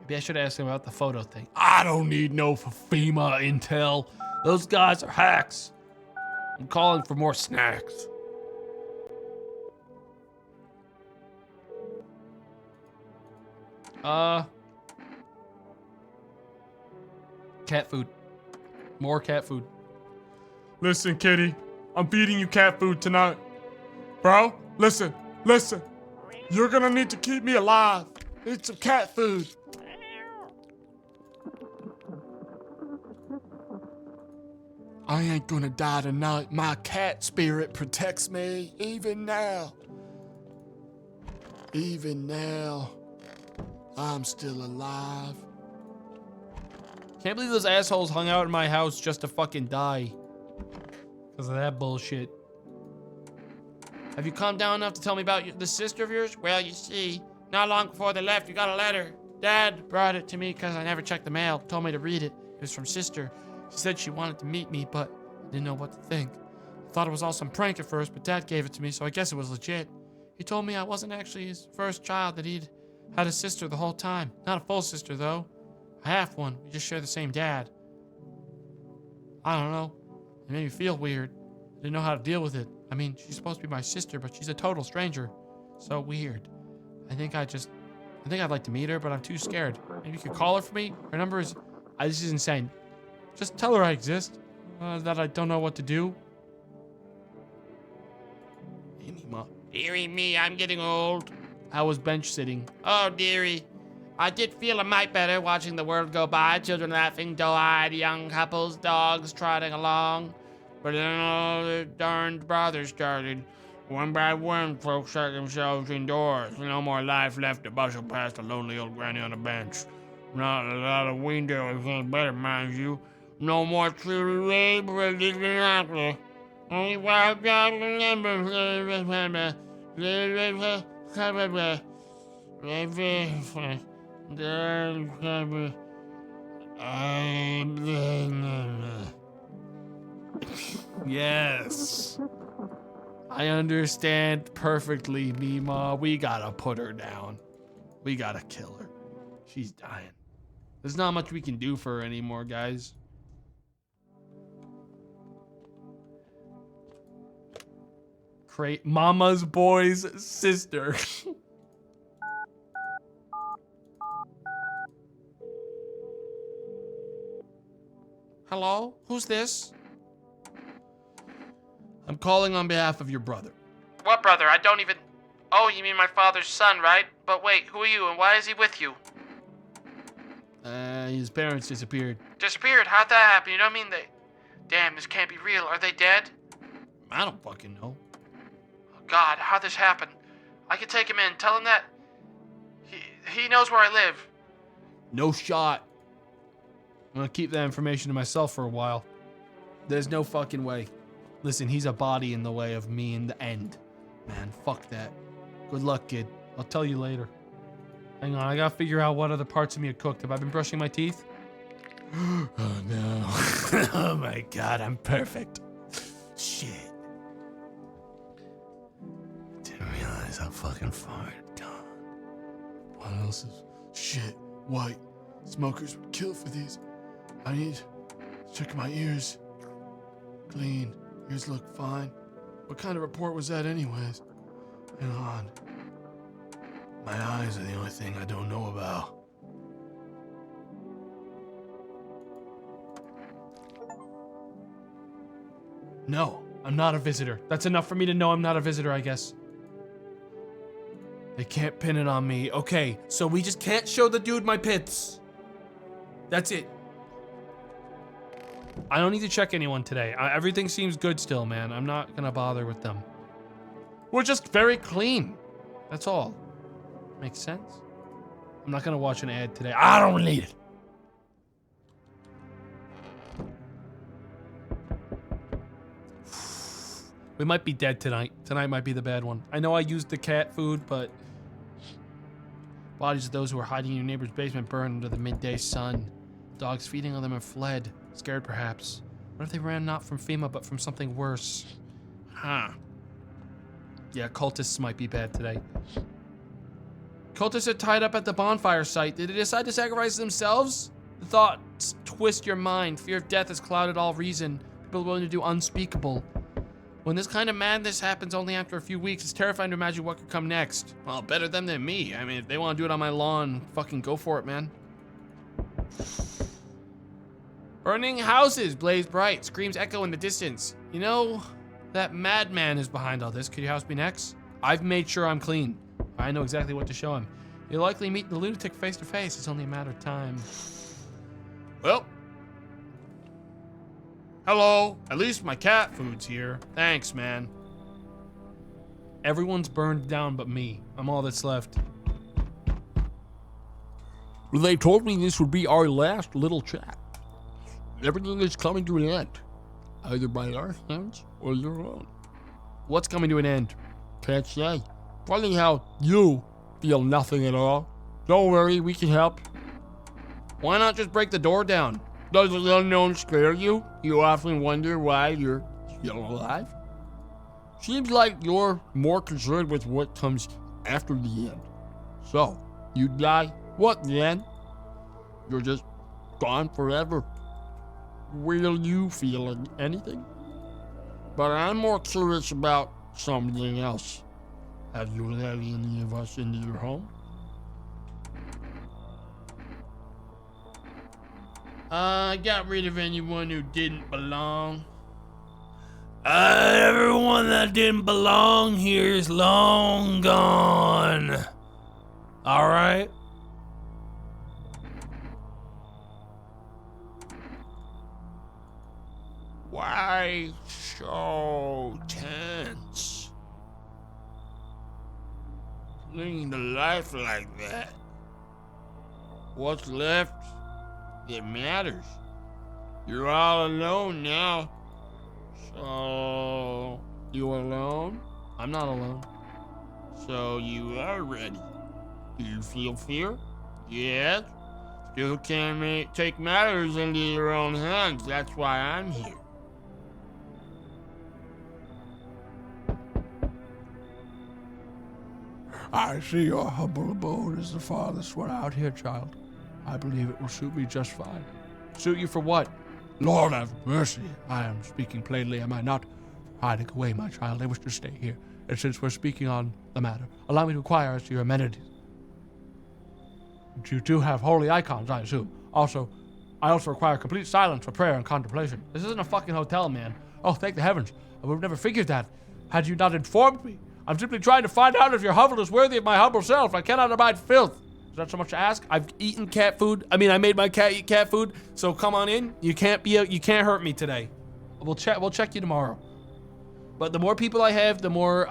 Speaker 3: Maybe I should ask him about the photo thing. I don't need no FEMA intel. Those guys are hacks. I'm calling for more snacks. Cat food. More cat food.
Speaker 4: Listen, kitty, I'm feeding you cat food tonight. Bro, listen. You're gonna need to keep me alive. Eat some cat food. I ain't gonna die tonight. My cat spirit protects me even now. Even now, I'm still alive.
Speaker 3: Can't believe those assholes hung out in my house just to fucking die. Because of that bullshit.
Speaker 8: Have you calmed down enough to tell me about the sister of yours? Well, you see, not long before they left, you got a letter. Dad brought it to me because I never checked the mail. Told me to read it. It was from sister. She said she wanted to meet me, but I didn't know what to think. I thought it was all some prank at first, but Dad gave it to me, so I guess it was legit. He told me I wasn't actually his first child, that he'd had a sister the whole time. Not a full sister, though. A half one. We just share the same dad. I don't know. It made me feel weird. I didn't know how to deal with it. I mean, she's supposed to be my sister, but she's a total stranger. So weird. I think I'd like to meet her, but I'm too scared. Maybe you could call her for me? Her number is... this is insane. Just tell her I exist. That I don't know what to do. Amy, Ma.
Speaker 6: Dearie me, I'm getting old.
Speaker 3: How was bench sitting?
Speaker 6: Oh, dearie. I did feel a mite better watching the world go by, children laughing, dull-eyed, young couples, dogs trotting along. But then all the darned bothers started. One by one, folks shut themselves indoors. No more life left to bustle past a lonely old granny on a bench. Not a lot of windows, ain't better, mind you. No more true labor, only wild God remember.
Speaker 3: Yes. I understand perfectly, Mima. We gotta put her down. We gotta kill her. She's dying. There's not much we can do for her anymore, guys. Mama's boy's sister.
Speaker 8: Hello? Who's this?
Speaker 3: I'm calling on behalf of your brother.
Speaker 8: What brother? I don't even... Oh, you mean my father's son, right? But wait, who are you and why is he with you?
Speaker 3: His parents disappeared.
Speaker 8: Disappeared? How'd that happen? You don't mean they... Damn, this can't be real. Are they dead?
Speaker 3: I don't fucking know.
Speaker 8: Oh, God, how'd this happen? I could take him in. Tell him that... He knows where I live.
Speaker 3: No shot. I'm gonna keep that information to myself for a while. There's no fucking way. Listen, he's a body in the way of me in the end. Man, fuck that. Good luck, kid. I'll tell you later. Hang on, I gotta figure out what other parts of me are cooked. Have I been brushing my teeth? Oh no. Oh my god, I'm perfect. Shit. Didn't realize how fucking far it'd gone.
Speaker 4: What else is... Shit, white. Smokers would kill for these. I need to check my ears. Clean. Ears look fine. What kind of report was that anyways? Hang on. My eyes are the only thing I don't know about. No, I'm not a visitor. That's enough for me to know I'm not a visitor, I guess.
Speaker 3: They can't pin it on me. Okay, so we just can't show the dude my pits. That's it. I don't need to check anyone today. Everything seems good still, man. I'm not gonna bother with them. We're just very clean. That's all. Makes sense? I'm not gonna watch an ad today. I don't need it. We might be dead tonight. Tonight might be the bad one. I know I used the cat food, but bodies of those who were hiding in your neighbor's basement burned under the midday sun. Dogs feeding on them have fled, scared perhaps. What if they ran not from FEMA, but from something worse? Huh. Yeah, cultists might be bad today. Cultists are tied up at the bonfire site. Did they decide to sacrifice themselves? The thoughts twist your mind. Fear of death has clouded all reason. People are willing to do unspeakable. When this kind of madness happens only after a few weeks, it's terrifying to imagine what could come next. Well, better them than me. I mean, if they want to do it on my lawn, fucking go for it, man. Burning houses blaze bright. Screams echo in the distance. You know, that madman is behind all this. Could your house be next? I've made sure I'm clean. I know exactly what to show him. You'll likely meet the lunatic face to face. It's only a matter of time.
Speaker 6: Well. Hello. At least my cat food's here. Thanks, man.
Speaker 3: Everyone's burned down but me. I'm all that's left.
Speaker 7: Well, they told me this would be our last little chat. Everything is coming to an end, either by our hands or your own.
Speaker 3: What's coming to an end?
Speaker 7: Can't say. Funny how you feel nothing at all. Don't worry, we can help.
Speaker 6: Why not just break the door down?
Speaker 7: Does the unknown scare you? You often wonder why you're still alive? Seems like you're more concerned with what comes after the end. So, you die, what then? You're just gone forever. Will you feel anything? But I'm more curious about something else. Have you let any of us into your home?
Speaker 6: I got rid of anyone who didn't belong.
Speaker 3: Everyone that didn't belong here is long gone. All right.
Speaker 7: Why so tense? Clinging to life like that. What's left? It matters. You're all alone now. So, you alone?
Speaker 3: I'm not alone.
Speaker 7: So you are ready. Do you feel fear? Yes. Still can't take matters into your own hands. That's why I'm here.
Speaker 10: I see your humble abode is the farthest one out here, child. I believe it will suit me just fine.
Speaker 3: Suit you for what?
Speaker 10: Lord have mercy. I am speaking plainly, am I not? Hiding away, my child. I wish to stay here. And since we're speaking on the matter, allow me to inquire as to your amenities. You do have holy icons, I assume. I also require complete silence for prayer and contemplation.
Speaker 3: This isn't a fucking hotel, man.
Speaker 10: Oh, thank the heavens. I would have never figured that, had you not informed me. I'm simply trying to find out if your hovel is worthy of my humble self. I cannot abide filth. Is that so much to ask?
Speaker 3: I've eaten cat food. I made my cat eat cat food. So come on in. You can't hurt me today. We'll check you tomorrow. But the more people I have, the more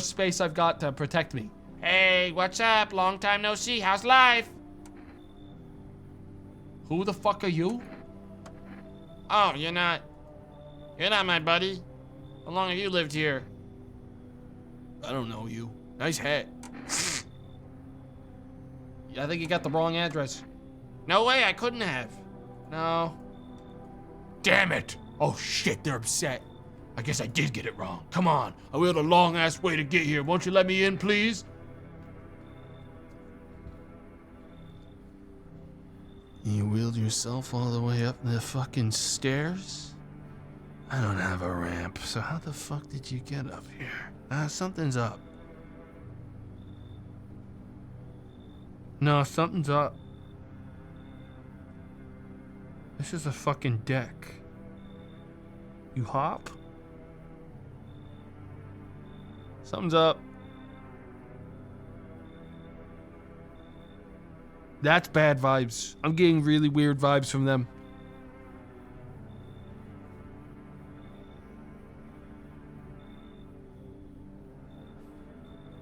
Speaker 3: space I've got to protect me.
Speaker 8: Hey, what's up? Long time no see. How's life?
Speaker 3: Who the fuck are you?
Speaker 8: Oh, you're not my buddy. How long have you lived here?
Speaker 3: I don't know you. Nice hat. I think you got the wrong address.
Speaker 8: No way, I couldn't have. No.
Speaker 7: Damn it! Oh shit, they're upset. I guess I did get it wrong. Come on, I wheeled a long ass way to get here. Won't you let me in, please?
Speaker 3: You wheeled yourself all the way up the fucking stairs? I don't have a ramp, so how the fuck did you get up here? Something's up. No, something's up. This is a fucking deck. You hop? Something's up. That's bad vibes. I'm getting really weird vibes from them.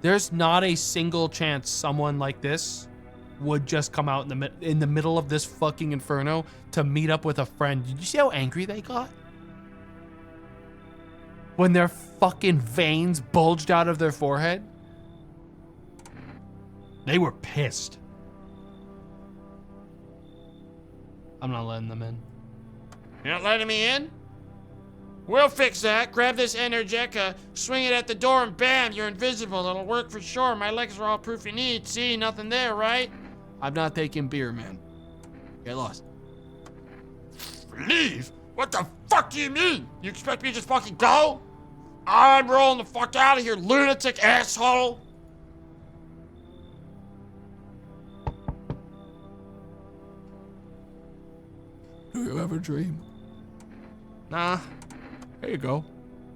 Speaker 3: There's not a single chance someone like this would just come out in the middle of this fucking inferno to meet up with a friend. Did you see how angry they got? When their fucking veins bulged out of their forehead? They were pissed. I'm not letting them in.
Speaker 6: You're not letting me in? We'll fix that. Grab this Energeca, swing it at the door, and bam, you're invisible. It'll work for sure. My legs are all proof you need. See, nothing there, right?
Speaker 7: I'm not taking beer, man. Get lost.
Speaker 6: Leave? What the fuck do you mean? You expect me to just fucking go? I'm rolling the fuck out of here, lunatic asshole!
Speaker 10: Do you ever dream?
Speaker 6: Nah.
Speaker 10: There you go.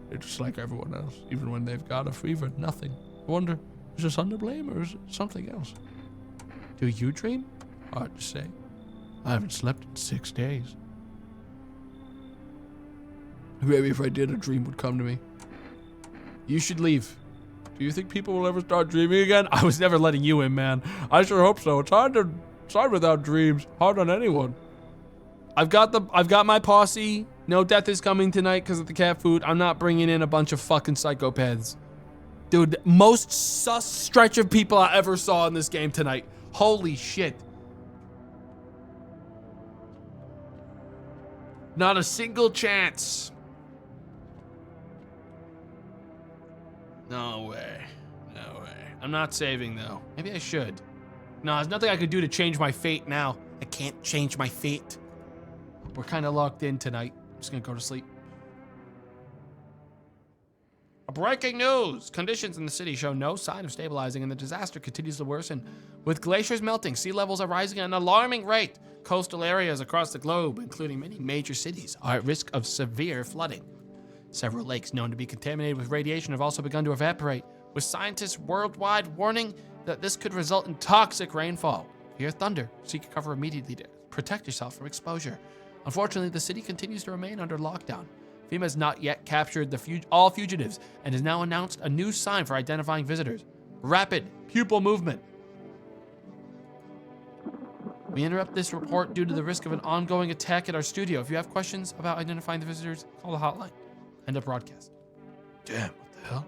Speaker 10: They're just like everyone else, even when they've got a fever, nothing. I wonder, is the sun to blame or is it something else?
Speaker 3: Do you dream?
Speaker 10: Hard to say. I haven't slept in 6 days. Maybe if I did, a dream would come to me.
Speaker 3: You should leave. Do you think people will ever start dreaming again? I was never letting you in, man.
Speaker 10: I sure hope so. It's hard without dreams. Hard on anyone.
Speaker 3: I've got my posse. No death is coming tonight because of the cat food. I'm not bringing in a bunch of fucking psychopaths. Dude, most sus stretch of people I ever saw in this game tonight. Holy shit. Not a single chance. No way. No way. I'm not saving though. Maybe I should. No, there's nothing I could do to change my fate now. I can't change my fate. We're kind of locked in tonight. I'm just gonna go to sleep. Breaking news! Conditions in the city show no sign of stabilizing and the disaster continues to worsen. With glaciers melting, sea levels are rising at an alarming rate. Coastal areas across the globe, including many major cities, are at risk of severe flooding. Several lakes known to be contaminated with radiation have also begun to evaporate, with scientists worldwide warning that this could result in toxic rainfall. Hear thunder, seek cover immediately to protect yourself from exposure. Unfortunately, the city continues to remain under lockdown. FEMA has not yet captured all fugitives and has now announced a new sign for identifying visitors. Rapid pupil movement. We interrupt this report due to the risk of an ongoing attack at our studio. If you have questions about identifying the visitors, call the hotline. End of broadcast.
Speaker 7: Damn, what the hell?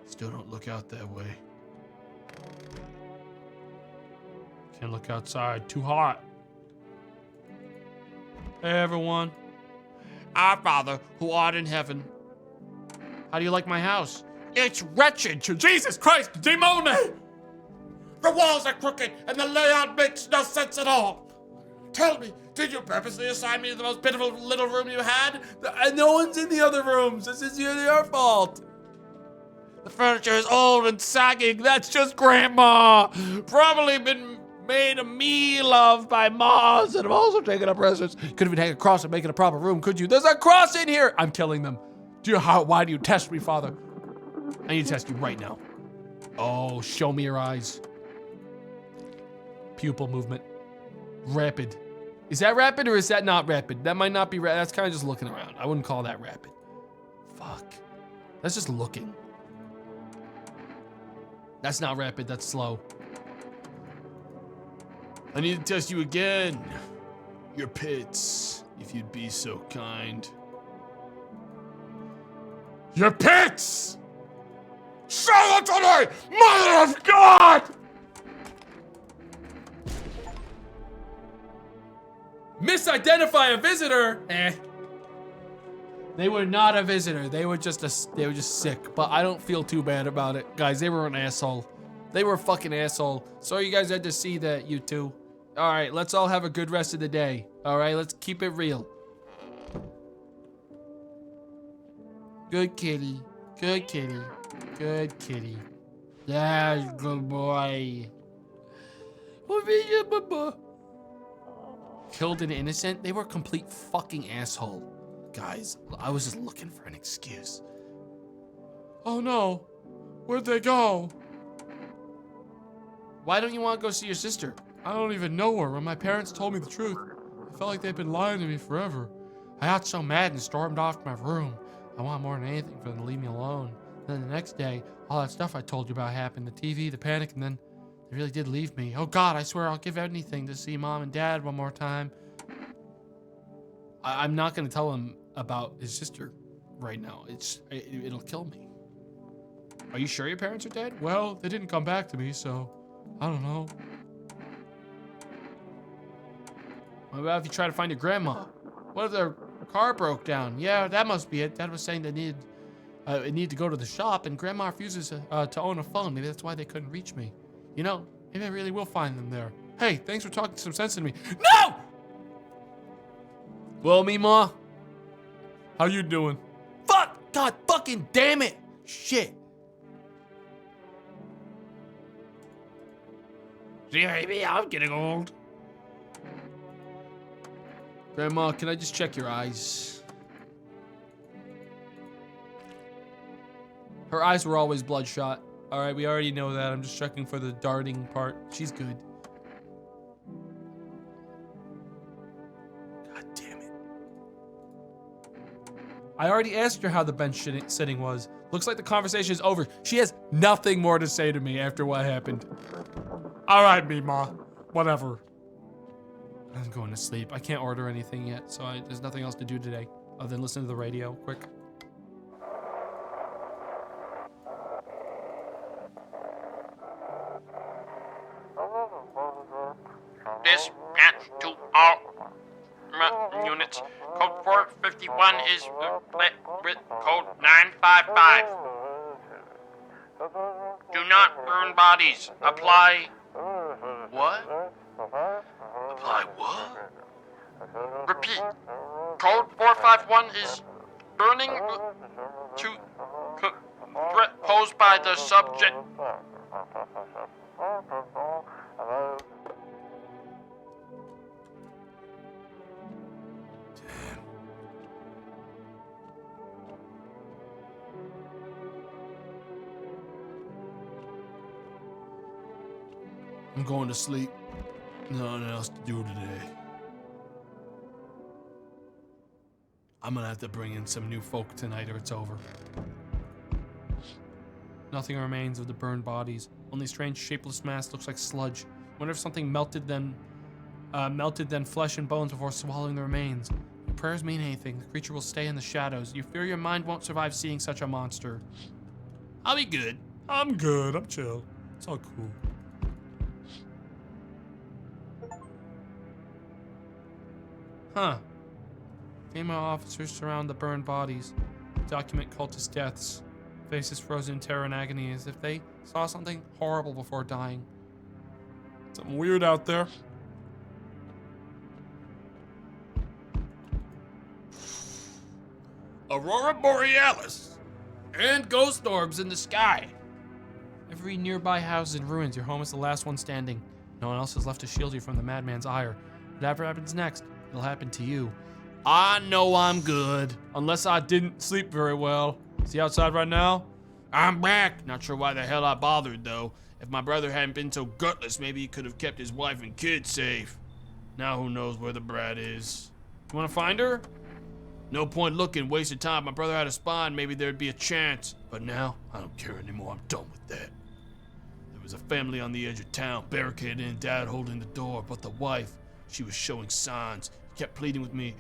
Speaker 7: Still don't look out that way.
Speaker 3: Can't look outside, too hot. Hey everyone.
Speaker 6: Our Father, who art in heaven.
Speaker 3: How do you like my house?
Speaker 6: It's wretched. Jesus Christ, Demone! The walls are crooked and the layout makes no sense at all. Tell me, did you purposely assign me the most pitiful little room you had?
Speaker 3: No one's in the other rooms. This is your fault.
Speaker 6: The furniture is old and sagging. That's just Grandma. Probably been made a meal of by moths and have also taken up residence.
Speaker 3: Couldn't even hang a cross and make it a proper room, could you? There's a cross in here. I'm killing them. Why do you test me, Father? I need to test you right now. Oh, show me your eyes. Pupil movement. Rapid. Is that rapid or is that not rapid? That might not be rapid. That's kind of just looking around. I wouldn't call that rapid. Fuck. That's just looking. That's not rapid. That's slow.
Speaker 7: I need to test you again. Your pits, if you'd be so kind.
Speaker 6: Your pits! Show them to me, Mother of God!
Speaker 3: Misidentify a visitor? They were not a visitor. They were just sick. But I don't feel too bad about it, guys. They were an asshole. They were a fucking asshole. Sorry you guys had to see that, you two. All right, let's all have a good rest of the day. All right, let's keep it real. Good kitty. Good kitty. Good kitty. That's good boy. Killed an innocent? They were a complete fucking asshole. Guys, I was just looking for an excuse.
Speaker 6: Oh no, where'd they go?
Speaker 1: Why don't you want to go see your sister?
Speaker 10: I don't even know her. When my parents told me the truth, I felt like they'd been lying to me forever. I got so mad and stormed off to my room. I want more than anything for them to leave me alone. Then the next day, all that stuff I told you about happened. The TV, the panic, and then they really did leave me. Oh God, I swear I'll give anything to see Mom and Dad one more time.
Speaker 3: I'm not going to tell him about his sister right now. It'll kill me.
Speaker 1: Are you sure your parents are dead?
Speaker 10: Well, they didn't come back to me, so I don't know.
Speaker 1: What about if you try to find your grandma? What if their car broke down? Yeah, that must be it. Dad was saying they need to go to the shop, and Grandma refuses to own a phone. Maybe that's why they couldn't reach me. You know, maybe I really will find them there. Hey, thanks for talking some sense into me. No!
Speaker 3: Well, Mima,
Speaker 10: How you doing?
Speaker 1: Fuck! God fucking damn it! Shit.
Speaker 7: See, baby, I'm getting old.
Speaker 3: Grandma, can I just check your eyes? Her eyes were always bloodshot. All right, we already know that. I'm just checking for the darting part. She's good. God damn it. I already asked her how the bench sitting was. Looks like the conversation is over. She has nothing more to say to me after what happened.
Speaker 10: All right, Mima. Whatever.
Speaker 3: I'm going to sleep. I can't order anything yet, so there's nothing else to do today other than listen to the radio quick.
Speaker 8: Dispatch to all units. Code 451 is split with code 955. Do not burn bodies. Apply. What? Apply what? Repeat. Code 451 is burning to threat posed by the subject.
Speaker 3: I'm going to sleep. Nothing else to do today. I'm gonna have to bring in some new folk tonight or it's over. Nothing remains of the burned bodies. Only strange shapeless mass looks like sludge. Wonder if something melted then flesh and bones before swallowing the remains. Your prayers mean anything. The creature will stay in the shadows. You fear your mind won't survive seeing such a monster.
Speaker 1: I'll be good.
Speaker 10: I'm good. I'm chill. It's all cool.
Speaker 3: Huh. Female officers surround the burned bodies. Document cultist deaths. Faces frozen in terror and agony as if they saw something horrible before dying.
Speaker 10: Something weird out there.
Speaker 7: Aurora Borealis. And ghost orbs in the sky.
Speaker 3: Every nearby house is in ruins. Your home is the last one standing. No one else is left to shield you from the madman's ire. Whatever happens next, it'll happen to you.
Speaker 1: I know I'm good. Unless I didn't sleep very well. Is he outside right now?
Speaker 7: I'm back. Not sure why the hell I bothered, though. If my brother hadn't been so gutless, maybe he could have kept his wife and kids safe. Now who knows where the brat is.
Speaker 1: You wanna find her?
Speaker 7: No point looking, wasted time. My brother had a spawn, maybe there'd be a chance. But now, I don't care anymore. I'm done with that. There was a family on the edge of town, barricaded in, dad holding the door. But the wife, she was showing signs. Kept pleading with me.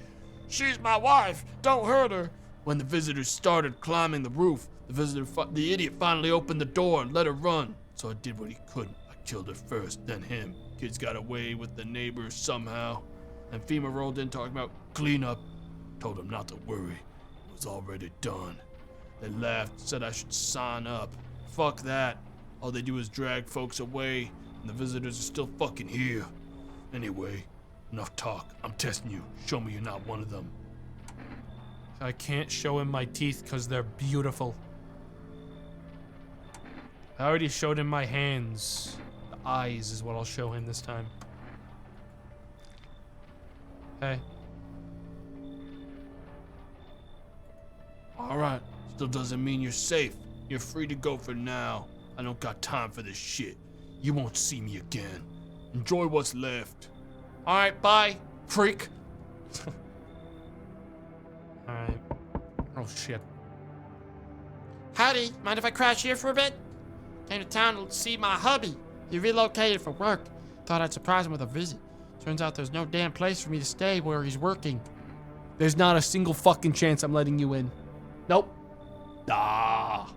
Speaker 7: She's my wife. Don't hurt her. When the visitors started climbing the roof, the idiot finally opened the door and let her run. So I did what he couldn't. I killed her first, then him. Kids got away with the neighbors somehow. And FEMA rolled in talking about cleanup. Told them not to worry. It was already done. They laughed, said I should sign up. Fuck that. All they do is drag folks away, and the visitors are still fucking here. Anyway, enough talk. I'm testing you. Show me you're not one of them.
Speaker 3: I can't show him my teeth because they're beautiful. I already showed him my hands. The eyes is what I'll show him this time. Hey.
Speaker 7: Alright, still doesn't mean you're safe. You're free to go for now. I don't got time for this shit. You won't see me again. Enjoy what's left.
Speaker 10: All right, bye, freak. All right. Oh, shit.
Speaker 8: Howdy, mind if I crash here for a bit? Came to town to see my hubby. He relocated for work. Thought I'd surprise him with a visit. Turns out there's no damn place for me to stay where he's working.
Speaker 3: There's not a single fucking chance I'm letting you in. Nope.
Speaker 7: Ah.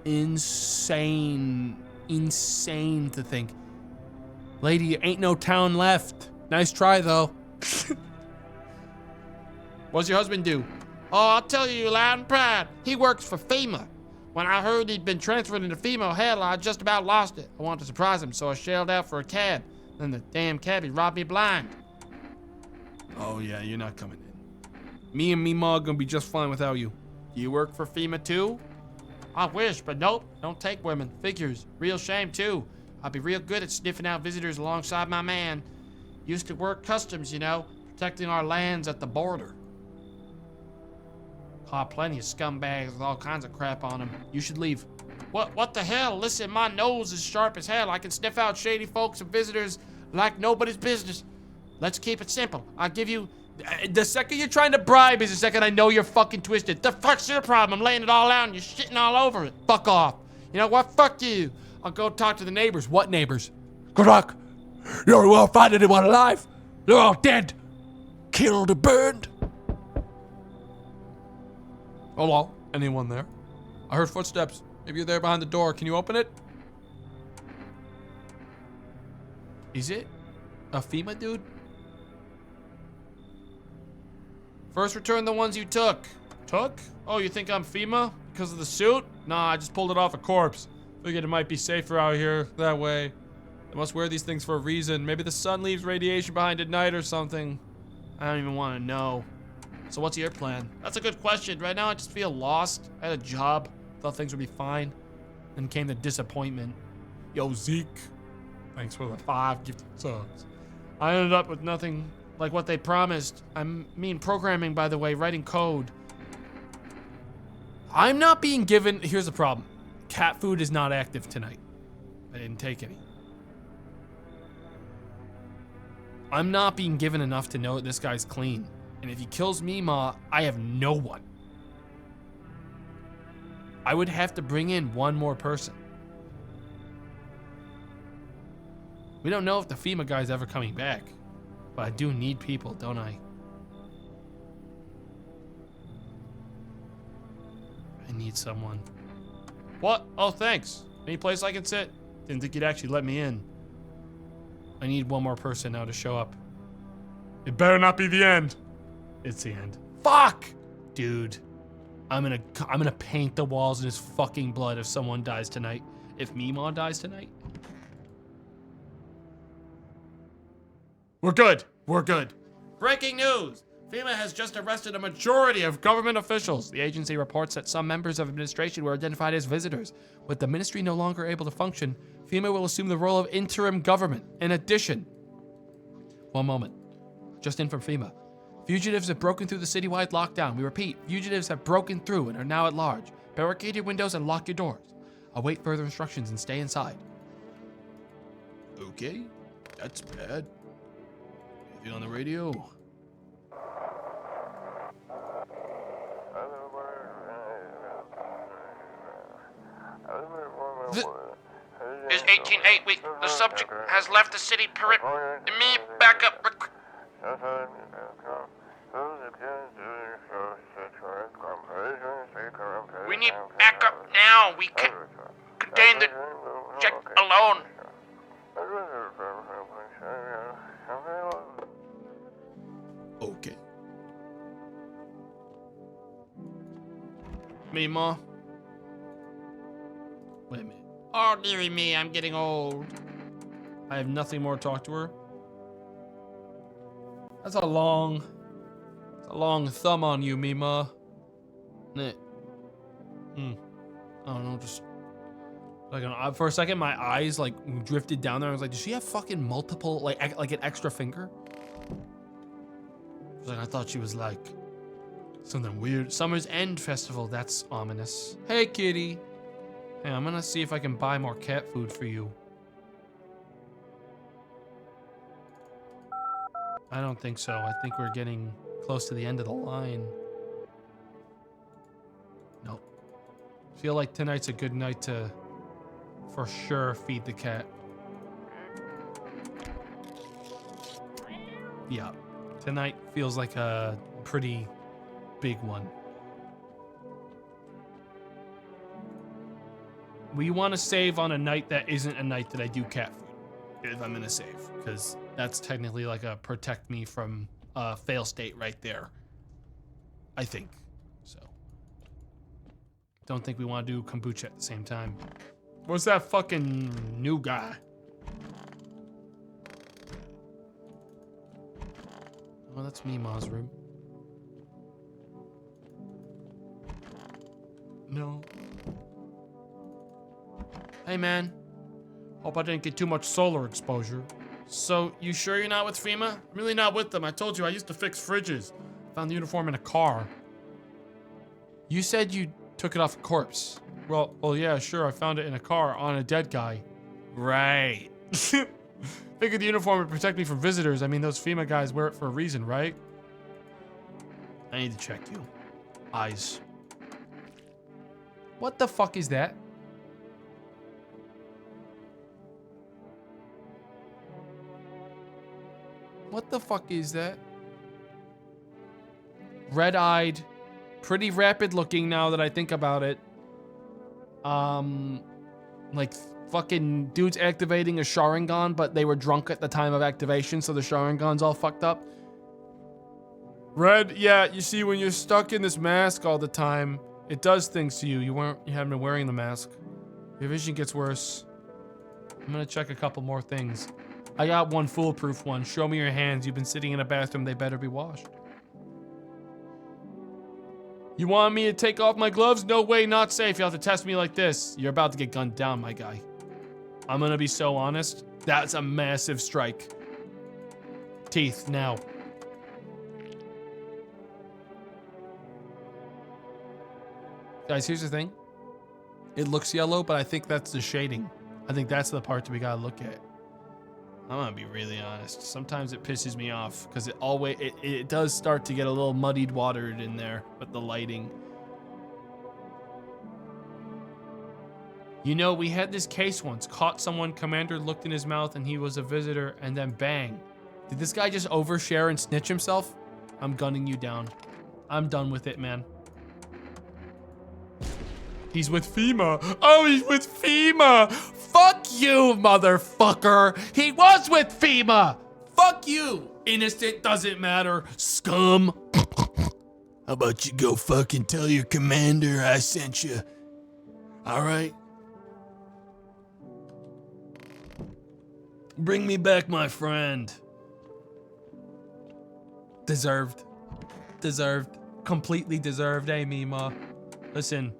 Speaker 3: Insane. Insane to think. Lady, ain't no town left. Nice try, though.
Speaker 10: What's your husband do?
Speaker 8: Oh, I'll tell you loud and proud. He works for FEMA. When I heard he'd been transferred into FEMA, hell, I just about lost it. I wanted to surprise him, so I shelled out for a cab. Then the damn cabbie robbed me blind.
Speaker 7: Oh yeah, you're not coming in.
Speaker 3: Me and Mima are gonna be just fine without you.
Speaker 10: You work for FEMA too?
Speaker 8: I wish, but nope. Don't take women. Figures. Real shame, too. I'd be real good at sniffing out visitors alongside my man. Used to work customs, you know, protecting our lands at the border. Caught plenty of scumbags with all kinds of crap on them. You should leave. What the hell? Listen, my nose is sharp as hell. I can sniff out shady folks and visitors like nobody's business. Let's keep it simple. I'll give you...
Speaker 10: The second you're trying to bribe is the second I know you're fucking twisted.
Speaker 8: The fuck's your problem? I'm laying it all out and you're shitting all over it. Fuck off. You know what? Fuck you.
Speaker 10: I'll go talk to the neighbors. What neighbors?
Speaker 7: Good luck. You won't find anyone alive. They're all dead. Killed or burned.
Speaker 3: Hello? Anyone there? I heard footsteps. Maybe you're there behind the door. Can you open it?
Speaker 10: Is it a FEMA dude? First return the ones you took. Took? Oh, you think I'm FEMA? Because of the suit? Nah, I just pulled it off a corpse. Figured it might be safer out here that way. They must wear these things for a reason. Maybe the sun leaves radiation behind at night or something. I don't even want to know. So what's your plan? That's a good question. Right now I just feel lost. I had a job. Thought things would be fine. Then came the disappointment.
Speaker 4: Yo, Zeke. Thanks for the 5 gifted subs.
Speaker 10: I ended up with nothing like what they promised. I mean programming, by the way, writing code. I'm not being given... Here's the problem. Cat food is not active tonight. I didn't take any. I'm not being given enough to know that this guy's clean. And if he kills Mima, I have no one. I would have to bring in one more person. We don't know if the FEMA guy's ever coming back. But I do need people, don't I? I need someone. What? Oh, thanks. Any place I can sit? Didn't think you'd actually let me in. I need one more person now to show up.
Speaker 4: It better not be the end.
Speaker 10: It's the end. Fuck! Dude. I'm gonna paint the walls in his fucking blood if someone dies tonight. If Mima dies tonight. We're good. We're good. Breaking news! FEMA has just arrested a majority of government officials. The agency reports that some members of administration were identified as visitors. With the ministry no longer able to function, FEMA will assume the role of interim government. In addition, one moment. Just in from FEMA. Fugitives have broken through the citywide lockdown. We repeat, fugitives have broken through and are now at large. Barricade your windows and lock your doors. Await further instructions and stay inside.
Speaker 7: Okay, that's bad. Anything on the radio?
Speaker 8: Is 18-8 week. The subject has left the city perimeter. Me, back up. We need backup now. We can't contain the check alone.
Speaker 7: Okay.
Speaker 10: Mima. Wait a minute.
Speaker 8: Oh, dearie me, I'm getting old.
Speaker 10: I have nothing more to talk to her. That's a long thumb on you, Mima. Nah. I don't know, just like for a second, my eyes like drifted down there. I was like, does she have fucking multiple, like an extra finger? Like, I thought she was like something weird. Summer's End Festival. That's ominous. Hey, kitty.
Speaker 3: Hey, I'm gonna see if I can buy more cat food for you. I don't think so. I think we're getting close to the end of the line. Nope. Feel like tonight's a good night to, for sure, feed the cat. Yeah. Tonight feels like a pretty big one. We want to save on a night that isn't a night that I do cat food, if I'm gonna save, because that's technically like a protect me from fail state right there. I think so. Don't think we want to do kombucha at the same time. What's that fucking new guy? Oh, that's Mima's room. No.
Speaker 10: Hey, man. Hope I didn't get too much solar exposure.
Speaker 1: So, you sure you're not with FEMA?
Speaker 10: I'm really not with them. I told you I used to fix fridges. Found the uniform in a car.
Speaker 3: You said you took it off a corpse.
Speaker 10: Well, yeah, sure. I found it in a car on a dead guy.
Speaker 3: Right.
Speaker 10: Figured the uniform would protect me from visitors. I mean, those FEMA guys wear it for a reason, right?
Speaker 3: I need to check you. Eyes.
Speaker 10: What the fuck is that? What the fuck is that? Red-eyed. Pretty rapid looking now that I think about it. Like fucking dudes activating a Sharingan, but they were drunk at the time of activation, so the Sharingan's all fucked up. Red, yeah, you see, when you're stuck in this mask all the time, it does things to you. You haven't been wearing the mask. Your vision gets worse. I'm gonna check a couple more things. I got one foolproof one. Show me your hands. You've been sitting in a bathroom. They better be washed. You want me to take off my gloves? No way, not safe. You'll have to test me like this. You're about to get gunned down, my guy. I'm gonna be so honest. That's a massive strike. Teeth, now. Guys, here's the thing. It looks yellow, but I think that's the shading. I think that's the part that we gotta look at. I'm gonna be really honest. Sometimes it pisses me off because it does start to get a little muddied watered in there with the lighting. You know, we had this case once. Caught someone, commander looked in his mouth and he was a visitor, and then bang. Did this guy just overshare and snitch himself? I'm gunning you down. I'm done with it, man. He's with FEMA. Oh, he's with FEMA. Fuck you, motherfucker. He was with FEMA. Fuck you. Innocent doesn't matter. Scum.
Speaker 7: How about you go fucking tell your commander I sent you? All right? Bring me back my friend.
Speaker 3: Deserved. Deserved. Completely deserved, eh, Mima? Listen.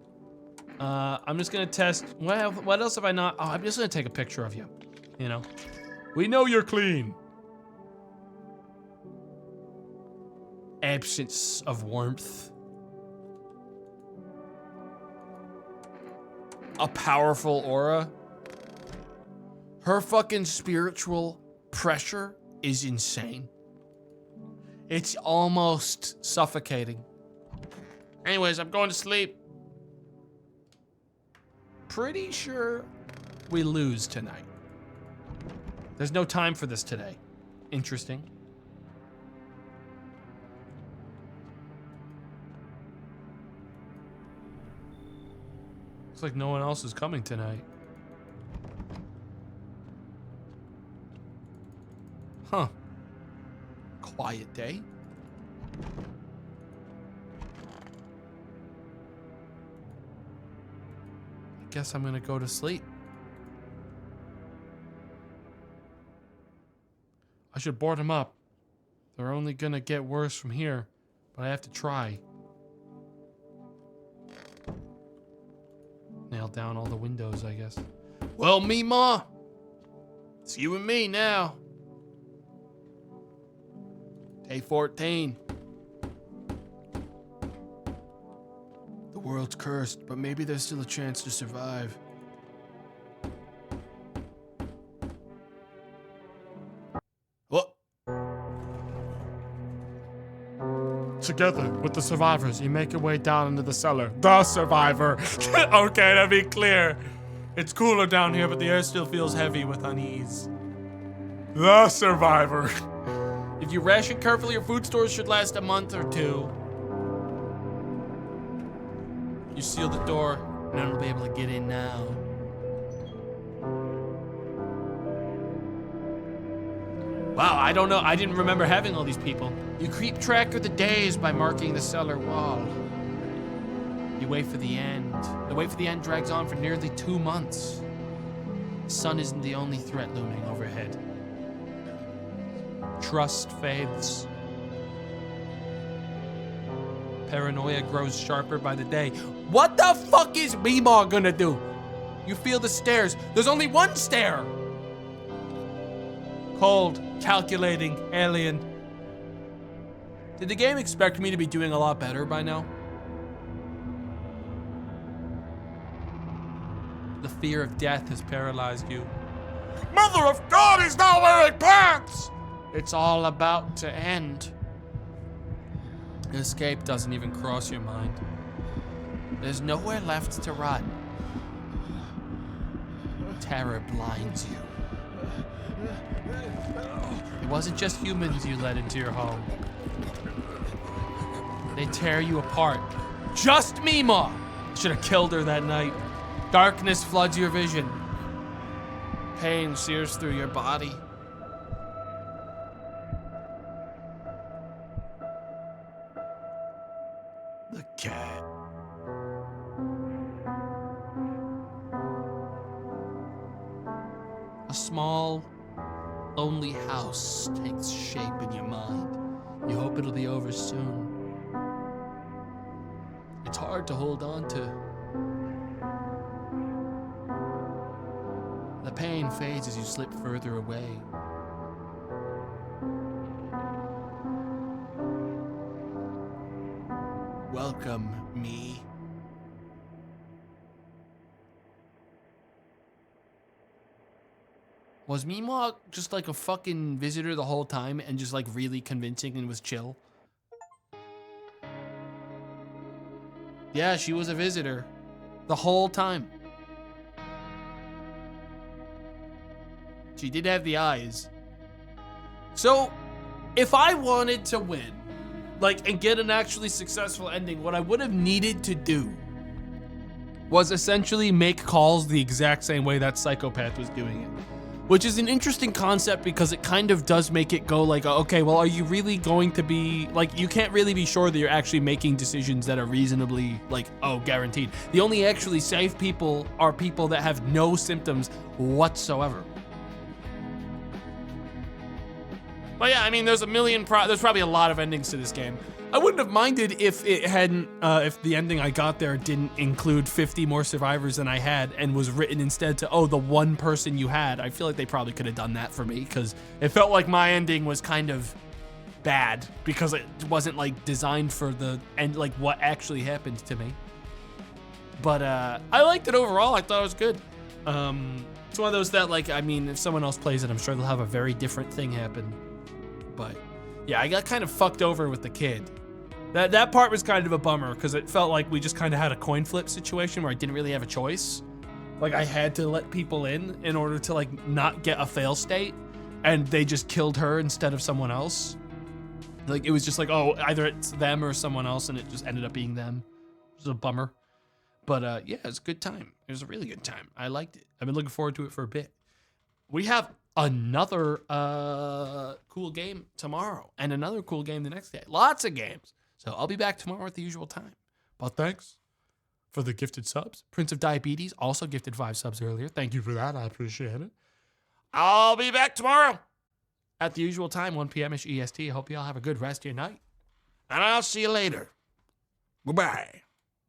Speaker 3: I'm just gonna test. What else have I not? Oh, I'm just gonna take a picture of you. You know,
Speaker 10: we know you're clean.
Speaker 3: Absence of warmth. A powerful aura. Her fucking spiritual pressure is insane. It's almost suffocating.
Speaker 10: Anyways, I'm going to sleep.
Speaker 3: Pretty sure we lose tonight. There's no time for this today. Interesting.
Speaker 10: Looks like no one else is coming tonight.
Speaker 3: Huh. Quiet day.
Speaker 10: Guess I'm gonna go to sleep. I should board them up. They're only gonna get worse from here, but I have to try. Nail down all the windows, I guess.
Speaker 1: Well, Mima, it's you and me now. Day 14.
Speaker 7: The world's cursed, but maybe there's still a chance to survive.
Speaker 6: together with the survivors, you make your way down into the cellar. The survivor.
Speaker 3: Okay, to be clear, it's cooler down here, but the air still feels heavy with unease.
Speaker 6: The survivor.
Speaker 1: If you ration carefully, your food stores should last a month or two. You seal the door, no one will be able to get in now. Wow, I don't know. I didn't remember having all these people. You keep track of the days by marking the cellar wall. You wait for the end. The wait for the end drags on for nearly 2 months. The sun isn't the only threat looming overhead.
Speaker 3: Trust fades. Paranoia grows sharper by the day. What the fuck is Meemaw gonna do?
Speaker 1: You feel the stairs. There's only one stair.
Speaker 3: Cold, calculating, alien.
Speaker 1: Did the game expect me to be doing a lot better by now?
Speaker 3: The fear of death has paralyzed you.
Speaker 6: Mother of God, he's not wearing pants!
Speaker 1: It's all about to end.
Speaker 3: Escape doesn't even cross your mind.
Speaker 1: There's nowhere left to run. Terror blinds you. It wasn't just humans you let into your home. They tear you apart. Just Meemaw! Should have killed her that night. Darkness floods your vision. Pain sears through your body. The cat. A small, lonely house takes shape in your mind. You hope it'll be over soon. It's hard to hold on to. The pain fades as you slip further away. Welcome, me. Was Meemaw just like a fucking visitor the whole time and just like really convincing and was chill? Yeah, she was a visitor the whole time. She did have the eyes. So, if I wanted to win, like, and get an actually successful ending, what I would have needed to do was essentially make calls the exact same way that psychopath was doing it. Which is an interesting concept because it kind of does make it go like, okay, well, are you really going to be, like, you can't really be sure that you're actually making decisions that are reasonably, like, oh, guaranteed. The only actually safe people are people that have no symptoms whatsoever. But yeah, I mean, there's probably a lot of endings to this game. I wouldn't have minded if it hadn't, if the ending I got there didn't include 50 more survivors than I had and was written instead to, oh, the one person you had. I feel like they probably could have done that for me because it felt like my ending was kind of bad because it wasn't like designed for the end, like what actually happened to me. But I liked it overall. I thought it was good. It's one of those that, like, I mean, if someone else plays it, I'm sure they'll have a very different thing happen. But yeah, I got kind of fucked over with the kid. That part was kind of a bummer because it felt like we just kind of had a coin flip situation where I didn't really have a choice. Like, I had to let people in order to, like, not get a fail state, and they just killed her instead of someone else. Like, it was just like, oh, either it's them or someone else, and it just ended up being them. It was a bummer. But yeah, it was a good time. It was a really good time. I liked it. I've been looking forward to it for a bit. We have another cool game tomorrow and another cool game the next day. Lots of games. So I'll be back tomorrow at the usual time. But thanks for the gifted subs. Prince of Diabetes also gifted 5 subs earlier. Thank you for that. I appreciate it. I'll be back tomorrow at the usual time, 1 p.m. EST. I hope you all have a good rest of your night. And I'll see you later. Goodbye.